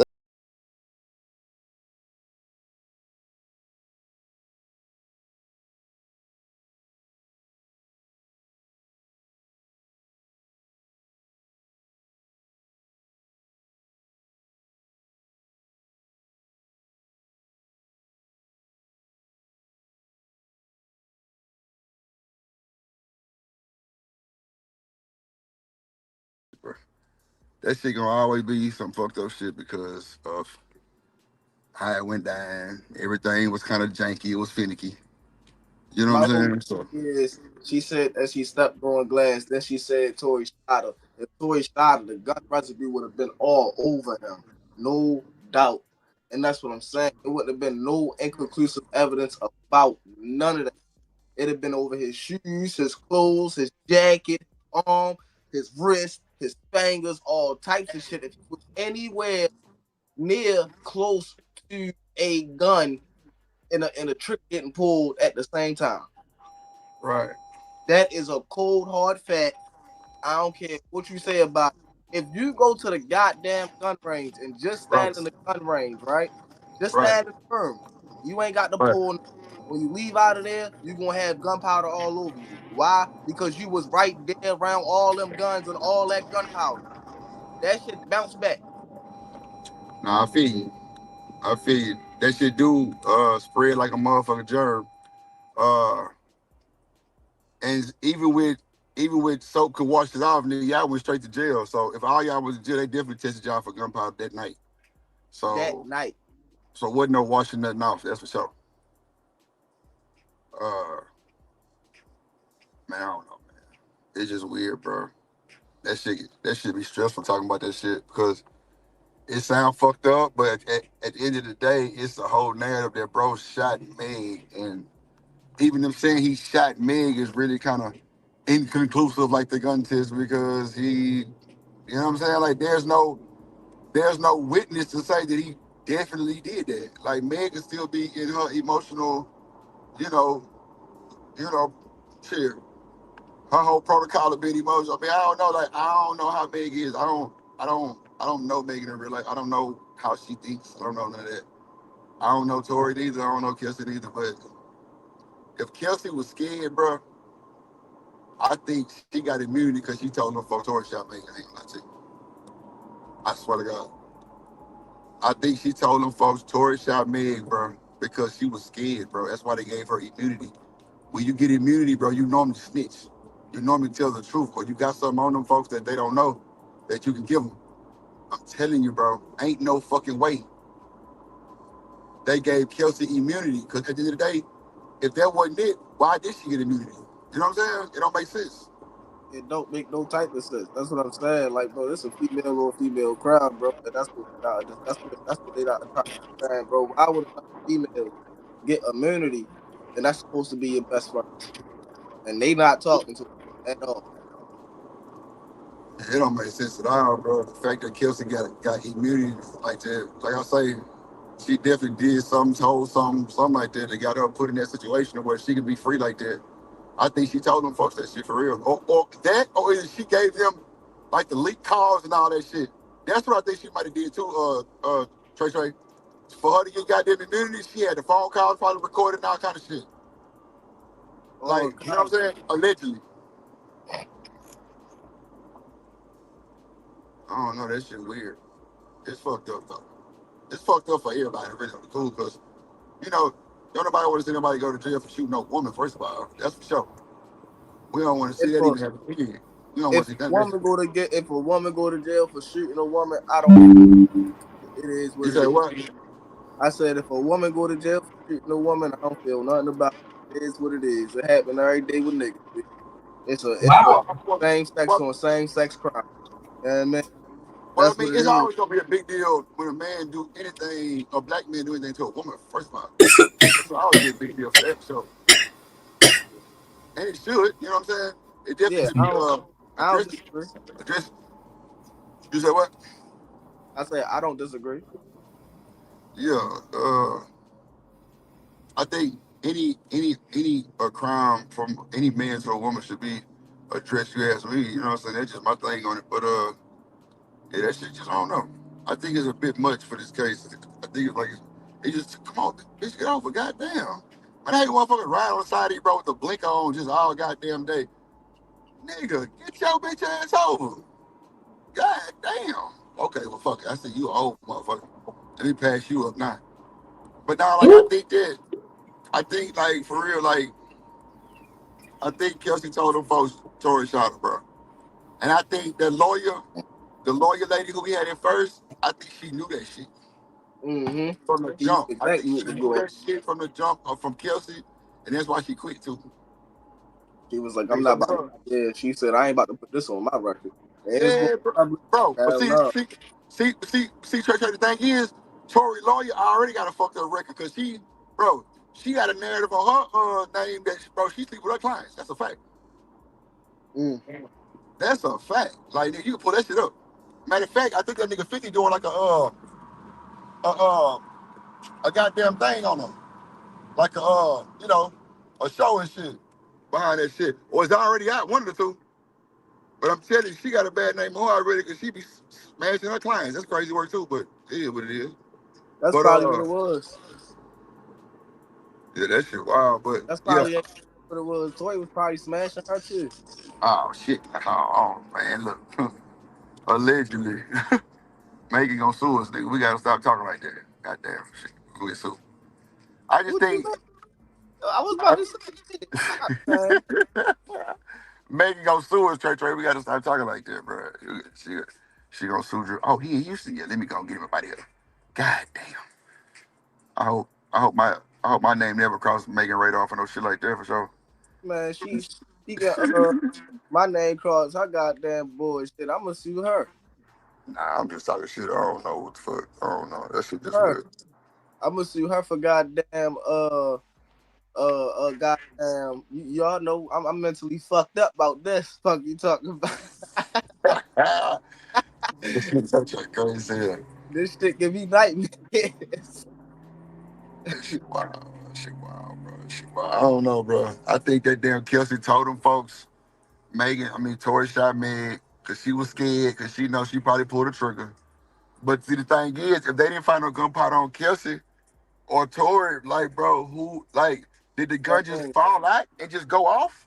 that shit gonna always be some fucked up shit because of how it went down. Everything was kind of janky. It was finicky. You know what I'm saying? So she said as she stepped on glass, then she said Tory shot her. If Tory shot her, the gun residue would have been all over him. No doubt. And that's what I'm saying. It wouldn't have been no inconclusive evidence about none of that. It'd have been over his shoes, his clothes, his jacket, arm, his wrist, his fingers, all types of shit. If he was anywhere near close to a gun and a trigger getting pulled at the same time. Right. That is a cold, hard fact. I don't care what you say about it. If you go to the goddamn gun range and just stand in the gun range, right? Just stand firm. You ain't got to pull. When you leave out of there, you're going to have gunpowder all over you. Why? Because you was right there around all them guns and all that gunpowder. That shit bounce back. Nah, I feel you. That shit do spread like a motherfucking germ. And even with soap could wash it off, nigga, y'all went straight to jail. So if all y'all was in jail, they definitely tested y'all for gunpowder that night. So that night. So wasn't no washing nothing off, that's for sure. Man, I don't know, man. It's just weird, bro. That shit be stressful talking about that shit because it sound fucked up, but at the end of the day, it's the whole narrative that bro shot Meg, and even them saying he shot Meg is really kind of inconclusive, like the gun test, because he, you know what I'm saying? Like there's no witness to say that he definitely did that. Like Meg can still be in her emotional, you know, shit. Her whole protocol of being emotional. I mean, I don't know how Meg is. I don't know Megan in real life. I don't know how she thinks. I don't know none of that. I don't know Tori either. I don't know Kelsey either. But if Kelsey was scared, bro, I think she got immunity because she told them folks Tori shot Megan. I ain't gonna lie to you. I swear to God. I think she told them folks Tori shot Meg, bro, because she was scared, bro. That's why they gave her immunity. When you get immunity, bro, you normally snitch. You normally tell the truth, or you got something on them folks that they don't know that you can give them. I'm telling you, bro, ain't no fucking way. They gave Kelsey immunity because at the end of the day, if that wasn't it, why did she get immunity? You know what I'm saying? It don't make sense. It don't make no type of sense. That's what I'm saying. Like, bro, this is a female or female crowd, bro. And that's what they not trying to understand, bro. Why would a female get immunity, and that's supposed to be your best friend, and they not talking to her at all? It don't make sense at all, bro. The fact that Kelsey got immunity like that, like I say, she definitely did something, told something like that. They got her put in that situation where she could be free like that. I think she told them folks that shit for real. Or either she gave them like the leak calls and all that shit. That's what I think she might have did too, Trey. For her to get goddamn immunity, she had the phone calls probably recorded and all kind of shit. Like, you know what I'm saying? Allegedly. I don't know, that shit weird. It's fucked up though. It's fucked up for everybody really on the cool, because, you know, don't nobody want to see nobody go to jail for shooting no woman, first of all. That's for sure. We don't want to see that even happen again. We don't want to see that. If a woman go to jail for shooting a woman, I don't. It is what you say what? I said if a woman go to jail for shooting a woman, I don't feel nothing about it. It is what it is. It happen every day with niggas. It's a same sex on same sex crime. And man, well, I mean, it's always gonna be a big deal when a man do anything, a black man do anything to a woman. First of all, it's always be a big deal for that. So, and it should, you know what I'm saying? It definitely should be addressed. You say what? I say I don't disagree. Yeah, I think any crime from any man to a woman should be addressed. You ask me, you know what I'm saying? That's just my thing on it. But yeah, that shit just, I don't know. I think it's a bit much for this case. I think it's like, it just, come on, bitch, get over, goddamn. Man, I ain't motherfucker ride on the side of you, bro, with the blinker on just all goddamn day. Nigga, get your bitch ass over. God damn. Okay, well, fuck it. I said you old motherfucker. Let me pass you up now. But now, like, I think, like, for real, like, I think Kelsey told them folks Tori shot her, bro. And I think the lawyer lady who we had at first, I think she knew that shit. Mm-hmm. From the jump. I think she knew that shit from the jump, from Kelsey, and that's why she quit too. She was like, I'm not about to, yeah, she said, I ain't about to put this on my record. Yeah, bro. But see, Trey, the thing is, Tori lawyer already got a fucked up record because she got a narrative on her name that, bro, she sleep with her clients. That's a fact. That's a fact. Like nigga, you can pull that shit up. Matter of fact, I think that nigga 50 doing like a goddamn thing on him, like a show and shit behind that shit, or it's already out, one of the two. But I'm telling you, she got a bad name more already because she be smashing her clients. That's crazy work too, but it is what it is. That's But probably what it was. yeah, that shit wild. But That's yeah, probably what it was. Toy was probably smashing her too. oh shit, oh man, look, allegedly, Megan gonna sue us, nigga. We gotta stop talking like that. Goddamn, shit, we sue. I just What you think mean? I was about to say, stop, man. Megan gonna sue us, Trey. We gotta stop talking like that, bro. She gonna sue you. Oh, he ain't used to yet. Let me go get him up out of here. God damn. I hope my name never crosses Megan radar for no shit like that for sure. Man, she got my name crossed her goddamn bullshit. I'm gonna sue her. Nah, I'm just talking shit. I don't know what the fuck. I don't know. That shit just Her. weird. I'm gonna sue her for goddamn goddamn. Y'all know I'm mentally fucked up about this. Fuck you talking about? This shit's such a crazy. This shit give me nightmares. That shit wild. That shit wild, bro. That shit wild. I don't know, bro. I think that damn Kelsey told them folks, Tori shot Meg because she was scared because she knows she probably pulled the trigger. But see, the thing is, if they didn't find no gunpowder on Kelsey or Tori, like, bro, did the gun just fall out and just go off?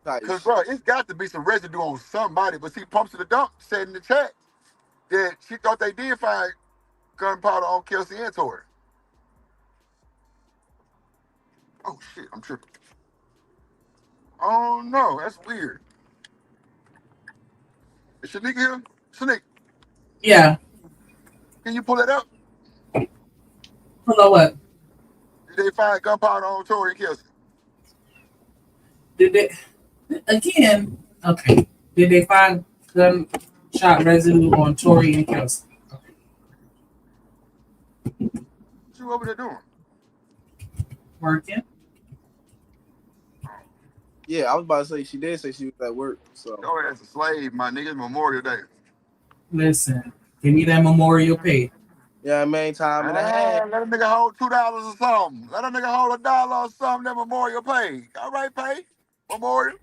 Because, bro, it's got to be some residue on somebody. But see, Pumps to the Dump said in the chat that she thought they did find gunpowder on Kelsey and Tori. Oh, shit, I'm tripping. Oh, no, that's weird. Is Shanique here? Shanique, Yeah. can you pull that up? Pull up what? Did they find gunpowder on Tori and Kelsey? Did they again? Okay. Did they find gunshot residue on Tori and Kelsey? What you over there doing? Working. Yeah, I was about to say she did say she was at work. So Your ass a slave, my nigga. Memorial Day. Listen, give me that memorial pay. yeah, main time and a half. Let a nigga hold $2 or something. Let a nigga hold $1 or something. That Memorial pay. All right, pay. Memorial.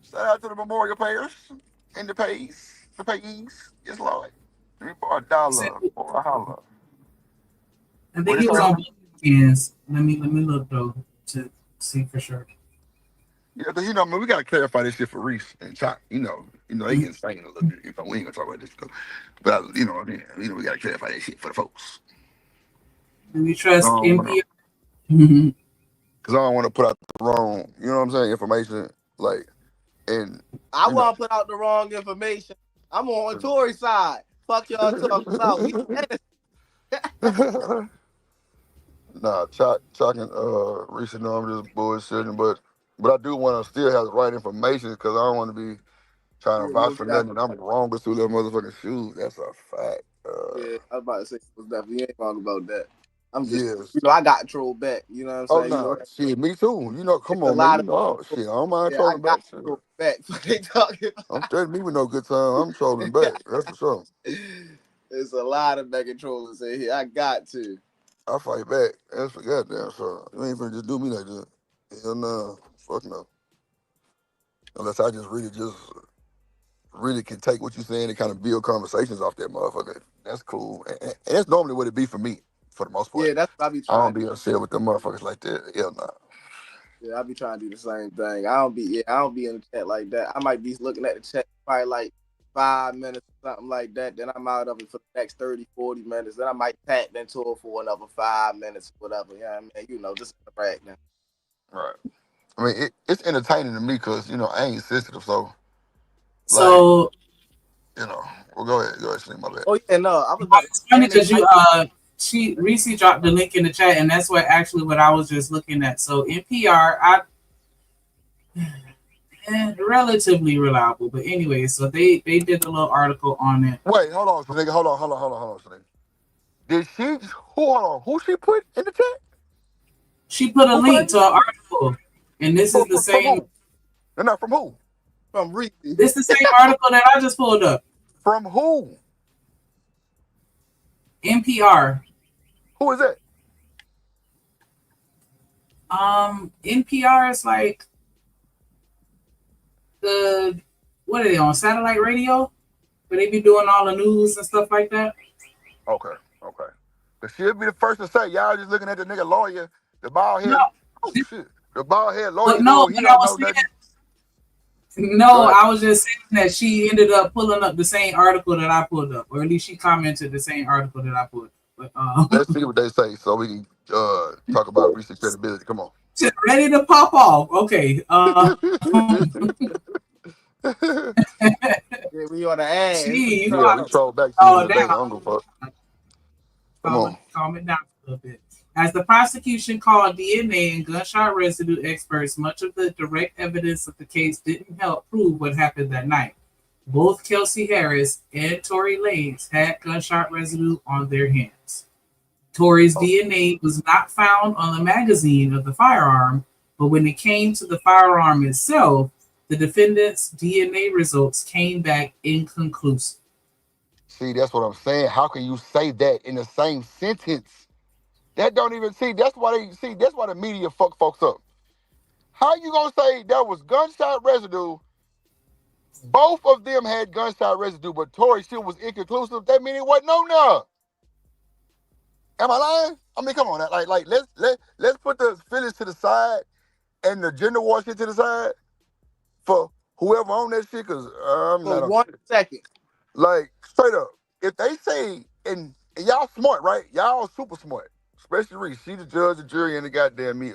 Shout out to the Memorial payers and the payees. Yes, Lord. Let me borrow $1 or a holler. I think he was on weekends. Let me look though to see for sure. Yeah, because man, we gotta clarify this shit for Reese and Chop. They get insane a little bit. We ain't gonna talk about this stuff. But we gotta clarify that shit for the folks. Do we trust NPR? Because I don't want to put out the wrong, information. And I want to put out the wrong information. I'm on Tory's side. Fuck y'all talking about. We Nah, Chuck and Reese know I'm just bullshitting, but I do want to still have the right information because I don't want to be trying to vouch for nothing and I'm wrong with two little motherfucking shoes. That's a fact. Yeah, I was about to say you ain't wrong about that. I'm just, I got trolled back. You know what I'm saying? Oh, no, shit, me too. Come on, man. Shit, I don't mind trolling back. Trolled back. They talking about. I'm telling me with no good time. I'm trolling back. That's for sure. There's a lot of back and trollers in here. I got to. I fight back. That's for goddamn sure. You ain't finna just do me like that. Hell no. Fuck no. Unless I just really can take what you're saying and kind of build conversations off that motherfucker. That's cool. And that's normally what it be for me, for the most part. Yeah, that's what I be trying. I don't be upset with them motherfuckers like that. Hell no. Yeah, I be trying to do the same thing. I don't be in the chat like that. I might be looking at the chat probably like 5 minutes or something like that. Then I'm out of it for the next 30, 40 minutes. Then I might tap into it for another 5 minutes, whatever. Yeah, I mean, just interact now. Right. I mean, it's entertaining to me because, I ain't sensitive, so. So. Well, go ahead, Slim, my bad. Oh, yeah, no. I was about it's funny because Reese dropped the link in the chat, and that's what I was just looking at. So NPR, relatively reliable, but anyway, so they did a little article on it. Wait, hold on, nigga, hold on, nigga. Did she? Who she put in the chat? She put a link to an article, and this is the same. No, from who? From Reese. This the same article that I just pulled up. From who? NPR. Who is that? NPR is like what are they on, satellite radio? Where they be doing all the news and stuff like that. Okay. But she'll be the first to say, y'all just looking at the nigga lawyer, the bald head. No. Oh shit. The bald head lawyer. But no, he but don't I was know saying, nothing. no, Right. I was just saying that she ended up pulling up the same article that I pulled up, or at least she commented the same article that I put. But Let's see what they say so we can talk about recent credibility. Come on. ready to pop off. Okay. Yeah, we on the ass. Gee, you know Yeah, how we to troll back to calm you it today. I down. don't give a fuck. Come on. Calm it down a little bit. As the prosecution called DNA and gunshot residue experts, much of the direct evidence of the case didn't help prove what happened that night. Both Kelsey Harris and Tory Lanez had gunshot residue on their hands. Tory's DNA was not found on the magazine of the firearm, but when it came to the firearm itself, the defendant's DNA results came back inconclusive. See, that's what I'm saying. How can you say that in the same sentence? That don't even that's why the media fuck folks up. How you gonna say there was gunshot residue? Both of them had gunshot residue, but Tory shit was inconclusive. That mean it wasn't on there. Am I lying? I mean, come on, let's put the feelings to the side and the gender war shit to the side for whoever on that shit, because I'm not For on 1 second. Like, straight up, if they say, and y'all smart, right? Y'all super smart. Especially Reese. She the judge, the jury, and the goddamn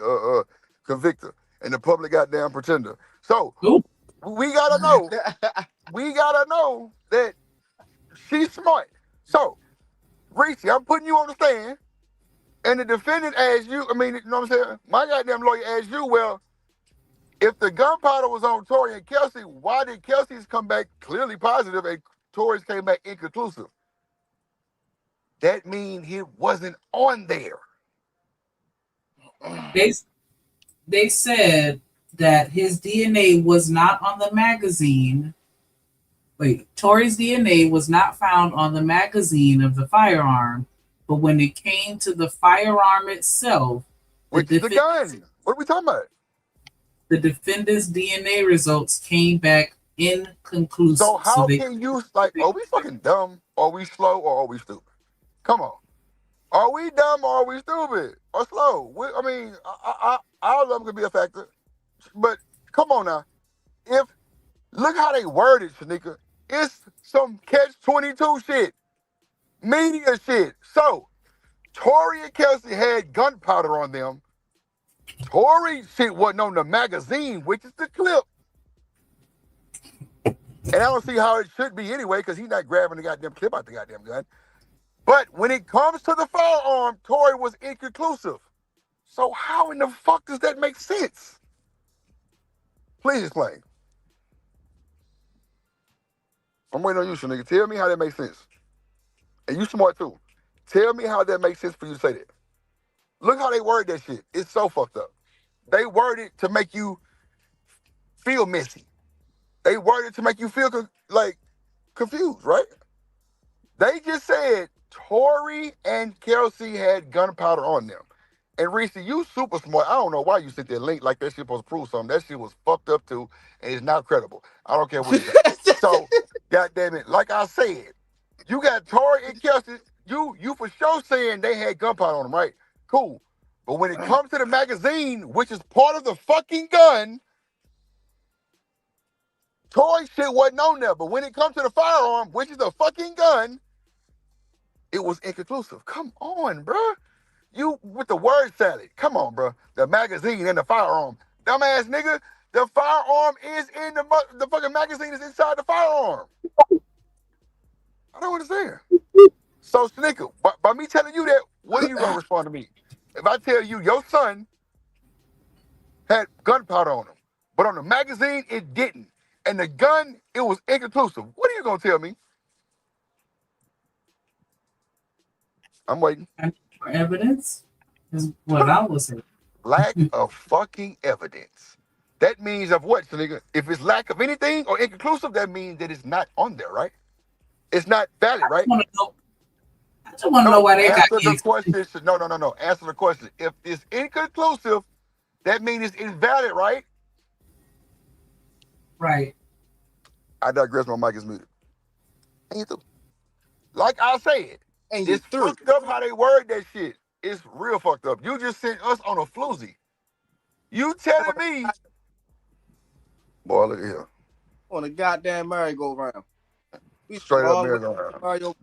convictor. And the public goddamn pretender. So, we gotta know. We gotta know that she's smart. So, Reese, I'm putting you on the stand. And the defendant asked you, I mean, you know what I'm saying? My goddamn lawyer asked you, well, if the gunpowder was on Tory and Kelsey, why did Kelsey's come back clearly positive and Tory's came back inconclusive? That means he wasn't on there. They said that his DNA was not on the magazine. Tory's DNA was not found on the magazine of the firearm, but when it came to the firearm itself, which is the gun. What are we talking about? The defendant's DNA results came back inconclusive. So how can you, like, are we fucking dumb? Are we slow or are we stupid? Come on. Are we dumb or are we stupid or slow? I mean, all of them could be a factor. But come on now. Look how they worded, Shanika. It's some catch-22 shit. Media shit. So, Tory and Kelsey had gunpowder on them. Tory shit wasn't on the magazine, which is the clip. And I don't see how it should be anyway, because he's not grabbing the goddamn clip out the goddamn gun. But when it comes to the firearm, Tory was inconclusive. So how in the fuck does that make sense? Please explain. I'm waiting on you, nigga. Tell me how that makes sense. And you smart too. Tell me how that makes sense for you to say that. Look how they word that shit. It's so fucked up. They word it to make you feel messy. They word it to make you feel confused, right? They just said Tory and Kelsey had gunpowder on them. And Reese, you super smart. I don't know why you sent that link like that shit supposed to prove something. That shit was fucked up too, and it's not credible. I don't care what you say. So, goddamn it, like I said, you got Tory and Kelsey. You for sure saying they had gunpowder on them, right? Cool. But when it comes to the magazine, which is part of the fucking gun, Tory shit wasn't on there. But when it comes to the firearm, which is a fucking gun, it was inconclusive. Come on, bruh. You with the word salad. Come on, bruh. The magazine and the firearm. Dumbass nigga, the firearm is in the fucking magazine is inside the firearm. I don't understand. So, Snicker, by me telling you that, what are you going to respond to me? If I tell you your son had gunpowder on him, but on the magazine, it didn't. And the gun, it was inconclusive. What are you going to tell me? I'm waiting. Evidence is what I will say. Lack of fucking evidence. that means of what, nigga? If it's lack of anything or inconclusive, that means that it's not on there, right? It's not valid, right? I just want to know why they got Answer the kids. question. No. Answer the question. If it's inconclusive, that means it's invalid, right? Right. I digress. My mic is muted. Ain't through. Like I said, And you it's through. fucked up how they word that shit. It's real fucked up. You just sent us on a floozy. You telling me, boy, look at here. On a goddamn merry-go-round. We Straight up all merry-go-round.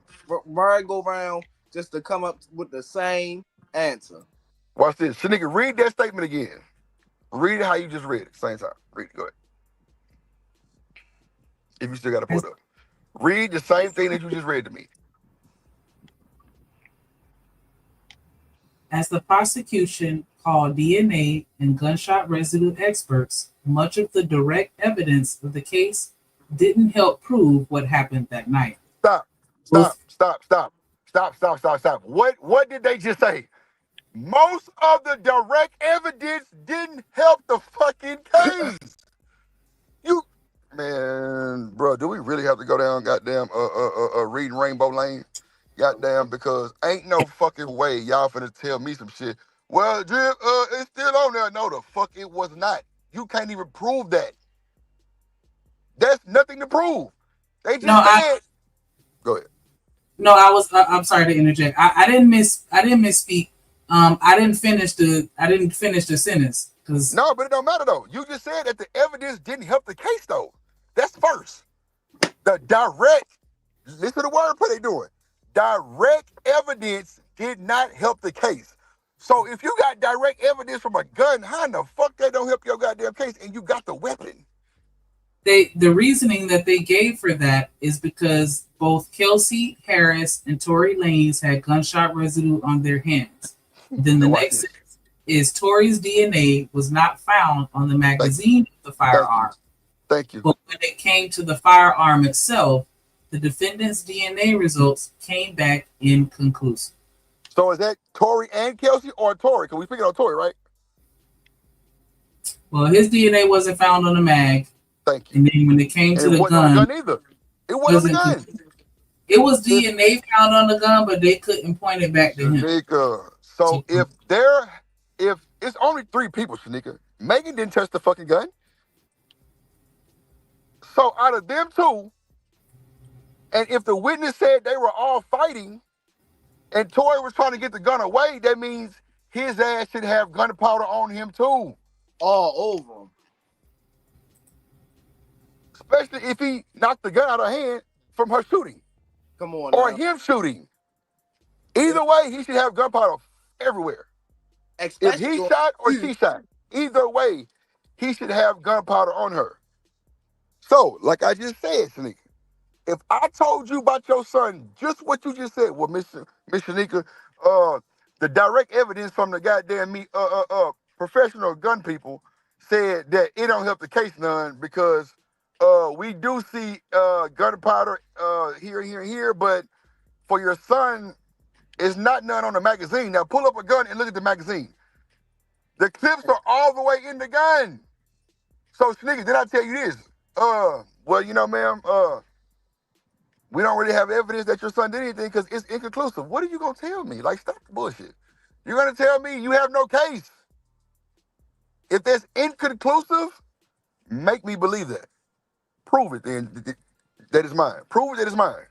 merry-go-round just to come up with the same answer. Watch this. Shanika, read that statement again. Read it how you just read it. Same time. Read it. Go ahead. If you still got to pull it up. Read the same thing that you just read to me. As the prosecution called DNA and gunshot residue experts, much of the direct evidence of the case didn't help prove what happened that night. Stop. What did they just say? Most of the direct evidence didn't help the fucking case. Man, bro, do we really have to go down goddamn reading Rainbow Lane? Goddamn, because ain't no fucking way y'all finna tell me some shit. Well, Drip, it's still on there. No, the fuck it was not. You can't even prove that. That's nothing to prove. They just said. Go ahead. No, I'm sorry to interject. I didn't misspeak. I didn't finish the sentence because. No, but it don't matter though. You just said that the evidence didn't help the case though. That's first. The direct. Listen to the wordplay they doing. Direct evidence did not help the case. So if you got direct evidence from a gun, how in the fuck that don't help your goddamn case and you got the weapon? The reasoning that they gave for that is because both Kelsey Harris and Tory Lanez had gunshot residue on their hands. Then the next sentence is Tory's DNA was not found on the magazine of the firearm. Thank you. But when it came to the firearm itself, the defendant's DNA results came back inconclusive. So is that Tory and Kelsey or Tory? Because we picking on Tory, right? Well, his DNA wasn't found on the mag. Thank you. And then when it came to the gun, on the gun either. It wasn't a gun. It was DNA found on the gun, but they couldn't point it back to him. Shanika. So if it's only 3 people, Shanika, Megan didn't touch the fucking gun. So out of them 2, and if the witness said they were all fighting and Tory was trying to get the gun away, that means his ass should have gunpowder on him too. All over him. Especially if he knocked the gun out of her hand from her shooting. Come on. Or now. him shooting. Either way, he should have gunpowder everywhere. Especially if he shot or she shot, either way, he should have gunpowder on her. So, like I just said, Shanika, if I told you about your son, just what you just said, well, Miss Shanika, the direct evidence from the goddamn professional gun people said that it don't help the case none because we do see gunpowder here, but for your son, it's not none on the magazine. Now pull up a gun and look at the magazine. The clips are all the way in the gun. So Shanika, did I tell you this? Well, you know, ma'am, we don't really have evidence that your son did anything because it's inconclusive. What are you gonna tell me? Like, stop the bullshit. You're gonna tell me you have no case. If that's inconclusive, make me believe that. Prove it then that it's mine. Prove it that it's mine.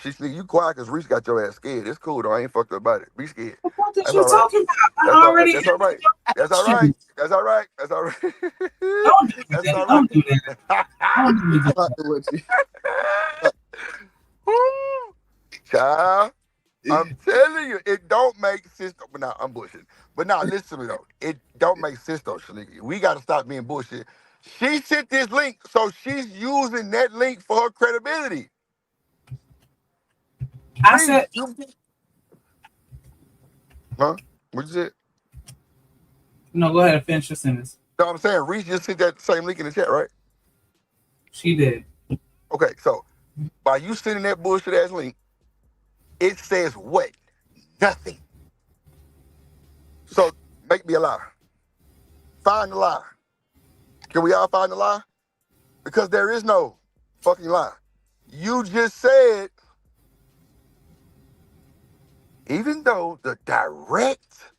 She's you quiet because Reese got your ass scared. It's cool though. I ain't fucked up about it. Be scared. What are you talking about? That's all right. That's all right. That's all right. That's all right. Don't do that. Don't do that. Don't do that. Child, I'm telling you, it don't make sense. But now I'm bullshit. But now listen to me though. It don't make sense though, Shanika. We gotta stop being bullshit. She sent this link, so she's using that link for her credibility. I said, huh? What you said? No, go ahead and finish your sentence. No, I'm saying Reese just sent that same link in the chat, right? She did. Okay, so by you sending that bullshit ass link, it says what? Nothing. So make me a liar. Find the lie. Can we all find the lie? Because there is no fucking lie. You just said, even though the direct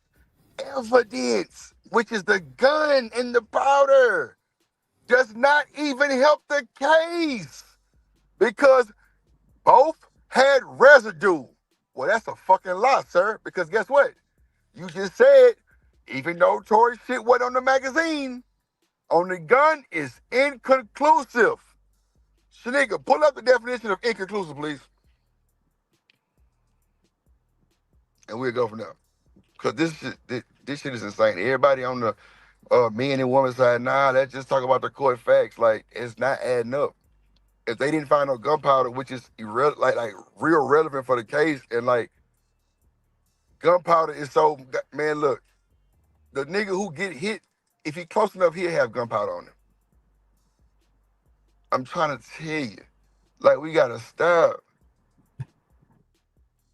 evidence, which is the gun and the powder, does not even help the case because both had residue. Well, that's a fucking lie, sir, because guess what? You just said, even though Tory shit wasn't on the magazine, on the gun is inconclusive. Shanika, pull up the definition of inconclusive, please. And we'll go from there. Because this shit is insane. Everybody on the men and woman side, nah, let's just talk about the court facts. Like, it's not adding up. If they didn't find no gunpowder, which is like real relevant for the case, and like gunpowder is so, man, look, the nigga who get hit, if he close enough, he'll have gunpowder on him. I'm trying to tell you, like, we gotta stop.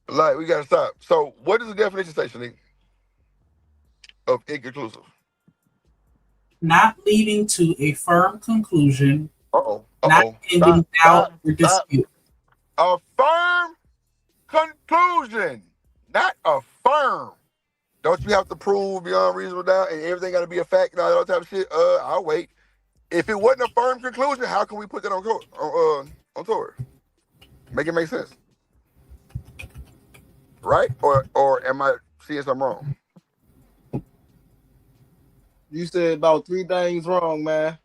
Like, we gotta stop. So, what does the definition say, Shanika, of inconclusive? Not leading to a firm conclusion. Not ending doubt or dispute. A firm conclusion, not a firm. Don't you have to prove beyond reasonable doubt and everything got to be a fact and all that type of shit? I'll wait. If it wasn't a firm conclusion, how can we put that on Tory? Make it make sense, right? Or am I seeing something wrong? You said about 3 things wrong, man.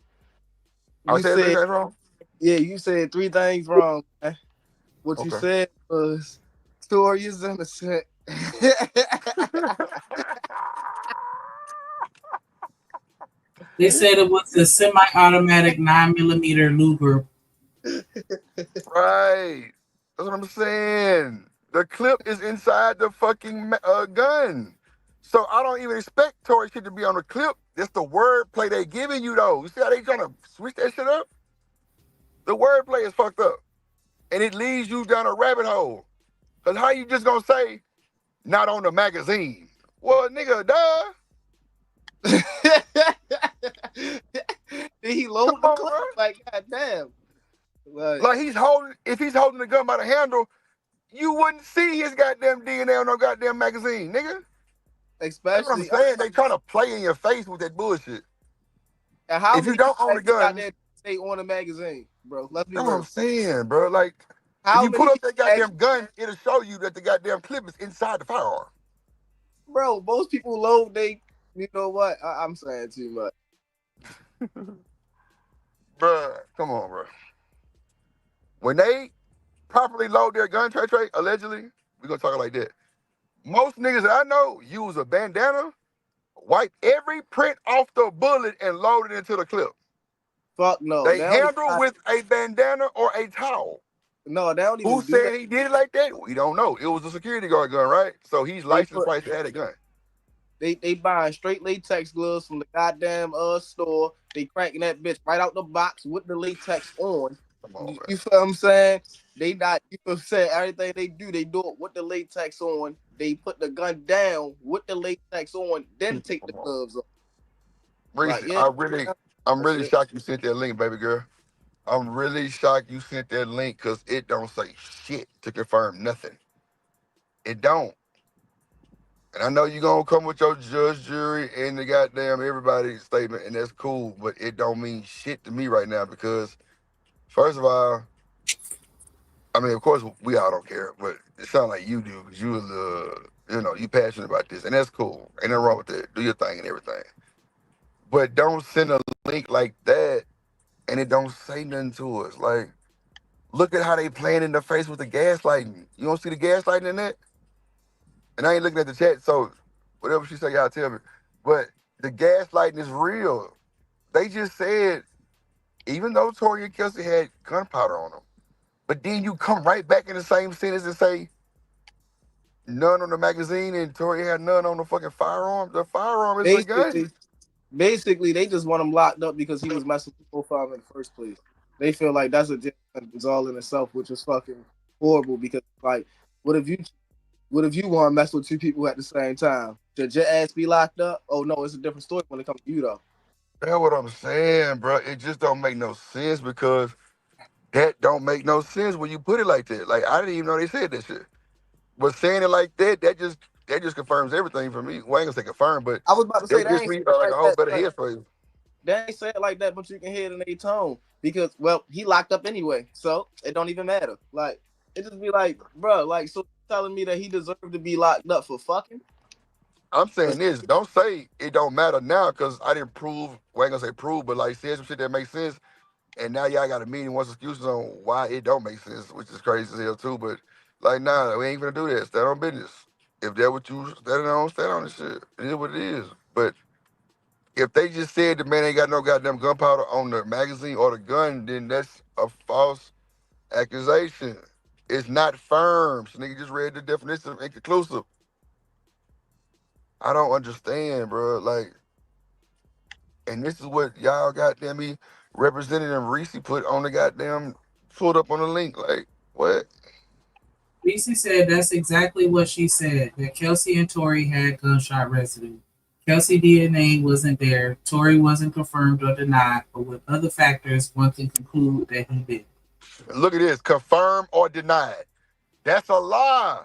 I said 3 things wrong? Yeah, you said 3 things wrong, man. What you said was Tory is innocent. They said it was a semi-automatic 9mm Luger. Right. That's what I'm saying. The clip is inside the fucking gun. So I don't even expect Tory shit to be on the clip. That's the wordplay they giving you, though. You see how they trying to switch that shit up? The wordplay is fucked up. And it leads you down a rabbit hole. Because how you just going to say, not on the magazine? Well, nigga, duh. Did he load the clip? Like, goddamn. Like if he's holding the gun by the handle, you wouldn't see his goddamn DNA on no goddamn magazine, nigga. Especially, that's what I'm saying. They trying to play in your face with that bullshit. And how if you don't own the gun, stay on the magazine, bro. Let's be that's what I'm saying, bro. Like, if you pull up that goddamn gun, it'll show you that the goddamn clip is inside the firearm. Bro, most people load you know what? I'm saying too much. Bruh, come on, bro. When they properly load their gun, Trey, allegedly, we're going to talk like that. Most niggas that I know use a bandana, wipe every print off the bullet, and load it into the clip. Fuck no. They handle with a bandana or a towel. No, they don't even Who said he did it like that? We don't know. It was a security guard gun, right? So he's licensed right to have a gun. They buying straight latex gloves from the goddamn store. They cranking that bitch right out the box with the latex on. Come on, you feel what I'm saying? They not, you feel what I'm saying? Everything they do it with the latex on. They put the gun down with the latex on, then take the gloves off. Reese, like, I'm really shocked you sent that link, baby girl. I'm really shocked you sent that link because it don't say shit to confirm nothing. It don't. And I know you're going to come with your judge, jury, and the goddamn everybody's statement, and that's cool, but it don't mean shit to me right now because, first of all, I mean, of course, we all don't care, but it sounds like you do because you passionate about this, and that's cool. Ain't nothing wrong with that. Do your thing and everything. But don't send a link like that, and it don't say nothing to us. Like, look at how they playing in the face with the gaslighting. You don't see the gaslighting in that? And I ain't looking at the chat, so whatever she say, y'all tell me. But the gaslighting is real. They just said, even though Tory and Kelsey had gunpowder on them, but then you come right back in the same sentence and say, none on the magazine and Tory had none on the fucking firearm. The firearm is a gun. Basically, they just want him locked up because he was messing with profile in the first place. They feel like that's a difference all in itself, which is fucking horrible because, like, what if you want to mess with 2 people at the same time? Should your ass be locked up? Oh, no, it's a different story when it comes to you, though. That's what I'm saying, bro. It just don't make no sense because that don't make no sense when you put it like that. Like I didn't even know they said that shit. But saying it like that, that just confirms everything for me. Well, I ain't gonna say confirm, but I was about to say that they gives ain't me said it like a like whole that, better but head for you. they ain't said it like that, but you can hear it in their tone because, well, he locked up anyway, so it don't even matter. Like it just be like, bro, like so telling me that he deserved to be locked up for fucking. I'm saying this. Don't say it don't matter now because I didn't prove. Well, I ain't gonna say prove, but like said some shit that makes sense. And now y'all got a meeting once excuses on why it don't make sense, which is crazy as hell too. But like, nah, we ain't gonna do that. Stand on business. If that's what you stand on the shit. It is what it is. But if they just said the man ain't got no goddamn gunpowder on the magazine or the gun, then that's a false accusation. It's not firm. So nigga just read the definition of inconclusive. I don't understand, bro. Like, and this is what y'all goddamn me Representative Reese put on the goddamn pulled up on the link. Like, what? Reese said that's exactly what she said, that Kelsey and Tori had gunshot residue. Kelsey DNA wasn't there. Tori wasn't confirmed or denied, but with other factors, one can conclude that he did. Look at this. Confirm or denied. That's a lie.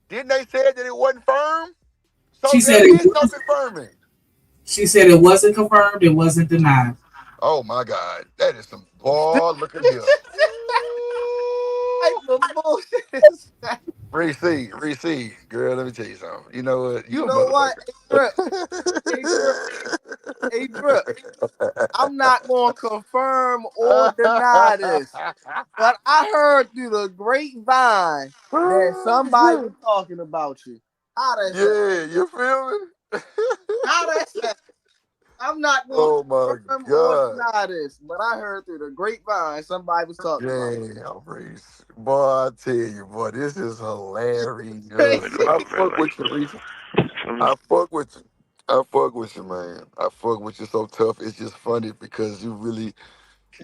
Didn't they say that it wasn't firm? So She said there it is no was, confirming. she said it wasn't confirmed, it wasn't denied. Oh my God. That is some boy. Look at here. Like the bullshit. Reese, girl, let me tell you something. You know what? You You a know what? Hey, Drip, hey, Drip. I'm not going to confirm or deny this, but I heard through the grapevine that somebody was talking about you. How that sound? Yeah, you feel me? How that sound? I'm not going to Oh my confirm or God. deny this, but I heard through the grapevine somebody was talking about you. Damn, Reese. Boy, I tell you, boy, this is hilarious. Crazy. I fuck with you, Reese. I fuck with you. I fuck with you, man. I fuck with you so tough. It's just funny because you really,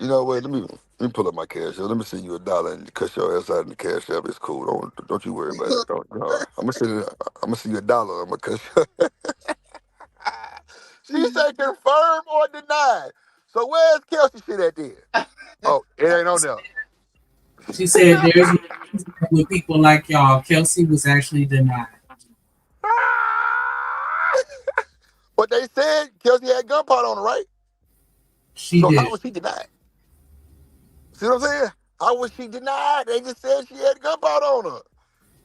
you know what? Let me pull up my cash app. Let me send you $1 and cut your ass out in the cash app. It's cool. Don't you worry about it. Don't. I'm gonna send you $1. I'm gonna cut. She said confirm or deny. So where's Kelsey shit at then? Oh, it ain't on there. She said there's no with people like y'all. Kelsey was actually denied. But they said Kelsey had gunpowder on her, right? She So how did. was she denied? See what I'm saying? How was she denied? They just said she had gunpowder on her.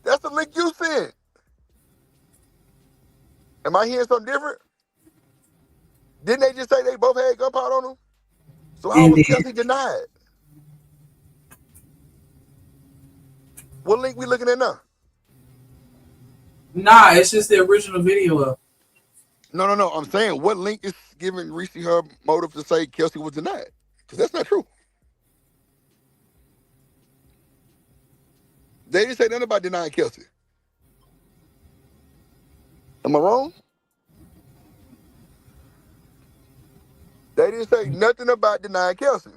That's the link you sent. Am I hearing something different? Didn't they just say they both had gunpowder on them? So how And was then, Kelsey denied? What link we looking at now? nah, it's just the original video of. No. I'm saying what link is giving Reese her motive to say Kelsey was denied? Because that's not true. They didn't say nothing about denying Kelsey. Am I wrong? They didn't say nothing about denying Kelsey.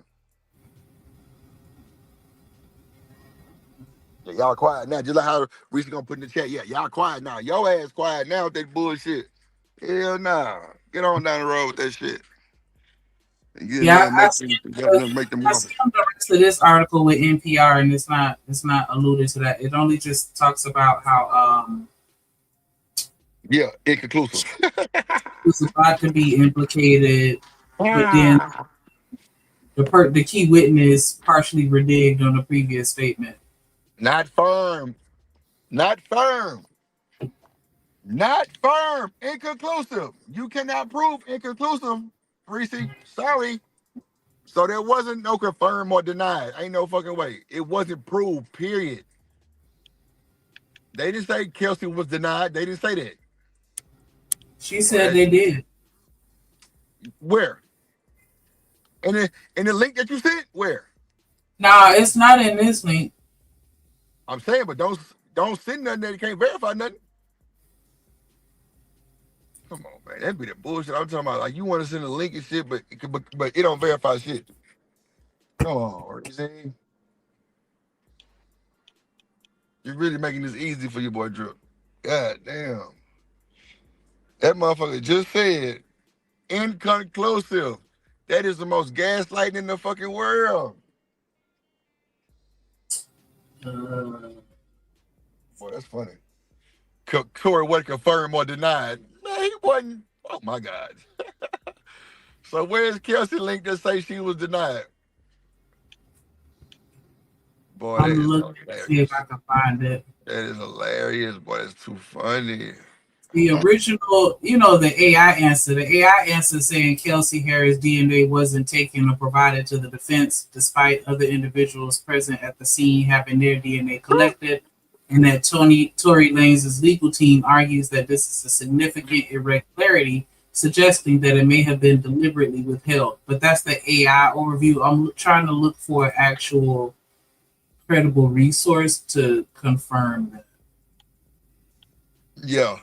Yeah, y'all quiet now. Just like how Reese gonna put in the chat. Yeah, y'all quiet now. Your ass quiet now with that bullshit. Hell nah. Get on down the road with that shit. And get in there Yeah, and make them I offers. skimmed the rest of this article with NPR, and it's not alluded to that. It only just talks about how Yeah, inconclusive. was about to be implicated, but then the key witness partially reneged on the previous statement. Not firm. Not firm. Not firm. Inconclusive. You cannot prove inconclusive, Reese. Sorry. So there wasn't no confirm or denied. Ain't no fucking way. It wasn't proved, period. They didn't say Kelsey was denied. They didn't say that. She said they did. Where? In the link that you sent? Where? Nah, it's not in this link. I'm saying, but don't send nothing that you can't verify nothing. Come on, man. That'd be the bullshit I'm talking about. Like you want to send a link and shit, but it don't verify shit. Come on, Reese. You're really making this easy for your boy Drip. God damn. That motherfucker just said inconclusive. That is the most gaslighting in the fucking world. Boy, that's funny. Tory wasn't confirmed or denied. Man, he wasn't. Oh my God. So where's Kelsey link that say she was denied? Boy, that I'm is looking to see hilarious. if I can find it. That is hilarious. Boy, it's too funny. The original, the AI answer. The AI answer saying Kelsey Harris DNA wasn't taken or provided to the defense, despite other individuals present at the scene having their DNA collected, and that Tory Lanez' legal team argues that this is a significant irregularity, suggesting that it may have been deliberately withheld. But that's the AI overview. I'm trying to look for an actual credible resource to confirm that. Yeah.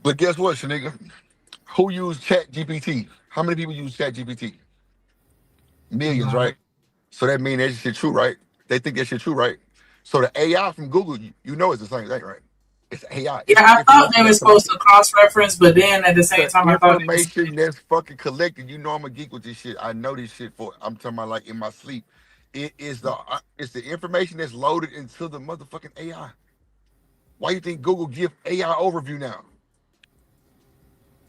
But guess what, Shanika? Who used ChatGPT? How many people use ChatGPT? Millions, right? So that means that shit true, right? They think that shit true, right? So the AI from Google, you know it's the same thing, right? It's AI. It's Yeah, I thought they were information supposed to cross-reference, but then at the same the time, I thought it was information that's fucking collected. You know I'm a geek with this shit. I know this shit I'm talking about like in my sleep. It's the information that's loaded into the motherfucking AI. Why you think Google give AI overview now?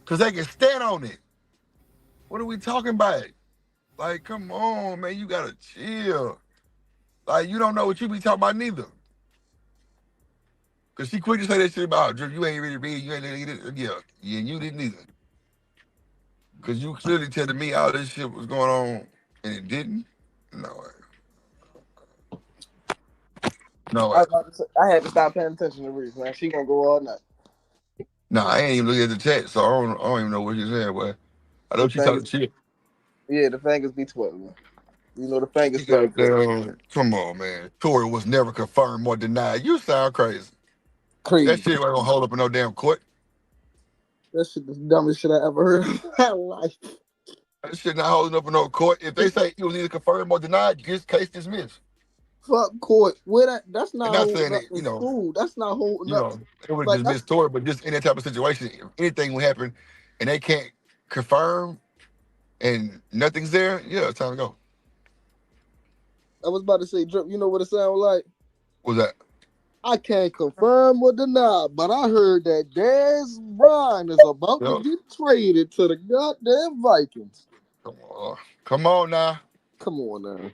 Because they can stand on it. What are we talking about? Like, come on, man, you gotta chill. Like, you don't know what you be talking about neither. Cause she quick to say that shit about Drip. You ain't really read. You ain't really yeah, you didn't either. Cause you clearly telling me all this shit was going on and it didn't. No way. No way. I had to stop paying attention to Reese, man. She gonna go all night. Nah, I ain't even looking at the chat, so I don't even know what you're saying, boy. I know she talking shit. Yeah, the fingers be twirling. You know the fingers. Come on, man. Tory was never confirmed or denied. You sound crazy. Crazy. That shit ain't gonna hold up in no damn court. That shit is the dumbest shit I ever heard in my life. That shit not holding up in no court. If they say it was either confirmed or denied, just case dismissed. Fuck court. That's not not holding saying up it, in school. That's not holding up. It would Like, dismiss Tory, but just in that type of situation, if anything will happen and they can't confirm and nothing's there, yeah, it's time to go. I was about to say, Drip, you know what it sounds like? What's that? I can't confirm or deny, but I heard that Dez Bryant is about to get traded to the goddamn Vikings. Come on now. Come on now.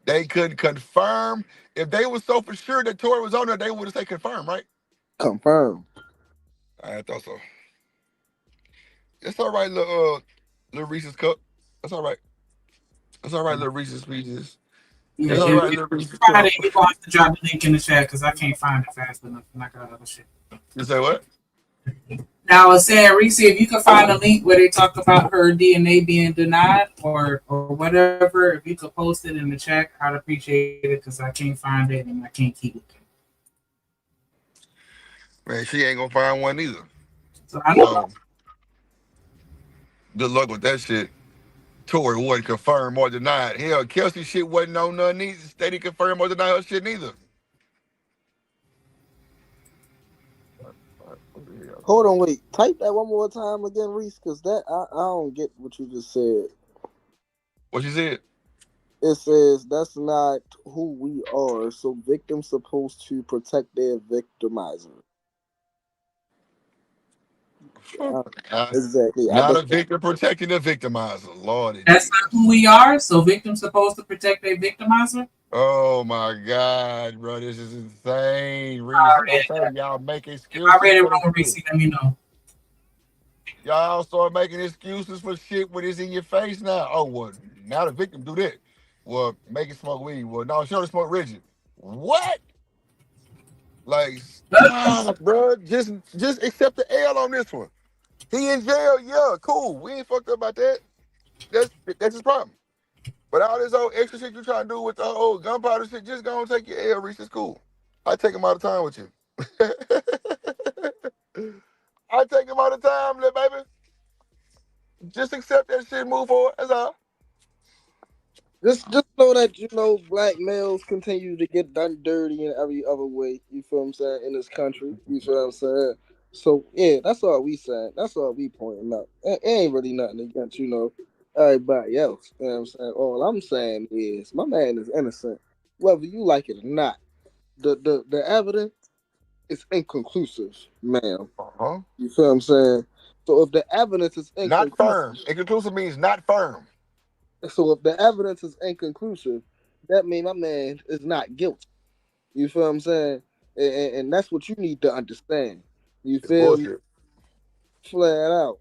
They couldn't confirm. If they were so for sure that Tory was on there, they would have said confirm, right? Confirm. I thought so. It's all right, little Reese's cup. That's all right. That's all right, little Reese's Pieces. Yeah, it's all right, little Reese's Friday, cup. you're going to have to drop the link in the chat because I can't find it fast enough. And I got other shit. You say what? Now, I was saying, Reese, if you can find a link where they talk about her DNA being denied or whatever, if you could post it in the chat, I'd appreciate it because I can't find it and I can't keep it. Man, she ain't gonna find one either. So I know. Good luck with that shit. Tory wasn't confirmed or denied. Hell, Kelsey shit wasn't on none neither. They didn't confirm or deny her shit neither. Hold on, wait. Type that one more time again, Reese, because that I don't get what you just said. What you said? It says that's not who we are. So victims supposed to protect their victimizer. Exactly. Not a victim protecting the victimizer. Lord. That's not who we are. So victims supposed to protect their victimizer. Oh my God, bro, this is insane. Y'all make excuses. If I read it wrong, Reese, let me know. Y'all start making excuses for shit when it's in your face now. Oh, well, now the victim do that. Well, make it smoke weed. Well, no, show the smoke rigid. What? Like, stop, bro. Just accept the L on this one. He in jail, yeah, cool. We ain't fucked up about that. That's his problem. But all this old extra shit you trying to do with the old gunpowder shit, just go and take your L, Reese. It's cool. I take him all the time with you. I take him all the time, little baby. Just accept that shit, move forward. That's all. Just know that, black males continue to get done dirty in every other way. You feel what I'm saying? In this country. You feel what I'm saying? So yeah, that's all we saying. That's all we pointing out. It ain't really nothing against everybody else. You know what I'm saying? All I'm saying is my man is innocent, whether you like it or not. The evidence is inconclusive, ma'am. Uh-huh. You feel what I'm saying? So if the evidence is Not inconclusive, firm. Inconclusive means not firm. that means my man is not guilty. You feel what I'm saying? And that's what you need to understand. You It's feel me? bullshit. Flat out.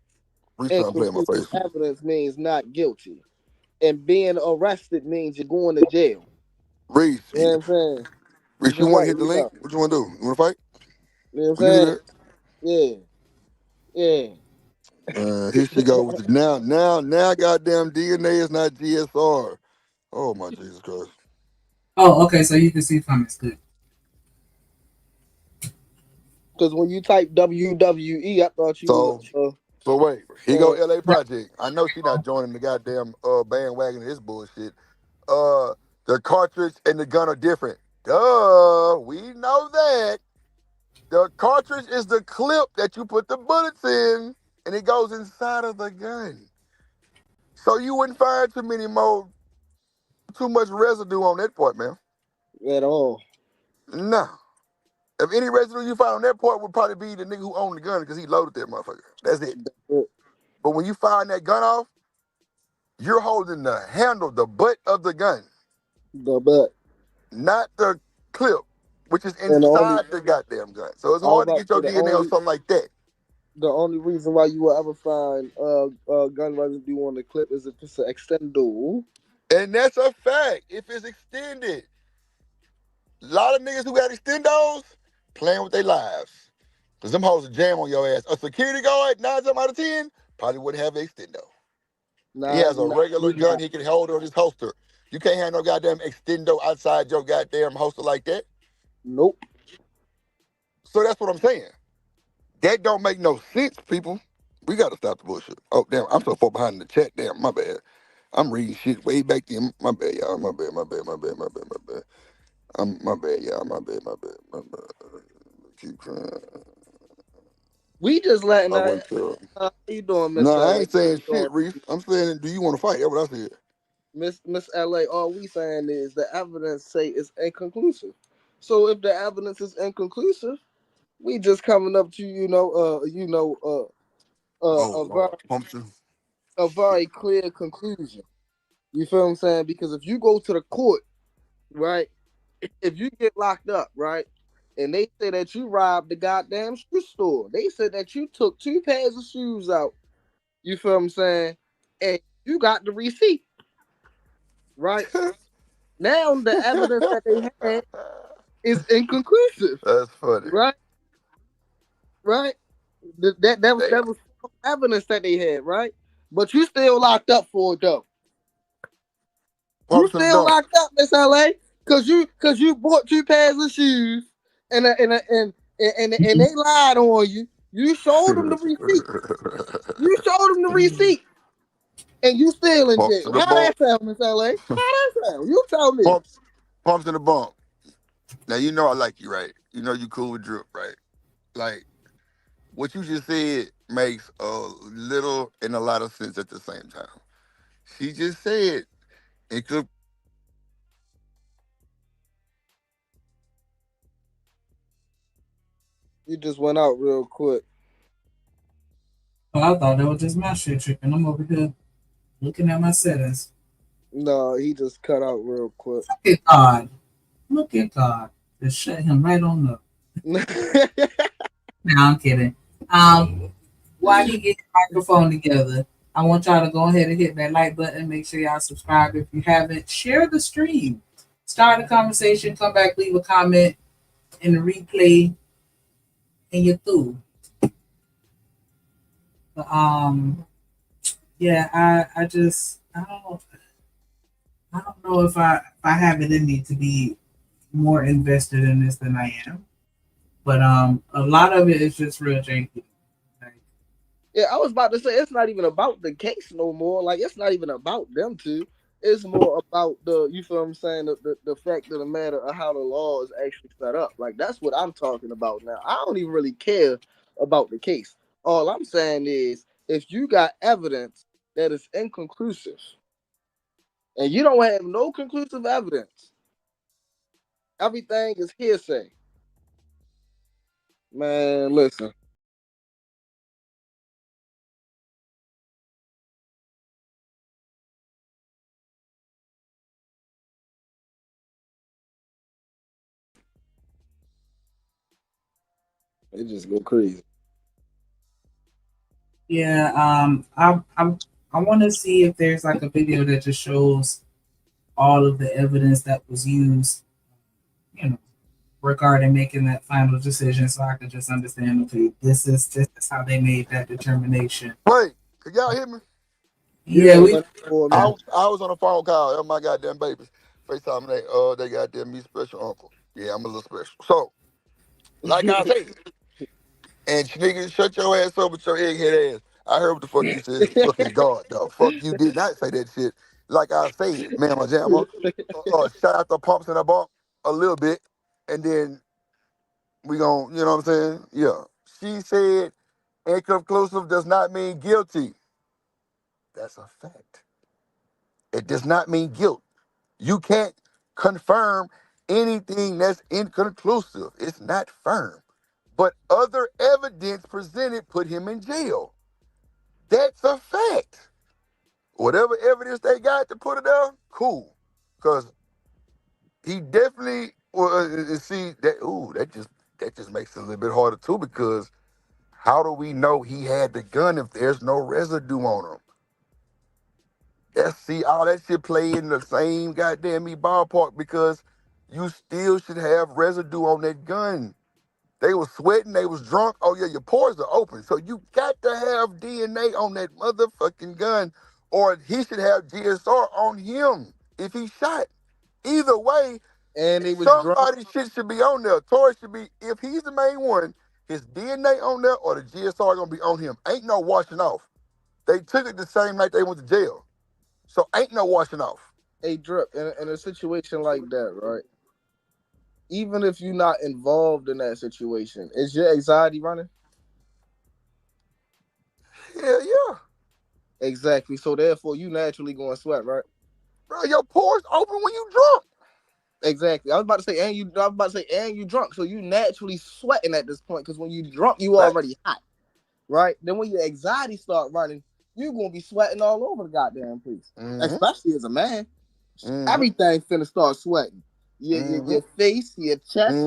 Reese trying to play in my Inconclusive face. evidence means not guilty. And being arrested means you're going to jail. Reese, You know what I'm saying? Reese, you Just want to like hit the we link? know. What you want to do? You want to fight? You know what I'm We can do saying? that. Yeah. Yeah. Here she goes with the now goddamn DNA is not GSR. Oh my Jesus Christ. Oh, okay. So you can see comments. Good. Because when you type WWE, I thought you So was wait, here go LA Yeah. Project. I know she not joining the goddamn bandwagon of this bullshit. The cartridge and the gun are different. Duh, we know that. The cartridge is the clip that you put the bullets in, and it goes inside of the gun. So you wouldn't find too much residue on that part, man. at all. No. If any residue you find on that part would probably be the nigga who owned the gun because he loaded that motherfucker. That's it. That's it. But when you find that gun off, you're holding the handle, the butt of the gun, The butt. not the clip, which is And the only inside the goddamn gun. So it's I was hard to about get to your say DNA on something like that. the only reason why you will ever find gun residue on the clip is if it's an extendo. And that's a fact. If it's extended, a lot of niggas who got extendos playing with their lives. Because them hoes will jam on your ass. A security guard, 9 times out of 10, probably wouldn't have an extendo. He Nah, has a regular gun he can hold on his holster. You can't have no goddamn extendo outside your goddamn holster like that. nope. So that's what I'm saying. That don't make no sense, people. We gotta stop the bullshit. Oh damn, I'm so far behind in the chat. Damn, my bad. I'm reading shit way back then. My bad, y'all. My bad. My bad, y'all. My bad. Keep trying. We just letting I that. went to. How you doing, No, Miss I LA? ain't saying shit, Reese. I'm saying, do you want to fight? That's what I said. Miss LA? All we saying is the evidence say it's inconclusive. So if the evidence is inconclusive, we just coming up to Oh a Lord, Pumpkin. very clear conclusion. You feel what I'm saying? Because if you go to the court, right, if you get locked up, right, and they say that you robbed the goddamn shoe store, they said that you took 2 pairs of shoes out. You feel what I'm saying? And you got the receipt, right? Now the evidence that they had is inconclusive, That's funny. right? Right? That Damn. was evidence that they had, right? But you still locked up for it though. You Pumpkin still dump. locked up, Miss LA, cause you bought 2 pairs of shoes and they lied on you. You showed them the receipt. You showed them the receipt, and you still in Pumps in jail. the How bump. that sound, Miss LA? How that sound? You tell me. Pumps in the bump. Now you know I like you, right? You know you cool with Drip, right? Like what you just said makes a little and a lot of sense at the same time. She just said it could. You just went out real quick. Oh, I thought that was just my shit tripping. I'm over here looking at my settings. No, he just cut out real quick. Look at God. Look at God. Just shut him right on up. No, I'm kidding. While he gets the microphone together, I want y'all to go ahead and hit that like button. Make sure y'all subscribe if you haven't. Share the stream. Start a conversation. Come back, leave a comment in the replay, and you're through. But, yeah, I don't know if I have it in me to be more invested in this than I am. But a lot of it is just real janky. Yeah, I was about to say it's not even about the case no more. Like it's not even about them two. It's more about you feel what I'm saying, the fact of the matter of how the law is actually set up. Like that's what I'm talking about now. I don't even really care about the case. All I'm saying is, if you got evidence that is inconclusive, and you don't have no conclusive evidence, everything is hearsay. Man, listen. It just go crazy. Yeah, I want to see if there's like a video that just shows all of the evidence that was used, you know, regarding making that final decision, so I could just understand. Okay, this is how they made that determination. Wait, can y'all hear me? Yeah, we. I was on a phone call. My goddamn babies. FaceTime they goddamn me special uncle. Yeah, I'm a little special. So, like I said, and nigga, shut your ass up with your egghead ass. I heard what the fuck you said. Fucking God, dog. Fuck you did not say that shit. Like I said, man, my jammer. Shout out the pumps in the bump a little bit, and then we gon', you know what I'm saying? Yeah. She said inconclusive does not mean guilty. That's a fact. It does not mean guilt. You can't confirm anything that's inconclusive. It's not firm. But other evidence presented put him in jail. That's a fact. Whatever evidence they got to put it down, cool. Because he definitely, see, that just makes it a little bit harder too, because how do we know he had the gun if there's no residue on him? See, all that shit play in the same goddamn ballpark, because you still should have residue on that gun. They was sweating, they was drunk. Oh yeah, your pores are open. So you got to have DNA on that motherfucking gun, or he should have GSR on him if he shot. Either way, and somebody shit should be on there. Tory should be, if he's the main one, his DNA on there or the GSR gonna be on him. Ain't no washing off. They took it the same night they went to jail. So ain't no washing off. Hey, Drip, in a situation like that, right? Even if you're not involved in that situation, is your anxiety running? Yeah, yeah. Exactly. So therefore, you naturally going to sweat, right? Bro, your pores open when you drunk. Exactly. I was about to say, and you drunk, so you naturally sweating at this point, because when you drunk, you already hot, right? Then when your anxiety start running, you're gonna be sweating all over the goddamn place, especially as a man. Everything finna start sweating. Your face, your chest,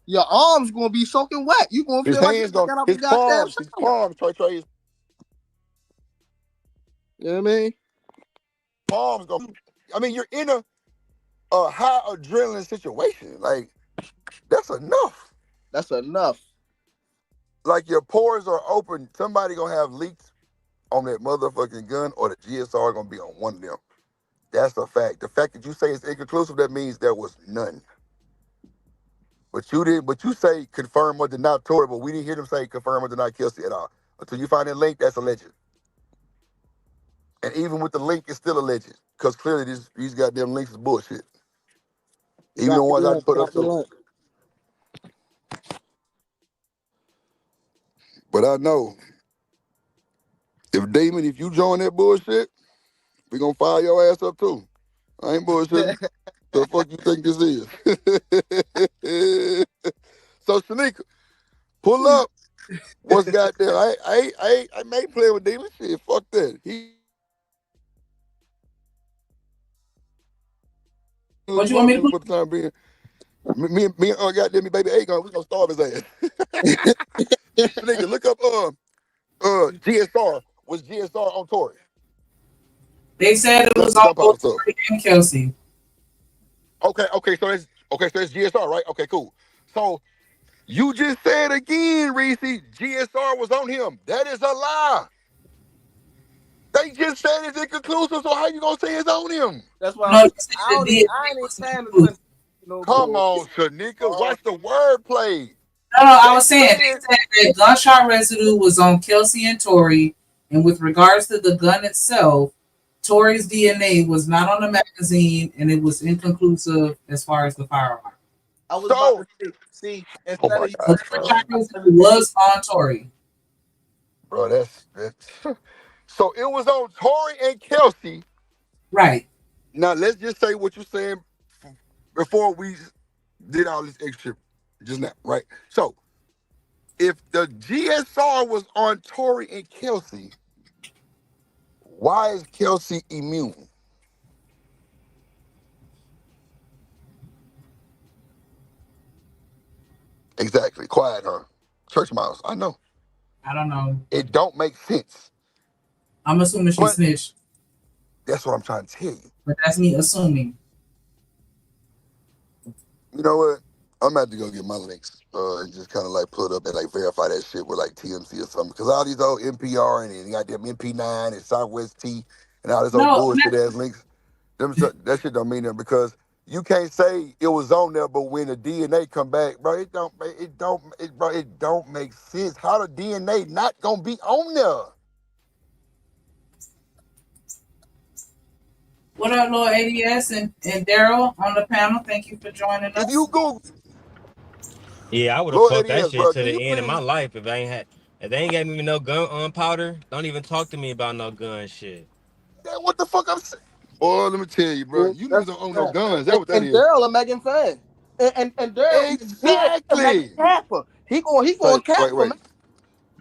your arms gonna be soaking wet. You gonna feel like you got up the goddamn his palms, Trey. You know what I mean? Palms go. I mean, you're in a high adrenaline situation. Like, that's enough. That's enough. Like, your pores are open. Somebody gonna have leaks on that motherfucking gun, or the GSR gonna be on one of them. That's a fact. The fact that you say it's inconclusive, that means there was none. But you say confirm or deny Tory, but we didn't hear them say confirm or deny Kelsey at all. Until you find that link, that's alleged. And even with the link, it's still alleged. Because clearly these goddamn links is bullshit. Even the ones I put up to. But I know, if you join that bullshit, we gonna fire your ass up too. I ain't bullshitting. The fuck you think this is? So Shanika, pull up. What's goddamn? I ain't playing with Demon shit. Fuck that. What you want me to for the time being? Me and goddamn me baby Agon, we gonna starve his ass. Nigga, look up GSR. Was GSR on Tory? They said it was on both Tory and Kelsey. Okay, so that's GSR, right? Okay, cool. So you just said again, Reese, GSR was on him. That is a lie. They just said it's inconclusive, so how you gonna say it's on him? That's why I ain't saying it. Come on, Shanika, watch the wordplay. No, I was saying they said that gunshot residue was on Kelsey and Tory, and with regards to the gun itself, Tory's DNA was not on the magazine, and it was inconclusive as far as the firearm. I was So- about to see Oh instead my of you God, It was on Tory. bro, that's so it was on Tory and Kelsey. Right. Now let's just say what you're saying before we did all this extra just now, right? So if the GSR was on Tory and Kelsey, why is Kelsey immune? Exactly. Quiet, huh? Church mouse. I know. I don't know. It don't make sense. I'm assuming she But- snitched, That's what I'm trying to tell you. but that's me assuming. You know what? I'm about to go get my links and just kind of like put up and like verify that shit with like TMC or something. Because all these old NPR and goddamn MP9 and Southwest T and all this old No, bullshit ass links, that shit don't mean nothing because you can't say it was on there, but when the DNA come back, bro, it don't make sense. How the DNA not gonna be on there? What up, Lord ADS and Daryl on the panel? Thank you for joining us. If you Google, Yeah, I would have Lord fucked that ADS, shit bro, to can you the end of my please? life if they ain't gave me no gun powder. Don't even talk to me about no gun shit. That what the fuck I'm saying? Boy, let me tell you, bro. You niggas don't own no guns. That's what that and is. Daryl a Megan fan. And Daryl Exactly. Megan Capper. He going cap for Wait. Megan.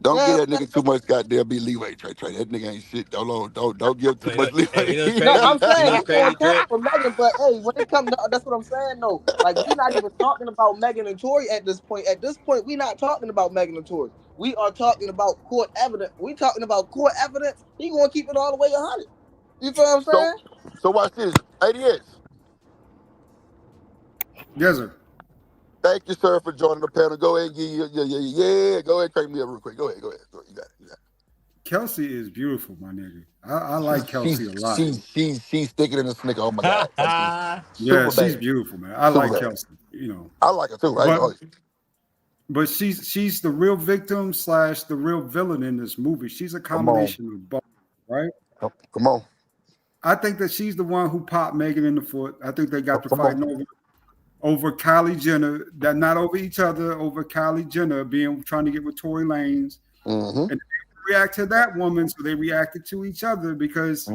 Don't Yeah. give that nigga too much goddamn be leeway, Trey. That nigga ain't shit. Don't give too You much know, leeway. you know what's No, crazy? I'm saying You know he what's going crazy, cap Drip? for Megan, but hey, when it comes to that's what I'm saying though. Like we not even talking about Megan and Tory at this point. At this point, we not talking about Megan and Tory. We are talking about court evidence. We talking about court evidence. He gonna keep it all the way 100. You feel what I'm saying? So watch this. ADS. Yes, sir. Thank you, sir, for joining the panel. Go ahead and give you, yeah. Go ahead and crank me up real quick. Go ahead. You got it. You got it. Kelsey is beautiful, my nigga. I like Kelsey a lot. She's thicker than a snicker. Oh my God. Like, Yeah, super she's bad. beautiful, man. I Super like bad. Kelsey. You know, I like her too. Right? but she's the real victim / the real villain in this movie. She's a combination of both, right? Come on. I think that she's the one who popped Megan in the foot. I think they got to fighting over Kylie Jenner, that not over each other, over Kylie Jenner trying to get with Tory Lanez. Mm-hmm. And they react to that woman, so they reacted to each other because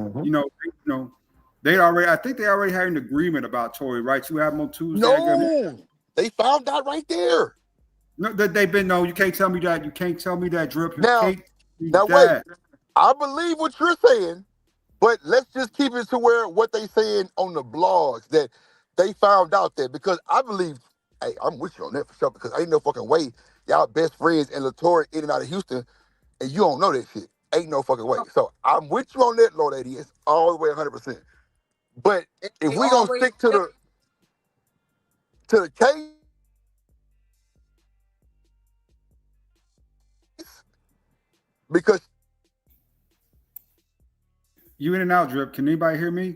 they already had an agreement about Tory, right? You have them on Tuesday. No, they found out right there. No, that they've been. No, you can't tell me that. You can't tell me that, Drip. Wait. I believe what you're saying, but let's just keep it to what they saying on the blogs that they found out that, because I believe, hey, I'm with you on that for sure, because ain't no fucking way y'all best friends and LaToya in and out of Houston and you don't know that shit. Ain't no fucking way. So I'm with you on that, Lord ADS, all the way 100%. But if we gonna stick to the case, because you in and out, Drip. Can anybody hear me?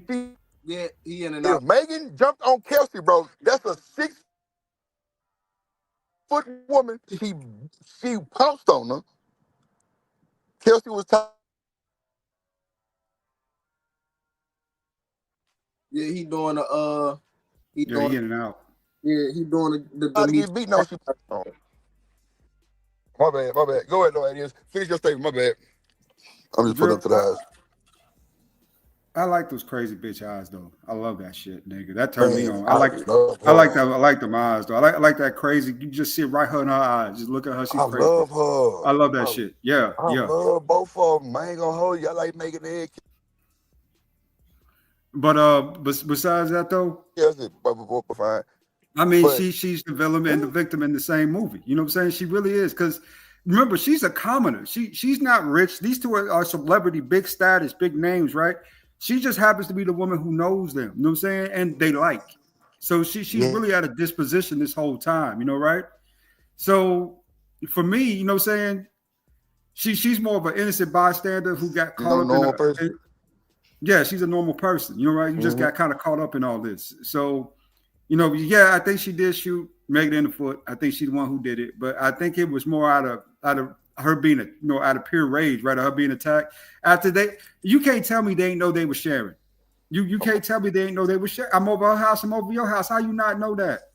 Yeah, he in and out. if Megan jumped on Kelsey, bro, that's a 6-foot woman. She pounced on her. Kelsey was Yeah, he doing the he in and out. Yeah, he doing the get beat. No, my bad. Go ahead, Lord ADS. Finish your statement. My bad. I'm just putting up to the eyes. I like those crazy bitch eyes though. I love that shit, nigga. That turned me on. I like them eyes though. I like that crazy. You just see it right her in her eyes. Just look at her. She's crazy. I love her. I love that shit. Yeah, I love both of them. I ain't gonna hold you. I like making the egg. But besides that though, yes, fine. I mean, she's the villain and the victim in the same movie. You know what I'm saying? She really is, because remember, she's a commoner. She's not rich. These two are celebrity, big status, big names, right? She just happens to be the woman who knows them. You know what I'm saying? And they like. So she's really at a disposition this whole time, you know, right? So for me, you know what I'm saying? She's more of an innocent bystander who got caught up in yeah, she's a normal person, you know, right? You just got kind of caught up in all this. So, you know, yeah, I think she did shoot Megan in the foot. I think she's the one who did it, but I think it was more out of her being out of pure rage, right? Of her being attacked. You can't tell me they ain't know they were sharing. You can't tell me they ain't know they were sharing. I'm over her house, I'm over your house. How you not know that?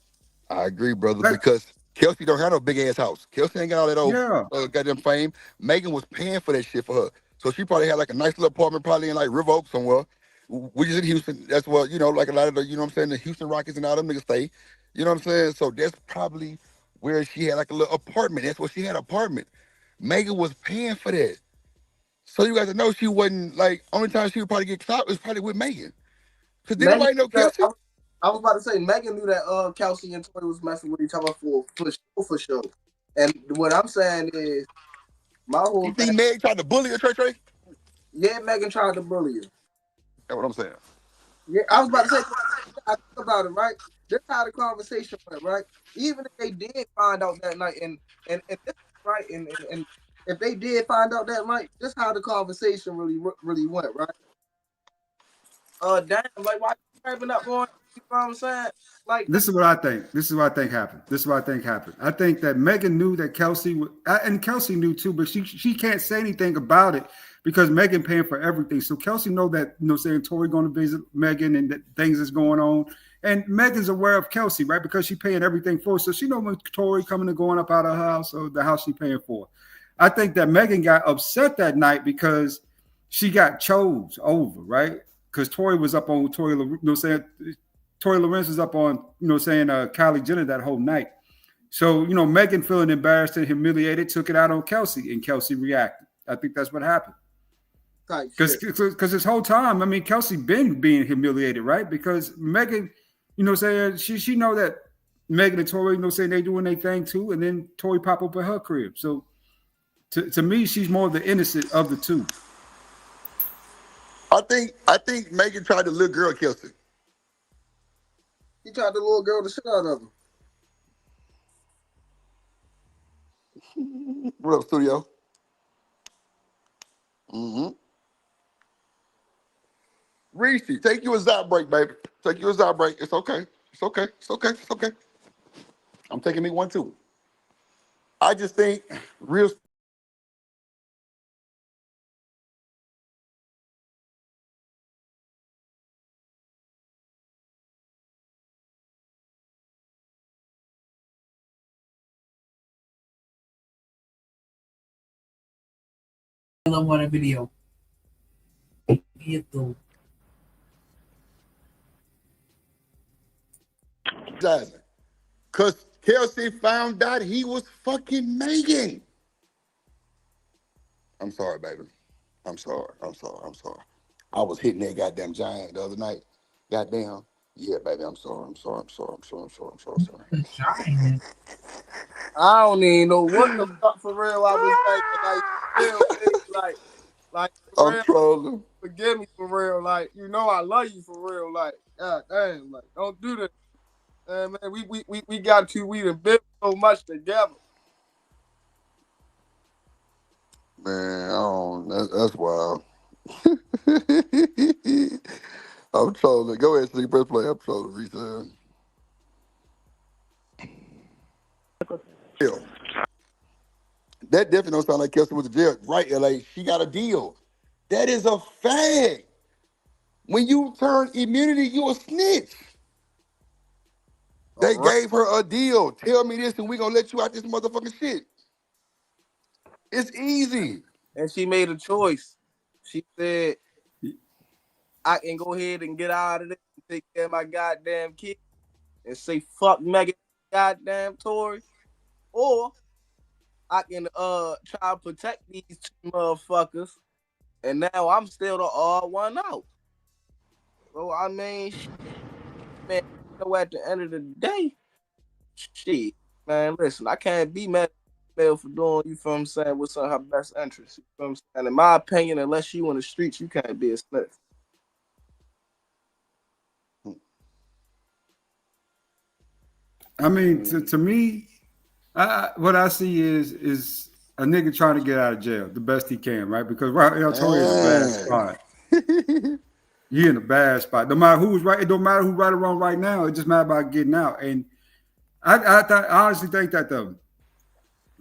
I agree, brother, Like, because Kelsey don't have no big ass house. Kelsey ain't got all that old yeah. goddamn fame. Megan was paying for that shit for her. So she probably had like a nice little apartment, probably in like River Oaks somewhere. Which is in Houston. That's what, like a lot of the, you know what I'm saying, the Houston Rockets and all them niggas stay. You know what I'm saying? So that's probably where she had like a little apartment. That's where she had an apartment. Megan was paying for that. So you guys know she wasn't like, only time she would probably get caught was probably with Megan. Because did nobody know Kelsey? I was about to say, Megan knew that Kelsey and Tory was messing with each other for sure. And what I'm saying is, my whole You think Meg tried to bully her, Trey? Yeah, Megan tried to bully her. That's what I'm saying. Yeah, I was about to say, I think about it, right? This how the conversation went, right? Even if they did find out that night, and right, and if they did find out that night, this how the conversation really went, right? Damn, like why you crabbing up on? You know what I'm saying? Like this is what I think. This is what I think happened. I think that Megan knew that Kelsey would, and Kelsey knew too, but she can't say anything about it because Megan paying for everything. So Kelsey know that, saying Tory going to visit Megan and that things is going on. And Megan's aware of Kelsey, right? Because she paying everything for her. So she know when Tory coming and going up out of her house or the house she paying for. I think that Megan got upset that night because she got chose over, right? Because Tory was up on Tory Lorenz was up on, Kylie Jenner that whole night. So, Megan feeling embarrassed and humiliated took it out on Kelsey, and Kelsey reacted. I think that's what happened. Because this whole time, I mean, Kelsey been being humiliated, right? Because Megan, she know that Megan and Tory, they doing their thing too, and then Tory pop up at her crib. So to me, she's more the innocent of the two. I think Megan tried to little girl Kelsey. He tried the little girl the shit out of him. What up, studio? Mm-hmm. Reese, take you a Zot break, baby. Take you a Zot break. It's okay. It's okay. It's okay. It's okay. I'm taking me one too. I just think real. I love what a video. Because Kelsey found out he was fucking Megan. I'm sorry, baby. I'm sorry. I was hitting that goddamn giant the other night. Goddamn. Yeah, baby, I'm sorry. Giant. I don't even know what the fuck for real I was like I'm real, trolling. forgive me for real, like I love you for real, like god damn, like don't do that, man. We got to we done built so much together. Man, that's wild. I'm trolling. Go ahead, Sleep. Press play. I'm trolling. Reset. That definitely don't sound like Kelsey was a jail. Right, LA. She got a deal. That is a fact. When you turn immunity, you a snitch. They gave her a deal. Tell me this and we gonna let you out this motherfucking shit. It's easy. And she made a choice. She said, I can go ahead and get out of this and take care of my goddamn kid and say fuck Megan goddamn Tory. Or I can try to protect these two motherfuckers. And now I'm still the odd one out. So I mean, man, at the end of the day, shit, man, listen, I can't be mad at for doing, you feel what I'm saying, what's in her best interest. You feel what I'm saying? In my opinion, unless you in the streets, you can't be a snitch. I mean, to me, what I see is a nigga trying to get out of jail the best he can, right? Because Tory is a bad spot. You're in a bad spot. No matter who's right, it don't matter who's right or wrong right now. It just matters about getting out. And I honestly think that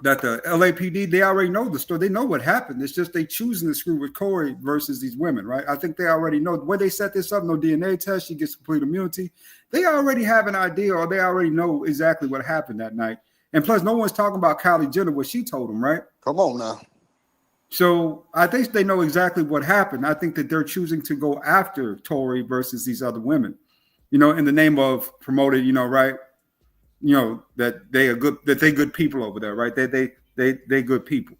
that the LAPD, they already know the story. They know what happened. It's just they choosing to screw with Corey versus these women, right? I think they already know the way they set this up. No DNA test, she gets complete immunity. They already have an idea, or they already know exactly what happened that night. And plus, no one's talking about Kylie Jenner, what she told them, right? Come on now. So I think they know exactly what happened. I think that they're choosing to go after Tory versus these other women, in the name of promoting, right? That they are good, that they good people over there, right? They good people,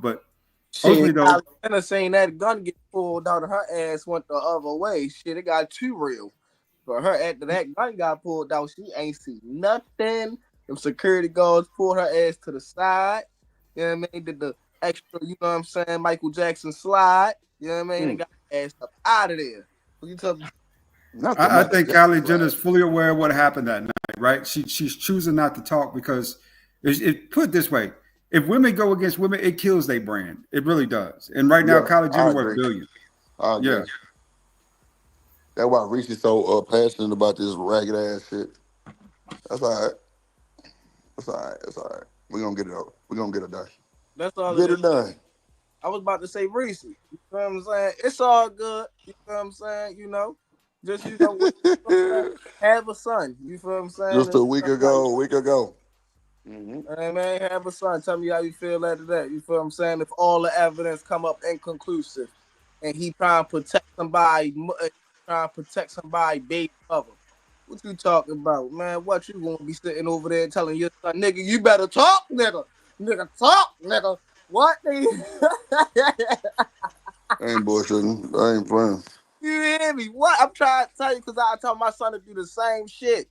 but shit, though, Kylie saying that gun get pulled out of her ass went the other way. Shit, it got too real. For her, after that gun got pulled out, she ain't see nothing. Them security guards pulled her ass to the side. You know what I mean? Did the extra, you know what I'm saying, Michael Jackson slide. You know what I mean? And got her ass up out of there. What you talking? I think Kylie Jenner is fully aware of what happened that night, right? She's choosing not to talk because put it this way: if women go against women, it kills their brand. It really does. And right now, Kylie Jenner worth billions. Yeah. That's why Reese is so passionate about this ragged ass shit. That's all right. That's all right. That's all right. We're gonna get it out. We're gonna get it done. That's all. Get it done. I was about to say Reese. You know what I'm saying? It's all good. You know what I'm saying? Just have a son. You feel what I'm saying? Just a week ago. Mm-hmm. Hey man, have a son. Tell me how you feel after that. You feel what I'm saying? If all the evidence come up inconclusive, and he trying to protect somebody, baby mother. What you talking about, man? What you gonna be sitting over there telling your son, nigga? You better talk, nigga. Nigga, talk, nigga. What? I ain't bullshitting. I ain't playing. You hear me? What? I'm trying to tell you because I tell my son to do the same shit.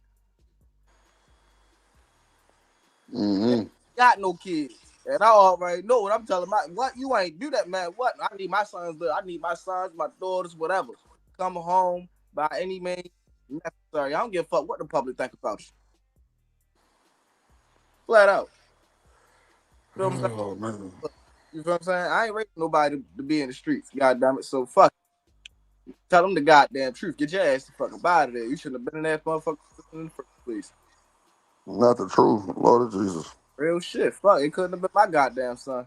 Mm-hmm. Got no kids. And I already know what I'm telling my what you ain't do that, man. What? I need my sons, my daughters, whatever. Come home by any means necessary. I don't give a fuck what the public think about you. Flat out. You know what I'm saying? Man. You feel what I'm saying? I ain't raising nobody to be in the streets. God damn it. So fuck. Tell them the goddamn truth. Get your ass the fuck up out of there. You shouldn't have been in that motherfucker in the first place. Not the truth, Lord of Jesus. Real shit. Fuck, it couldn't have been my goddamn son.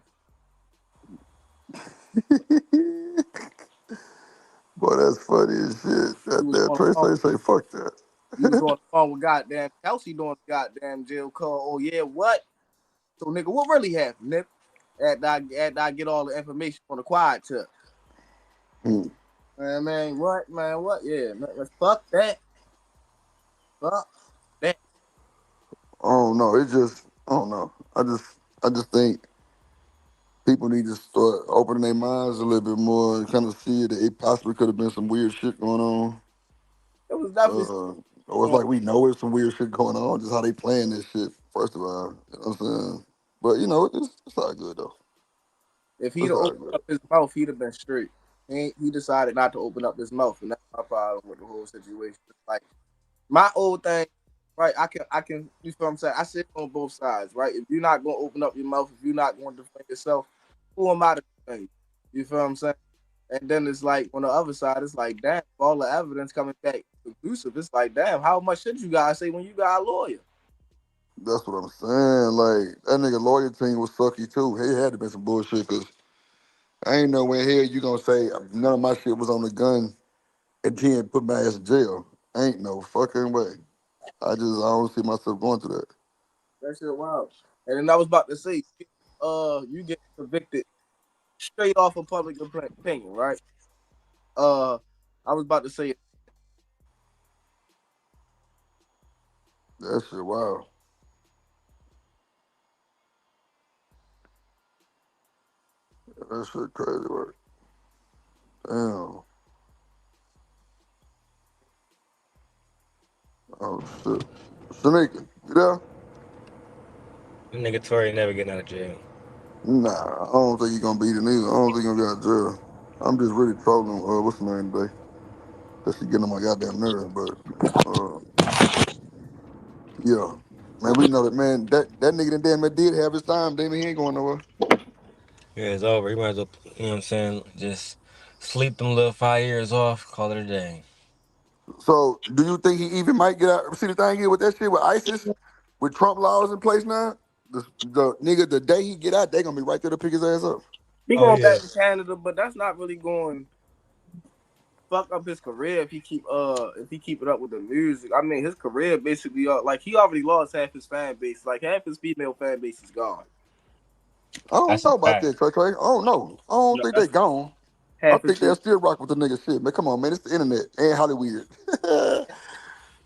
Boy, that's funny as shit. That Trace say fuck that. You was on the phone with goddamn Kelsey doing the goddamn jail call. Oh yeah, what? So nigga, what really happened, nigga? After I get all the information on the quiet tip. Man, what? Yeah, man, fuck that. Fuck that. Oh no, I don't know. I just think people need to start opening their minds a little bit more and kind of see that it possibly could have been some weird shit going on. It was definitely. Or it's like we know it's some weird shit going on, just how they playing this shit. First of all, you know what I'm saying? But it's all good though. If he'd have opened up his mouth, he'd have been straight. He decided not to open up his mouth, and that's my problem with the whole situation. Like my old thing, right? I can. You feel what I'm saying? I sit on both sides, right? If you're not going to open up your mouth, if you're not going to defend yourself, who am I to defend you? You feel what I'm saying? And then it's like on the other side, it's like, damn, all the evidence coming back conclusive. It's like, damn, how much should you guys say when you got a lawyer? That's what I'm saying. Like that nigga lawyer team was sucky too. He had to be some bullshit because I ain't know when here you gonna say none of my shit was on the gun and then put my ass in jail. Ain't no fucking way. I don't see myself going through that. That shit wild. And then I was about to say, you get convicted straight off of public opinion, right? I was about to say that shit wild. That shit crazy work. Damn. Oh shit. Shanika, you there? That nigga Tory never getting out of jail. Nah, I don't think he's gonna beat it either. I don't think he's gonna get out of jail. I'm just really trolling what's the name today? That she getting on my goddamn nerves, but yeah. Man, we know that man, that nigga that damn it did have his time, damn he ain't going nowhere. Yeah, it's over. You might as well, you know what I'm saying, just sleep them little 5 years off, call it a day. So, do you think he even might get out? See, the thing here with that shit with ISIS, with Trump laws in place now, the nigga, the day he get out, they gonna be right there to pick his ass up. He Oh, going yeah. back to Canada, but that's not really going fuck up his career if he keep it up with the music. I mean, his career basically like he already lost half his fan base. Like half his female fan base is gone. I don't That's a know about fact. that, Trey. I don't know. I don't No, think they gone. I half his think they'll still rock with the nigga shit. Man, come on, man. It's the internet and Hollywood.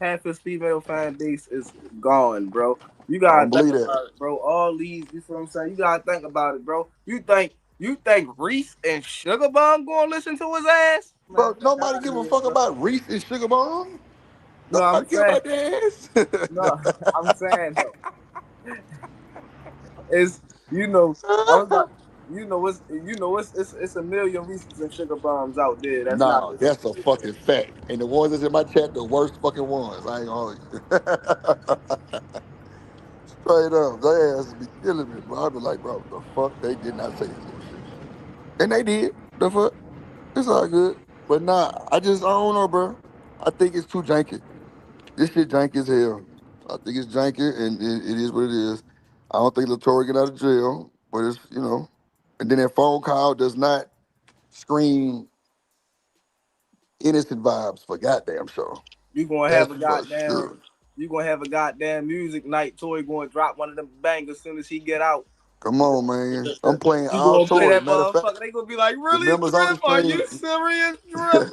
half his female fan base is gone, bro. You I gotta don't believe think that. about it, bro. All these, you feel what I'm saying? You gotta think about it, bro. You think Reese and Sugar Bomb gonna listen to his ass? Bro, Man, nobody give a fuck about Reese and Sugar Bomb. no, I'm Nobody care saying about their ass. no, I'm saying though. It's I was about it's a million Reese's and Sugar Bombs out there. That's not Nah, that's a fucking fact. And the ones that's in my chat, the worst fucking ones. I ain't gonna hold you. Straight up, their asses be killing me, bro. I be like, bro, the fuck? They did not say that little shit. And they did. The fuck? It's all good. But nah, I don't know, bro. I think it's too janky. This shit janky as hell. I think it's janky, and it is what it is. I don't think Latour get out of jail, but it's, and then that phone call does not scream innocent vibes for goddamn sure. You gonna That's have a for goddamn sure. music night. Toy gonna drop one of them bangers as soon as he get out. Come on, man. I'm playing You all gonna play Tory. that Matter of fact, motherfucker? They gonna be like, the really, members on the Drip? Are stream, you serious, Drip?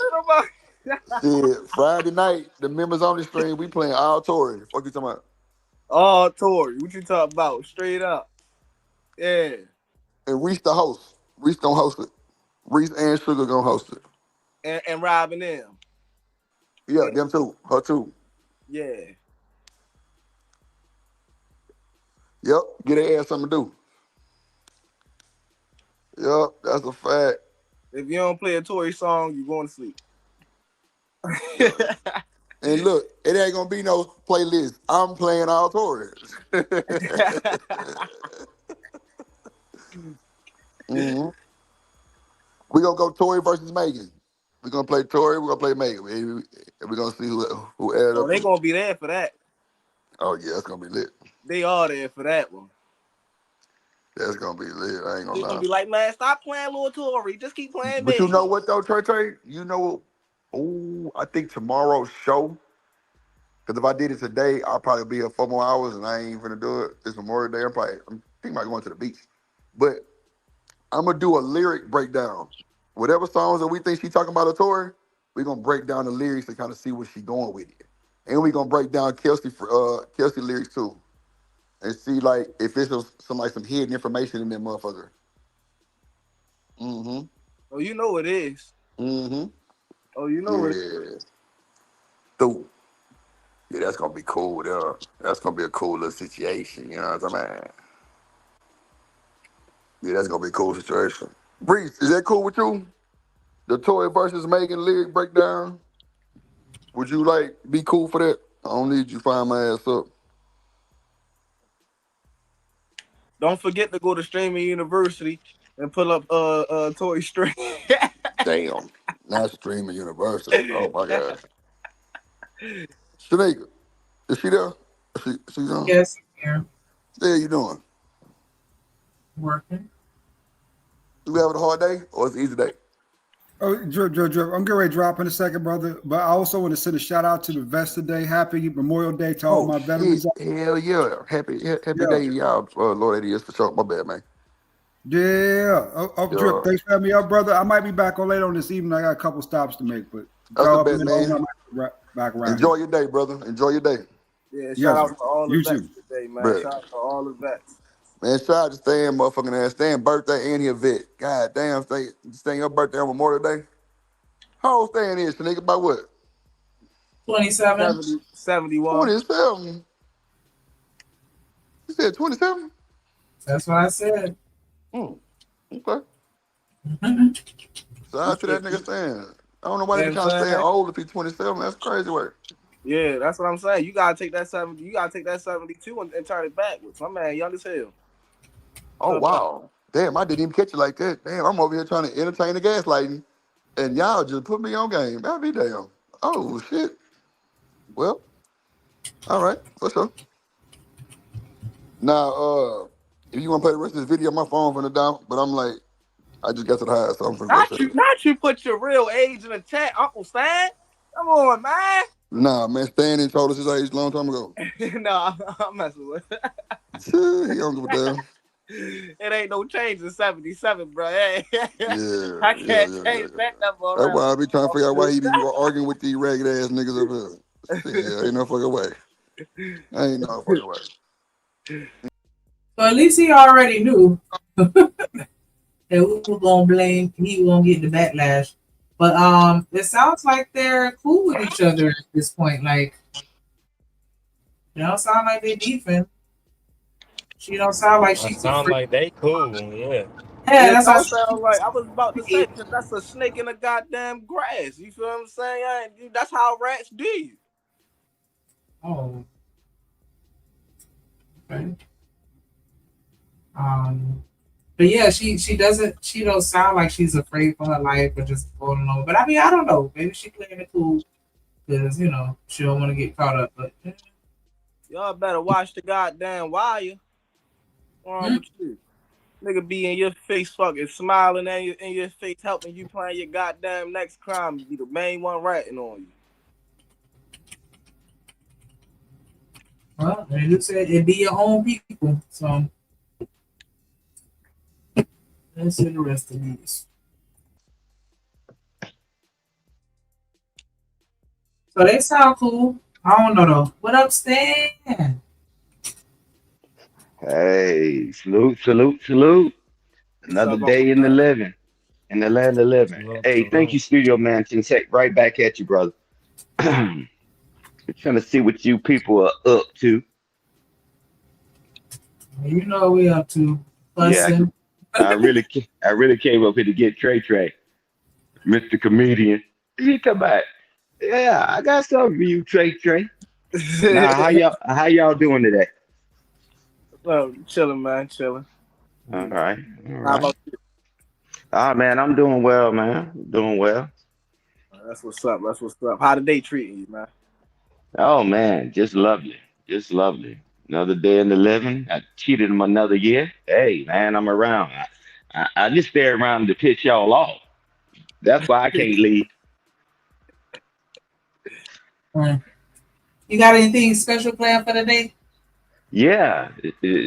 shit, Friday night, the members on the stream, we playing all Tory. Fuck you talking about? Oh, Tory, what you talking about? Straight up, yeah. And Reese the host. Reese gonna host it. Reese and Sugar gonna host it. And robbing them. Yeah, them too. Her too. Yeah. Yep. Get their ass something to do. Yep, that's a fact. If you don't play a Tory song, you going to sleep. And look, it ain't gonna be no playlist. I'm playing all Tory. Mm-hmm. We gonna go Tory versus Megan. We gonna play Tory. We gonna play Megan. And we gonna see who added Oh, up. they gonna be there for that. Oh yeah, it's gonna be lit. They are there for that one. That's gonna be lit. I ain't gonna They lie. gonna be like, man, stop playing Lil Tory. Just keep playing But you Megan. know what though, Trey? You know, I think tomorrow's show. Because if I did it today, I'll probably be here 4 more hours, and I ain't finna do it. It's Memorial Day. I'm thinking about going to the beach. But I'm gonna do a lyric breakdown. Whatever songs that we think she talking about a Tory, we're gonna break down the lyrics to kind of see where she going with it. And we're gonna break down Kelsey lyrics too. And see like if it's some hidden information in that motherfucker. Mm-hmm. Oh, you know it is. Mm-hmm. Oh, you know it is. Dude. Yeah, that's gonna be cool there. That's gonna be a cool little situation, you know what I'm saying? Yeah, that's gonna be a cool situation. Breeze, is that cool with you? The Tory versus Megan lyric breakdown? Would you be cool for that? I don't need you find my ass up. Don't forget to go to Streaming University and pull up Tory Stream. Damn. Not Streaming University. Oh my gosh. Shanika, is she there? She's on? Yes, yeah. How you doing? Working. You having a hard day or it's an easy day? Oh, Drip. I'm getting ready to drop in a second, brother. But I also want to send a shout out to the Vesta Day. Happy Memorial Day to all my veterans. Hell yeah. Happy day, y'all. Lord, it is for sure. My bad, man. Yeah. Yeah. Drip, thanks for having me up, brother. I might be back on later on this evening. I got a couple stops to make, but That's the best, man. I might be back around. Enjoy your day, brother. Enjoy your day. Yeah, shout out to all the You vets too. today, man. Bruh. Shout out to all the vets. Man, shout out to Stan motherfucking ass. Stan birthday and he a vet. God damn, Stan your birthday on Memorial Day. How old Stan is, nigga? By what? 27. 71. 27. You said 27? That's what I said. Okay. Shout out to that nigga Stan. I don't know why they be trying to stay old if he's 27. That's crazy work. Yeah, that's what I'm saying. You gotta take that 70. You gotta take that 72 and turn it backwards. My man, young as hell. Oh wow. Damn, I didn't even catch it like that. Damn, I'm over here trying to entertain the gaslighting. And y'all just put me on game. That'd be damn. Oh shit. Well, all right, for sure. Now, if you want to play the rest of this video, my phone finna down. But I'm like, I just got to the house, so I'm finna go say it. Not you put your real age in the chat, Uncle Stan. Come on, man. Nah, man, Stan ain't told us his age a long time ago. No, I'm messing with it. He don't give a damn. It ain't no change in 77, bro. Hey. Yeah, I can't change that number. That's why I be trying to figure out why he be arguing with these ragged ass niggas up here. Yeah, ain't no fucking way. Ain't no fucking way. So at least he already knew that we were gonna blame. He was gonna get the backlash. But it sounds like they're cool with each other at this point. Like, they don't sound like they beefing. She don't sound like she's. Sound like they cool. Yeah. Yeah, that's what sound like. I was about to say that's a snake in the goddamn grass. You feel what I'm saying? That's how rats do you. Oh. Okay. But yeah, she don't sound like she's afraid for her life or just holding on. But I mean, I don't know. Maybe she playing it cool because she don't want to get caught up. But y'all better watch the goddamn wire. What's wrong with you? Nigga be in your face fucking smiling in your face helping you plan your goddamn next crime. You be the main one ratting on you. Well, they just said it be your own people. So let's see the rest of these. So they sound cool. I don't know though. What up, Stan? Hey, salute. Another day in the living, in the land of living. Hey, thank you, Studio Mansion. Check right back at you, brother. We're trying to see what you people are up to. You know what we up to. Bussin'. Yeah, I really came up here to get Trey, Mr. Comedian. He come back. Yeah, I got something for you, Trey. Now, how y'all doing today? Oh, chilling, man, chilling. All right. How about you? Man, I'm doing well, man. Doing well. That's what's up. How the day treating you, man? Oh man, just lovely. Another day in the living. I cheated him another year. Hey, man, I'm around. I just stay around to piss y'all off. That's why I can't leave. You got anything special planned for the day? Yeah,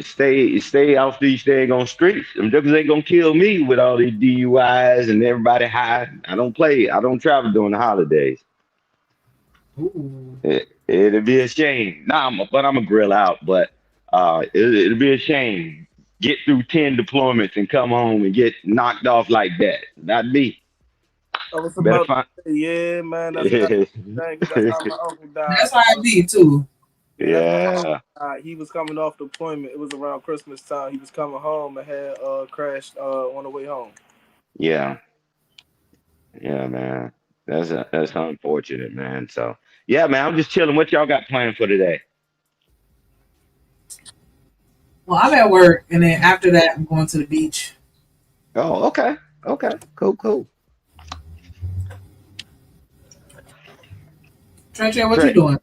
stay off these daggone streets. Them jokers ain't gonna kill me with all these DUIs and everybody high. I don't travel during the holidays. It'd be a shame. I'm a grill out, but it'd be a shame. Get through 10 deployments and come home and get knocked off like that. Not me. Yeah, man. That's how my uncle died. That's how I be too. Yeah. He was coming off deployment. It was around Christmas time. He was coming home and had crashed on the way home. Yeah. Yeah, man. That's unfortunate, man. So yeah, man, I'm just chilling. What y'all got planned for today? Well, I'm at work, and then after that, I'm going to the beach. Oh, okay. Cool. Trey, what you doing?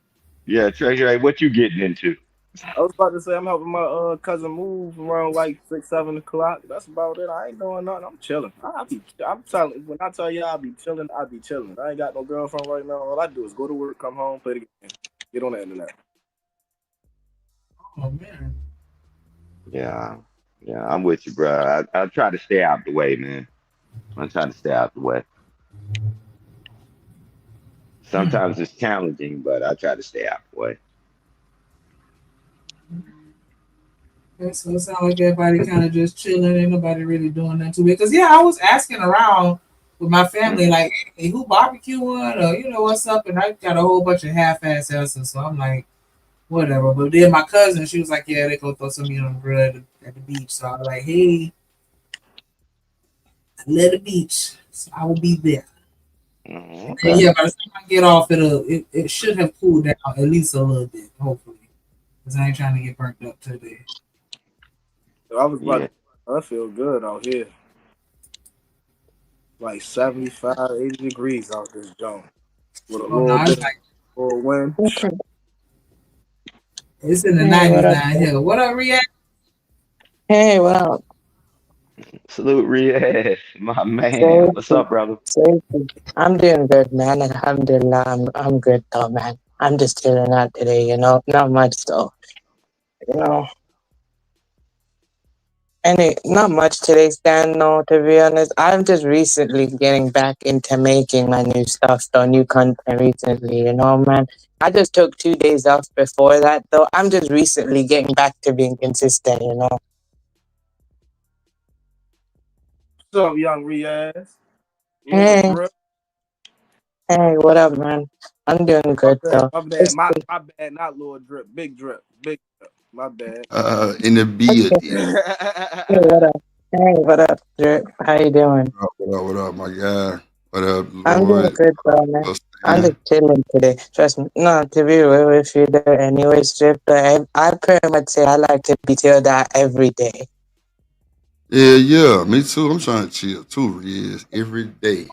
Yeah, Trey, what you getting into? I was about to say I'm helping my cousin move around like 6-7 o'clock. That's about it. I ain't doing nothing. I'm chilling. I'm telling. When I tell you I'll be chilling, I'll be chilling. I ain't got no girlfriend right now. All I do is go to work, come home, play the game, get on the internet. Oh man. Yeah, I'm with you, bro. I try to stay out the way, man. I'm trying to stay out the way. Sometimes it's challenging, but I try to stay out the way. Okay, so it sounds like everybody kind of just chilling. Ain't nobody really doing nothing to it. Because, yeah, I was asking around with my family, like, hey, who barbecuing? Or, you know, what's up? And I got a whole bunch of half-ass answers. So I'm like, whatever. But then my cousin, she was like, yeah, they go throw some meat on the grill at the beach. So I was like, hey, I love the beach. So I will be there. Okay. And yeah, by the time I get off, it should have cooled down at least a little bit, hopefully. Because I ain't trying to get burnt up today. I was about I feel good out here. Like 75, 80 degrees out this joint. With a little bit of wind. It's in the 90s down here. What up, React? Hey, well, Salute Riaz, my man. What's seriously, up, brother? seriously. I'm doing good, man. Alhamdulillah, I'm good though, man. I'm just chilling out today, not much though, you know. Not much today, Stan, no, to be honest. I'm just recently getting back into making my new stuff, though, new content recently, man. I just took 2 days off before that, though. I'm just recently getting back to being consistent. What's up, young Riaz? Lord Hey, Drip. hey, what up, man? I'm doing good, though. My bad. My bad. Not Lord Drip. Big Drip. Big Drip. My bad. In the building. Hey, what up? Hey, what up, Drip? How you doing? What up, my guy? What up, I'm doing Lord? good, though, man. What's I'm that? just chilling today. Trust me. No, to be real with you, though, anyways, Drip, I pretty much say I like to be chilled out every day. Yeah, me too. I'm trying to chill too, Riz, every day.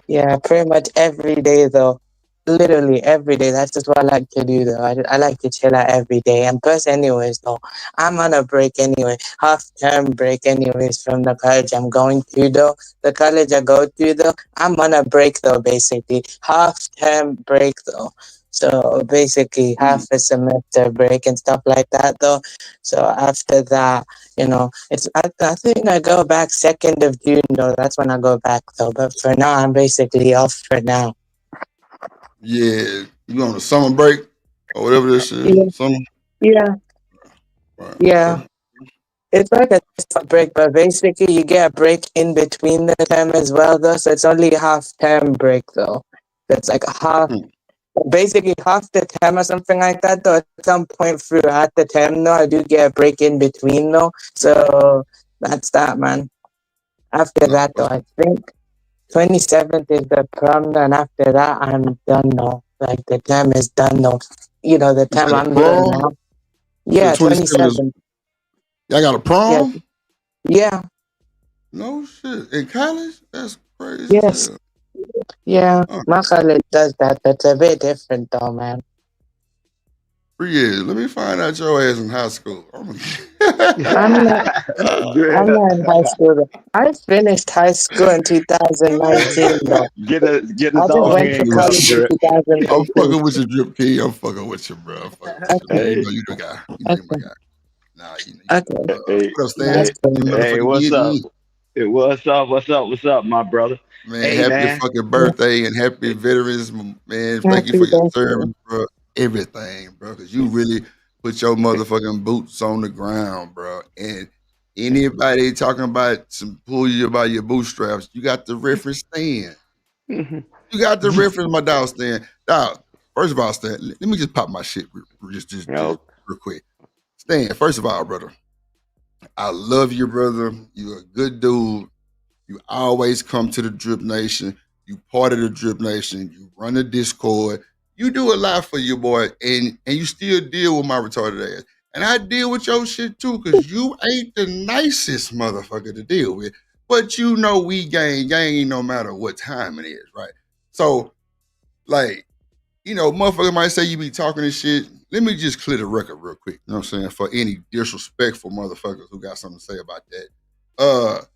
Yeah, pretty much every day, though. Literally every day. That's just what I like to do, though. I like to chill out every day. And plus, anyways, though, I'm on a break anyway. Half-term break, anyways, from the college I'm going to, though. The college I go to, though, I'm on a break, though, basically. Half-term break, though. So basically, half a semester break and stuff like that, though. So after that, I think I go back 2nd of June, though. That's when I go back, though. But for now, I'm basically off for now. Yeah, you on a summer break or whatever this shit. Yeah, Summer. yeah, Right, yeah. okay. It's like a break, but basically you get a break in between the term as well, though. So it's only half-term break, though. It's like basically half the term or something like that, though. At some point throughout the term, though, I do get a break in between, though. So that's that, man. After that, though, I think 27th is the prom, and after that, I'm done now. Like, the term is done now. The You term said a I'm doing prom? now. You Yeah, said 27 is 27th. y'all got a Yes. prom? Yeah. No shit. In college? That's crazy as Yes. hell. Yeah. My college does that. That's a bit different, though, man. 3 years. Let me find out your ass in high school. I'm not in high school, though. I finished high school in 2019, though. Get I us just all went to ganged up, college in Drip. I'm 2019. fucking with you, Drip Key. I'm fucking with you, bro. I'm fucking with you, man. You Hey, know you the guy. You know you my Okay. guy. Nah, you Okay. hey, what up, Stan? That's hey, cool. You hey, motherfucking what's get up? in. Hey, what's up, my brother? Man, Hey, happy man. fucking birthday and happy veterans, man. Thank you Happy for your birthday. service, bro. Everything, bro. Cause you really put your motherfucking boots on the ground, bro. And anybody talking about some pull you about your bootstraps, you got the reference Stan. You got the reference, my dog Stan. Dog, first of all, Stan, let me just pop my shit just No, real quick. Stan, first of all, brother, I love you, brother. You're a good dude. You always come to the Drip Nation. You part of the Drip Nation. You run the Discord. You do a lot for your boy, and you still deal with my retarded ass. And I deal with your shit too, because you ain't the nicest motherfucker to deal with. But you know we gang no matter what time it is, right? So, like, motherfucker might say you be talking this shit. Let me just clear the record real quick. You know what I'm saying? For any disrespectful motherfuckers who got something to say about that.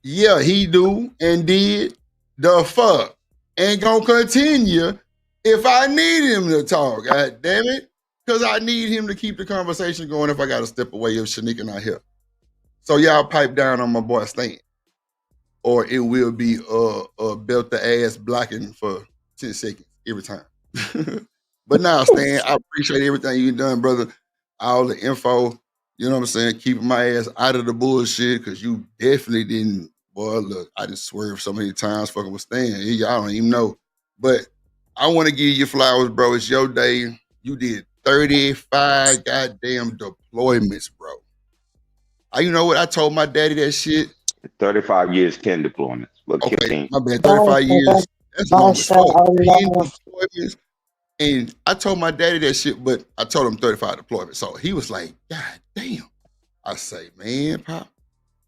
Yeah, he do and did the fuck. And gonna continue if I need him to talk. God damn it. Because I need him to keep the conversation going if I gotta step away if Shanika not here. So y'all pipe down on my boy Stan. Or it will be belt the ass blocking for 10 seconds every time. But now, Stan, I appreciate everything you done, brother. All the info, you know what I'm saying? Keeping my ass out of the bullshit, because you definitely didn't. Boy, look, I just swerved so many times fucking with Stan. Y'all don't even know. But I want to give you flowers, bro. It's your day. You did 35 goddamn deployments, bro. You know what? I told my daddy that shit. 35 years, 10 deployments. Well, Okay, 15. my bad. 35 years. That's long as fuck. 10 deployments. And I told my daddy that shit, but I told him 35 deployments. So he was like, God damn. I say, man, Pop,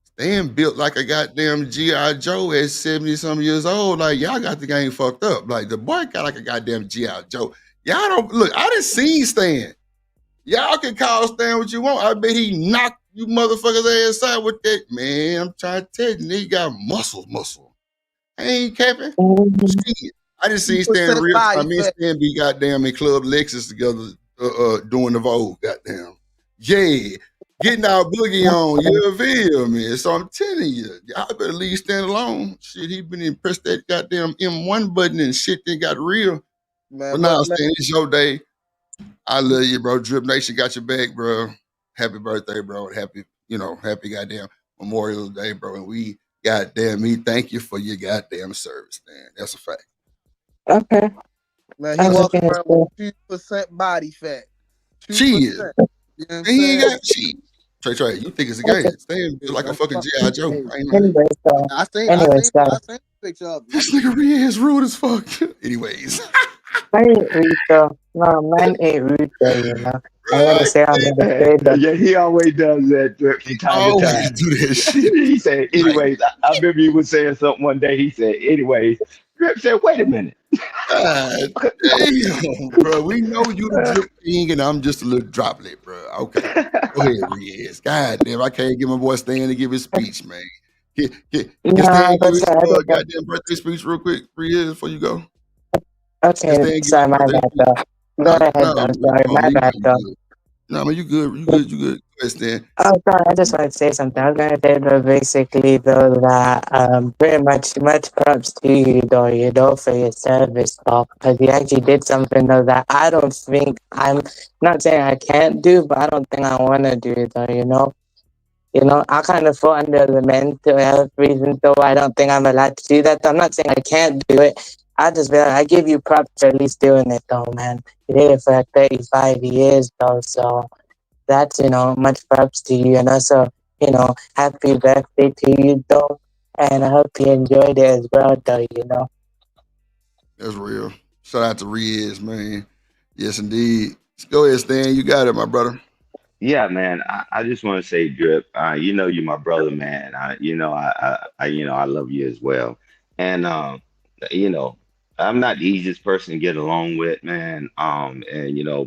Stan built like a goddamn G.I. Joe at 70-some years old. Like, y'all got the game fucked up. Like, the boy got like a goddamn G.I. Joe. Y'all don't, look, I didn't see Stan. Y'all can call Stan what you want. I bet he knocked you motherfuckers ass out with that, man. I'm trying to tell you, nigga got muscle. I ain't capping. Shit. I just seen Stan 2% real body time. Me and fat. Stan be goddamn in Club Lexus together, doing the Vogue. Goddamn, yeah, getting our boogie on. You feel me? So I'm telling you, y'all better leave Stan alone. Shit, he been impressed that goddamn M1 button and shit. Then got real. Man, But now, man, Stan, it's your day. I love you, bro. Drip Nation got your back, bro. Happy birthday, bro. Happy goddamn Memorial Day, bro. And we goddamn me thank you for your goddamn service, man. That's a fact. Okay. man, he I'm walking looking at around you. with 2% body fat. 2%. Cheers. You know what I'm And he ain't saying? got shit. Trey, you think it's a game. Stan built like a fucking G.I. Joe. Hey, I ain't know that. Anyway, so I seen the picture of him. This nigga is rude as fuck. Anyways. man ain't rude though. No, man ain't rude though, you know. I'm gonna say I'm gonna say that. Yeah, he always does that Drip, from time to Always time. do that shit. He said, Like, anyways, I remember you was saying something one day. He said, anyways. Drip said, wait a minute. God damn, bro. We know you the drip king and I'm just a little droplet, bro. Okay. Go ahead, Riaz. God damn, I can't get my boy Stan to give his speech, man. Can Nah, Stan give but his I don't know. goddamn birthday speech real quick, Riaz, before you go? Okay, Stan give sorry, his my birthday bad speech. though. Go ahead though, sorry, my bad though. No, man, you good. You good. Go ahead, Stan. Oh, sorry, I just want to say something. I was gonna say though, basically though that pretty much props to you though, you know, for your service though, because you actually did something though that I don't think I'm not saying I can't do, but I don't think I want to do though, you know. You know, I kind of fall under the mental health reason, so I don't think I'm allowed to do that. I'm not saying I can't do it. I just feel like I give you props for at least doing it though, man. You did it for like 35 years though, so that's, you know, much props to you. And also, you know, happy birthday to you though. And I hope you enjoyed it as well though, you know. That's real. Shout out to Riaz, man. Yes, indeed. Go ahead, Stan. You got it, my brother. Yeah, man. I just want to say, Drip. You know, you're my brother, man. I love you as well. And you know, I'm not the easiest person to get along with, man. And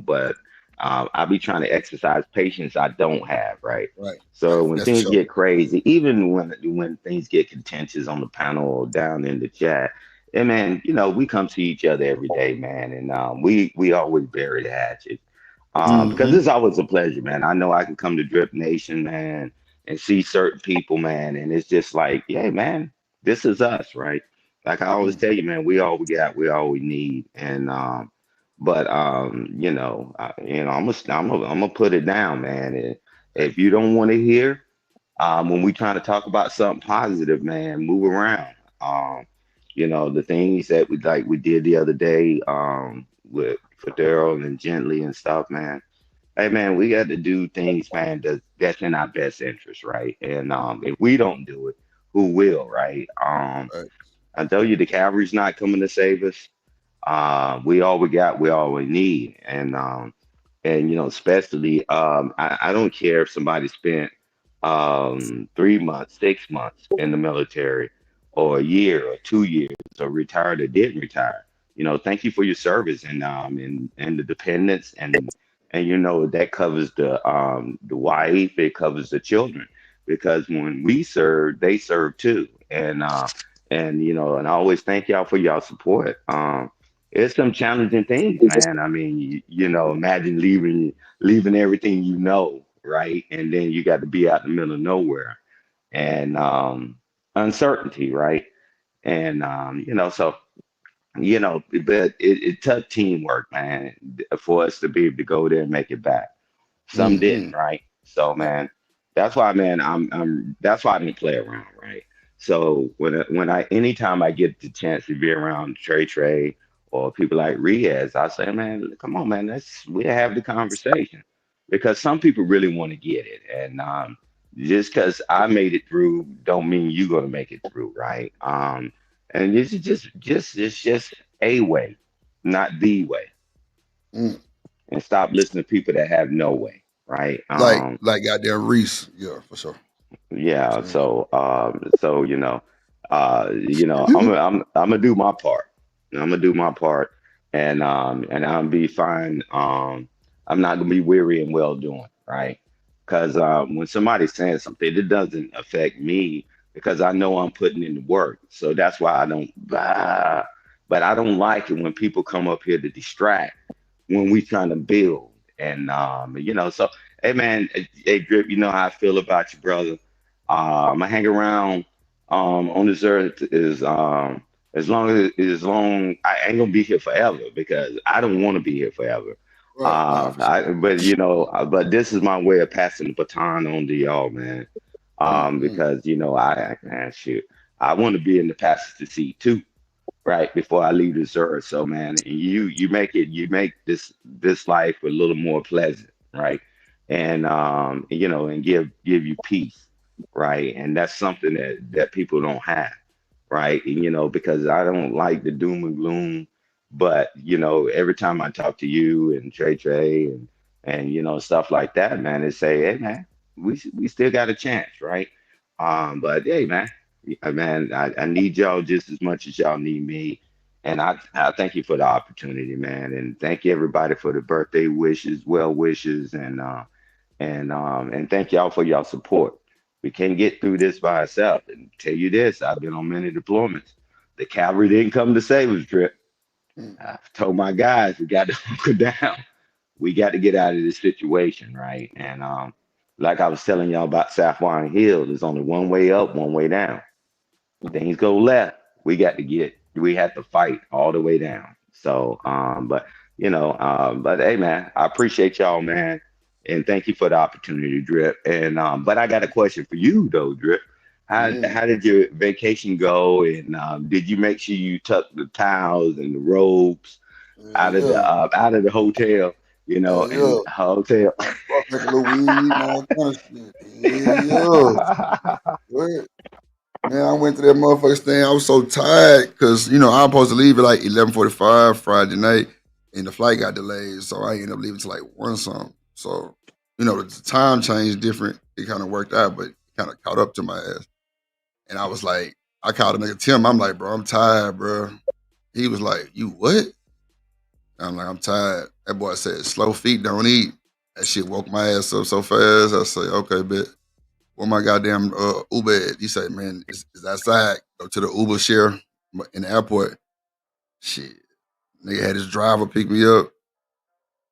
but I be trying to exercise patience I don't have, right? Right. So when That's for things sure. get crazy, even when things get contentious on the panel or down in the chat, and man, we come to each other every day, man, and we always bury the hatchet. Because Mm-hmm. it's always a pleasure, man. I know I can come to Drip Nation, man, and see certain people, man, and it's just like, yeah, man, this is us, right? Like I always tell you, man, we all we got, we all we need, and but I'm gonna put it down, man. And if you don't want to hear, when we trying to talk about something positive, man, move around. The things that we did the other day, with for Daryl and Gently and stuff, man. Hey man, we got to do things, man, that's in our best interest, right? And if we don't do it, who will, right? Right. I tell you, the cavalry's not coming to save us. We all we got, we all we need, and especially, I don't care if somebody spent 3 months, 6 months in the military, or a year, or 2 years, or retired or didn't retire. Thank you for your service, and the dependents, and that covers the wife, it covers the children, because when we serve, they serve too, and I always thank y'all for y'all support. It's some challenging things, man. I mean, imagine leaving everything, right, and then you got to be out in the middle of nowhere, and uncertainty, right, and so but it took teamwork, man, for us to be able to go there and make it back. Some Mm-hmm. didn't, right? So, man, that's why, man, that's why I didn't play around, right? So anytime I get the chance to be around Trey or people like Riaz, I say, man, come on, man, we have the conversation, because some people really want to get it, and just because I made it through, don't mean you're gonna make it through, right? And it's just a way, not the way. Mm. And stop listening to people that have no way, right? Like goddamn Reese. Yeah, for sure. Yeah. So I'm gonna do my part. I'm gonna do my part, and I'm be fine. I'm not gonna be weary and well doing, right? Because when somebody's saying something, it doesn't affect me because I know I'm putting in the work. So that's why I don't. But I don't like it when people come up here to distract when we trying to build. And so hey man, hey Drip, you know how I feel about you, brother. I'm gonna hang around on this earth is as long I ain't gonna be here forever because I don't want to be here forever. Right. Nah, for sure. But this is my way of passing the baton on to y'all, man. Because shoot, I want to be in the passenger seat too, right before I leave this earth. So man, you make this life a little more pleasant, right? And and give you peace, right? And that's something that people don't have, right? And because I don't like the doom and gloom, but every time I talk to you and Trey and stuff like that, man, they say, hey man, we still got a chance, right? But hey man, I need y'all just as much as y'all need me. And I thank you for the opportunity, man. And thank you everybody for the birthday wishes, well wishes, and thank y'all for y'all support. We can't get through this by ourselves. And tell you this, I've been on many deployments. The cavalry didn't come to save us, Drip. I've told my guys we got to hunker down. We got to get out of this situation, right? And like I was telling y'all about Sapphire Hill, there's only one way up, one way down. Things go left, we have to fight all the way down. So, but hey man, I appreciate y'all, man. And thank you for the opportunity, Drip. And but I got a question for you though, Drip. How did your vacation go? And did you make sure you tucked the towels and the robes out of the hotel? In the hotel. Fuck like a little weed and all kind of shit. Word. Man, I went to that motherfucking thing. I was so tired because I was supposed to leave at like 11:45 Friday night, and the flight got delayed, so I ended up leaving till like 1 something. So the time changed different. It kind of worked out, but it kind of caught up to my ass. And I was like, I called a nigga Tim. I'm like, bro, I'm tired, bro. He was like, you what? I'm like, I'm tired. That boy said, slow feet don't eat. That shit woke my ass up so fast. I say, okay, bet. Where my goddamn Uber at? He said, man, it's outside. Go to the Uber share in the airport. Shit. Nigga had his driver pick me up.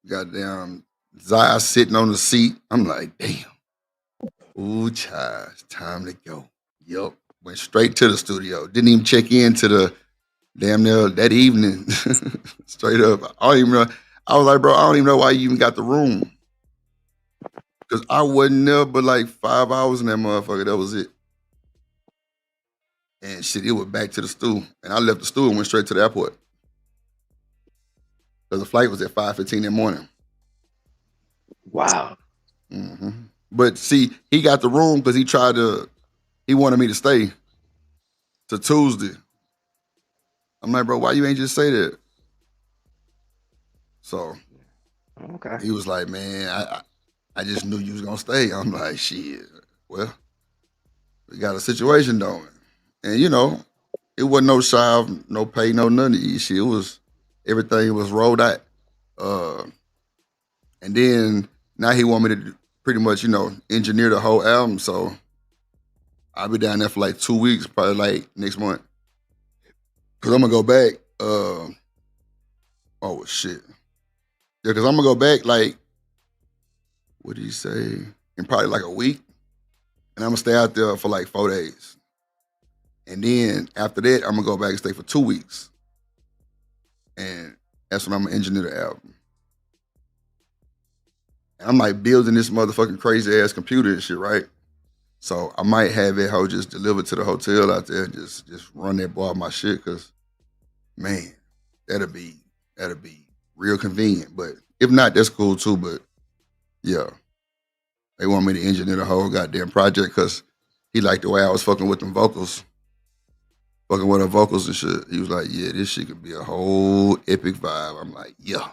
Goddamn Zai sitting on the seat. I'm like, damn. Ooh, child, it's time to go. Yup. Went straight to the studio. Didn't even check in to the damn near that evening. Straight up. I don't even know. I was like, bro, I don't even know why you even got the room. Because I wasn't there but like 5 hours in that motherfucker. That was it. And shit, it went back to the stool. And I left the stool and went straight to the airport. Because the flight was at 5:15 in the morning. Wow. Mm-hmm. But see, he got the room because he wanted me to stay to Tuesday. I'm like, bro, why you ain't just say that? So he was like, man, I just knew you was gonna stay. I'm like, shit. Well, we got a situation though. And it wasn't no salve, no pay, no none of these shit. It was everything was rolled out. And then now he want me to pretty much, engineer the whole album. So I'll be down there for like 2 weeks, probably like next month. Cause I'm gonna go back. Oh shit. Yeah, cause I'm gonna go back like, what did he say? In probably like a week. And I'm gonna stay out there for like 4 days. And then after that, I'm gonna go back and stay for 2 weeks. And that's when I'm gonna engineer the album. And I'm like building this motherfucking crazy ass computer and shit, right? So I might have that hoe just delivered to the hotel out there and just run that boy off my shit, cause man, that'll be real convenient. But if not, that's cool too. But yeah, they want me to engineer the whole goddamn project because he liked the way I was fucking with them vocals. Fucking with her vocals and shit. He was like, yeah, this shit could be a whole epic vibe. I'm like, yeah,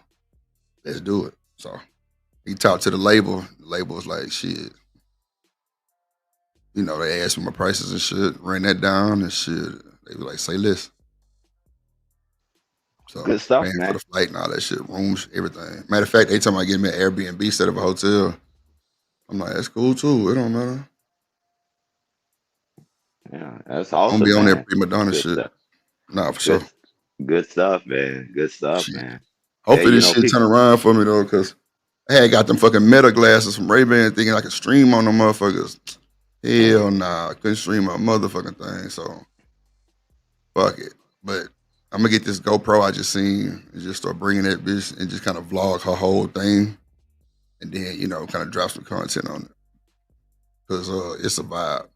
let's do it. So he talked to the label. The label was like, shit. They asked me my prices and shit, ran that down and shit. They were like, say less. So good stuff, paying man. for the flight and all that shit, rooms, everything. Matter of fact, they told me I get me an Airbnb instead of a hotel. I'm like, that's cool too. It don't matter. Yeah, that's I'm gonna be awesome, on that man. prima donna Good shit. stuff. Nah, for sure. Good, good stuff, man. Good stuff, Shit. man. Yeah, Hopefully you this know, shit people. turn around for me though, cause I had got them fucking Meta glasses from Ray-Ban thinking I could stream on them motherfuckers. Hell nah, I couldn't stream a motherfucking thing. So fuck it. But I'm gonna get this GoPro I just seen and just start bringing that bitch and just kind of vlog her whole thing, and then kind of drop some content on it, cause it's a vibe.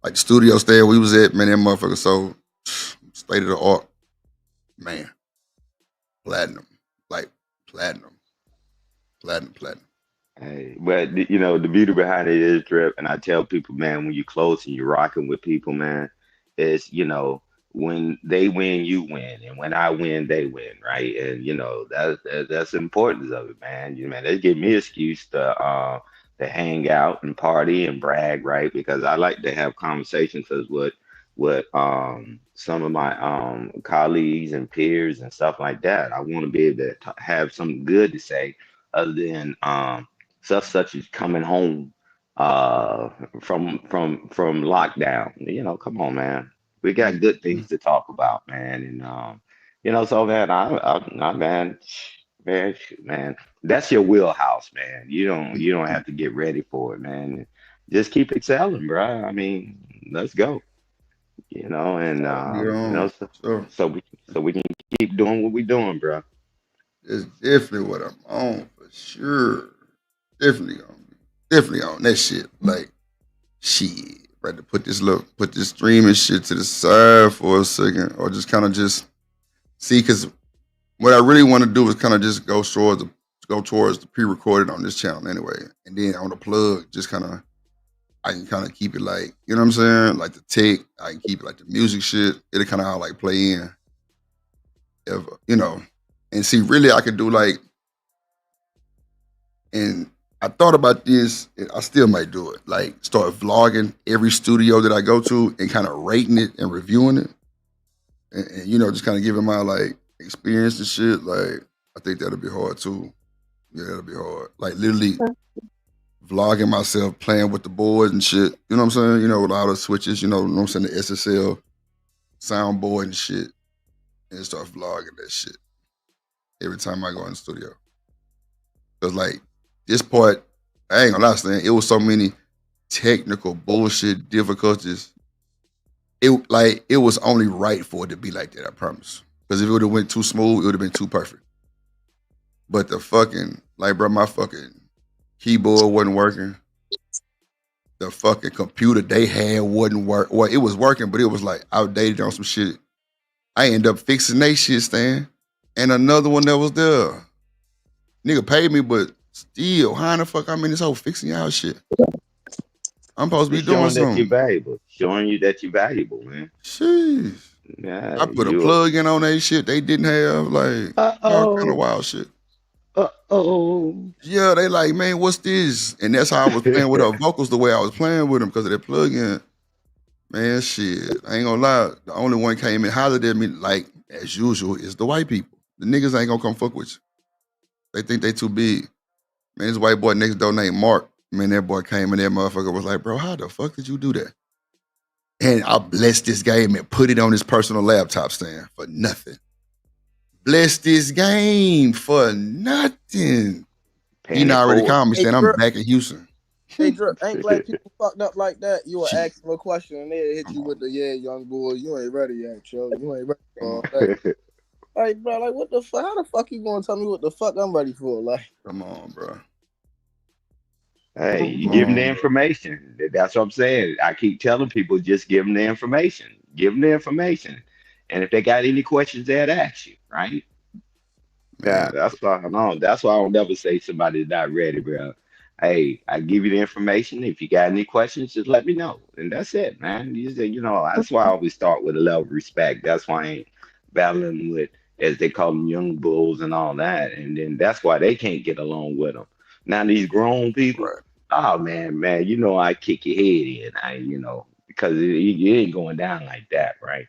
Like the studio stand we was at, man, that motherfucker so state of the art, man, platinum, like platinum. Hey, but you know, the beauty behind it is drip, and I tell people, man, when you're close and you're rocking with people, man, is when they win, you win, and when I win, they win, right? And that's the importance of it, man. Man, they give me an excuse to hang out and party and brag, right? Because I like to have conversations as with some of my colleagues and peers and stuff like that. I want to be able to have something good to say other than stuff such as coming home from lockdown. Come on, man. We got good things to talk about, man. And so man, man, that's your wheelhouse, man. You don't have to get ready for it, man. Just keep excelling, bro. I mean, let's go. And Be on. So so we can keep doing what we're doing, bro. it's definitely what I'm on for sure. Definitely on that shit. Like shit. Right to put this streaming shit to the side for a second, or just see, because what I really want to do is kind of just go towards the pre-recorded on this channel anyway, and then on the plug, just kind of I can kind of keep it like you know what I'm saying, like the tech. I can keep it like the music shit. It'll kind of all like play in, if, and see really I could do like, and I thought about this. And I still might do it. Like start vlogging every studio that I go to and kind of rating it and reviewing it, and just kind of giving my like experience and shit. Like I think that'll be hard too. Yeah, that'll be hard. Like literally vlogging myself playing with the boards and shit. You know what I'm saying? With all the switches. You know what I'm saying? The SSL soundboard and shit, and start vlogging that shit every time I go in the studio. Cause like this part, I ain't gonna lie, Stan, it was so many technical bullshit difficulties. It was only right for it to be like that, I promise. Because if it would have went too smooth, it would have been too perfect. But the fucking, like, bro, my fucking keyboard wasn't working. The fucking computer they had wasn't work. Well, it was working, but it was like outdated on some shit. I ended up fixing that shit, Stan. And another one that was there. Nigga paid me, but still, how in the fuck I'm in this whole fixing y'all shit? I'm supposed to be Just doing showing that you're something. valuable. Showing you that you're valuable, man. Sheesh. Yeah, I put a you. plug in on that shit they didn't have, like all kind of Uh-oh. wild shit. Uh-oh. Yeah, they like, man, what's this? And that's how I was playing with her vocals the way I was playing with them because of that plug-in. Man, shit, I ain't gonna lie. The only one came and hollered at me, like, as usual, is the white people. The niggas ain't gonna come fuck with you. They think they too big. Man, this white boy next door named Mark. Man, that boy came and that motherfucker was like, bro, how the fuck did you do that? And I blessed this game and put it on his personal laptop stand for nothing. Bless this game for nothing. He Paying it already forward. called me Hey, saying I'm Drip, back in Houston. hey, Drip, ain't glad people fucked up like that. You will Shit. ask them a question and they'll hit you with the, yeah, young boy, you ain't ready yet, yo. You ain't ready for all that. Like, bro, like, what the fuck? How the fuck you gonna tell me what the fuck I'm ready for? Like, Come on, bro. Hey, you Come give them the on, bro. information. That's what I'm saying. I keep telling people, just give them the information. Give them the information. And if they got any questions, they'll ask you, right? Man, Yeah, that's why I know. That's why I don't never say somebody's not ready, bro. Hey, I give you the information. If you got any questions, just let me know. And that's it, man. That's why I always start with a level of respect. That's why I ain't battling with, as they call them, young bulls and all that. And then that's why they can't get along with them. Now these grown people, right. oh man, I kick your head because it ain't going down like that, right?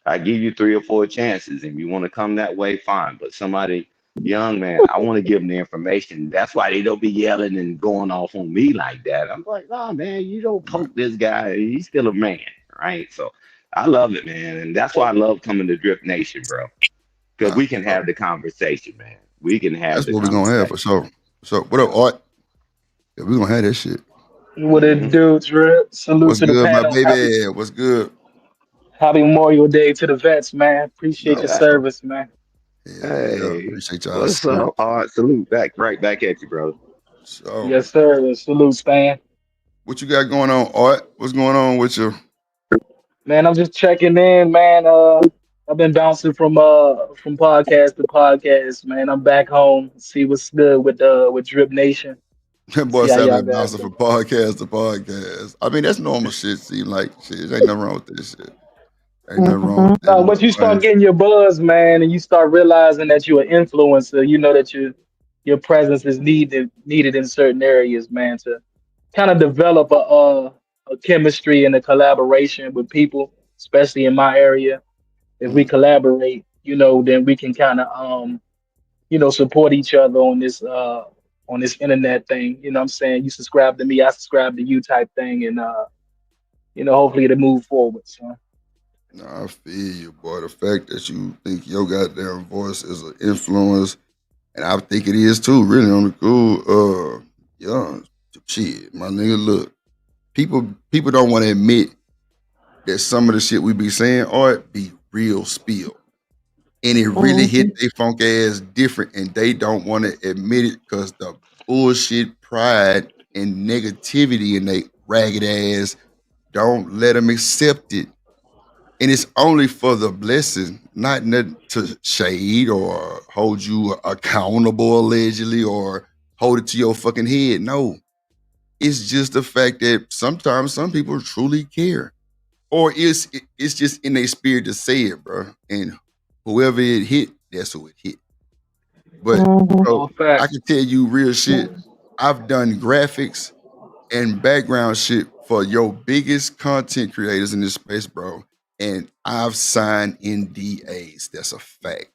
I give you 3 or 4 chances, and if you want to come that way, fine. But somebody young man, I want to give them the information. That's why they don't be yelling and going off on me like that. I'm like, oh man, you don't poke this guy. He's still a man, right? So I love it, man. And that's why I love coming to Drip Nation, bro. Because we can have the conversation, man. We can have That's the what we're gonna have for sure. So what up, Art? Yeah, we're gonna have that shit. What it do, Drip? Salute What's to the good, my panel. baby? What's good? Happy Memorial Day to the vets, man. Appreciate your service, man. Hey, appreciate y'all. what's up? Art, salute back, right back at you, bro. So, Yes, sir. Salute, Stan. what you got going on, Art? What's going on with you? Man, I'm just checking in, man. I've been bouncing from podcast to podcast, man. I'm back home. See what's good with Drip Nation. That boy See how said y'all I've been guys bouncing from podcast to podcast. I mean, that's normal shit. Seem like shit. Ain't nothing wrong with this shit. Ain't nothing wrong with that. No, once you start getting your buzz, man, and you start realizing that you're an influencer, you know that your presence is needed in certain areas, man, to kind of develop a chemistry and a collaboration with people, especially in my area. If we collaborate, then we can kind of support each other on this internet thing. You know what I'm saying? You subscribe to me, I subscribe to you type thing, and hopefully it'll move forward. So Nah, I feel you, boy. The fact that you think your goddamn voice is an influence, and I think it is too, really on the cool. Shit, my nigga, look, people don't want to admit that some of the shit we be saying Art be real spill. And it really hit their funk ass different, and they don't want to admit it because the bullshit, pride, and negativity in they ragged ass don't let them accept it. And it's only for the blessing, not nothing to shade or hold you accountable allegedly or hold it to your fucking head. No. It's just the fact that sometimes some people truly care. Or it's just in their spirit to say it, bro. And whoever it hit, that's who it hit. But bro, I can tell you real shit. I've done graphics and background shit for your biggest content creators in this space, bro. And I've signed NDAs. That's a fact.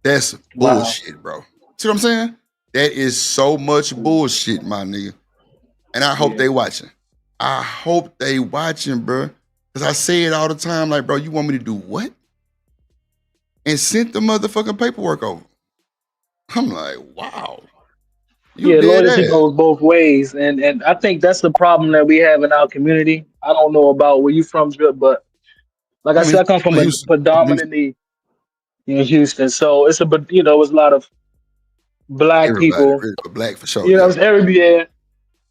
That's bullshit, bro. See what I'm saying? That is so much bullshit, my nigga. And I hope they watching. I hope they watching, bro. Because I say it all the time, like, bro, you want me to do what? And sent the motherfucking paperwork over. I'm like, wow. Loyalty goes both ways, and I think that's the problem that we have in our community. I don't know about where you from, Drip, but like I said, I come from a predominantly in Houston, so it's it's a lot of black people, black for sure. You know, it's everywhere.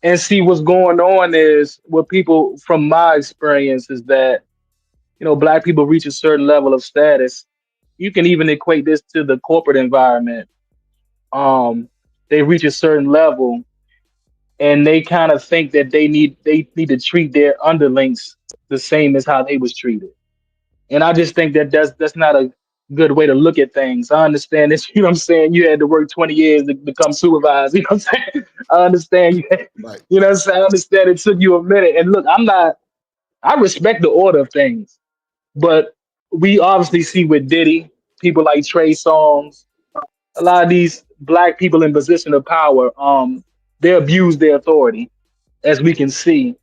And see what's going on is what people, from my experience, is that black people reach a certain level of status. You can even equate this to the corporate environment. They reach a certain level, and they kind of think that they need to treat their underlings the same as how they was treated. And I just think that that's not a good way to look at things. I understand this, you know what I'm saying? You had to work 20 years to become supervised, you know what I'm saying? I understand you know what I'm saying? I understand it took you a minute. And look, I respect the order of things, but we obviously see with Diddy, people like Trey Songz, a lot of these black people in position of power, they abuse their authority, as we can see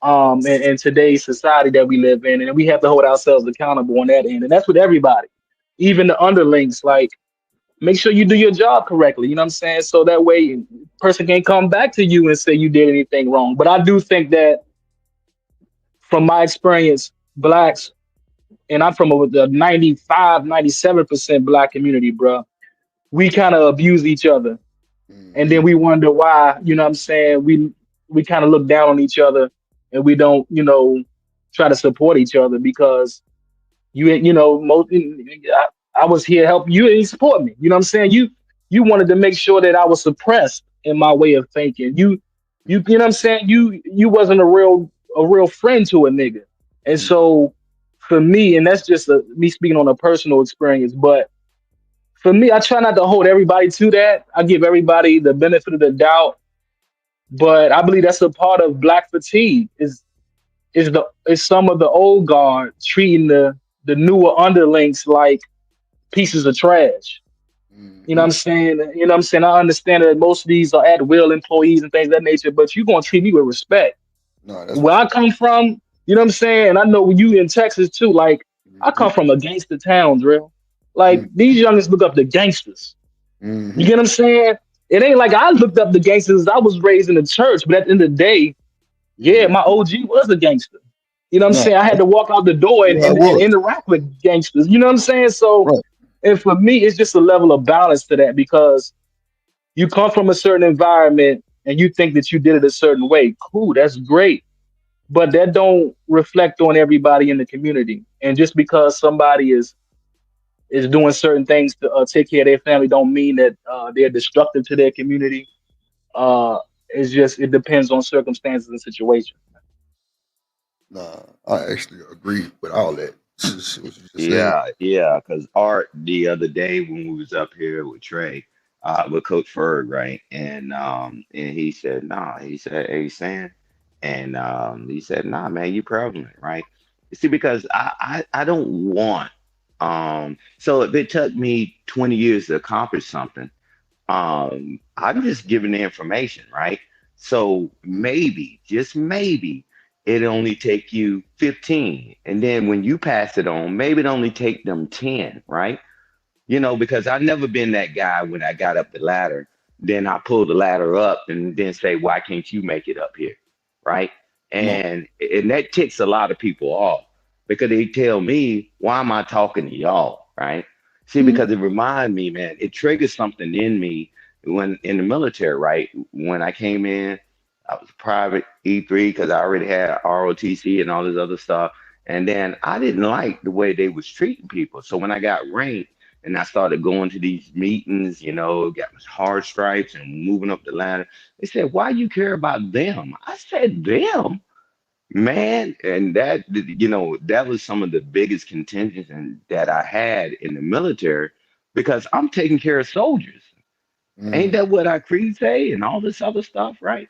in today's society that we live in. And we have to hold ourselves accountable on that end. And that's with everybody, even the underlings. Like, make sure you do your job correctly. You know what I'm saying? So that way, person can't come back to you and say you did anything wrong. But I do think that, from my experience, blacks, and I'm from the 95, 97% black community, bro, we kind of abuse each other. And then we wonder why, you know what I'm saying? We kind of look down on each other, and we don't, try to support each other because I was here to help you and you support me. You know what I'm saying? You wanted to make sure that I was suppressed in my way of thinking. You know what I'm saying? You wasn't a real friend to a nigga. And so for me, and that's just me speaking on a personal experience, but for me, I try not to hold everybody to that. I give everybody the benefit of the doubt, but I believe that's a part of black fatigue. Is some of the old guard treating the newer underlings like pieces of trash. You know what I'm saying? You know what I'm saying? I understand that most of these are at will employees and things of that nature, but you're gonna treat me with respect. No, that's Where I come from, you know what I'm saying? And I know you in Texas too, like I come from a gangster town, Drill. Like these youngins look up to gangsters. You get what I'm saying? It ain't like I looked up the gangsters. I was raised in the church, but at the end of the day, yeah, my OG was a gangster. You know what I'm No, saying? I had to walk out the door yeah, I and was. interact with gangsters. You know what I'm saying? So, Right. and for me, it's just a level of balance to that because you come from a certain environment and you think that you did it a certain way. Cool, that's great. But that don't reflect on everybody in the community. And just because somebody is doing certain things to take care of their family, don't mean that they're destructive to their community. It's just it depends on circumstances and situations. Nah, I actually agree with all that. What you just said. Yeah, because Art the other day when we was up here with Trey, with Coach Ferg, right? And he said, nah, he said, hey Sam, and he said, nah, man, you prevalent, right? You see, because I don't want so if it took me 20 years to accomplish something, I'm just giving the information, right? So maybe, just maybe, it only take you 15. And then when you pass it on, maybe it only take them 10, right? You know, because I've never been that guy when I got up the ladder, then I pull the ladder up and then say, why can't you make it up here? Right. No. And that ticks a lot of people off because they tell me, why am I talking to y'all? Right. See, because it reminds me, man, it triggers something in me when in the military, right? When I came in, I was private E3 because I already had ROTC and all this other stuff. And then I didn't like the way they was treating people. So when I got ranked and I started going to these meetings, you know, got my hard stripes and moving up the ladder, they said, why you care about them? I said, them? Man, and that, you know, that was some of the biggest contingents that I had in the military because I'm taking care of soldiers. Ain't that what our creed say and all this other stuff, right?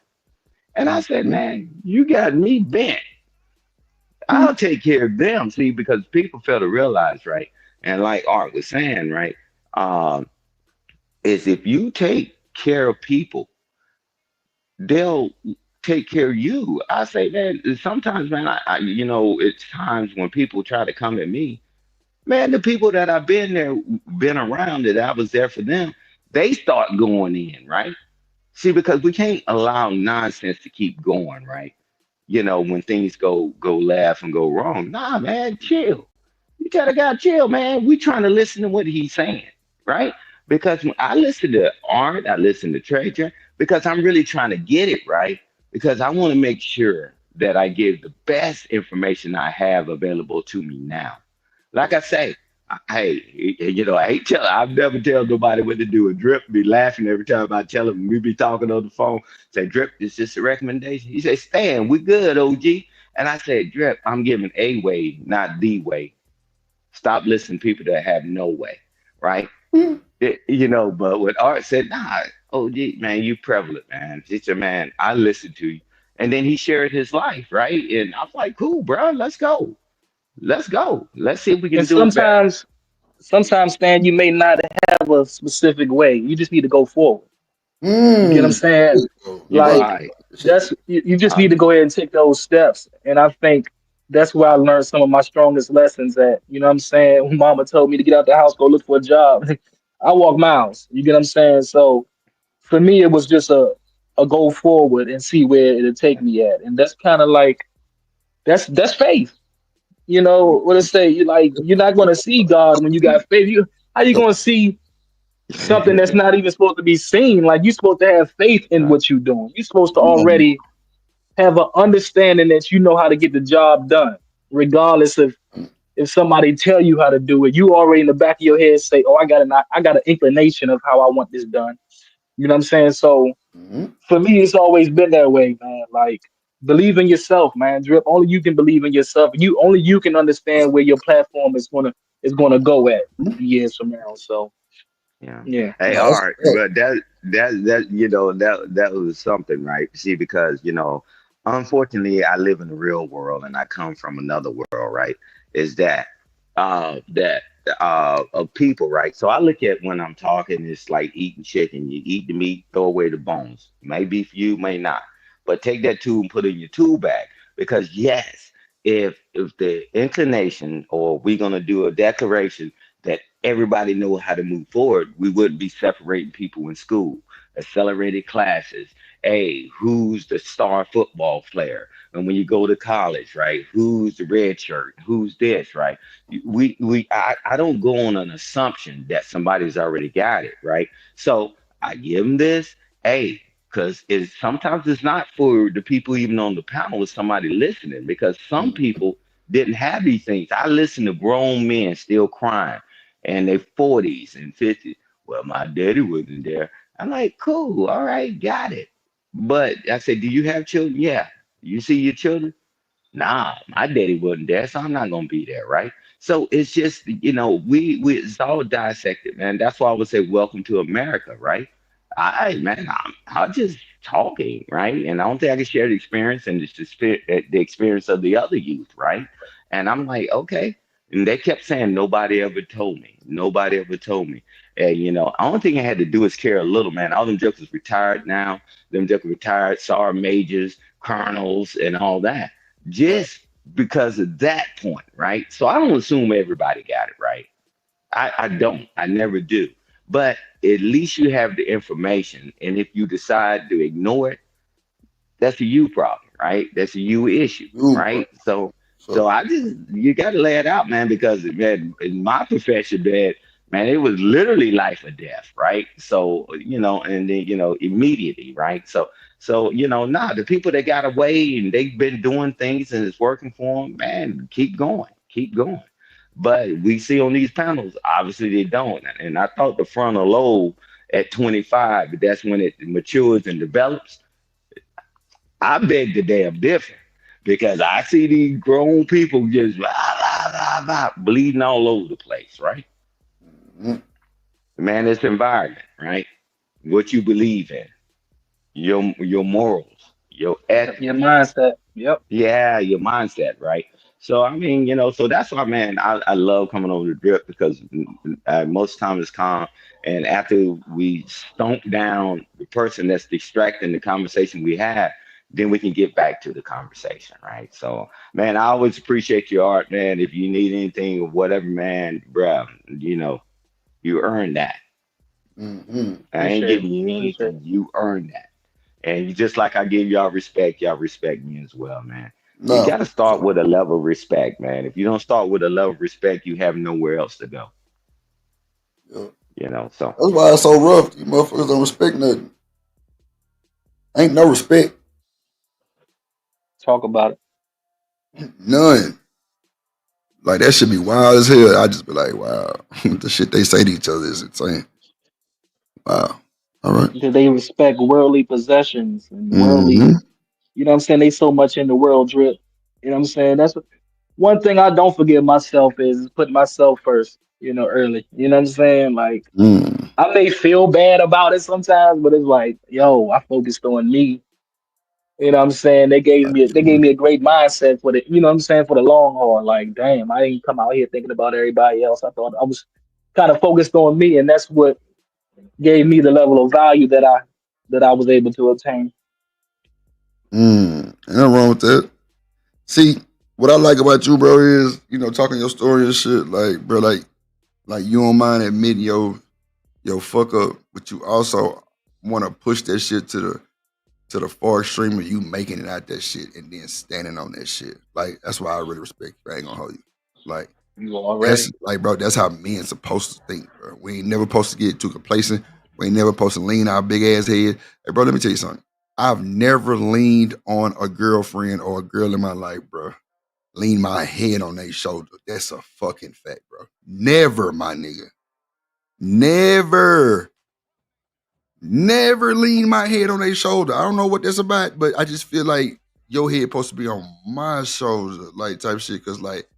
And I said, man, you got me bent. I'll take care of them. See, because people fail to realize, right? And like Art was saying, right? Is if you take care of people, they'll take care of you. I say, man, sometimes, man, you know, it's times when people try to come at me, man, the people that I've been around that I was there for them, they start going in, right? See, because we can't allow nonsense to keep going, right? You know, when things go left and go wrong. Nah, man, chill. You tell the guy, chill, man. We trying to listen to what he's saying, right? Because when I listen to Art, I listen to Trey, because I'm really trying to get it right. Because I want to make sure that I give the best information I have available to me now. Like I say, hey, you know, I've never tell nobody what to do. A Drip be laughing every time I tell him. We be talking on the phone. Say, Drip, it's just a recommendation. He said, Stan, we good, OG. And I said, Drip, I'm giving a way, not the way. Stop listening to people that have no way, right? You know, but what Art said, nah, OG, man, you prevalent, man. It's a man. I listened to you. And then he shared his life, right? And I was like, cool, bro, let's go. Let's go. Let's see if we can And do it better. sometimes, Stan, you may not have a specific way. You just need to go forward. You get what I'm saying? You're Like right. that's you just need to go ahead and take those steps. And I think that's where I learned some of my strongest lessons at. You know what I'm saying? When mama told me to get out the house, go look for a job. I walk miles. You get what I'm saying? So for me it was just a go forward and see where it'll take me at. And that's kind of like that's faith. You know what I say? You like you're not gonna see God when you got faith. How you gonna see something that's not even supposed to be seen? Like you're supposed to have faith in what you're doing. You're supposed to already have an understanding that you know how to get the job done, regardless of if somebody tell you how to do it. You already in the back of your head say, "Oh, I got an inclination of how I want this done." You know what I'm saying? So for me, it's always been that way, man. Like believe in yourself, man. Drip. Only you can believe in yourself. Only you can understand where your platform is gonna go at years from now. So Yeah. yeah. Hey, No, that's Art, correct. but that you know that was something, right? See, because you know, unfortunately, I live in the real world and I come from another world, right? Is that that of people, right? So I look at when I'm talking, it's like eating chicken. You eat the meat, throw away the bones. May be for you, may not. But take that tool and put it in your tool bag. Because yes, if the inclination or we're gonna do a declaration that everybody know how to move forward, we wouldn't be separating people in school, accelerated classes. Hey, who's the star football player? And when you go to college, right? Who's the red shirt? Who's this, right? I don't go on an assumption that somebody's already got it, right? So I give them this, hey, because it's sometimes it's not for the people even on the panel, it's somebody listening, because some people didn't have these things. I listen to grown men still crying and they 40s and 50s. Well, my daddy wasn't there. I'm like, cool, all right, got it. But I said, do you have children? Yeah. You see your children? Nah, my daddy wasn't there, so I'm not gonna be there, right? So it's just, we it's all dissected, man. That's why I would say welcome to America, right? Man, I'm just talking, right? And I don't think I can share the experience and the experience of the other youth, right? And I'm like, okay. And they kept saying nobody ever told me. Nobody ever told me. And only thing I had to do is care a little, man. All them jokers retired now. Them jokers retired, sergeant majors, colonels, and all that. Just because of that point, right? So I don't assume everybody got it right. I don't. I never do. But at least you have the information. And if you decide to ignore it, that's a you problem, right? That's a you issue, right? So I just, you got to lay it out, man, because man, in my profession, man, it was literally life or death, right? So, and then, immediately, right? So, the people that got away and they've been doing things and it's working for them, man, keep going, keep going. But we see on these panels, obviously they don't. And I thought the frontal lobe at 25, but that's when it matures and develops. I beg the damn different because I see these grown people just bleeding all over the place, right? Man, it's environment, right? What you believe in, your morals, your ethics, Your mindset. Yep. yeah, your mindset, right? So I mean, so that's why, man, I love coming over to Drip because most time it's calm, and after we stomp down the person that's distracting the conversation we have, then we can get back to the conversation, right? So, man, I always appreciate your art, man. If you need anything or whatever, man, bruh, you earned that. I ain't giving you anything. You earned that. And just like I give y'all respect me as well, man. You No. got to start with a level of respect, man. If you don't start with a level of respect, you have nowhere else to go. Yeah. So That's why it's so rough. You motherfuckers don't respect nothing. Ain't no respect. Talk about it. None. Like that should be wild as hell. I just be like, wow. The shit they say to each other is insane. Wow. All right. Because they respect worldly possessions and Mm-hmm. worldly, you know what I'm saying? They so much in the world, Drip. You know what I'm saying? That's what, one thing I don't forgive myself is putting myself first, early. You know what I'm saying? Like, Mm. I may feel bad about it sometimes, but it's like, yo, I focused on me. You know what I'm saying? They gave me a great mindset for the, you know what I'm saying, for the long haul. Like, damn, I didn't come out here thinking about everybody else. I thought I was kind of focused on me, and that's what gave me the level of value that I was able to obtain. Ain't nothing wrong with that. See, what I like about you, bro, is talking your story and shit. Like, bro, like you don't mind admitting your fuck up, but you also want to push that shit to the far extreme of you making it out that shit and then standing on that shit. Like, that's why I really respect you. I ain't gonna hold you. Like, You already. that's like, bro, that's how men supposed to think, bro. We ain't never supposed to get too complacent. We ain't never supposed to lean our big ass head. Hey, bro, let me tell you something. I've never leaned on a girlfriend or a girl in my life, bro. Lean my head on their shoulder. That's a fucking fact, bro. Never, my nigga. Never lean my head on their shoulder. I don't know what that's about, but I just feel like your head supposed to be on my shoulder, like type shit. Cause like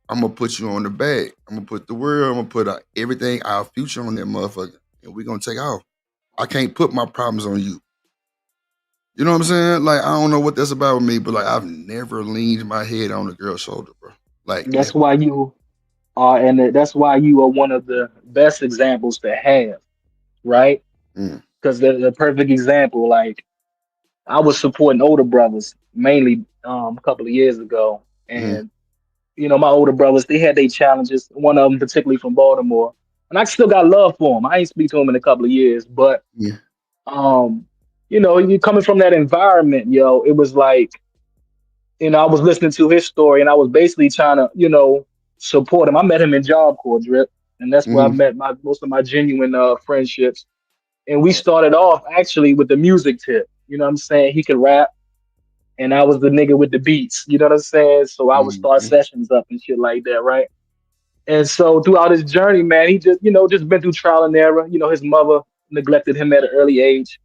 I'm gonna put you on the back. I'm gonna put the world. I'm gonna put everything, our future on that motherfucker, and we gonna take off. I can't put my problems on you. You know what I'm saying? Like, I don't know what that's about with me, but like I've never leaned my head on a girl's shoulder, bro. Like, That's why you And that's why you are one of the best examples to have, right? Mm. Because they're the perfect example. Like I was supporting older brothers mainly a couple of years ago, Mm. and my older brothers, they had their challenges. One of them particularly from Baltimore, and I still got love for him. I ain't speak to him in a couple of years, but Yeah. um, you coming from that environment, it was like, I was listening to his story, and I was basically trying to, support him. I met him in Job Corps, Drip, and that's where I Mm-hmm. met most of my genuine friendships. And we Right. started off actually with the music tip. You know what I'm saying? He could rap, and I was the nigga with the beats. You know what I'm saying? So I would start Mm-hmm. sessions up and shit like that, right? And so throughout his journey, man, he just been through trial and error. His mother neglected him at an early age.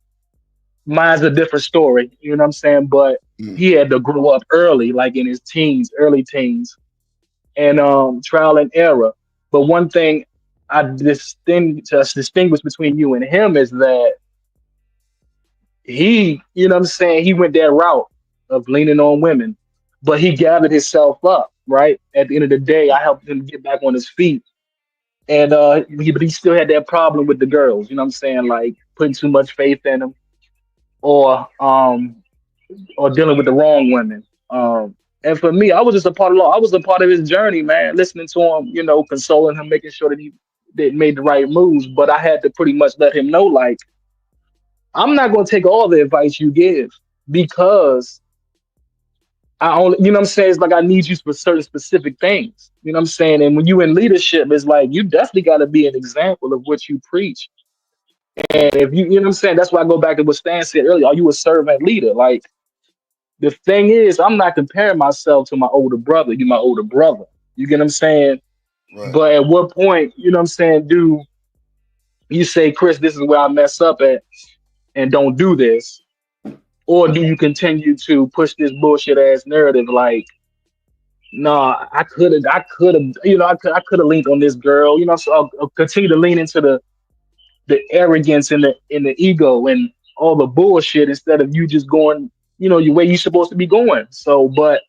Mine's a different story. You know what I'm saying? But Mm. he had to grow up early, like in his teens, early teens, and trial and error. But one thing I distinguish between you and him is that you know what I'm saying, he went that route of leaning on women, but he gathered himself up, right? At the end of the day, I helped him get back on his feet. And but he still had that problem with the girls, you know what I'm saying? Like putting too much faith in them or dealing with the wrong women. And for me, I was just a part of law. I was a part of his journey, man, listening to him, consoling him, making sure that he made the right moves. But I had to pretty much let him know, like, I'm not going to take all the advice you give because I only, you know what I'm saying? It's like I need you for certain specific things. You know what I'm saying? And when you in leadership, it's like you definitely got to be an example of what you preach. And if you know what I'm saying, that's why I go back to what Stan said earlier. Are you a servant leader? Like the thing is, I'm not comparing myself to my older brother. You're my older brother. You get what I'm saying? Right. But at what point, you know what I'm saying, do you say, Chris, this is where I mess up at and don't do this? Or do you continue to push this bullshit ass narrative like, no, I could have leaned on this girl, so I'll continue to lean into the arrogance and the ego and all the bullshit instead of you just going, your way you're supposed to be going. So, but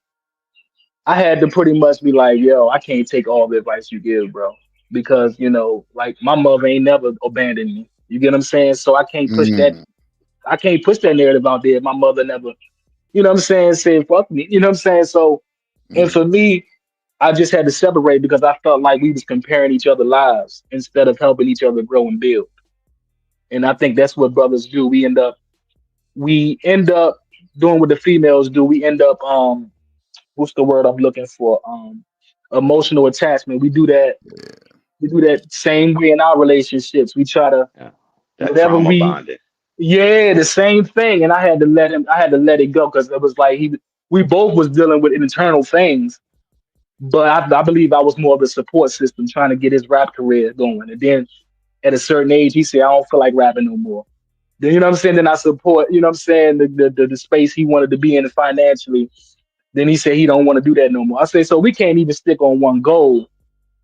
I had to pretty much be like, yo, I can't take all the advice you give, bro, because like my mother ain't never abandoned me. You get what I'm saying? So I can't push that. Mm. I can't push that narrative out there. My mother never, you know what I'm saying, said fuck me. You know what I'm saying? So, and Mm. for me, I just had to separate because I felt like we was comparing each other lives instead of helping each other grow and build. And I think that's what brothers do. We end up doing what the females do. We end up what's the word I'm looking for? Emotional attachment. We do that same way in our relationships. We try to Yeah. That whatever trauma we bonding. yeah, the same thing. And I had to let it go because it was like we both was dealing with internal things. But I believe I was more of a support system trying to get his rap career going. And then at a certain age, he said, I don't feel like rapping no more. Then, you know what I'm saying? Then I support, you know what I'm saying, the space he wanted to be in financially. Then he said he don't want to do that no more. I say, so we can't even stick on one goal.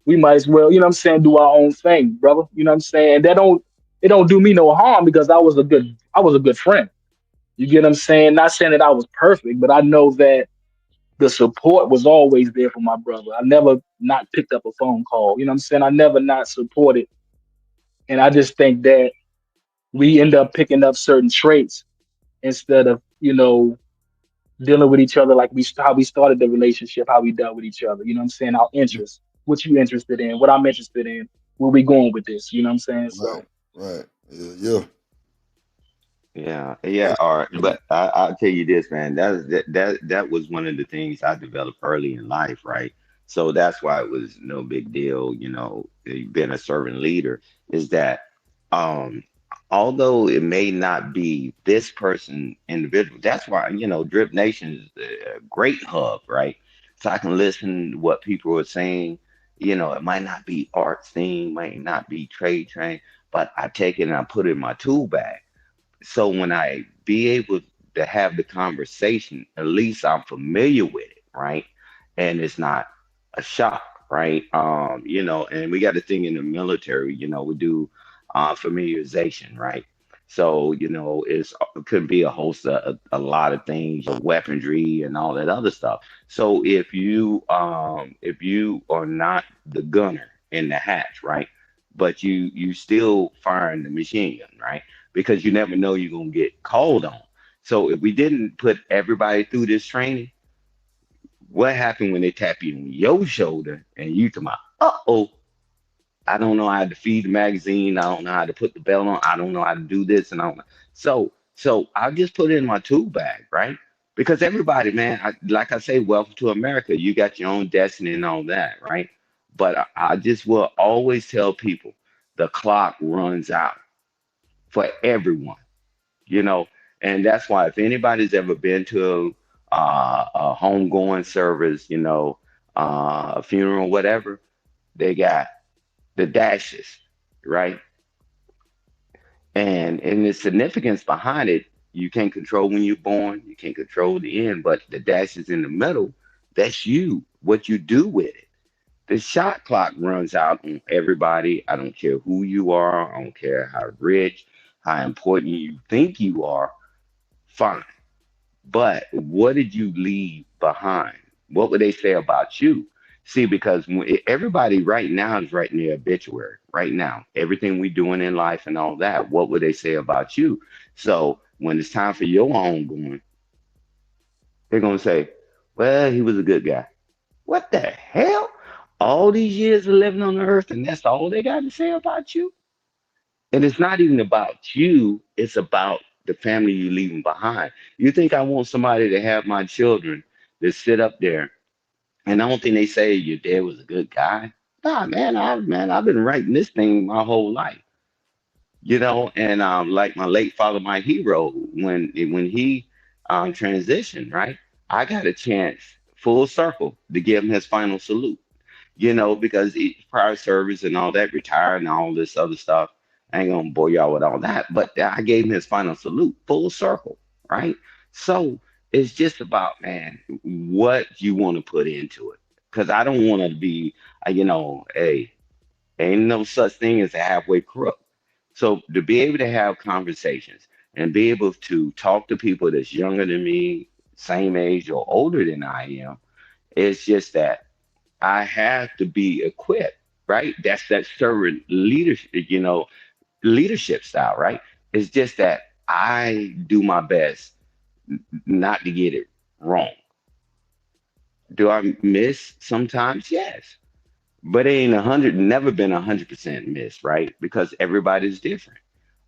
We might as well, you know what I'm saying, do our own thing, brother. You know what I'm saying? And it don't do me no harm because I was a good friend. You get what I'm saying? Not saying that I was perfect, but I know that the support was always there for my brother. I never not picked up a phone call. You know what I'm saying? I never not supported. And I just think that we end up picking up certain traits instead of, dealing with each other like how we started the relationship, how we dealt with each other. You know what I'm saying? Our interests, what you interested in, what I'm interested in, where we going with this. You know what I'm saying? Right. So Right. Yeah. Yeah. All right, but I'll tell you this, man. That was one of the things I developed early in life, right? So that's why it was no big deal, being a servant leader. Is that um, although it may not be this person individual, that's why Drip Nation is a great hub, right? So I can listen to what people are saying. It might not be art theme, might not be trade train, but I take it and I put it in my tool bag, so when I be able to have the conversation, at least I'm familiar with it, right? And it's not a shock, right? And we got a thing in the military, we do familiarization, right? So, it could be a host of a lot of things, your weaponry and all that other stuff. So if you are not the gunner in the hatch, right? But you still firing the machine gun, right? Because you never know you're gonna get called on. So if we didn't put everybody through this training, what happened when they tap you on your shoulder and you come out, uh-oh, I don't know how to feed the magazine. I don't know how to put the belt on. I don't know how to do this, and I don't know. So I'll just put it in my tool bag, right? Because everybody, man, like I say, welcome to America. You got your own destiny and all that, right? But I just will always tell people the clock runs out for everyone, you know, and that's why if anybody's ever been to a homegoing service, a funeral, whatever, they got the dashes, right? And the significance behind it, you can't control when you're born, you can't control the end, but the dashes in the middle, that's you, what you do with it. The shot clock runs out on everybody. I don't care who you are, I don't care how rich, how important you think you are, fine. But what did you leave behind? What would they say about you? See, because everybody right now is writing their obituary. Right now, everything we doing in life and all that. What would they say about you? So when it's time for your own going, they're gonna say, "Well, he was a good guy." What the hell? All these years of living on the earth, and that's all they got to say about you? And it's not even about you, it's about the family you're leaving behind. You think I want somebody to have my children that sit up there, and I don't think they say your dad was a good guy. Nah, man, I've been writing this thing my whole life. And like my late father, my hero, when he transitioned, right? I got a chance, full circle, to give him his final salute. Because prior service and all that, retired and all this other stuff. I ain't gonna bore y'all with all that, but I gave him his final salute, full circle, right? So it's just about, man, what you want to put into it. Because I don't want to be, hey, ain't no such thing as a halfway crook. So to be able to have conversations and be able to talk to people that's younger than me, same age or older than I am, it's just that I have to be equipped, right? That's that servant leadership style, right? It's just that I do my best not to get it wrong. Do I miss sometimes? Yes. But it ain't 100, never been 100% miss, right? Because everybody's different.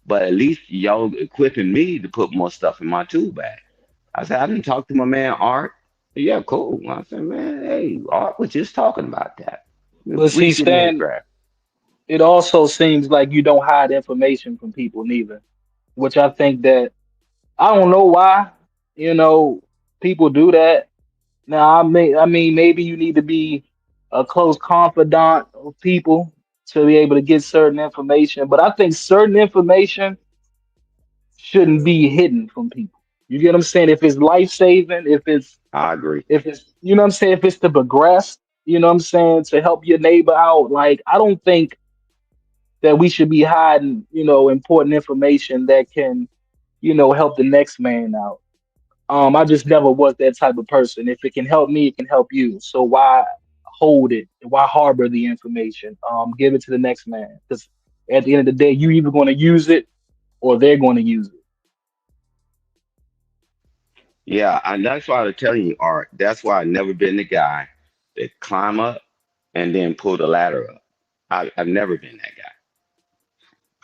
But at least y'all equipping me to put more stuff in my tool bag. I said, I didn't talk to my man Art. Yeah, cool. I said, man, hey, Art was just talking about that. But We see, should get Stan, grab. it also seems like you don't hide information from people neither, which I think that I don't know why, you know, people do that. Now, I mean, maybe you need to be a close confidant of people to be able to get certain information, but I think certain information shouldn't be hidden from people. You get what I'm saying? If it's life saving, I agree. if it's you know what I'm saying, if it's to progress, you know what I'm saying, to help your neighbor out, like I don't think that we should be hiding, important information that can, help the next man out. I just never was that type of person. If it can help me, it can help you. So why hold it? Why harbor the information? Give it to the next man. Because at the end of the day, you either going to use it or they're going to use it. Yeah, and that's why I'm telling you, Art. That's why I've never been the guy that climb up and then pull the ladder up. I've never been that guy.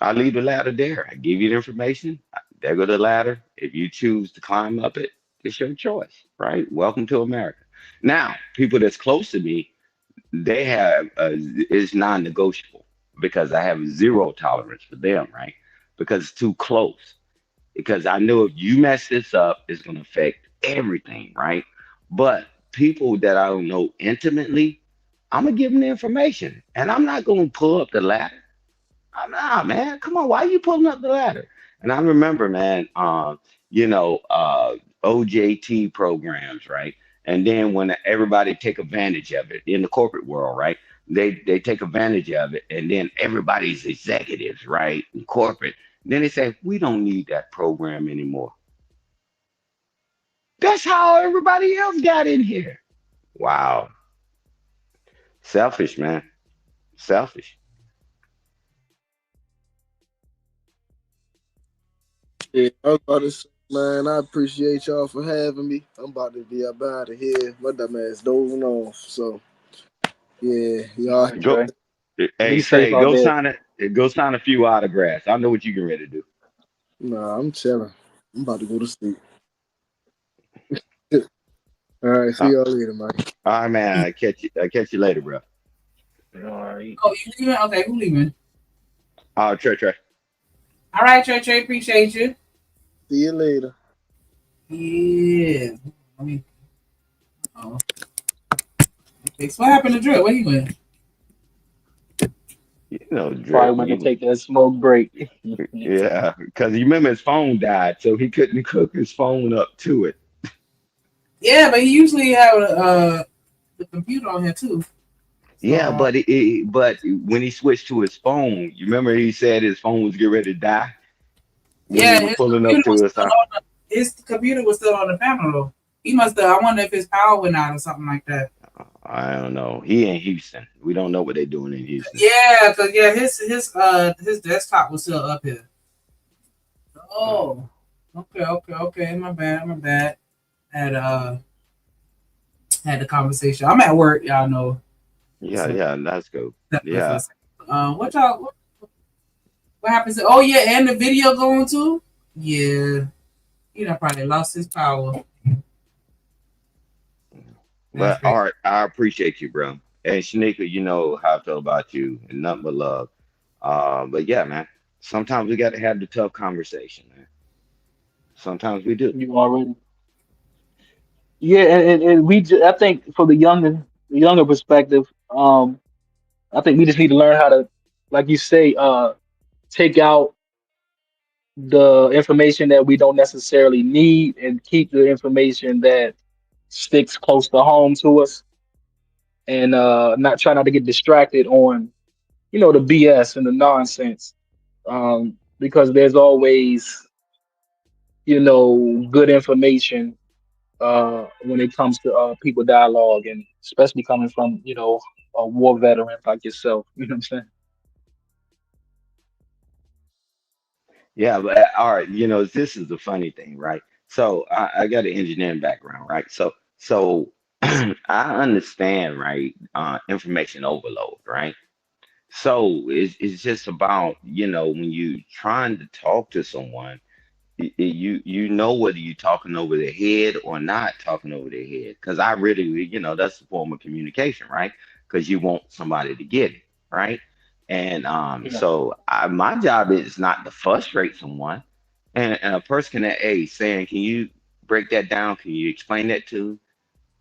I leave the ladder there. I give you the information. There go the ladder. If you choose to climb up it, it's your choice, right? Welcome to America. Now, people that's close to me, they have is non-negotiable because I have zero tolerance for them, right? Because it's too close. Because I know if you mess this up, it's going to affect everything, right? But people that I don't know intimately, I'm gonna give them the information, and I'm not going to pull up the ladder. I'm not, man. Come on, why are you pulling up the ladder? And I remember, man, OJT programs, right? And then when everybody take advantage of it in the corporate world, right? They take advantage of it, and then everybody's executives, right, in corporate. Then they say, we don't need that program anymore. That's how everybody else got in here. Wow. Selfish, man. Selfish. Yeah, I was about to say, man, I appreciate y'all for having me. I'm about to be up out of here. My dumb ass dozing off. So, yeah, y'all. All right, Go. Trey. Hey, Be safe say, out go there. sign it. Go sign a few autographs. I know what you get ready to do. Nah, I'm chilling. I'm about to go to sleep. All right, see Uh, y'all later, man. all right, man. I catch you later, bro. All right. Oh, you leaving? Okay, who leaving? Trey. All right, Trey, appreciate you. See you later. Yeah. I mean, oh. Okay, so what happened to Drip? Where he went? You know, Probably Drip. went to take that smoke break. Yeah, because you remember his phone died, so he couldn't hook his phone up to it. Yeah, but he usually have the computer on here too. Yeah, So but when he switched to his phone, you remember he said his phone was getting ready to die when they yeah, were pulling up to his house. his computer was still on the panel though. He must have. I wonder if his power went out or something like that. I don't know. He in Houston. We don't know what they're doing in Houston. Yeah, cause his desktop was still up here. Oh, okay. My bad. Had the conversation. I'm at work, y'all know. Yeah, that's good. Yeah. What happens? Oh yeah, and the video going too. Yeah, he done probably lost his power. But all right, I appreciate you, bro. And Shanika, you know how I feel about you and nothing but love. But yeah, man. Sometimes we gotta have the tough conversation, man. Sometimes we do. You already. Yeah, and I think for the younger perspective, I think we just need to learn how to, like you say, take out the information that we don't necessarily need and keep the information that sticks close to home to us, and not try not to get distracted on, the BS and the nonsense, because there's always, good information when it comes to people dialogue, and especially coming from, a war veteran like yourself. You know what I'm saying? Yeah, but all right, this is the funny thing, right? So I got an engineering background, right? So I understand, right? Information overload, right? So it's just about, when you trying to talk to someone, you know whether you're talking over their head or not talking over their head. Because I really, that's a form of communication, right? Because you want somebody to get it, right? And Yeah. so my job is not to frustrate someone. And a person at A saying, can you break that down? Can you explain that to me?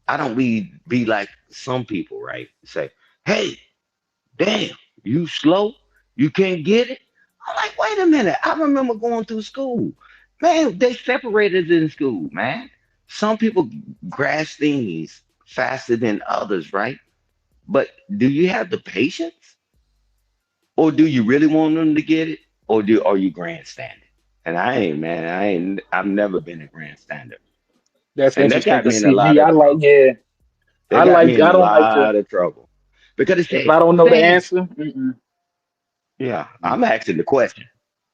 I don't be like some people, right? Say, hey, damn, you slow? You can't get it? I'm like, wait a minute. I remember going through school. Man, they separated in school, man. Some people grasp things faster than others, right? But do you have the patience? Or do you really want them to get it? Or are you grandstanding? And I ain't, man. I've never been a grandstander. That's And that interesting. got me Cause in a see, lot me, of trouble. That got me in I a don't like to, lot of trouble. Because it if said, I don't know the damn. answer. Mm-mm. Yeah, I'm asking the question.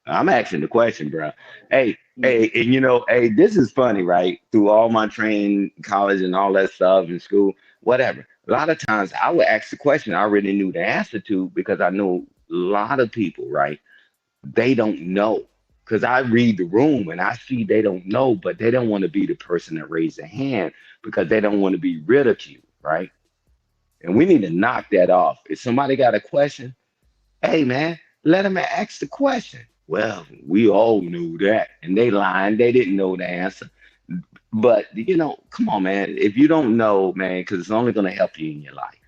I'm asking the question, bro. Yeah. And hey, this is funny, right? Through all my training, college, and all that stuff in school, whatever. A lot of times I would ask the question I already knew the answer to because I know a lot of people, right? They don't know. Because I read the room and I see they don't know, but they don't want to be the person that raised their hand because they don't want to be ridiculed, right? And we need to knock that off. If somebody got a question, hey man, let them ask the question. Well, we all knew that. And they lying, they didn't know the answer. But come on, man. If you don't know, man, because it's only gonna help you in your life.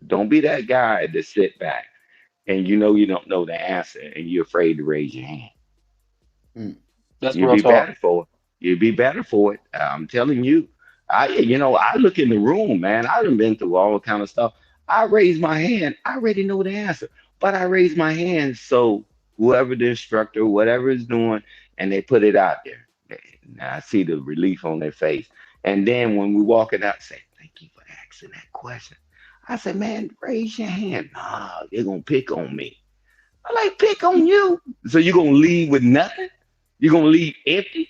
Don't be that guy that sit back and you don't know the answer and you're afraid to raise your hand. Mm. That's You'll real be talk. better for it. You'll be better for it. I'm telling you. I look in the room, man. I done been through all kind of stuff. I raise my hand. I already know the answer, but I raise my hand so whoever the instructor, whatever is doing, and they put it out there. Now I see the relief on their face. And then when we walking out, say, thank you for asking that question. I said, man, raise your hand. Nah, they're gonna pick on me. I like pick on you. So you're gonna leave with nothing? You're gonna leave empty?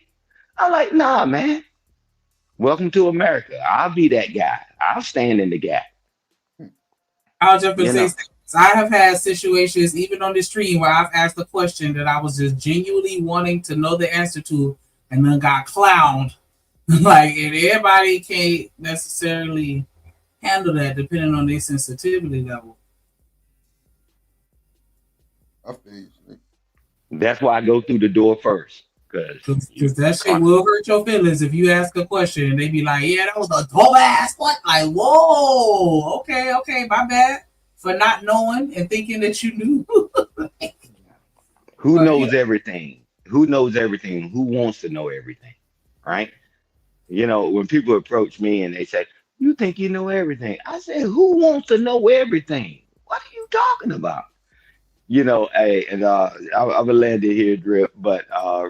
I'm like, nah, man. Welcome to America. I'll be that guy. I'll stand in the gap. I'll jump and You say know. I have had situations, even on the stream, where I've asked a question that I was just genuinely wanting to know the answer to, and then got clowned. Like, and everybody can't necessarily handle that depending on their sensitivity level. I feel you, Slick. That's why I go through the door first. Because that shit will hurt your feelings if you ask a question and they be like, yeah, that was a dumb ass what? Like, whoa, okay, my bad for not knowing and thinking that you knew. Who knows everything? Who knows everything? Who wants to know everything? Right? You know, when people approach me and they say, you think you know everything? I say, who wants to know everything? What are you talking about? You know, hey, and I'm gonna land it here, Drip, but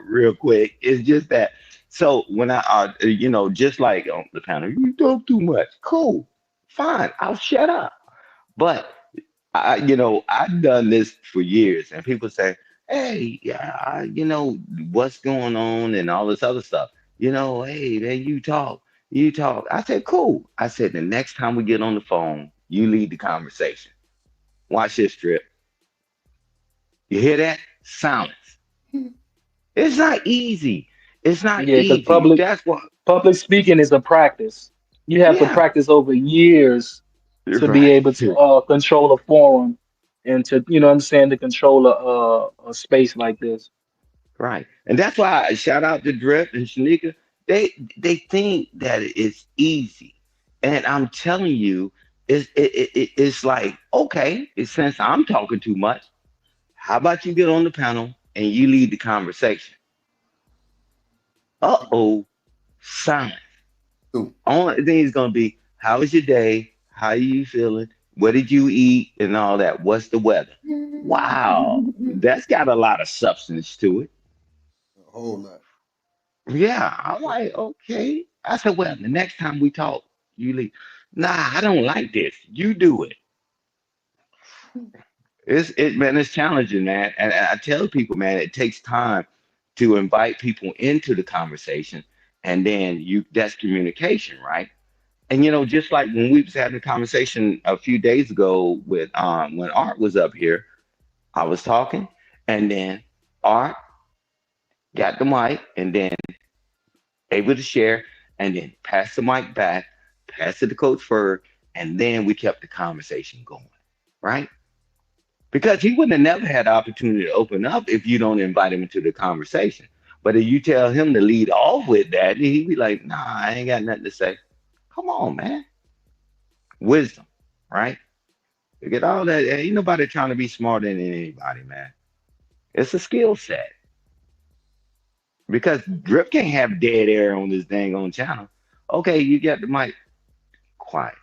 real quick, it's just that. So when I, you know, just like on the panel, you talk too much. Cool, fine, I'll shut up. But you know, I've done this for years, and people say, hey, yeah, you know, what's going on and all this other stuff. You know, hey, man, you talk. I said, cool. I said, the next time we get on the phone, you lead the conversation. Watch this, Drip. You hear that? Silence. It's not easy. It's not Yeah, because easy. That's what. public speaking is a practice. You have to Yeah. practice over years to be Right. able to control a forum and to, you know what I'm saying, to control a space like this. Right. And that's why I shout out to Drip and Shanika. They think that it's easy. And I'm telling you, it's like, okay, since I'm talking too much, how about you get on the panel and you lead the conversation? Uh-oh, silence. Only thing is gonna be, how was your day? How are you feeling? What did you eat? And all that. What's the weather? Wow, that's got a lot of substance to it. A whole lot. Yeah, I'm like, okay. I said, well, the next time we talk, you leave. Nah, I don't like this. You do it. Man, it's challenging, man. And I tell people, man, it takes time to invite people into the conversation, and then that's communication, right? And you know, just like when we was having a conversation a few days ago with when Art was up here, I was talking, and then Art got the mic, and then able to share, and then pass the mic back, pass it to Coach Ferg, and then we kept the conversation going, right? Because he wouldn't have never had the opportunity to open up if you don't invite him into the conversation. But if you tell him to lead off with that, he'd be like, nah, I ain't got nothing to say. Come on, man. Wisdom, right? You get all that. Ain't nobody trying to be smarter than anybody, man. It's a skill set. Because Drip can't have dead air on this dang on channel. Okay, you got the mic. Quiet.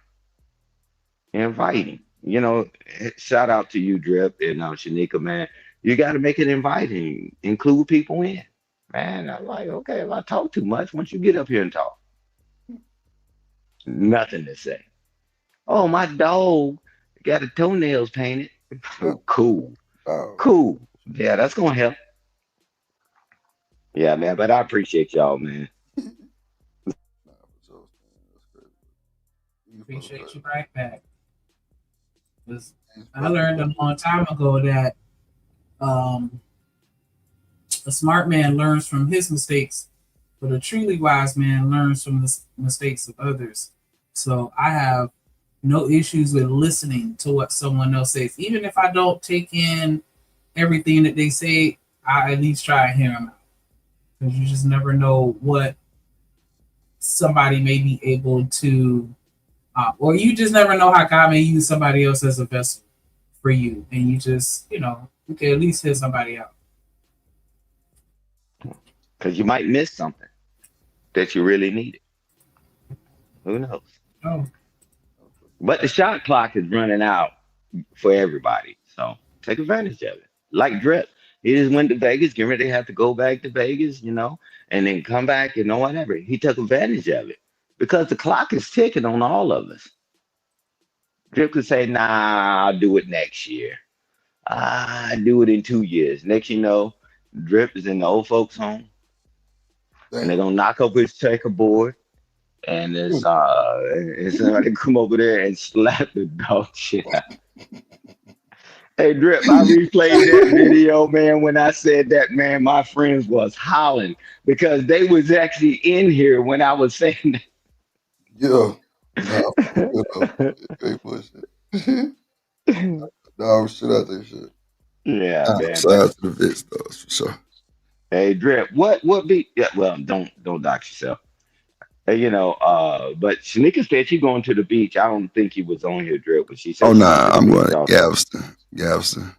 Inviting. You know, shout out to you, Drip, and Shanika, man. You got to make it inviting. Include people in. Man, I'm like, okay, if I talk too much, once you get up here and talk, nothing to say. Oh, my dog got the toenails painted. Cool. Cool. Yeah, that's going to help. Yeah, man, but I appreciate y'all, man. Appreciate you right back. 'Cause I learned a long time ago that a smart man learns from his mistakes, but a truly wise man learns from the mistakes of others. So I have no issues with listening to what someone else says. Even if I don't take in everything that they say, I at least try and hear them out. Because you just never know what somebody may be able to, or you just never know how God may use somebody else as a vessel for you. And you just, you know, you can at least hear somebody out. Because you might miss something that you really needed. Who knows? Oh. But the shot clock is running out for everybody. So take advantage of it. Like Drip. He just went to Vegas, getting ready to have to go back to Vegas, and then come back and whatever. He took advantage of it because the clock is ticking on all of us. Drip could say, nah, I'll do it next year. I do it in 2 years. Next you know, Drip is in the old folks' home, and they're gonna knock over his checkerboard, and it's somebody come over there and slap the dog shit out. Hey Drip, I replayed that video, man. When I said that, man, my friends was howling because they was actually in here when I was saying that. Yeah. Hey, bullshit. No, shit out there, shit. Yeah, man. Shout out to the Vets, though, for sure. Hey Drip, what be? Yeah, well, don't dox yourself. But Shanika said she going to the beach. I don't think he was on here, Drip, but she said. Oh nah, I'm going to to Galveston.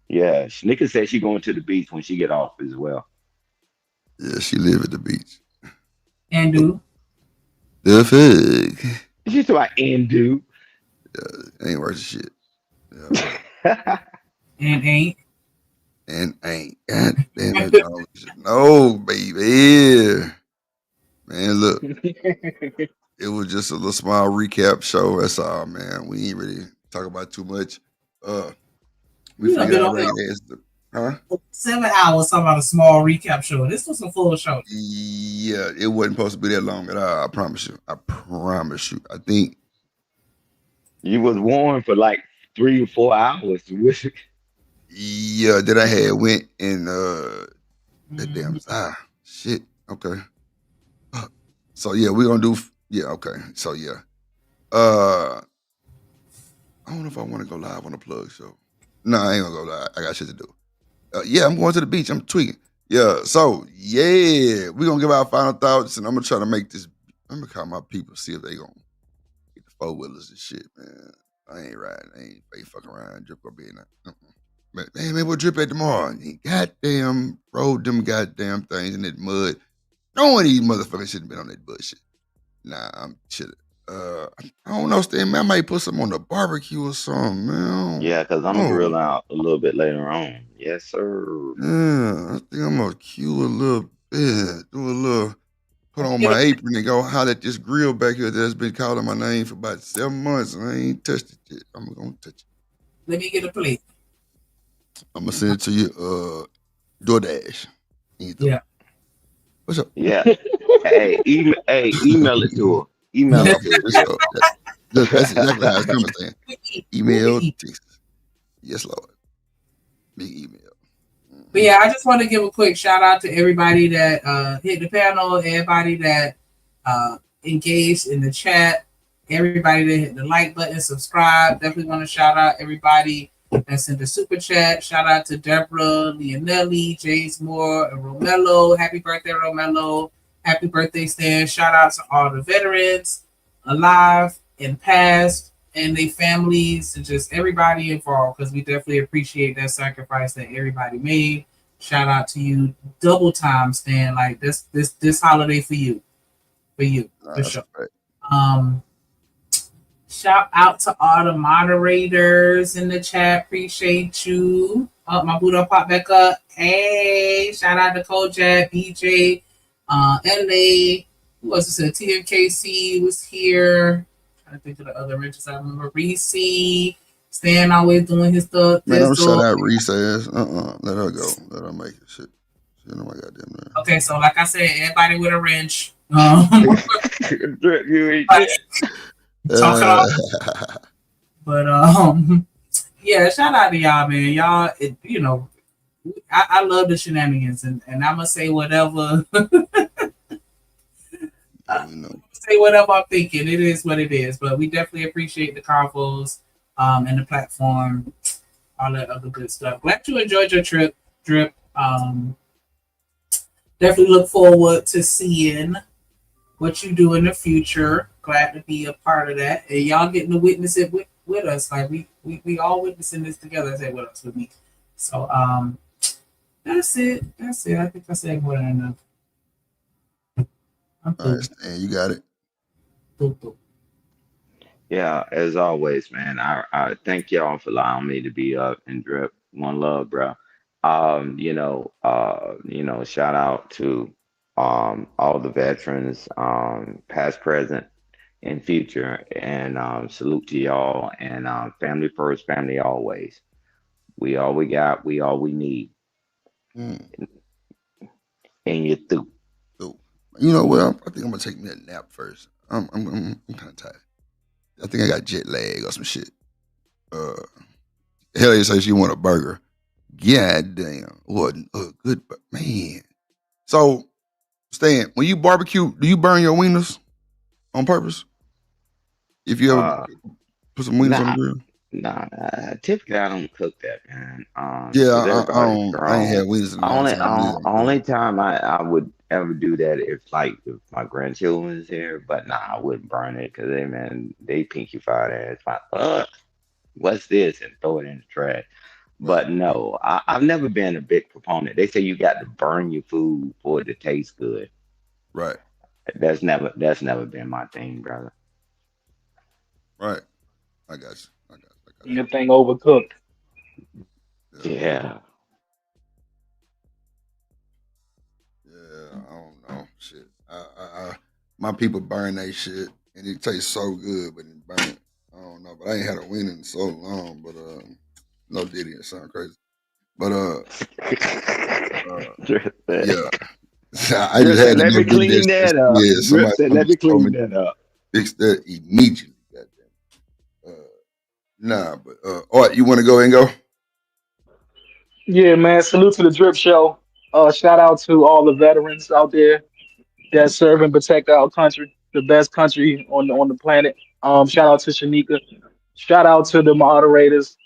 Yeah, Shanika said she going to the beach when she get off as well. Yeah, she live at the beach. And do the fig. She's talking about and do. Yeah, ain't worth shit. Yeah. And ain't. God damn it. No, baby. Man, look. It was just a little small recap show. That's all, man. We ain't really talk about too much. We figured out huh? 7 hours talking about a small recap show. This was a full show. Yeah, it wasn't supposed to be that long at all. I promise you. I think you was warned for like 3 or 4 hours. Yeah, that I had went and that damn shit. Okay. So yeah, we're gonna do okay. So yeah. I don't know if I want to go live on the plug show. No, I ain't gonna go live. I got shit to do. Yeah, I'm going to the beach. I'm tweaking. Yeah, so yeah, we're gonna give our final thoughts, and I'm gonna try to make this. I'm gonna call my people, see if they gonna get the 4-wheelers and shit, man. I ain't riding. I ain't fucking around. Drip gonna be in that. Man, maybe we'll Drip at tomorrow. He goddamn rode them goddamn things in that mud. Knowing these motherfuckers shouldn't been on that bullshit. Nah, I'm chilling. I don't know, Stan, man. I might put something on the barbecue or something, man. Yeah, because I'm gonna grill out a little bit later on. Yes, sir. Yeah, I think I'm gonna cue a little bit. Do a little, put on my apron and go holler at this grill back here that's been calling my name for about 7 months and I ain't touched it yet. I'm gonna touch it. Let me get a plate. I'm gonna send it to you, DoorDash. Yeah. What's up? Yeah. Hey, email it to her. Email it to her. Look, that's exactly how it's coming, Stan. Email, text. Yes, Lord. Big email. But yeah, I just want to give a quick shout out to everybody that hit the panel, everybody that engaged in the chat, everybody that hit the like button, subscribe. Definitely want to shout out everybody that sent the super chat. Shout out to Deborah, Leonelli, James Moore, and Romello. Happy birthday, Romello. Happy birthday, Stan. Shout out to all the veterans alive and past and their families and just everybody involved, because we definitely appreciate that sacrifice that everybody made. Shout out to you double time, Stan. Like this holiday for you. For sure. Right. Shout out to all the moderators in the chat. Appreciate you. Oh, my Buddha popped back up. Hey, shout out to Kojak, BJ, LA. Who else said? TMKC was here. I think of the other riches. I remember Reese. Stan always doing his stuff. Man, don't shut out Reese ass. Let her go. Let her make it. Shit. You know my goddamn man. Okay, so like I said, everybody with a wrench. But yeah, shout out to y'all, man. Y'all, I love the shenanigans, and I'm gonna say whatever. Say whatever I'm thinking. It is what it is, but we definitely appreciate the convos and the platform, all that other good stuff. Glad you enjoyed your trip, Drip. Definitely look forward to seeing what you do in the future. Glad to be a part of that, and y'all getting to witness it with us. Like we all witnessing this together. I say with us, with me. So that's it. I think I said more than enough. All right, Stan, you got it. Yeah, as always, man. I thank y'all for allowing me to be up and Drip. One love, bro. Shout out to all the veterans, past, present, and future, and salute to y'all. And family first, family always. We all we got, we all we need, Mm. and you're through. So, you know what? I think I'm gonna take me a nap first. I'm kind of tired. I think I got jet lag or some shit. Helly says she want a burger. God damn, what a good man. So, Stan, when you barbecue, do you burn your wieners on purpose? If you ever Uh, put some wieners on the nah, grill? typically I don't cook that, man. Yeah, Because I everybody's don't. I ain't grown. had wieners in a long time either. Only time I would ever do that if my grandchildren is here, but nah, I wouldn't burn it because they pinky fried ass. What's this? And throw it in the trash. Right, But no, I've never been a big proponent. They say you got to burn your food for it to taste good. right, That's never been my thing, brother. right. I got you. I got you. I got Your thing overcooked. you. Yeah, Yeah. yeah. I don't know. Shit. My people burn that shit, and it tastes so good, but it burn. I don't know, but I ain't had a wiener in so long. But no Diddy, it sound crazy. But yeah. I Drip just had said, to let know me Diddy clean that that up. yeah, Drip somebody said, let me told me clean to that up. fix that immediately. Goddamn. Nah, but all right, you want to go and go? Yeah, man. Salute to the Drip Show. Shout out to all the veterans out there that serve and protect our country, the best country on the planet. Shout out to Shanika. Shout out to the moderators.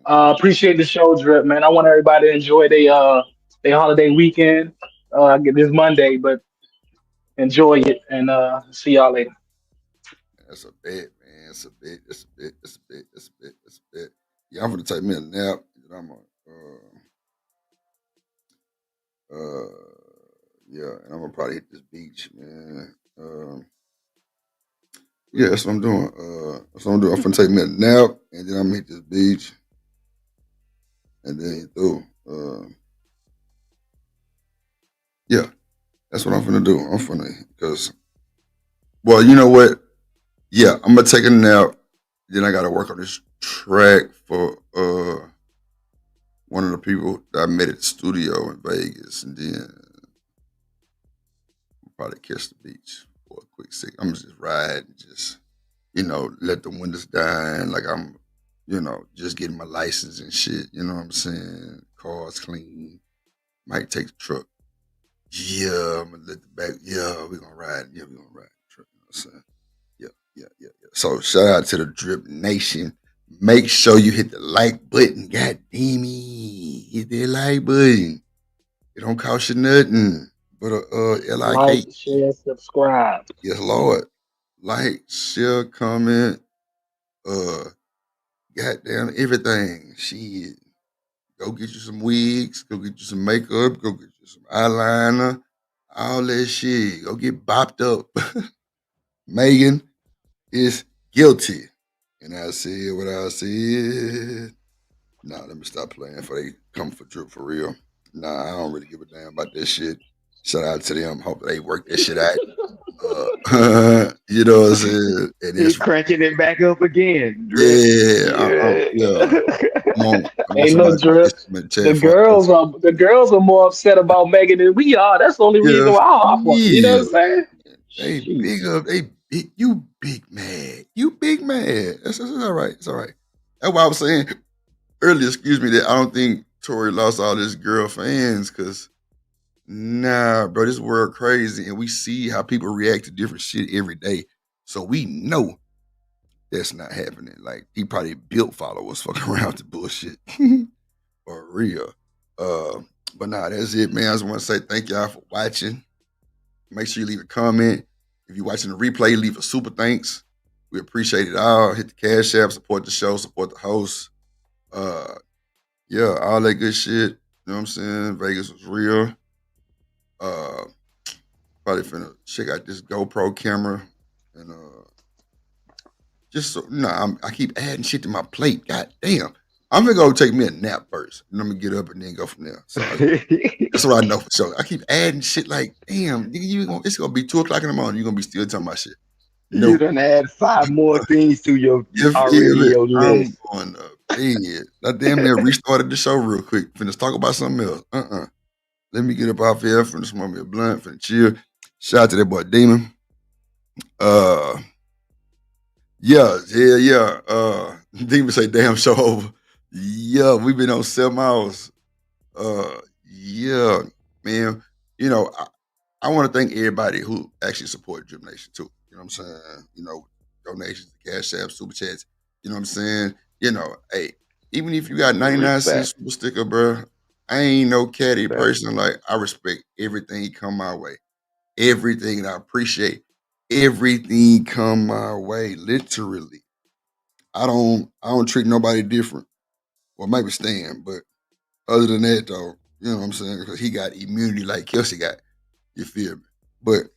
Appreciate the show, Drip, man. I want everybody to enjoy their holiday weekend. I get this Monday, but enjoy it and see y'all later. That's a bet, man. It's a bet. It's a bet. It's a bet. It's a bet. It's a bet. Yeah, I'm gonna take me a nap. And I'm gonna, yeah, and I'm gonna probably hit this beach, man. Yeah, that's what I'm doing. That's what I'm doing. I'm gonna take me a nap, and then I'm gonna hit this beach, and then through. Yeah, that's what I'm gonna do. I'm gonna because, well, you know what? Yeah, I'm gonna take a nap. Then I gotta work on this track for one of the people that I met at the studio in Vegas, and then I'll probably catch the beach for a quick second. I'm just ride and just, let the windows down, like I'm, just getting my license and shit. You know what I'm saying? Car's clean. Might take the truck. Yeah, I'm gonna let the back. Yeah, we're gonna ride. Yeah, we're gonna ride the truck. You know what I'm saying? Yeah. So shout out to the Drip Nation. Make sure you hit the like button. God damn it. Hit that like button. It don't cost you nothing. But Like, LIK. share, subscribe. Yes, Lord. Like, share, comment, goddamn everything. Shit. Go get you some wigs, go get you some makeup, go get you some eyeliner, all that shit. Go get bopped up. Megan is guilty. And I said what I said. Nah, let me stop playing before they come for Drip for real. Nah, I don't really give a damn about that shit. Shout out to them. Hope they work that shit out. You know what I'm saying? And He's it's cranking it back up again. Drip. yeah. I'm on Hey, somebody look, Drip. chat for The girls are more upset about Megan than we are. That's the only reason yeah, why I hop on. You know what I'm saying? They big up. You big mad. You big mad. That's all right. It's all right. That's why I was saying earlier. Excuse me. That I don't think Tory lost all his girl fans because nah, bro, this world crazy, and we see how people react to different shit every day. So we know that's not happening. Like he probably built followers fucking around with the bullshit for real. But nah, that's it, man. I just want to say thank y'all for watching. Make sure you leave a comment. If you're watching the replay, leave a super thanks. We appreciate it all. Hit the Cash App, support the show, support the host. Yeah, all that good shit. You know what I'm saying? Vegas was real. Probably finna check out this GoPro camera and just so I keep adding shit to my plate. God damn. I'm gonna go take me a nap first, and I'm gonna get up and then go from there. So that's what I know for sure. I keep adding shit like, damn, nigga, it's gonna be 2:00 in the morning. You're gonna be still talking about shit. You done add 5 more things to your You already feel me? your I'm list. going to bed. I damn near restarted the show real quick. Finna talk about something else. Let me get up off here. Finna smoke me a blunt. Finna chill. Shout out to that boy Demon. Yeah. Demon say damn show over. Yeah, we've been on 7 hours. Yeah, man. You know, I want to thank everybody who actually supported Drip Nation too. You know what I'm saying? You know, donations, Cash App, Super Chats. You know what I'm saying? You know, hey, even if you got 99 cents super sticker, bro, I ain't no catty person. Like, I respect everything come my way. Everything, and I appreciate everything come my way. Literally. I don't treat nobody different. Well, maybe Stan, but other than that, though, you know what I'm saying? Because he got immunity like Kelsey got. You feel me? But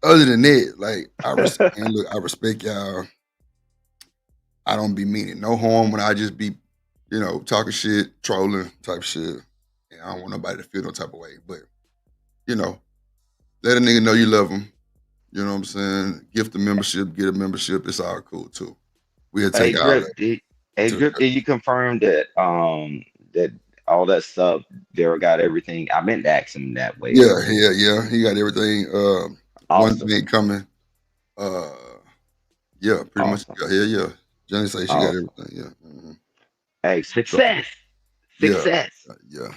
other than that, like, I respect y'all. I don't be meaning no harm when I just be, you know, talking shit, trolling type shit. And I don't want nobody to feel no type of way. But, you know, let a nigga know you love him. You know what I'm saying? Gift a membership, get a membership. It's all cool too. We'll Hey take all Drip, that. did you confirm that that all that stuff Daryl got everything? I meant to ask him that way. Yeah. He got everything. One Awesome. thing coming. Yeah, pretty much. Yeah. Jenny say she got Awesome. everything. Yeah. Mhm. Hey, success. Success. Yeah.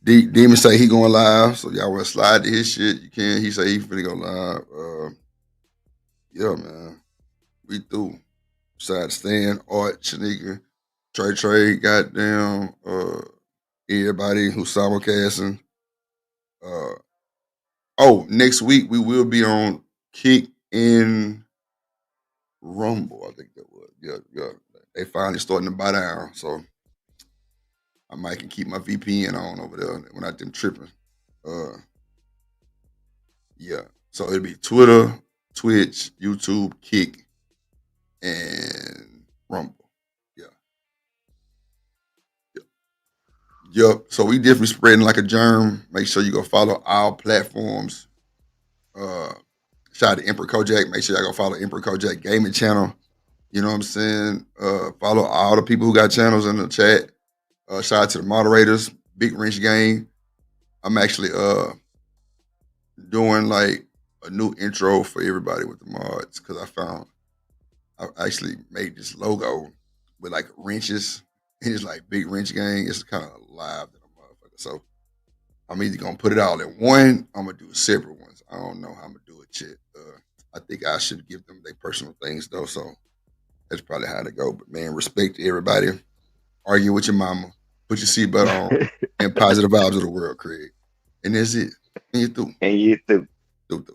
Demon say he going live, so y'all want to slide to his shit, you can. He say he finna go live. Yeah, man. We through. Besides Stan, Art, Shanika, Trey, goddamn, everybody who's simulcasting. Next week we will be on Kick in Rumble, I think that was. Yeah. They finally starting to buy down, so I might can keep my VPN on over there when I them tripping. Yeah. So it'll be Twitter, Twitch, YouTube, Kick, and Rumble. Yep. So we definitely spreading like a germ. Make sure you go follow our platforms. Shout out to Emperor Kojak. Make sure y'all go follow Emperor Kojak Gaming channel. You know what I'm saying? Follow all the people who got channels in the chat. Shout out to the moderators, Big Wrench Gang. I'm actually doing like a new intro for everybody with the mods because I actually made this logo with like wrenches. And it's like Big Wrench Gang. It's kind of live than a motherfucker. So I'm either gonna put it all in one. I'm gonna do separate ones. I don't know how I'm gonna do it yet. I think I should give them their personal things though. So that's probably how to go. But man, respect to everybody. Argue with your mama. Put your seatbelt on. And positive vibes of the world, Craig. And that's it. And you through. And you through. Through.